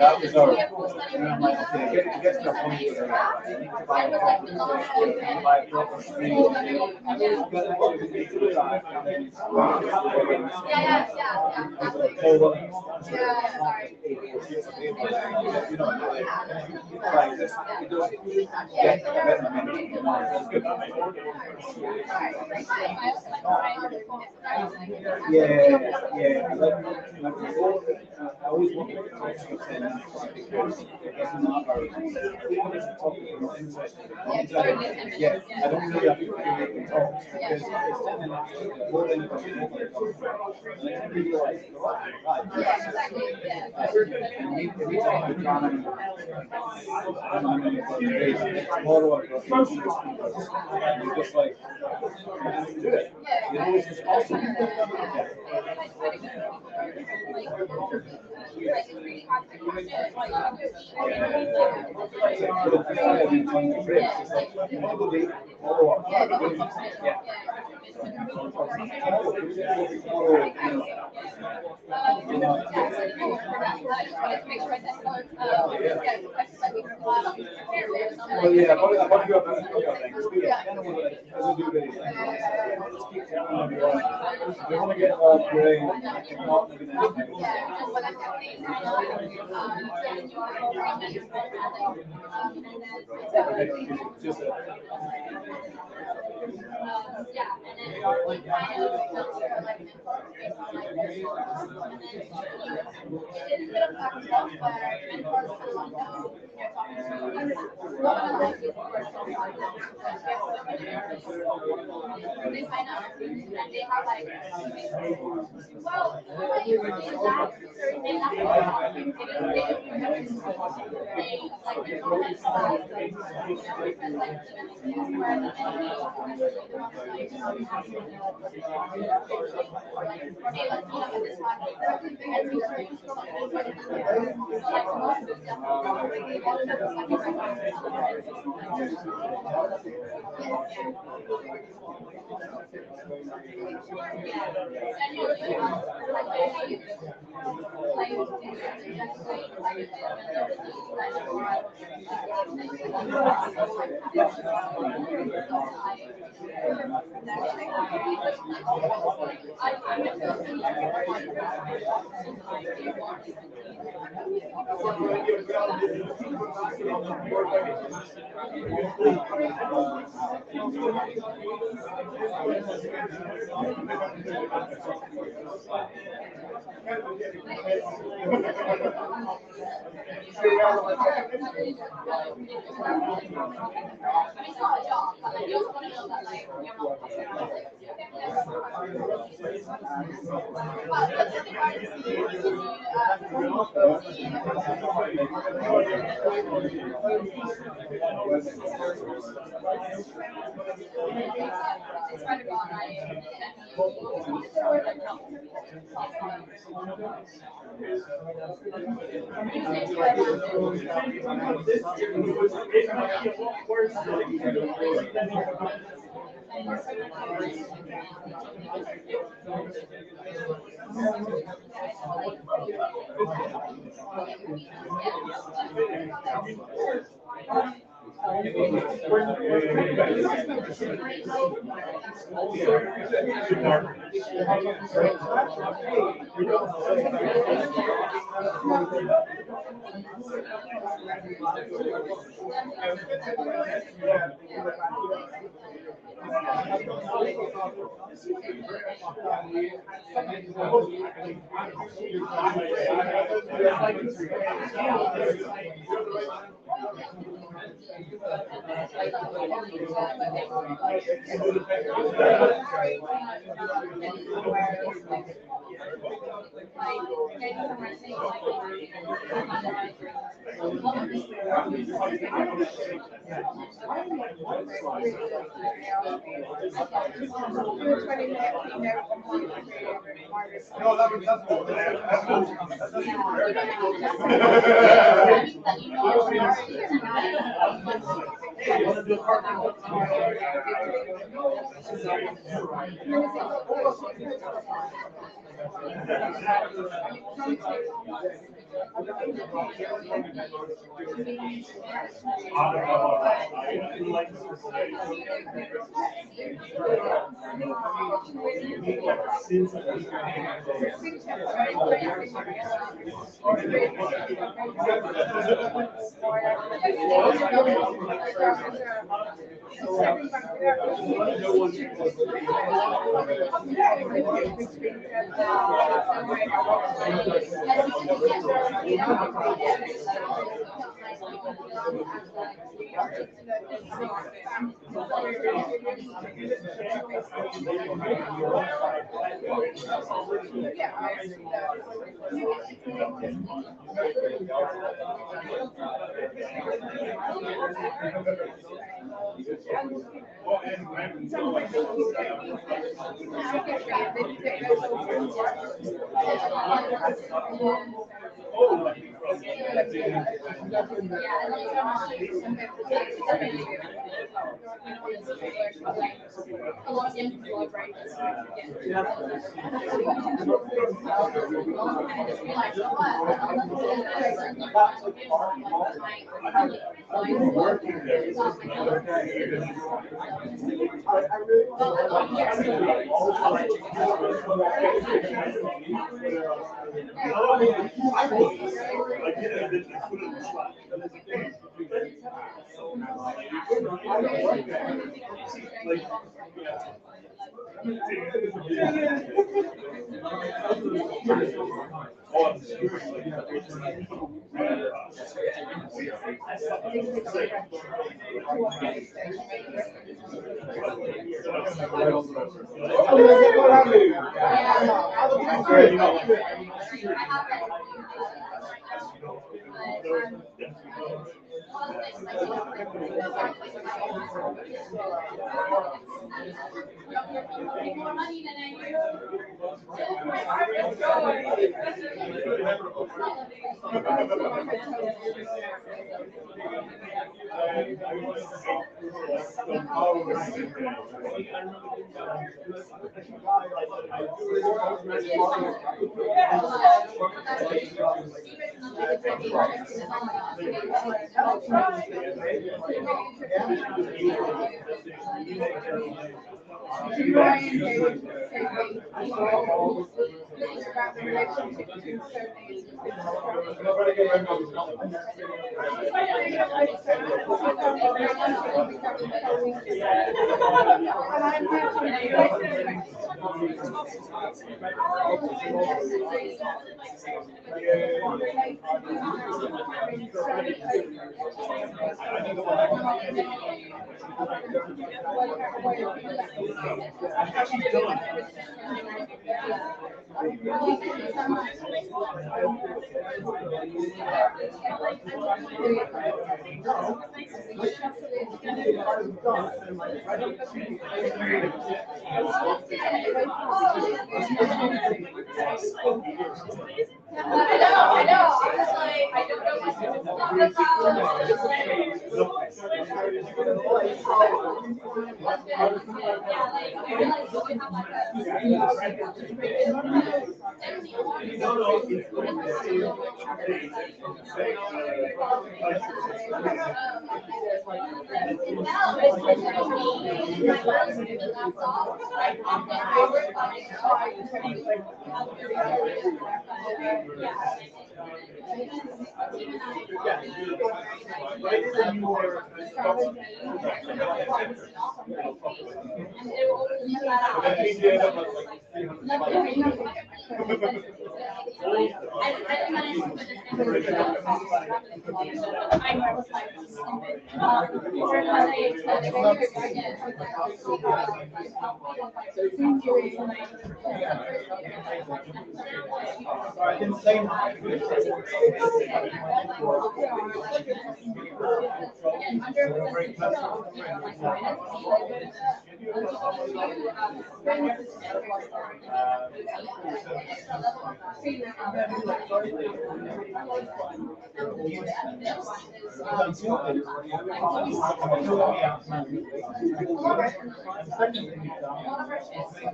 [SPEAKER 8] That was our, and I'm like, okay, it gets to a point where I need to buy a proper screen. But actually, we need to do that. I always want to talk to you 10 minutes because it doesn't matter. Yeah, I don't really have to make the talks because it's 10 minutes. More than people like, every time I try tomorrow I've got these speakers, and you're just like, do it. You know, it's just awesome. Well, yeah, I'll do a things. I'll do videos. We want to get all great. Just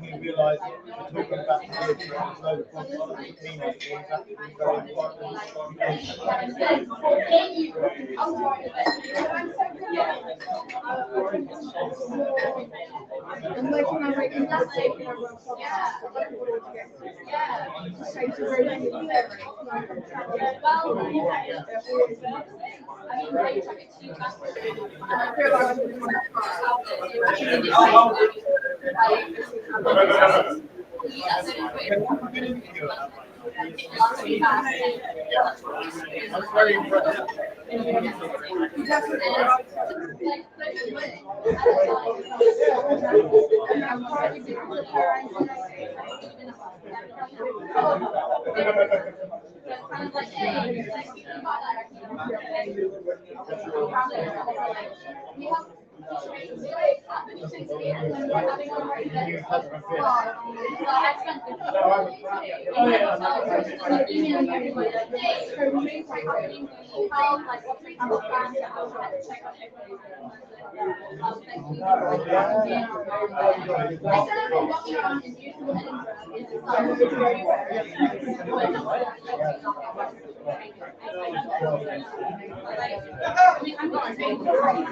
[SPEAKER 13] We realised we're talking about kids, so the problem with teenagers is actually very important.
[SPEAKER 17] And like when I'm writing that thing, I wrote
[SPEAKER 13] I'm very impressed.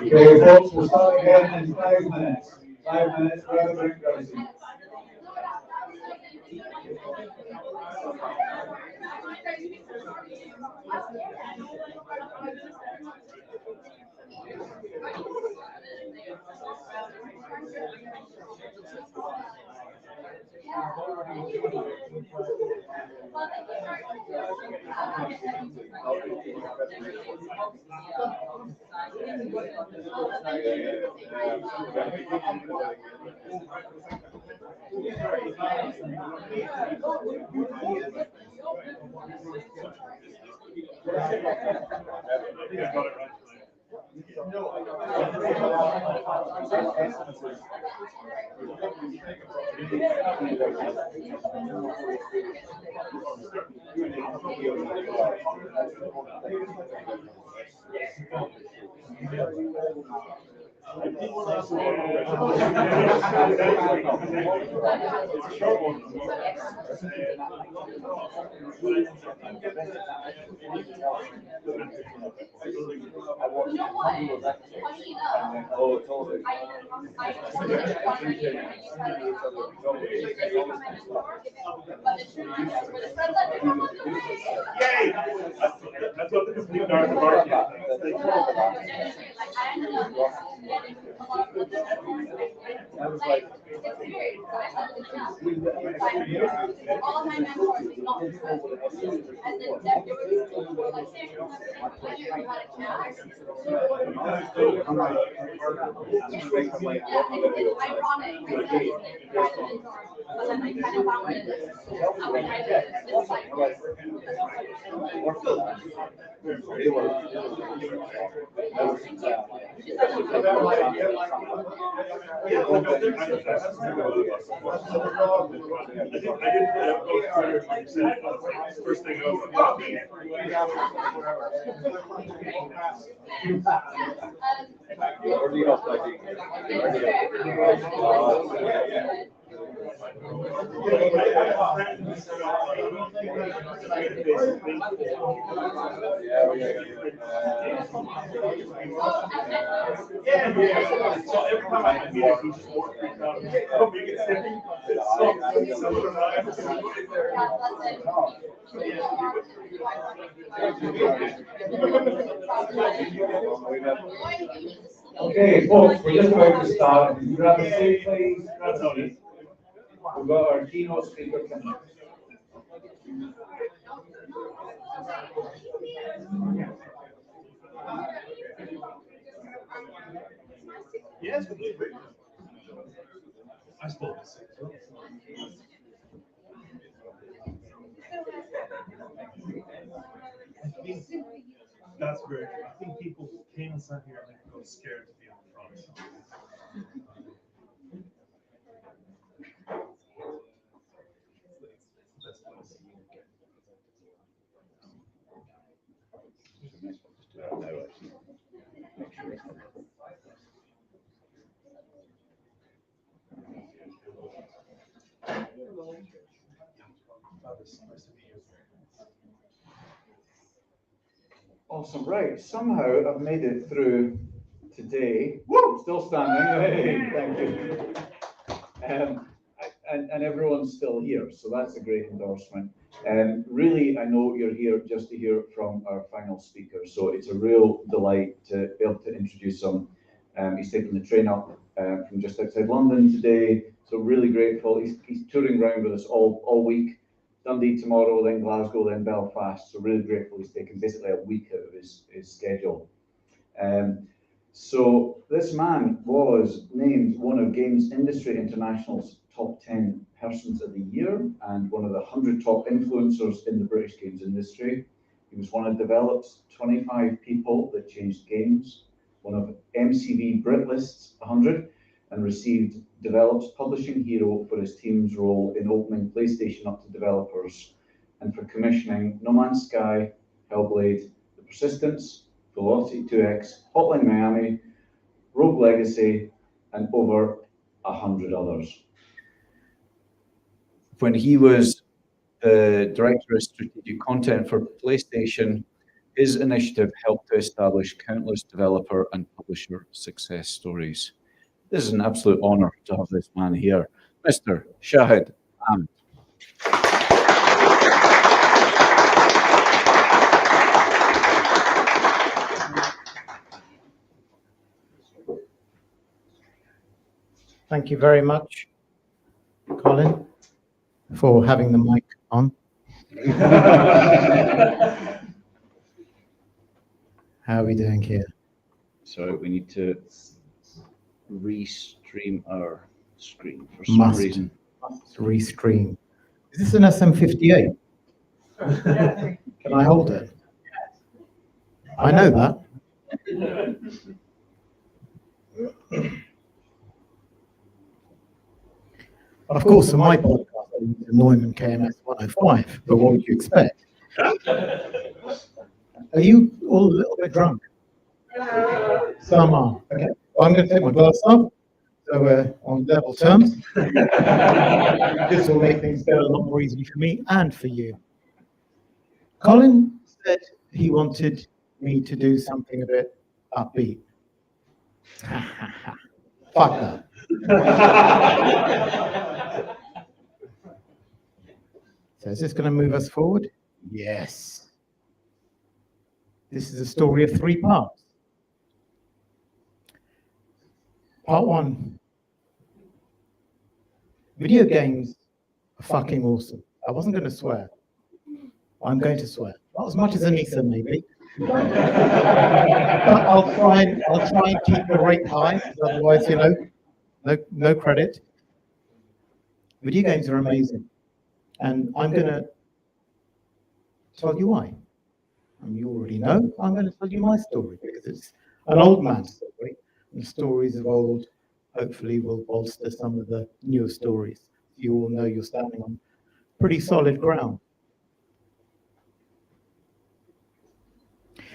[SPEAKER 9] Okay, folks, we'll start again in 5 minutes. 5 minutes, grab a drink, grab a seat. That's what the complete dark party is. First thing So every time I meet a huge sport, okay, folks, we're just about to start. Can you grab a seat, please? Grab a seat. We've got our keynote speaker coming up. Yes, completely. I still have six. That's great. I think people came and sat here and they got scared to be on the front. That's
[SPEAKER 19] Awesome, right. Somehow I've made it through today. Woo! Still standing. Hey, thank you. And everyone's still here, so that's a great endorsement. Really, I know you're here just to hear from our final speaker, so it's a real delight to be able to introduce him. He's taking the train up from just outside London today, so really grateful. He's touring around with us all week. Dundee tomorrow, then Glasgow, then Belfast. So really grateful he's taken basically a week out of his schedule. So this man was named one of Games Industry International's top 10 persons of the year and one of the 100 top influencers in the British games industry. He was one of Develop's 25 people that changed games, one of MCV Britlist's 100, and received Develop's Publishing Hero for his team's role in opening PlayStation up to developers and for commissioning No Man's Sky, Hellblade, The Persistence, Velocity 2X, Hotline Miami, Rogue Legacy, and over 100 others. When he was the Director of Strategic Content for PlayStation, his initiative helped to establish countless developer and publisher success stories. This is an absolute honor to have this man here, Mr. Shahid Ahmad.
[SPEAKER 13] Thank you very much, Colin, for having the mic on. How are we doing here?
[SPEAKER 1] So we need to restream our screen for some reason.
[SPEAKER 13] Must restream. Is this an SM58? Can I hold it? I know that. Of course, for my podcast, I use the Neumann KMS 105, but what would you expect? Are you all a little bit drunk? Some are. Okay. Well, I'm going to take my glass off, so we're on level terms. This will make things go a lot more easily for me and for you. Colin said he wanted me to do something a bit upbeat. Fuck that. So is this going to move us forward? Yes. This is a story of 3 parts. Part 1. Video games are fucking awesome. I wasn't going to swear. I'm going to swear. Not as much as Anisa, maybe. But I'll try and keep the rate high, otherwise, you know, no credit. Video games are amazing. And I'm going to tell you why. And you already know, I'm going to tell you my story because it's an old man's story. And stories of old, hopefully, will bolster some of the newer stories. You all know you're standing on pretty solid ground.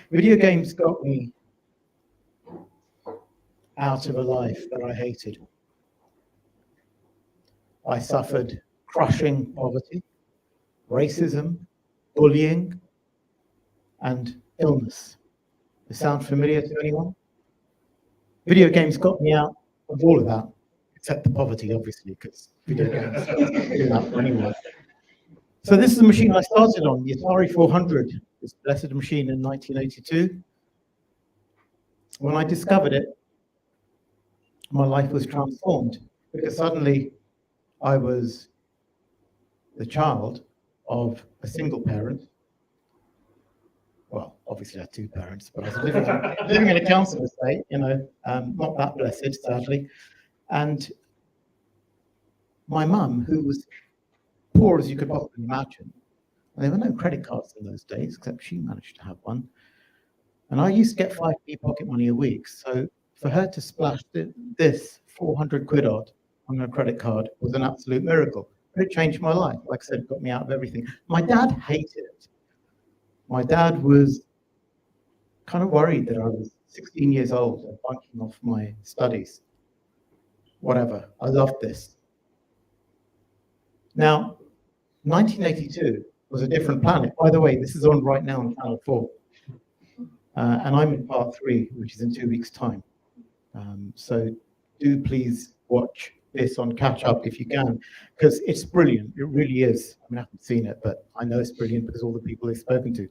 [SPEAKER 13] Video games got me out of a life that I hated. I suffered crushing poverty, racism, bullying, and illness. Does it sound familiar to anyone? Video games got me out of all of that, except the poverty, obviously, because video games do that for anyone. So this is the machine I started on, the Atari 400, this blessed machine in 1982. When I discovered it, my life was transformed because suddenly I was the child of a single parent. Well, obviously I had 2 parents, but I was living in a council estate, you know, not that blessed, sadly. And my mum, who was poor as you could possibly imagine, and there were no credit cards in those days, except she managed to have one. And I used to get 5p pocket money a week. So for her to splash this 400 quid odd on her credit card was an absolute miracle. It changed my life. Like I said, it got me out of everything. My dad hated it. My dad was kind of worried that I was 16 years old and bunking off my studies. Whatever, I loved this. Now, 1982 was a different planet. By the way, this is on right now on Channel 4. And I'm in part 3, which is in 2 weeks' time. So do please watch this on catch up if you can, because it's brilliant. It really is. I mean, I haven't seen it, but I know it's brilliant because all the people they've spoken to.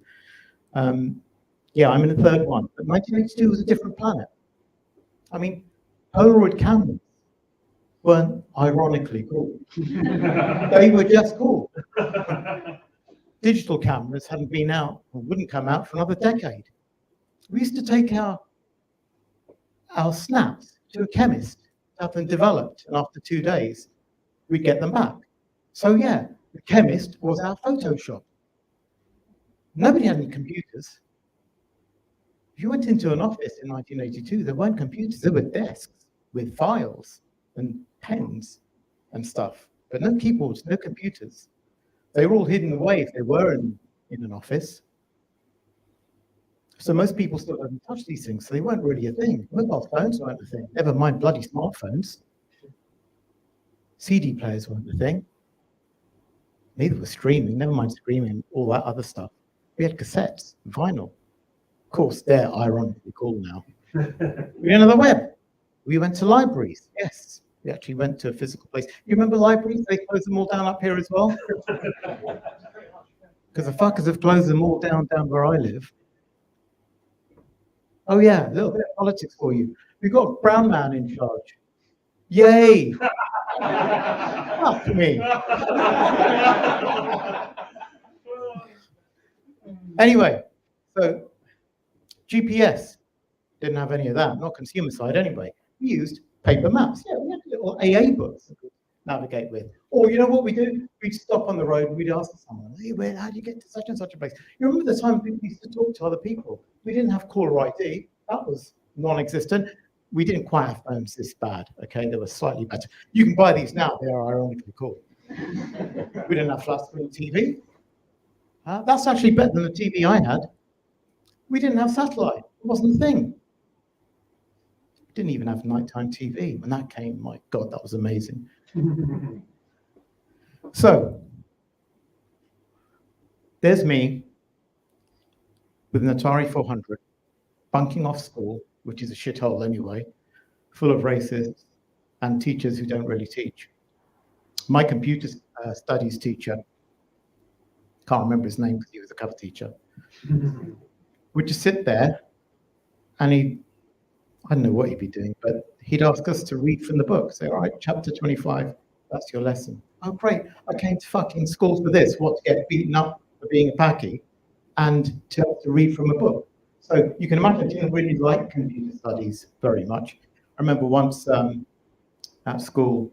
[SPEAKER 13] Yeah, I'm in the 3rd one, but 1982 was a different planet. I mean, Polaroid cameras weren't ironically cool. They were just cool. Digital cameras hadn't been out, or wouldn't come out for another decade. We used to take our snaps to a chemist to have them developed, and after 2 days, we'd get them back. So yeah, the chemist was our Photoshop. Nobody had any computers. If you went into an office in 1982, there weren't computers, there were desks with files and pens and stuff, but no keyboards, no computers. They were all hidden away if they were in an office. So most people still haven't touched these things, so they weren't really a thing. Mobile phones weren't a thing, never mind bloody smartphones. CD players weren't a thing. Neither was streaming, never mind streaming, all that other stuff. We had cassettes, vinyl. Of course, they're ironically cool now. We didn't have the web. We went to libraries, yes. We actually went to a physical place. You remember libraries? They closed them all down up here as well? Because the fuckers have closed them all down where I live. Oh yeah, a little bit of politics for you. We've got a brown man in charge. Yay! Fuck me. Anyway, so GPS didn't have any of that, not consumer side anyway. We used paper maps. Yeah, we had little AA books to navigate with. Or you know what we do? We'd stop on the road, we'd ask someone, hey, how do you get to such and such a place? You remember the time we used to talk to other people? We didn't have caller ID. That was non-existent. We didn't quite have phones this bad, okay? They were slightly better. You can buy these now. They are ironically cool. We didn't have flat screen TV. That's actually better than the TV I had. We didn't have satellite. It wasn't a thing. Didn't even have nighttime TV. When that came, my God, that was amazing. So, there's me with an Atari 400, bunking off school, which is a shithole anyway, full of racists and teachers who don't really teach. My computer studies teacher, can't remember his name because he was a cover teacher, would just sit there and I don't know what he'd be doing, but he'd ask us to read from the book. Say, all right, chapter 25, that's your lesson. Oh, great, I came to fucking school for this, what, to get beaten up for being a packy and to read from a book. So you can imagine I didn't really like computer studies very much. I remember once at school,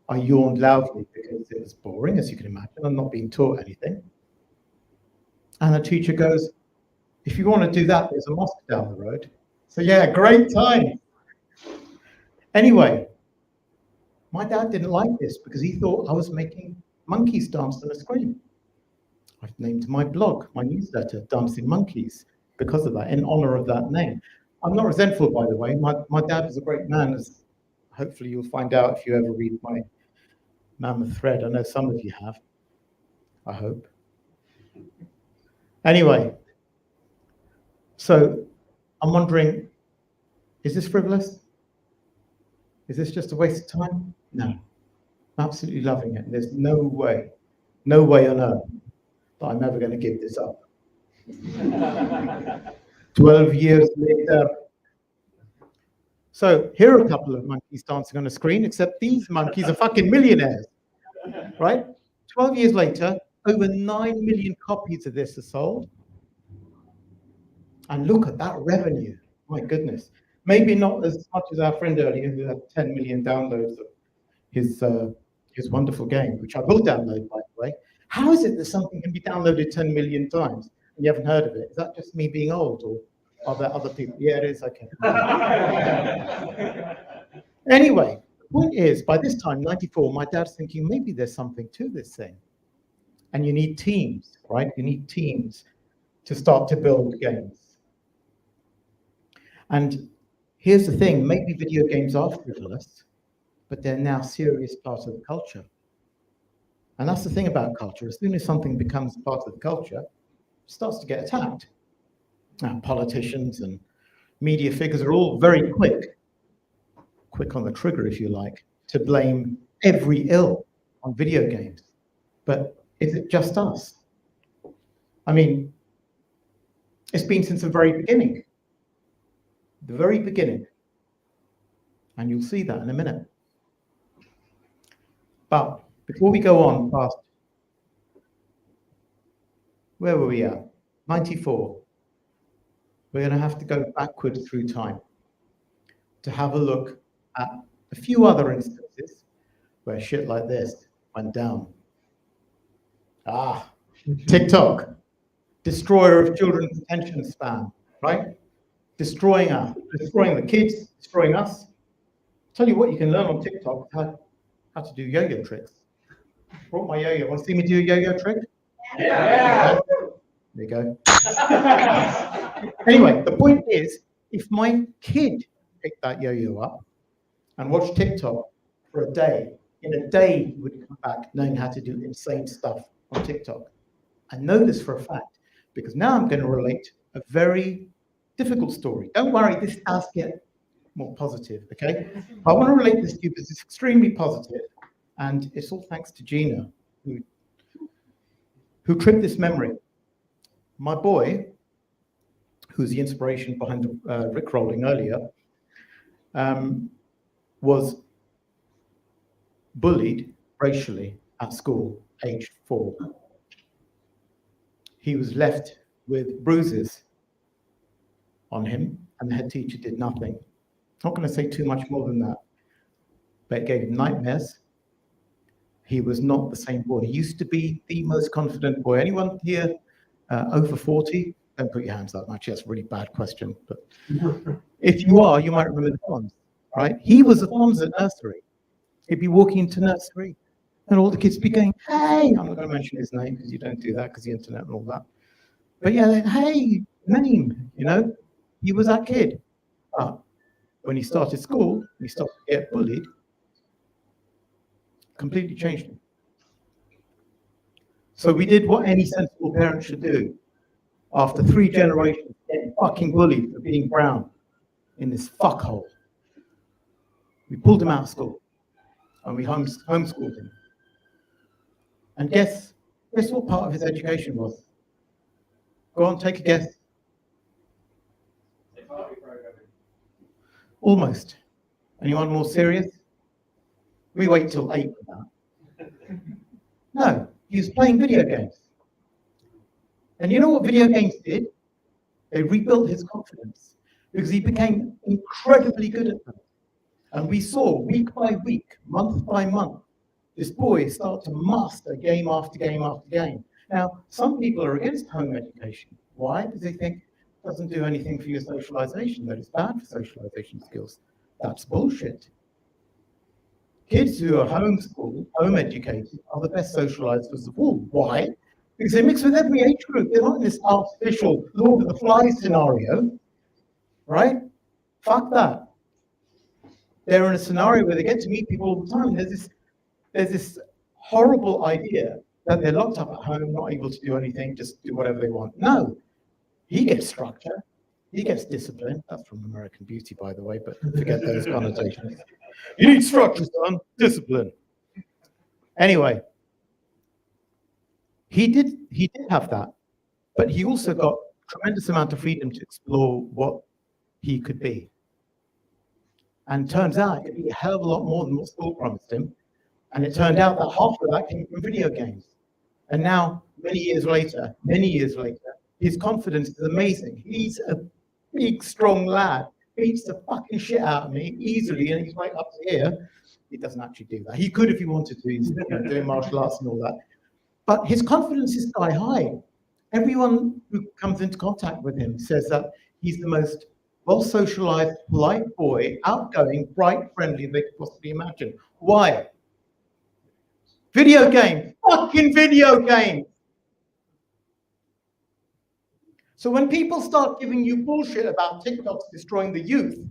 [SPEAKER 13] I yawned loudly because it was boring, as you can imagine. I'm not being taught anything. And the teacher goes, if you want to do that, there's a mosque down the road. So yeah, great time. Anyway, my dad didn't like this because he thought I was making monkeys dance on a screen. I've named my blog, my newsletter, Dancing Monkeys, because of that, in honor of that name. I'm not resentful, by the way. My dad was a great man, as hopefully you'll find out if you ever read my mammoth thread. I know some of you have, I hope. Anyway, so I'm wondering, is this frivolous? Is this just a waste of time? No, I'm absolutely loving it. There's no way on earth that I'm ever going to give this up. 12 years later. So here are a couple of monkeys dancing on a screen, except these monkeys are fucking millionaires, right? 12 years later, over 9 million copies of this are sold. And look at that revenue, my goodness. Maybe not as much as our friend earlier who had 10 million downloads of his wonderful game, which I will download, by the way. How is it that something can be downloaded 10 million times and you haven't heard of it? Is that just me being old, or are there other people? Yeah, it is, okay. Anyway, the point is, by this time, 94, my dad's thinking maybe there's something to this thing. And you need teams, right? You need teams to start to build games. And here's the thing, maybe video games are frivolous, but they're now serious part of the culture. And that's the thing about culture. As soon as something becomes part of the culture, it starts to get attacked. politicians and media figures are all very quick on the trigger, if you like, to blame every ill on video games. But is it just us? I mean, it's been since the very beginning. The very beginning. And you'll see that in a minute. But before we go on past, where were we at? 94. We're going to have to go backwards through time to have a look at a few other instances where shit like this went down. TikTok, destroyer of children's attention span, right? Destroying the kids, destroying us. Tell you what, you can learn on TikTok how to do yo-yo tricks. Brought my yo-yo. Want to see me do a yo-yo trick? Yeah. There you go. Anyway, the point is, if my kid picked that yo-yo up and watched TikTok for a day, in a day he would come back knowing how to do insane stuff on TikTok. I know this for a fact because now I'm going to relate a very difficult story. Don't worry, this does get more positive, okay? I want to relate this to you because it's extremely positive, and it's all thanks to Gina, who tripped this memory. My boy, who's the inspiration behind the Rickrolling earlier, was bullied racially at school, aged 4. He was left with bruises on him, and the head teacher did nothing. Not going to say too much more than that, but it gave him nightmares. He was not the same boy. He used to be the most confident boy. Anyone here over 40? Don't put your hands up. Actually, that's a really bad question. But if you are, you might remember the Fonz, right? He was the Fonz at nursery. He'd be walking into nursery, and all the kids would be going, hey! I'm not going to mention his name because you don't do that because the internet and all that. But yeah, hey, name, you know? He was that kid. But when he started school, he started to get bullied, completely changed him. So we did what any sensible parent should do. After 3 generations getting fucking bullied for being brown in this fuckhole, we pulled him out of school and we homeschooled him. And guess what part of his education was? Go on, take a guess. Almost. Anyone more serious? We wait till 8 for that. No, he was playing video games. And you know what video games did? They rebuilt his confidence because he became incredibly good at them. And we saw week by week, month by month, this boy start to master game after game after game. Now, some people are against home education. Why? Because they think it doesn't do anything for your socialization, that it's bad for socialization skills. That's bullshit. Kids who are homeschooled, home educated, are the best socializers of all. Why? Because they mix with every age group. They're not in this artificial Lord of the Flies scenario, right? Fuck that. They're in a scenario where they get to meet people all the time. There's this horrible idea that they're locked up at home, not able to do anything, just do whatever they want. No, he gets structure. He gets discipline. That's from American Beauty, by the way, but forget those connotations. You need structure, son. Discipline. Anyway, he did have that, but he also got a tremendous amount of freedom to explore what he could be. And turns out it could be a hell of a lot more than what school promised him. And it turned out that half of that came from video games. And now, many years later, his confidence is amazing. He's a big, strong lad. Beats the fucking shit out of me easily, and he's right up to here. He doesn't actually do that. He could if he wanted to. He's doing martial arts and all that. But his confidence is sky high. Everyone who comes into contact with him says that he's the most well-socialized, polite boy, outgoing, bright, friendly they could possibly imagine. Why? Video games. Fucking video games. So when people start giving you bullshit about TikTok's destroying the youth,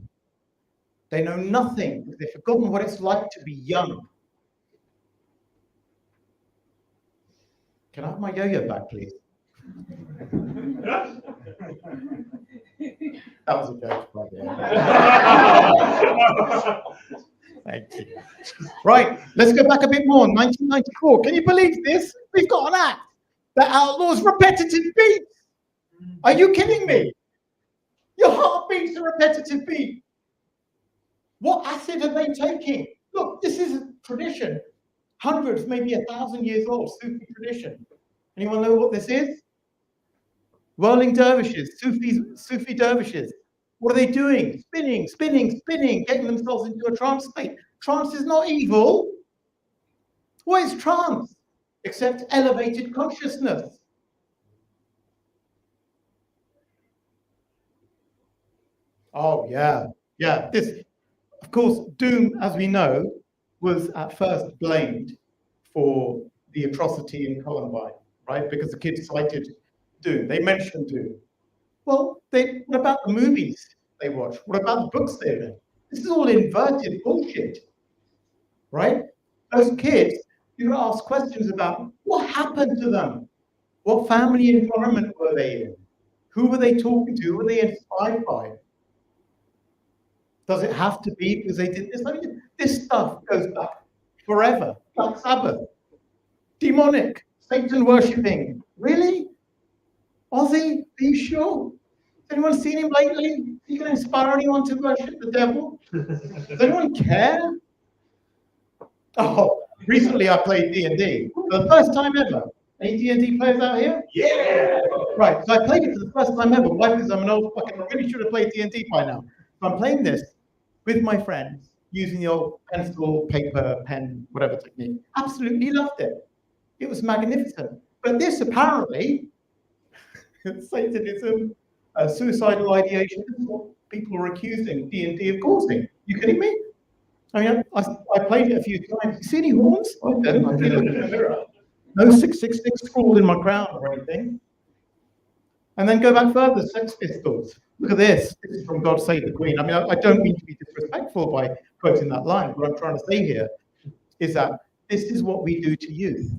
[SPEAKER 13] they know nothing because they've forgotten what it's like to be young. Can I have my yo-yo back, please? That was a joke, by the way. Thank you. Right, let's go back a bit more. 1994. Can you believe this? We've got an act that outlaws repetitive beats. Are you kidding me? Your heartbeat's a repetitive beat. What acid are they taking? Look, this is a tradition. Hundreds, maybe 1,000 years old, Sufi tradition. Anyone know what this is? Whirling dervishes, Sufi dervishes. What are they doing? Spinning, spinning, spinning, getting themselves into a trance state. Trance is not evil. What is trance? Except elevated consciousness. Oh, yeah. Yeah. This, of course, Doom, as we know, was at first blamed for the atrocity in Columbine, right? Because the kids cited Doom. They mentioned Doom. Well, what about the movies they watch? What about the books they read? This is all inverted bullshit, right? Those kids, you ask questions about what happened to them? What family environment were they in? Who were they talking to? Who were they inspired by? Does it have to be because they did this? I mean, this stuff goes back forever. Black Sabbath, demonic, Satan worshipping. Really? Ozzy, are you sure? Has anyone seen him lately? Is he going to inspire anyone to worship the devil? Does anyone care? Oh, recently I played D&D for the first time ever. Any D&D players out here? Yeah! Right, so I played it for the first time ever. Why? Because I'm an old fucking, I really should have played D&D by now. So I'm playing this with my friends using the old pencil, paper, pen, whatever technique. Absolutely loved it. It was magnificent. But this apparently, Satanism, suicidal ideation, this is what people are accusing D&D of causing. You kidding me? I mean, I played it a few times. You see any horns? I don't. I did look in the mirror. No 666 scrawled in my crown or anything. And then go back further, Sex Pistols. Look at this. This is from God Save the Queen. I mean, I don't mean to be disrespectful by quoting that line. What I'm trying to say here is that this is what we do to youth.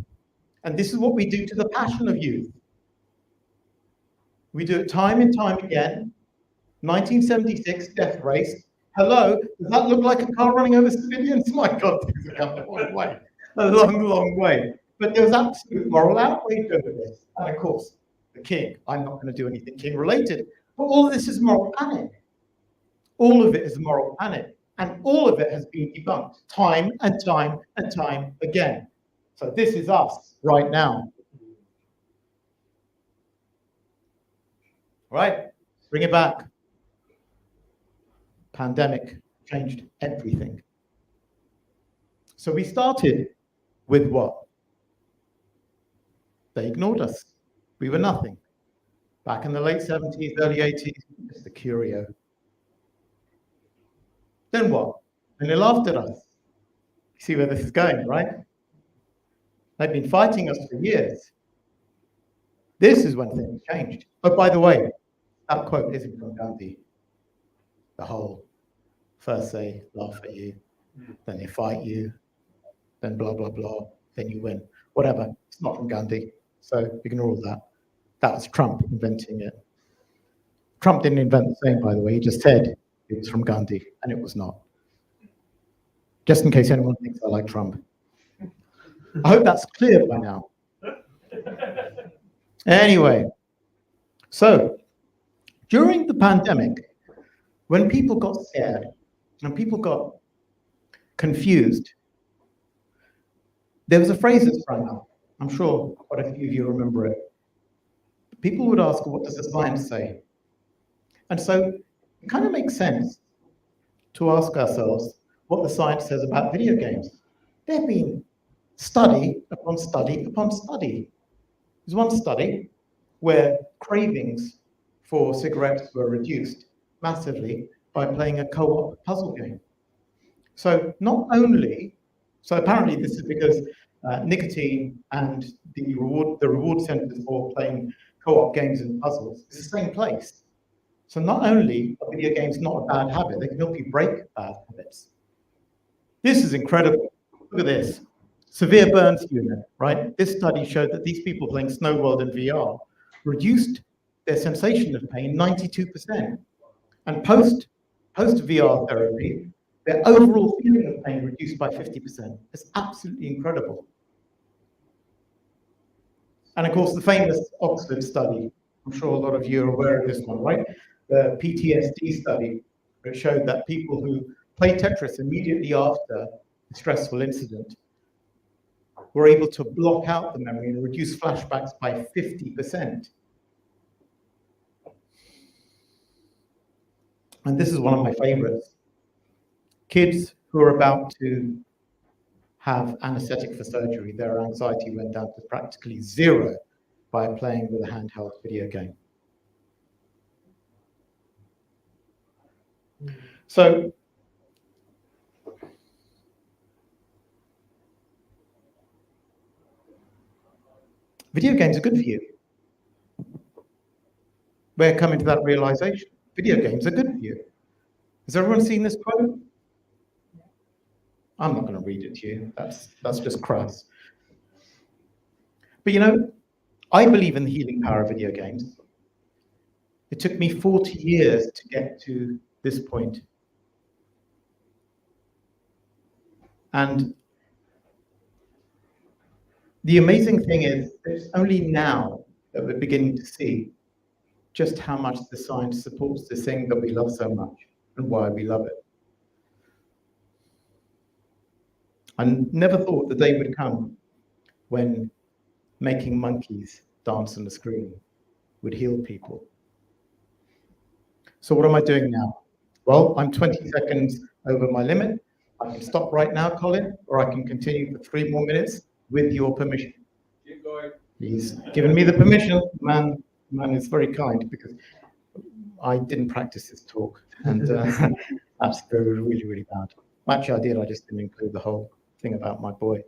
[SPEAKER 13] And this is what we do to the passion of youth. We do it time and time again. 1976, Death Race. Hello, does that look like a car running over civilians? My God, things have come a long way. A long, long way. But there was absolute moral outrage over this. And of course, the king. I'm not going to do anything king related. But all of this is moral panic. All of it is moral panic. And all of it has been debunked time and time and time again. So this is us right now. Right, bring it back. Pandemic changed everything. So we started with what? They ignored us. We were nothing. Back in the late 70s, early 80s, just a curio. Then what? And they laughed at us. You see where this is going, right? They've been fighting us for years. This is when things changed. Oh, by the way, that quote isn't from Gandhi. The whole first they laugh at you, then they fight you, then blah, blah, blah, then you win. Whatever. It's not from Gandhi. So ignore all that. That was Trump inventing it. Trump didn't invent the saying, by the way. He just said it was from Gandhi, and it was not. Just in case anyone thinks I like Trump. I hope that's clear by now. Anyway, so during the pandemic, when people got scared and people got confused, there was a phrase that sprang up. I'm sure quite a few of you remember it. People would ask, what does the science say? And so it kind of makes sense to ask ourselves what the science says about video games. There have been study upon study upon study. There's one study where cravings for cigarettes were reduced massively by playing a co-op puzzle game. So not only, so apparently this is because nicotine and the reward centers for playing co-op games and puzzles is the same place. So not only are video games not a bad habit, they can help you break bad habits. This is incredible. Look at this. Severe burns unit, right? This study showed that these people playing Snow World in VR reduced their sensation of pain 92%. And post VR therapy, their overall feeling of pain reduced by 50%. It's absolutely incredible. And of course, the famous Oxford study, I'm sure a lot of you are aware of this one, right? The PTSD study, which showed that people who play Tetris immediately after a stressful incident were able to block out the memory and reduce flashbacks by 50%. And this is one of my favorites. Kids who are about to have anesthetic for surgery, their anxiety went down to practically zero by playing with a handheld video game. So, video games are good for you. We're coming to that realization. Video games are good for you. Has everyone seen this quote? I'm not going to read it to you. That's just crass. But you know, I believe in the healing power of video games. It took me 40 years to get to this point. And the amazing thing is, it's only now that we're beginning to see just how much the science supports this thing that we love so much and why we love it. I never thought the day would come when making monkeys dance on the screen would heal people. So what am I doing now? Well, I'm 20 seconds over my limit. I can stop right now, Colin, or I can continue for 3 more minutes with your permission.
[SPEAKER 9] Keep going.
[SPEAKER 13] He's given me the permission. Man is very kind, because I didn't practice this talk, and that's really, really bad. Actually, I did. I just didn't include the whole thing about my boy.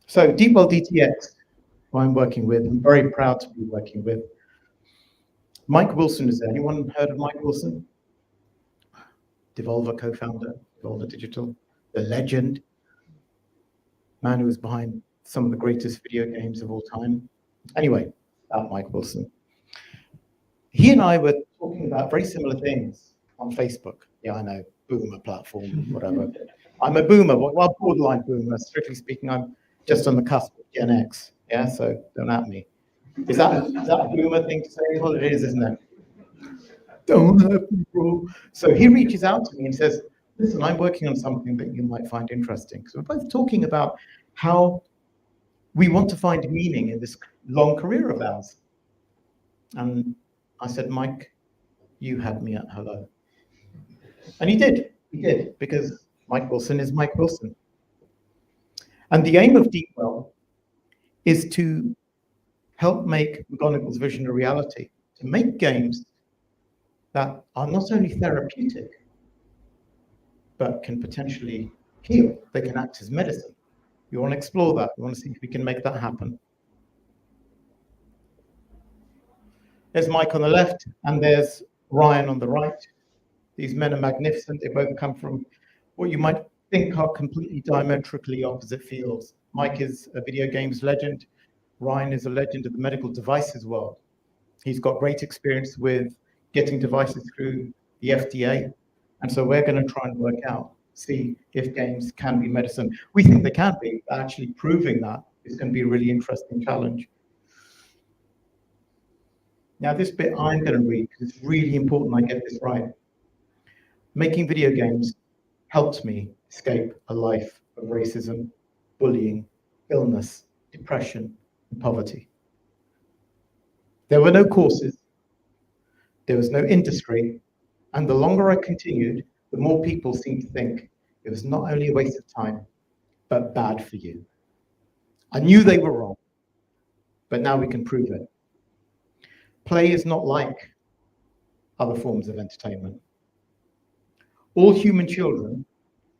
[SPEAKER 13] So Deepwell DTX, who I'm working with, I'm very proud to be working with. Mike Wilson is there. Anyone heard of Mike Wilson? Devolver co-founder, Devolver Digital, the legend, man who was behind some of the greatest video games of all time. Anyway, about Mike Wilson. He and I were talking about very similar things on Facebook. Yeah, I know, boomer platform, whatever. I'm a boomer, well, borderline boomer. Strictly speaking, I'm just on the cusp of Gen X. Yeah, so don't at me. Is that a boomer thing to say? Well, it is, isn't it? Don't at me, bro. So he reaches out to me and says, listen, I'm working on something that you might find interesting. So we're both talking about how we want to find meaning in this long career of ours. And I said, Mike, you had me at hello. And he did, because Mike Wilson is Mike Wilson. And the aim of Deepwell is to help make McGonagall's vision a reality, to make games that are not only therapeutic, but can potentially heal. They can act as medicine. We want to explore that. We want to see if we can make that happen. There's Mike on the left, and there's Ryan on the right. These men are magnificent. They both come from what you might think are completely diametrically opposite fields. Mike is a video games legend. Ryan is a legend of the medical devices world. He's got great experience with getting devices through the FDA. And so we're going to try and work out, see if games can be medicine. We think they can be. Actually proving that is going to be a really interesting challenge. Now, this bit I'm going to read, because it's really important I get this right. Making video games helped me escape a life of racism, bullying, illness, depression, and poverty. There were no courses, there was no industry, and the longer I continued, the more people seemed to think it was not only a waste of time, but bad for you. I knew they were wrong, but now we can prove it. Play is not like other forms of entertainment. All human children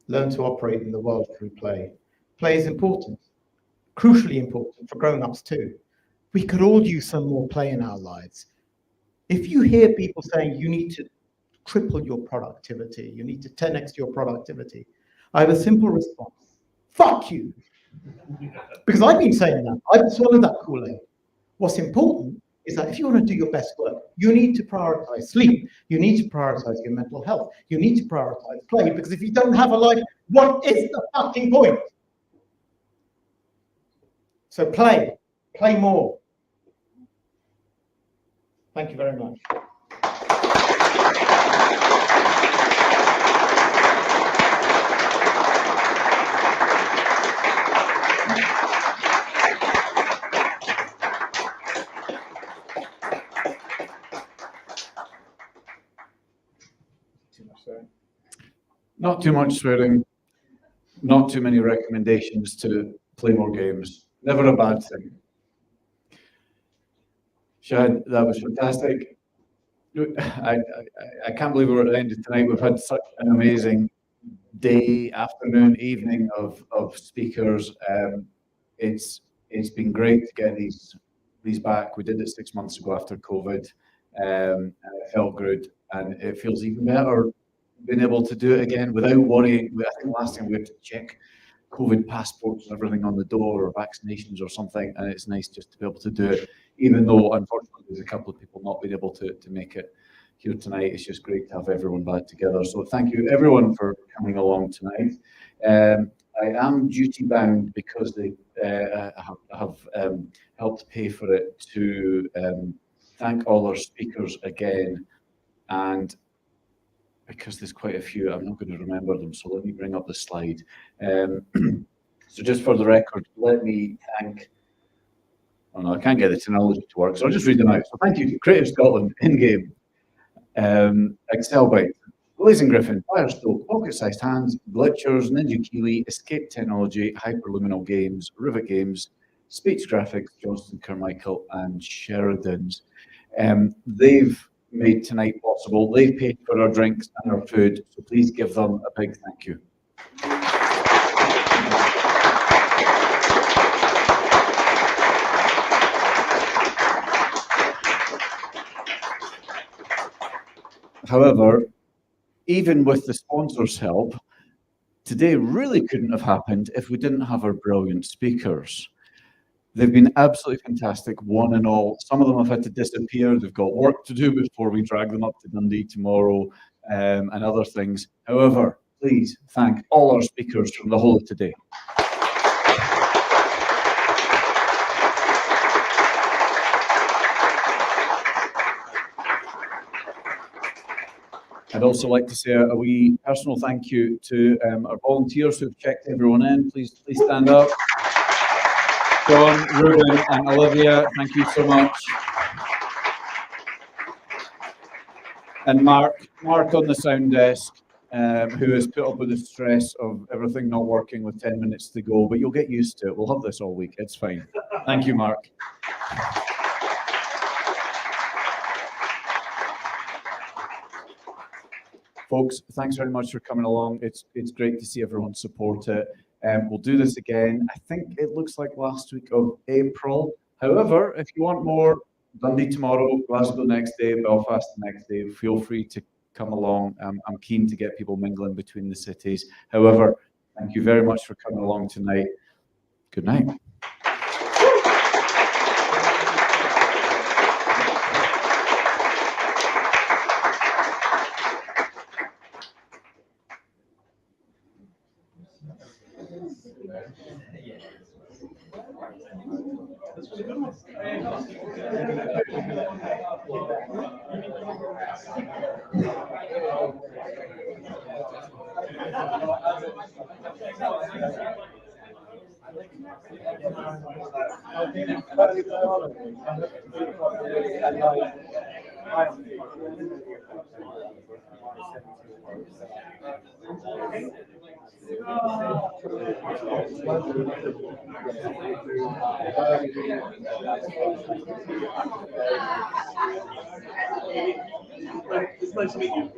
[SPEAKER 13] learn to operate in the world through play. Play is important, crucially important for grown-ups too. We could all use some more play in our lives. If you hear people saying you need to triple your productivity, you need to 10x your productivity, I have a simple response: fuck you. Because I've been saying that. I've swallowed that Kool-Aid. What's important is that if you want to do your best work, you need to prioritize sleep. You need to prioritize your mental health. You need to prioritize play, because if you don't have a life, what is the fucking point? So play more. Thank you very much.
[SPEAKER 1] Not too much swearing, not too many recommendations to play more games. Never a bad thing. Shahid, that was fantastic. I can't believe we're at the end of tonight. We've had such an amazing day, afternoon, evening of speakers. It's been great to get these back. We did it 6 months ago after COVID, and it felt good, and it feels even better being able to do it again without worrying. I think last time we had to check COVID passports and everything on the door, or vaccinations or something, and it's nice just to be able to do it, even though unfortunately there's a couple of people not being able to make it here tonight. It's just great to have everyone back together. So thank you everyone for coming along tonight. I am duty bound, because they have helped pay for it, to thank all our speakers again, and because there's quite a few, I'm not going to remember them, so let me bring up the slide. So just for the record, let me thank, oh no, I can't get the technology to work, so I'll just read them out. So thank you to Creative Scotland, InGAME, Accelbyte, Blazing Griffin, Firestone, Pocket Sized Hands, Glitchers, Ninja Kiwi, Escape Technology, Hyperluminal Games, Rivet Games, Speech Graphics, Johnston Carmichael, and Sheridan's. They've made tonight possible. They've paid for our drinks and our food, so please give them a big thank you. However, even with the sponsors' help, today really couldn't have happened if we didn't have our brilliant speakers. They've been absolutely fantastic, one and all. Some of them have had to disappear. They've got work to do before we drag them up to Dundee tomorrow, and other things. However, please thank all our speakers from the whole of today. I'd also like to say a wee personal thank you to our volunteers who've checked everyone in. Please stand up. John, Ruben, and Olivia, thank you so much. And Mark on the sound desk, who has put up with the stress of everything not working with 10 minutes to go, but you'll get used to it. We'll have this all week. It's fine. Thank you, Mark. Folks, thanks very much for coming along. It's great to see everyone support it. We'll do this again. I think it looks like last week of April. However, if you want more, Dundee tomorrow, Glasgow next day, Belfast the next day, feel free to come along. I'm keen to get people mingling between the cities. However, thank you very much for coming along tonight. Good night.
[SPEAKER 9] It's nice to meet you.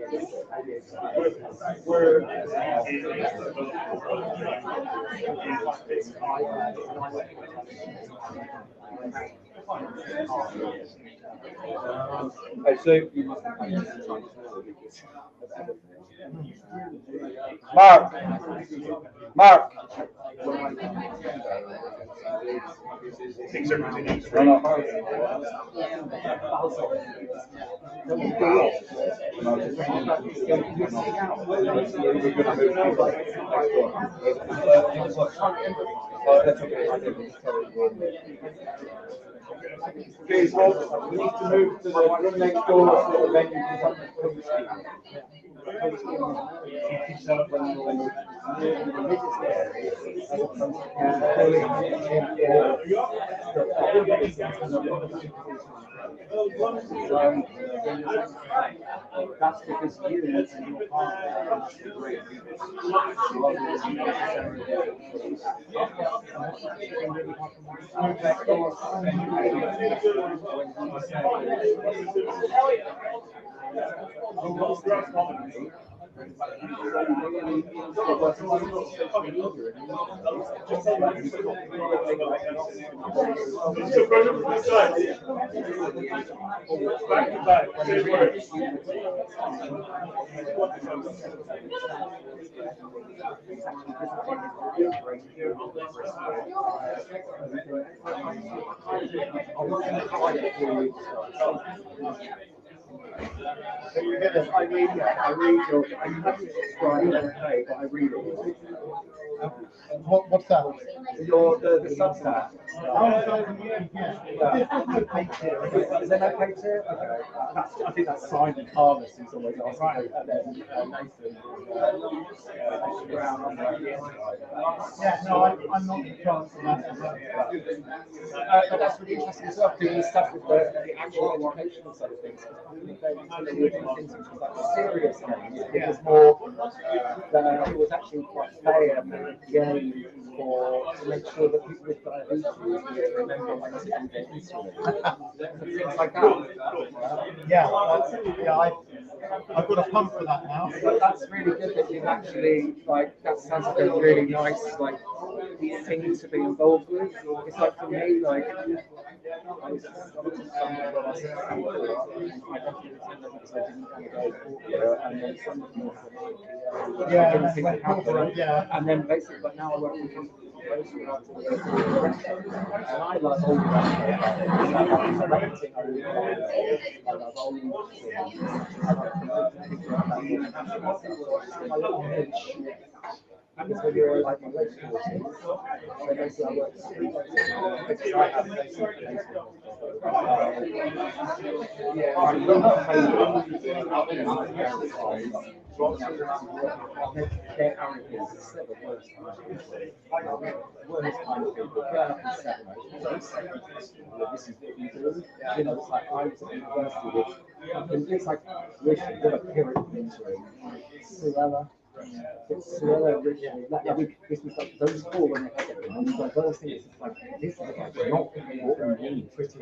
[SPEAKER 9] Mark.
[SPEAKER 8] Please hold. We need to move to the room next door so that then you can come to that's because you and your partner are great So you're gonna, I read your, I haven't subscribed, okay, but I read it.
[SPEAKER 13] What's that?
[SPEAKER 8] The Substack. Is there no page here? Okay. I think that's Simon Harness who's always asking, and then Nathan Brown on the
[SPEAKER 13] Yeah, no, I'm not in France for that.
[SPEAKER 8] but that's really interesting as well, doing stuff with the actual educational side of things. They were doing things which was like serious games. It was more, it was actually quite fair game to make sure that people with diabetes remember when to do their insulin. Things like that.
[SPEAKER 13] Yeah, I've got a pump for that now.
[SPEAKER 8] But that's really good that you've actually, like, that sounds like a really nice, like, thing to be involved with. It's like, for me, like, I definitely attended because I didn't want to go corporate, and then somebody didn't think it happened.
[SPEAKER 13] Yeah.
[SPEAKER 8] And then basically, but now I work with companies. And I love all that. Because when you're like my late 40s, so basically I work because I have basic they're arrogant, it's the worst kind of people. Worst kind of people. Get up and set them. This is what you do. You know, it's like I was at university with, it's like wishing, what a period mentoring. Suella. Suella originally, this was like those four when they had it. And like those things, it's like, this is like not what we need. Pretty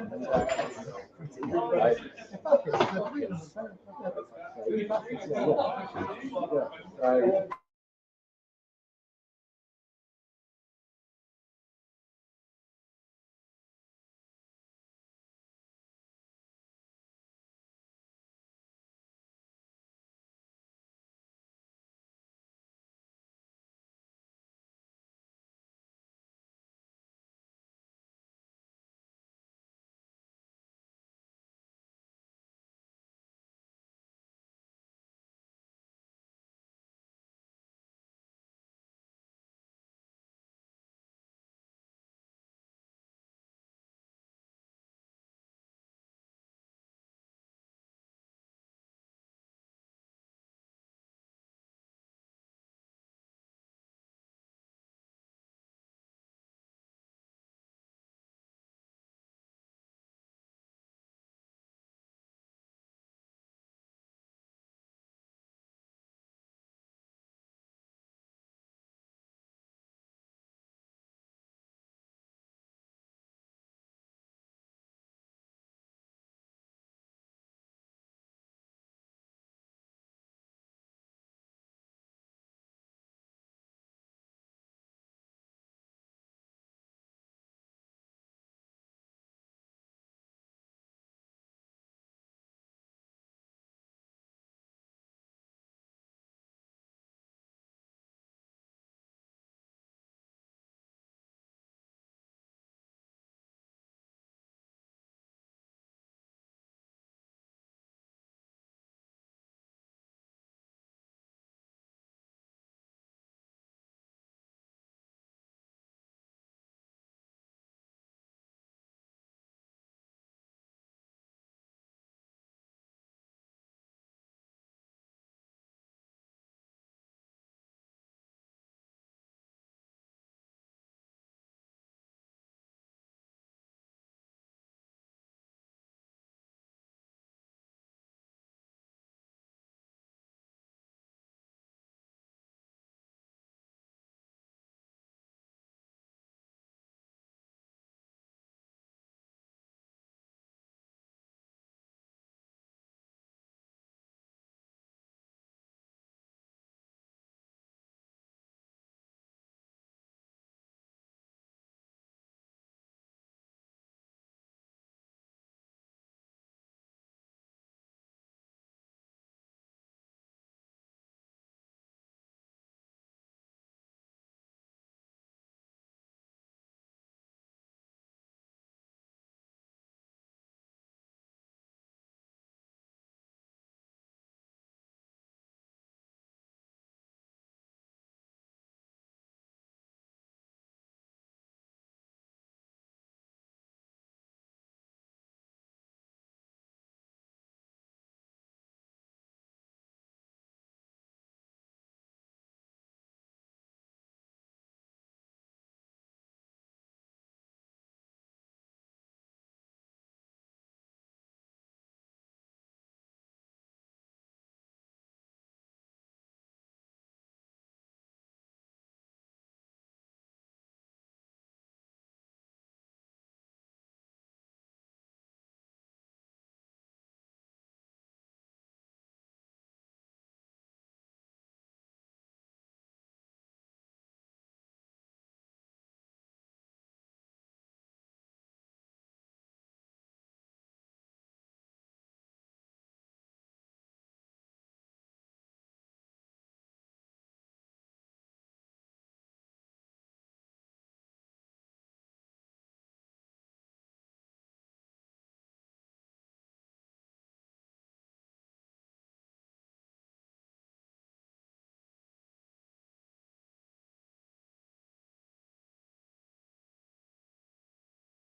[SPEAKER 8] right?